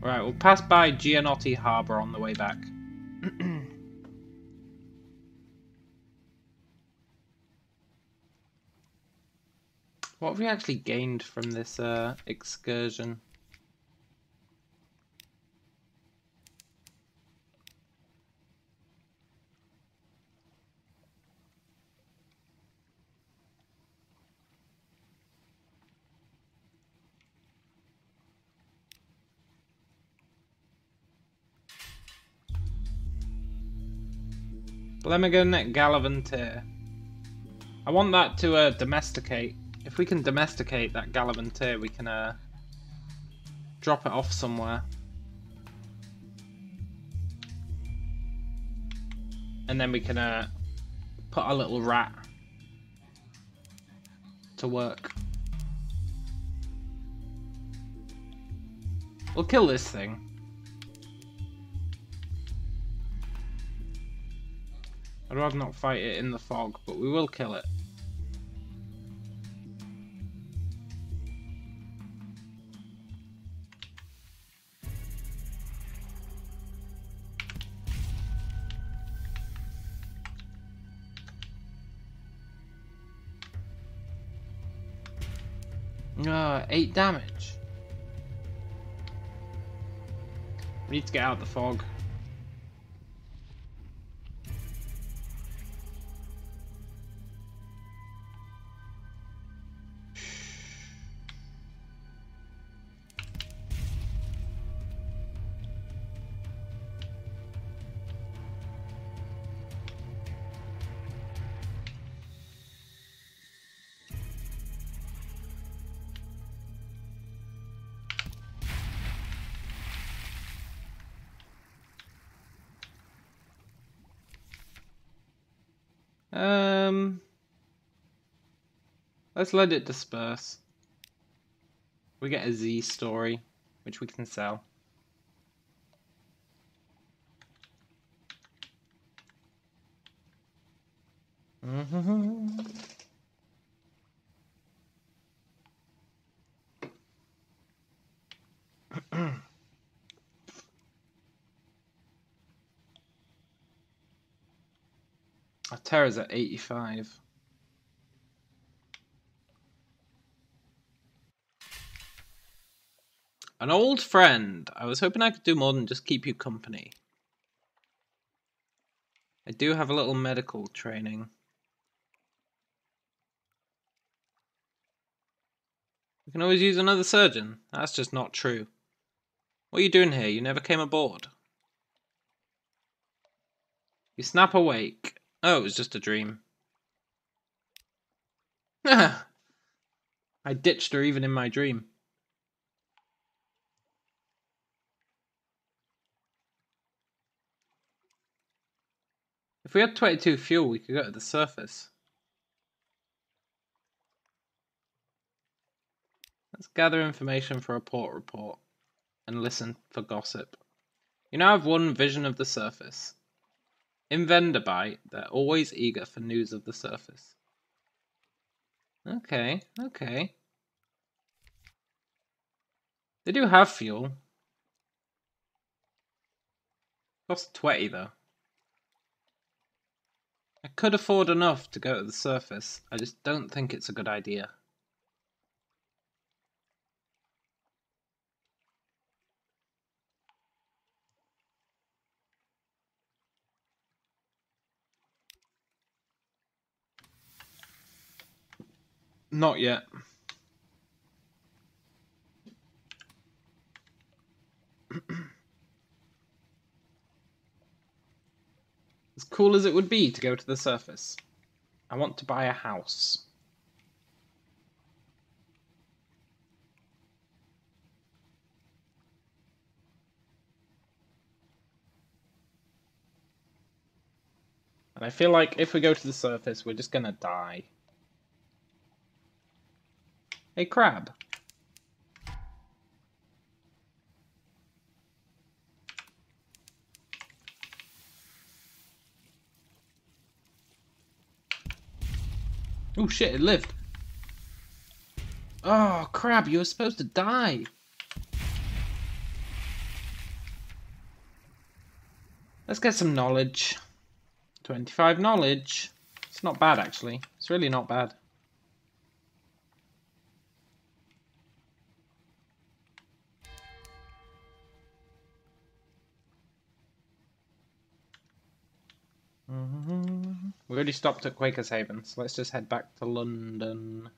Right, we'll pass by Gianotti Harbour on the way back. What have we actually gained from this excursion? Blemigan Galavantier. I want that to domesticate. If we can domesticate that Galavantier, we can drop it off somewhere. And then we can put our little rat to work. We'll kill this thing. I'd rather not fight it in the fog, but we will kill it. Ah, 8 damage. We need to get out of the fog. Let's let it disperse. We get a Z story, which we can sell. Our terror's at 85. An old friend. I was hoping I could do more than just keep you company. I do have a little medical training. We can always use another surgeon. That's just not true. What are you doing here? You never came aboard. You snap awake. Oh, it was just a dream. I ditched her even in my dream. If we had 22 fuel, we could go to the surface. Let's gather information for a port report and listen for gossip. You now have one vision of the surface. In Venderby, they're always eager for news of the surface. Okay, okay. They do have fuel. Costs 20 though. could afford enough to go to the surface. I just don't think it's a good idea. Not yet. As cool as it would be to go to the surface, I want to buy a house. And I feel like if we go to the surface, we're just gonna die. Hey, crab. Oh shit, it lived. Oh, crab, you were supposed to die. Let's get some knowledge. 25 knowledge. It's not bad, actually. It's really not bad. We already stopped at Quaker's Haven, so let's just head back to London.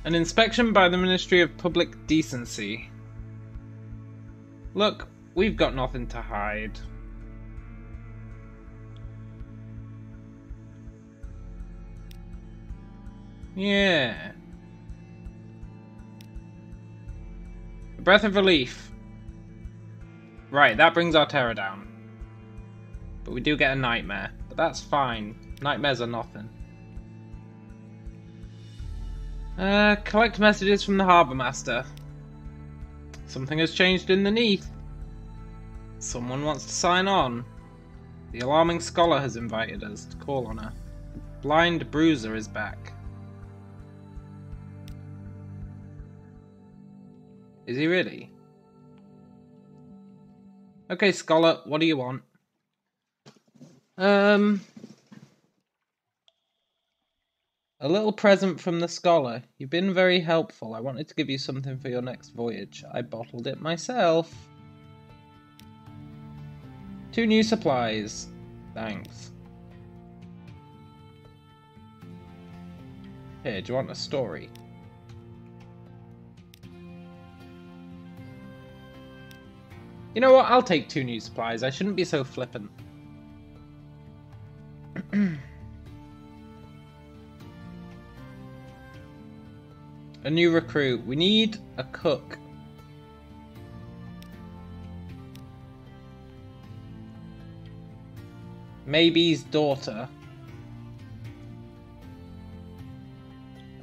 An inspection by the Ministry of Public Decency. Look, we've got nothing to hide. Yeah. A breath of relief. Right, that brings our terror down. But we do get a nightmare. But that's fine. Nightmares are nothing. Collect messages from the Harbour Master. Something has changed in the Neath. Someone wants to sign on. The alarming scholar has invited us to call on her. The blind bruiser is back. Is he really? Okay, scholar, what do you want? A little present from the scholar. You've been very helpful. I wanted to give you something for your next voyage. I bottled it myself. 2 new supplies. Thanks. Here, do you want a story? You know what? I'll take 2 new supplies. I shouldn't be so flippant. A new recruit. We need a cook. Maybe's daughter.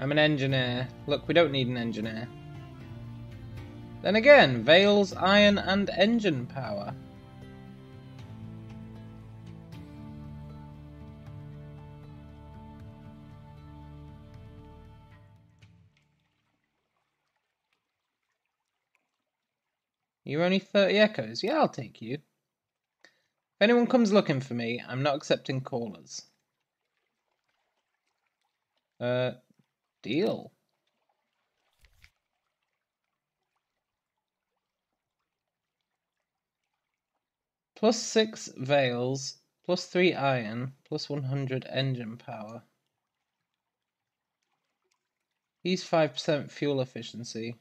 I'm an engineer. Look, we don't need an engineer. Then again, Vale's iron and engine power. You're only 30 echoes. Yeah, I'll take you. If anyone comes looking for me, I'm not accepting callers. Deal. +6 Vales, +3 iron, +100 engine power. He's 5% fuel efficiency.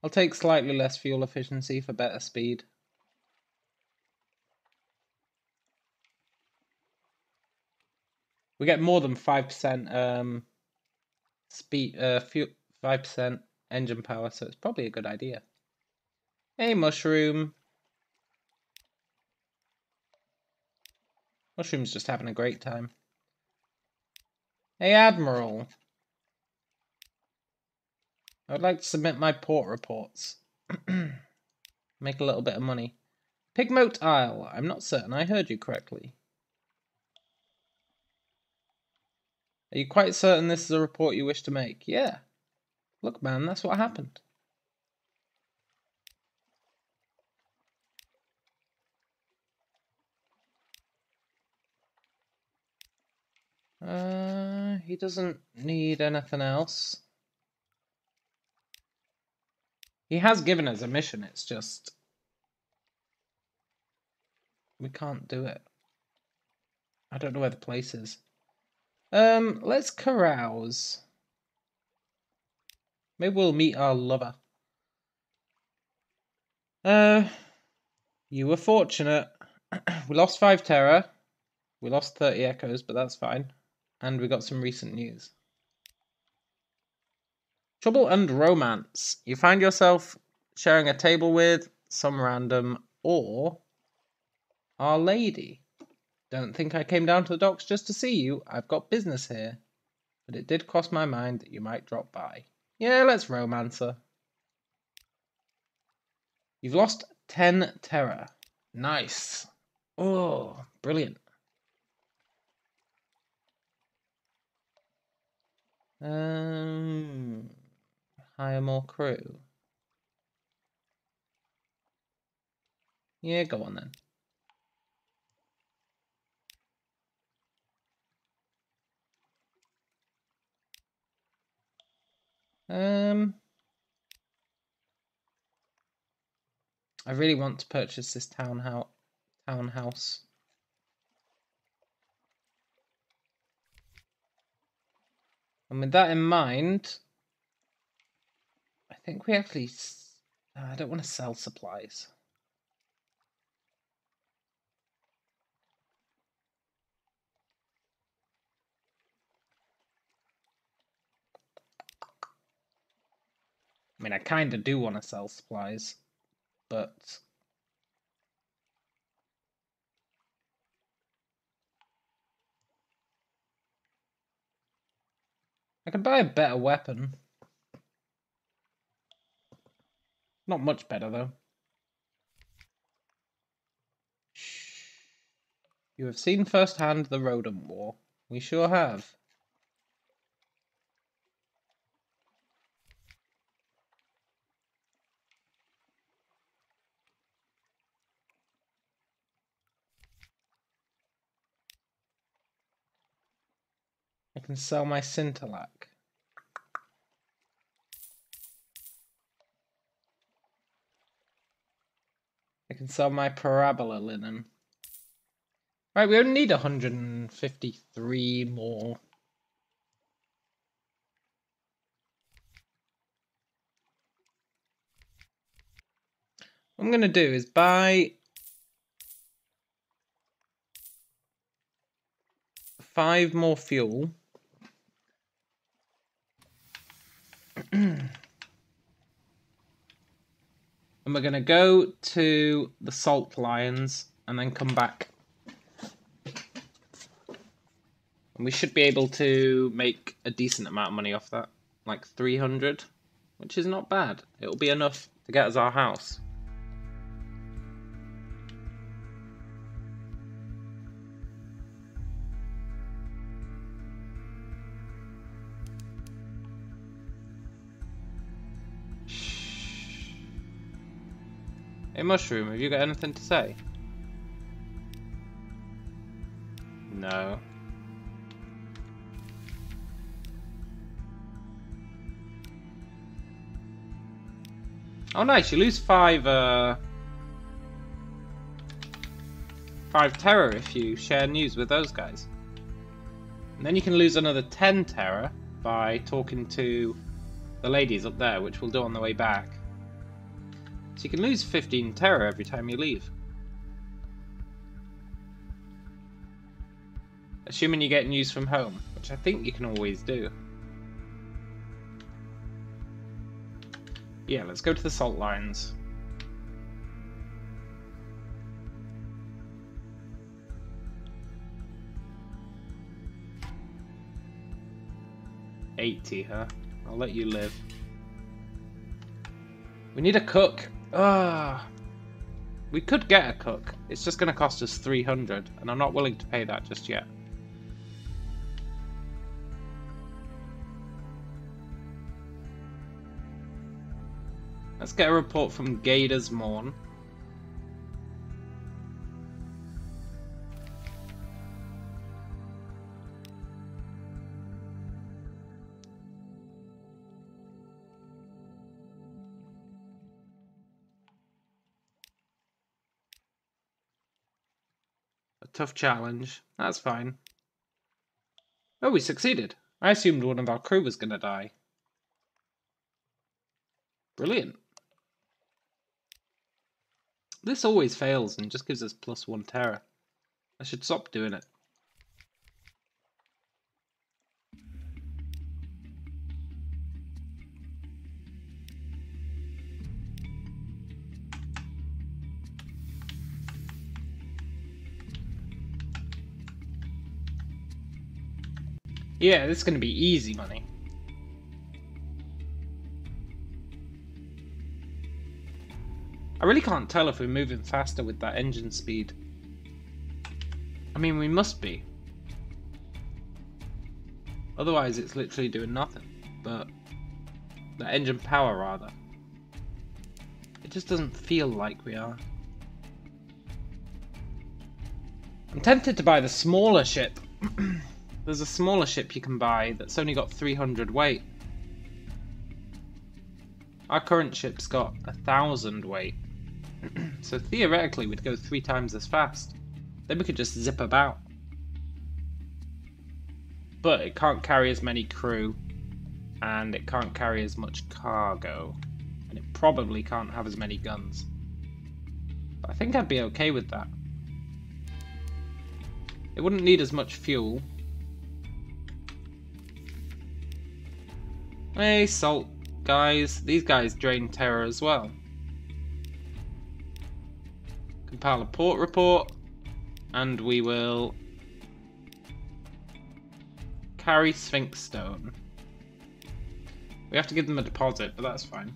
I'll take slightly less fuel efficiency for better speed. We get more than 5% speed, fuel, 5% engine power, so it's probably a good idea. Hey, Mushroom. Mushroom's just having a great time. Hey, Admiral. I would like to submit my port reports. Make a little bit of money. Pigmote Isle. I'm not certain I heard you correctly. Are you quite certain this is a report you wish to make? Yeah. Look, man, that's what happened. He doesn't need anything else. He has given us a mission, it's just... we can't do it. I don't know where the place is. Let's carouse. Maybe we'll meet our lover. You were fortunate. We lost 5 Terror. We lost 30 Echoes, but that's fine. And we got some recent news. Trouble and romance. You find yourself sharing a table with some random or Our Lady. Don't think I came down to the docks just to see you. I've got business here. But it did cross my mind that you might drop by. Yeah, let's romance her. You've lost 10 Terror. Nice. Oh, brilliant. Hire more crew. Yeah, go on then. I really want to purchase this townhouse. And with that in mind, I think we actually... I don't want to sell supplies. I mean, I kind of do want to sell supplies, but... I could buy a better weapon. Not much better, though. Shh. You have seen firsthand the rodent war. We sure have. I can sell my Scintillac. I can sell my Parabola Linen. Right, we only need 153 more. What I'm going to do is buy 5 more fuel. And we're going to go to the Salt Lions and then come back. And we should be able to make a decent amount of money off that. Like 300, which is not bad. It'll be enough to get us our house. Hey Mushroom, have you got anything to say? No. Oh nice, you lose 5 5 terror if you share news with those guys. And then you can lose another 10 terror by talking to the ladies up there, which we'll do on the way back. So you can lose 15 terror every time you leave. Assuming you get news from home, which I think you can always do. Yeah, let's go to the salt lines. $80, huh? I'll let you live. We need a cook. We could get a cook. It's just going to cost us 300, and I'm not willing to pay that just yet. Let's get a report from Gator's Morn. A tough challenge. That's fine. Oh, we succeeded. I assumed one of our crew was going to die. Brilliant. This always fails and just gives us +1 terror. I should stop doing it. Yeah, this is going to be easy money. I really can't tell if we're moving faster with that engine speed. I mean, we must be. Otherwise, it's literally doing nothing. But the engine power, rather. It just doesn't feel like we are. I'm tempted to buy the smaller ship. There's a smaller ship you can buy that's only got 300 weight. Our current ship's got 1,000 weight. So theoretically we'd go 3 times as fast. Then we could just zip about. But it can't carry as many crew, and it can't carry as much cargo, and it probably can't have as many guns. But I think I'd be okay with that. It wouldn't need as much fuel. Hey, salt guys. These guys drain terror as well. Compile a port report, and we will carry Sphinx Stone. We have to give them a deposit, but that's fine.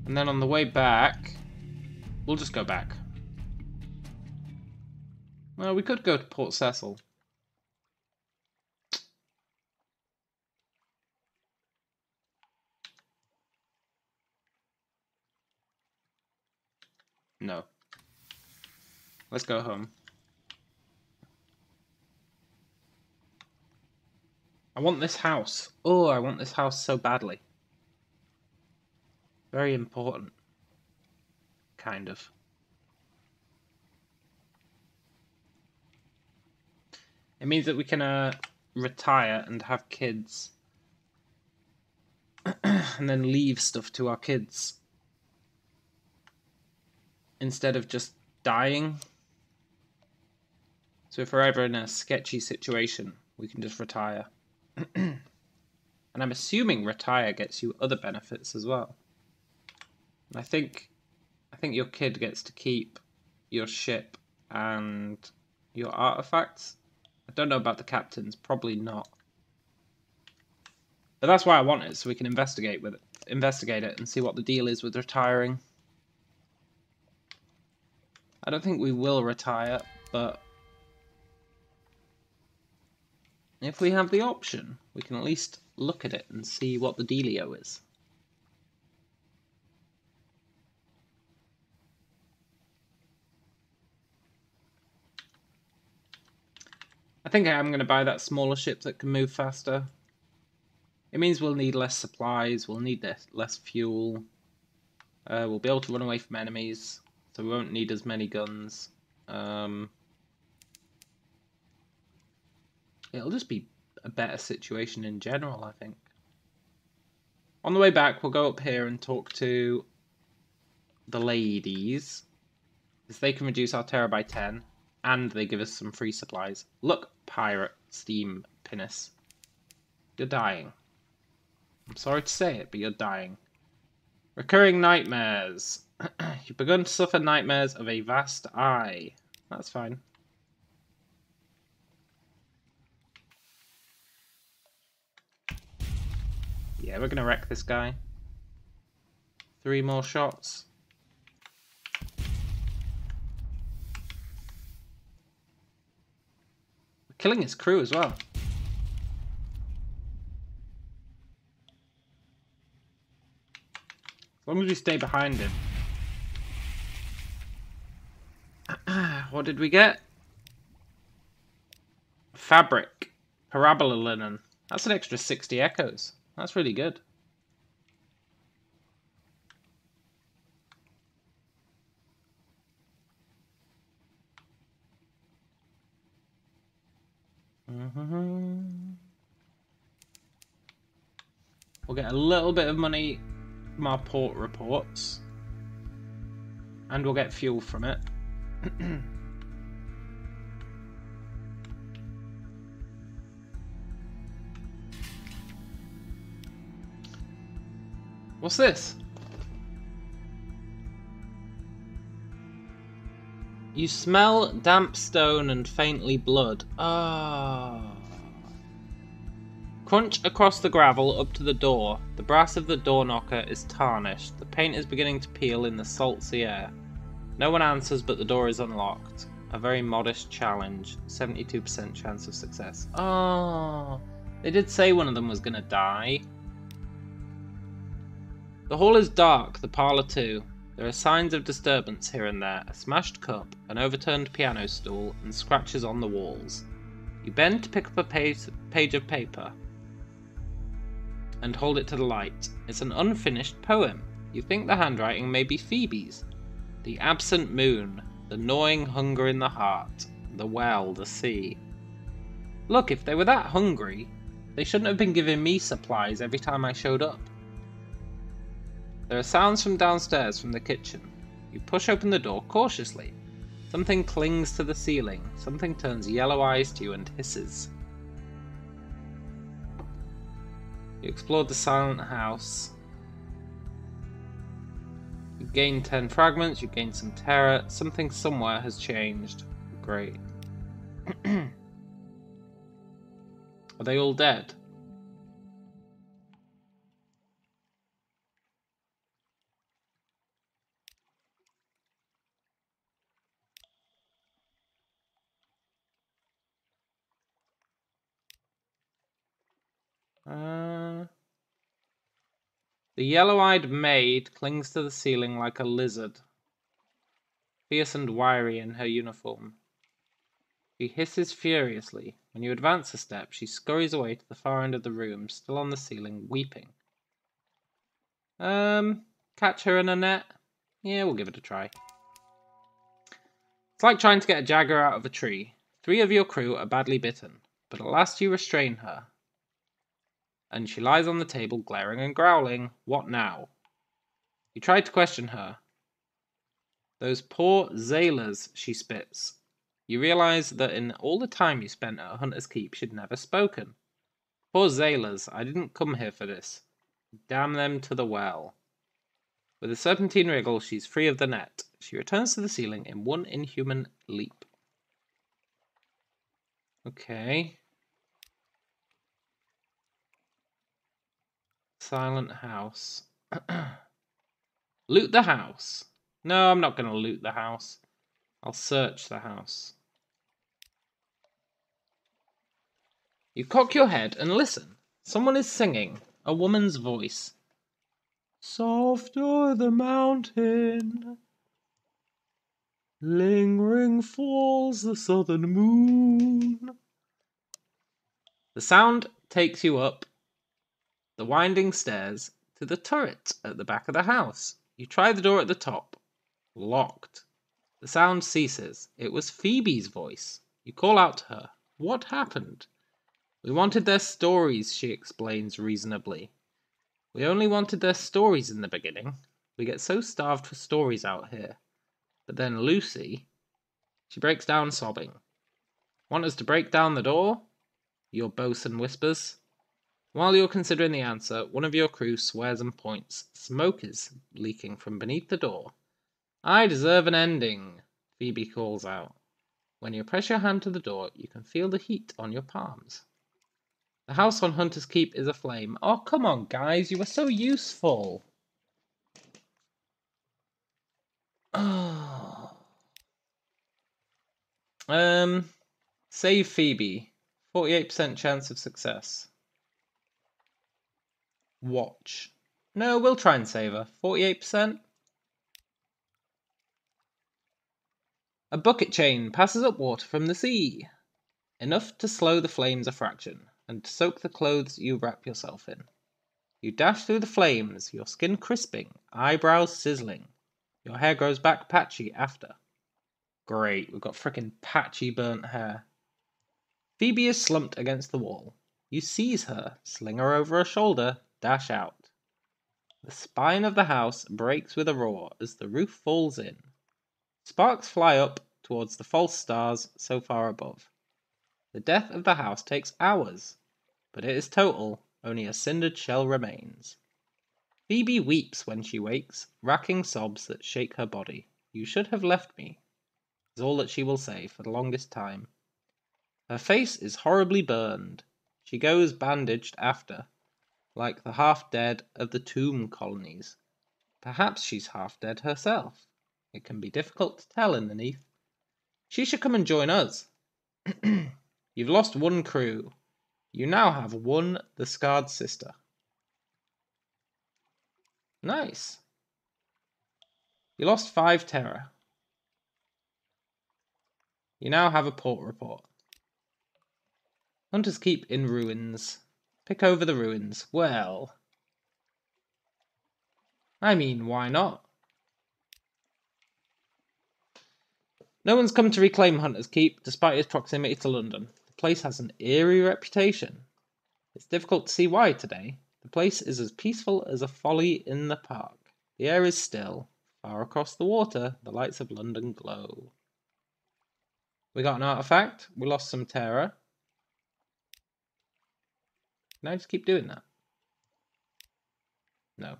And then on the way back, we'll just go back. Well, we could go to Port Cecil. No. Let's go home. I want this house. Oh, I want this house so badly. Very important. Kind of. It means that we can retire and have kids. And then leave stuff to our kids. Instead of just dying. So if we're ever in a sketchy situation, we can just retire. And I'm assuming retire gets you other benefits as well. And I think your kid gets to keep your ship and your artifacts. I don't know about the captains, probably not. But that's why I want it, so we can investigate it and see what the deal is with retiring. I don't think we will retire, but if we have the option, we can at least look at it and see what the dealio is. I think I am going to buy that smaller ship that can move faster. It means we'll need less supplies, we'll need less fuel. We'll be able to run away from enemies, so we won't need as many guns. It'll just be a better situation in general, I think. On the way back, we'll go up here and talk to the ladies, because they can reduce our terror by 10, and they give us some free supplies. Look, pirate steam pinnace. You're dying. I'm sorry to say it, but you're dying. Recurring nightmares. You've begun to suffer nightmares of a vast eye. That's fine. Yeah, we're gonna wreck this guy. 3 more shots. We're killing his crew as well. As long as we stay behind him. What did we get? Fabric. Parabola linen. That's an extra 60 echoes. That's really good. We'll get a little bit of money from our port reports. And we'll get fuel from it. What's this? You smell damp stone and faintly blood. Ah. Crunch across the gravel up to the door. The brass of the door knocker is tarnished. The paint is beginning to peel in the salty air. No one answers, but the door is unlocked. A very modest challenge. 72% chance of success. Oh. They did say one of them was gonna die. The hall is dark, the parlour too. There are signs of disturbance here and there, a smashed cup, an overturned piano stool, and scratches on the walls. You bend to pick up a page of paper and hold it to the light. It's an unfinished poem. You think the handwriting may be Phoebe's. The absent moon, the gnawing hunger in the heart, the well, the sea. Look, if they were that hungry, they shouldn't have been giving me supplies every time I showed up. There are sounds from downstairs from the kitchen. You push open the door cautiously. Something clings to the ceiling. Something turns yellow eyes to you and hisses. You explored the silent house. You gained 10 fragments. You gained some terror. Something somewhere has changed. Great. Are they all dead? The yellow-eyed maid clings to the ceiling like a lizard, fierce and wiry in her uniform. She hisses furiously. When you advance a step, she scurries away to the far end of the room, still on the ceiling, weeping. Catch her in a net? Yeah, we'll give it a try. It's like trying to get a jagger out of a tree. 3 of your crew are badly bitten, but at last you restrain her. And she lies on the table, glaring and growling. What now? You try to question her. Those poor Zaylers, she spits. You realise that in all the time you spent at Hunter's Keep, she'd never spoken. Poor Zaylers, I didn't come here for this. Damn them to the well. With a serpentine wriggle, she's free of the net. She returns to the ceiling in one inhuman leap. Okay. Silent house. Loot the house. No, I'm not going to loot the house. I'll search the house. You cock your head and listen. Someone is singing. A woman's voice. Soft o'er the mountain, lingering falls the southern moon. The sound takes you up the winding stairs to the turret at the back of the house. You try the door at the top. Locked. The sound ceases. It was Phoebe's voice. You call out to her. What happened? We wanted their stories, she explains reasonably. We only wanted their stories in the beginning. We get so starved for stories out here. But then Lucy... She breaks down sobbing. Want us to break down the door? Your bosun whispers. While you're considering the answer, one of your crew swears and points. Smoke is leaking from beneath the door. I deserve an ending, Phoebe calls out. When you press your hand to the door, you can feel the heat on your palms. The house on Hunter's Keep is aflame. Oh, come on, guys, you were so useful. Oh. Save Phoebe. 48% chance of success. Watch. No, we'll try and save her. 48%. A bucket chain passes up water from the sea. Enough to slow the flames a fraction, and to soak the clothes you wrap yourself in. You dash through the flames, your skin crisping, eyebrows sizzling. Your hair grows back patchy after. Great, we've got frickin' patchy burnt hair. Phoebe is slumped against the wall. You seize her, sling her over a shoulder, dash out. The spine of the house breaks with a roar as the roof falls in. Sparks fly up towards the false stars so far above. The death of the house takes hours, but it is total, only a cindered shell remains. Phoebe weeps when she wakes, racking sobs that shake her body. You should have left me, is all that she will say for the longest time. Her face is horribly burned. She goes bandaged after, like the half-dead of the tomb colonies. Perhaps she's half-dead herself. It can be difficult to tell in the Neath. She should come and join us. You've lost one crew. You now have one the scarred sister. Nice. You lost 5 terror. You now have a port report. Hunter's Keep in ruins. Pick over the ruins. Well... I mean, why not? No one's come to reclaim Hunter's Keep, despite its proximity to London. The place has an eerie reputation. It's difficult to see why today. The place is as peaceful as a folly in the park. The air is still. Far across the water, the lights of London glow. We got an artifact. We lost some terror. Can I just keep doing that? No.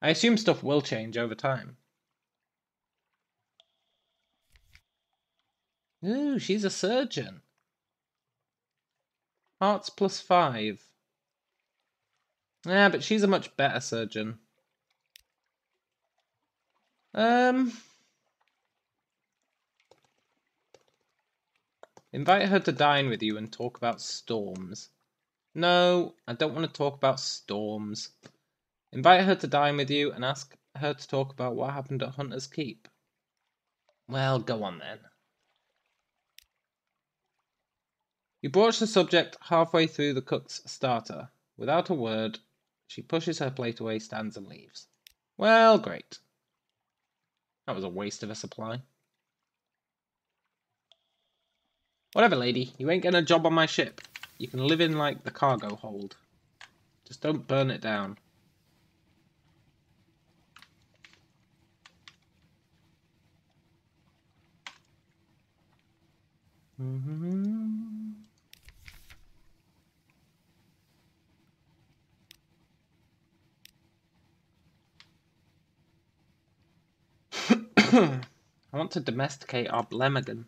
I assume stuff will change over time. Ooh, she's a surgeon. Arts +5. Yeah, but she's a much better surgeon. Invite her to dine with you and talk about storms. No, I don't want to talk about storms. Invite her to dine with you and ask her to talk about what happened at Hunter's Keep. Well, go on then. You broach the subject halfway through the cook's starter. Without a word, she pushes her plate away, stands and leaves. Well, great. That was a waste of a supply. Whatever, lady. You ain't getting a job on my ship. You can live in, like, the cargo hold. Just don't burn it down. I want to domesticate our Blemagan.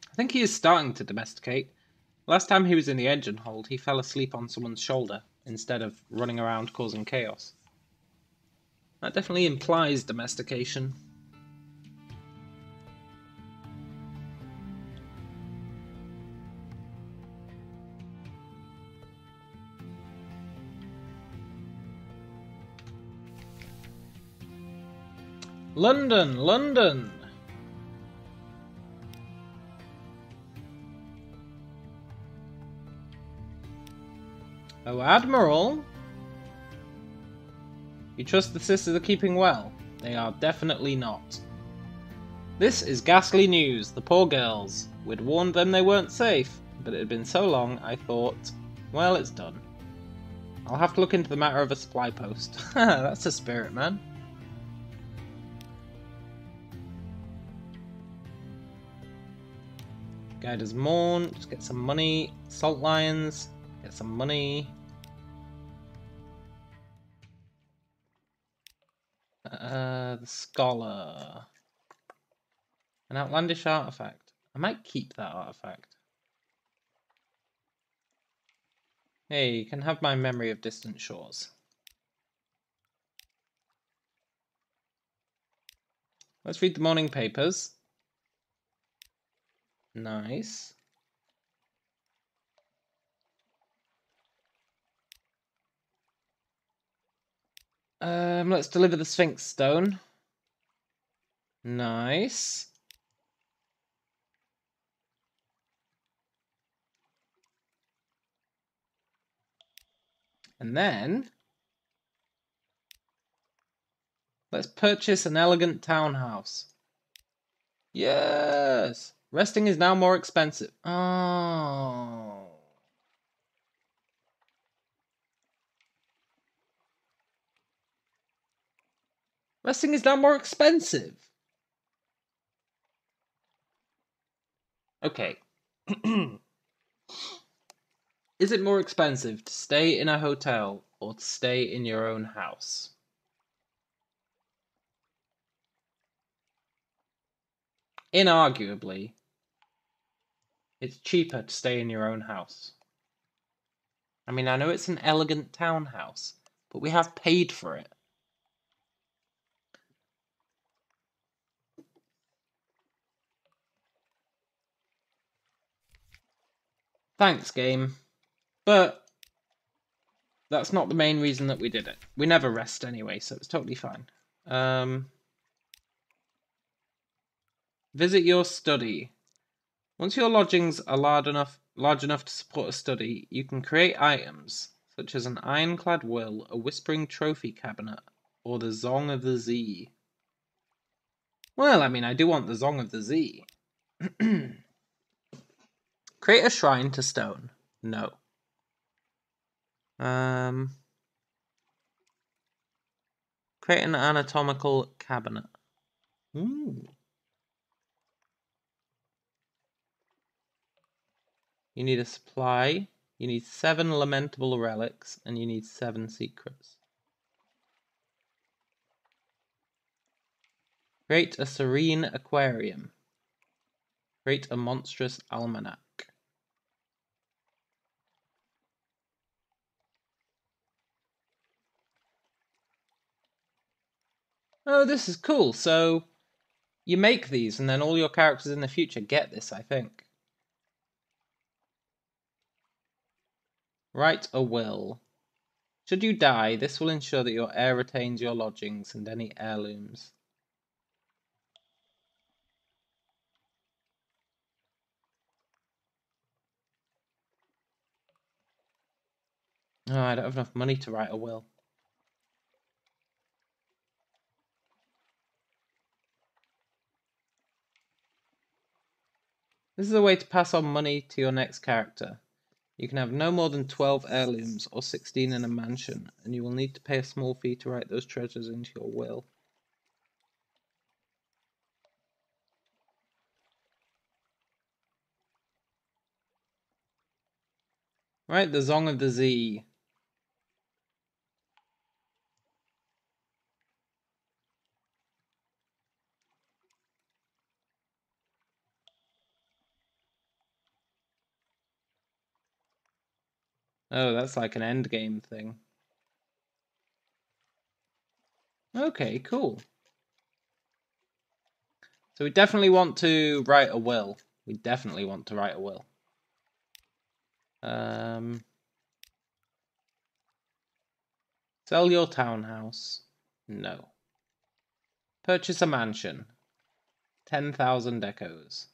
I think he is starting to domesticate. Last time he was in the engine hold, he fell asleep on someone's shoulder instead of running around causing chaos. That definitely implies domestication. London, London! Oh, Admiral! You trust the sisters are keeping well? They are definitely not. This is ghastly news. The poor girls. We'd warned them they weren't safe, but it had been so long I thought, well, it's done. I'll have to look into the matter of a supply post. That's a spirit, man. Guy does mourn. Just get some money. Salt lions. Get some money. The scholar. An outlandish artifact. I might keep that artifact. Hey, you can have my memory of distant shores. Let's read the morning papers. Nice. Let's deliver the Sphinx Stone. Nice. And then let's purchase an elegant townhouse. Yes! Resting is now more expensive. Oh. Resting is now more expensive. Okay. Is it more expensive to stay in a hotel or to stay in your own house? Inarguably, it's cheaper to stay in your own house. I mean, I know it's an elegant townhouse, but we have paid for it. Thanks, game. But that's not the main reason that we did it. We never rest anyway, so it's totally fine. Visit your study. Once your lodgings are large enough to support a study, you can create items such as an ironclad will, a whispering trophy cabinet, or the Zong of the Z. Well, I mean, I do want the Zong of the Z. Create a shrine to stone. No. Create an anatomical cabinet. Ooh. You need a supply. You need 7 lamentable relics, and you need 7 secrets. Create a serene aquarium. Create a monstrous almanac. Oh, this is cool. So you make these, and then all your characters in the future get this, I think. Write a will. Should you die, this will ensure that your heir retains your lodgings and any heirlooms. Oh, I don't have enough money to write a will. This is a way to pass on money to your next character. You can have no more than 12 heirlooms or 16 in a mansion, and you will need to pay a small fee to write those treasures into your will. Right, the Zong of the Z. Oh, that's like an endgame thing. Okay, cool. So we definitely want to write a will. We definitely want to write a will. Sell your townhouse. No. Purchase a mansion. 10,000 echoes.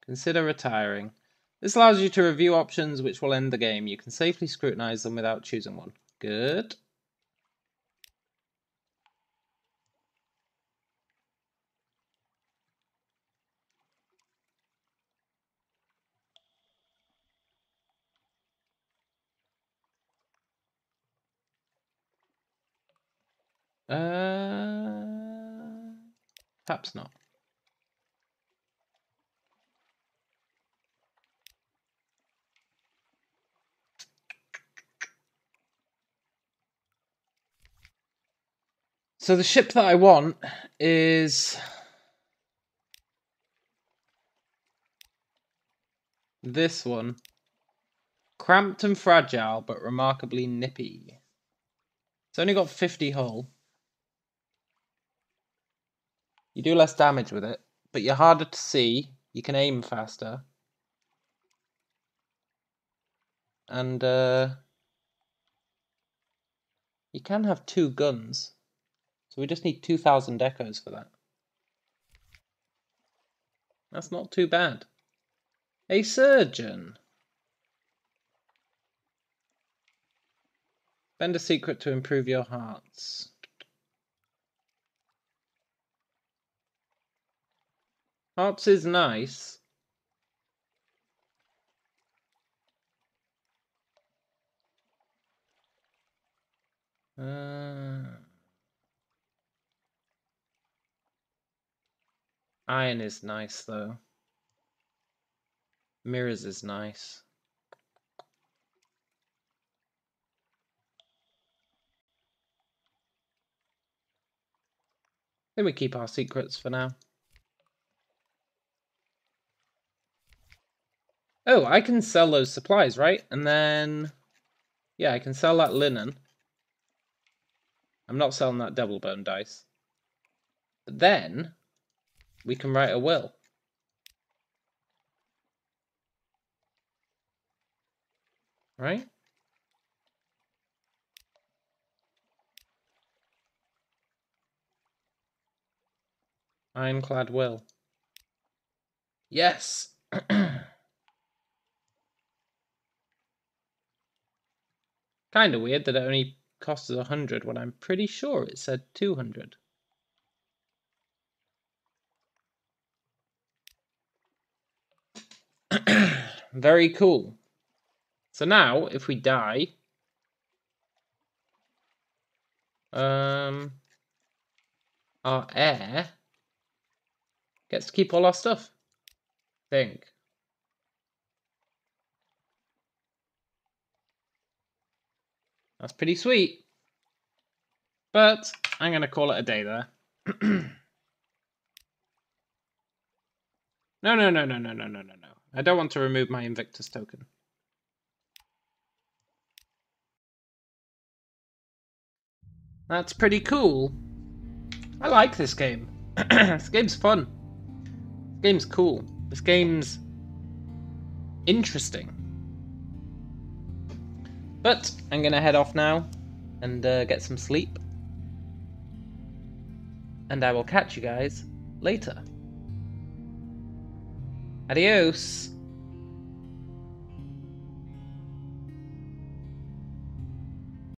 Consider retiring. This allows you to review options which will end the game. You can safely scrutinize them without choosing one. Good. Perhaps not. So the ship that I want is this one. Cramped and fragile, but remarkably nippy. It's only got 50 hull. You do less damage with it, but you're harder to see. You can aim faster. And you can have 2 guns. So we just need 2,000 echoes for that. That's not too bad. A surgeon. Spend a secret to improve your hearts. Hearts is nice. Iron is nice, though. Mirrors is nice. I think we keep our secrets for now. Oh, I can sell those supplies, right? And then... yeah, I can sell that linen. I'm not selling that double bone dice. But then... we can write a will. Right? Ironclad will. Yes! Kinda weird that it only costs us 100 when I'm pretty sure it said 200. Very cool. So now, if we die... our heir gets to keep all our stuff. I think. That's pretty sweet. But I'm going to call it a day there. No. I don't want to remove my Invictus token. That's pretty cool. I like this game. This game's fun. This game's cool. This game's interesting. But I'm going to head off now and get some sleep. And I will catch you guys later. Adios.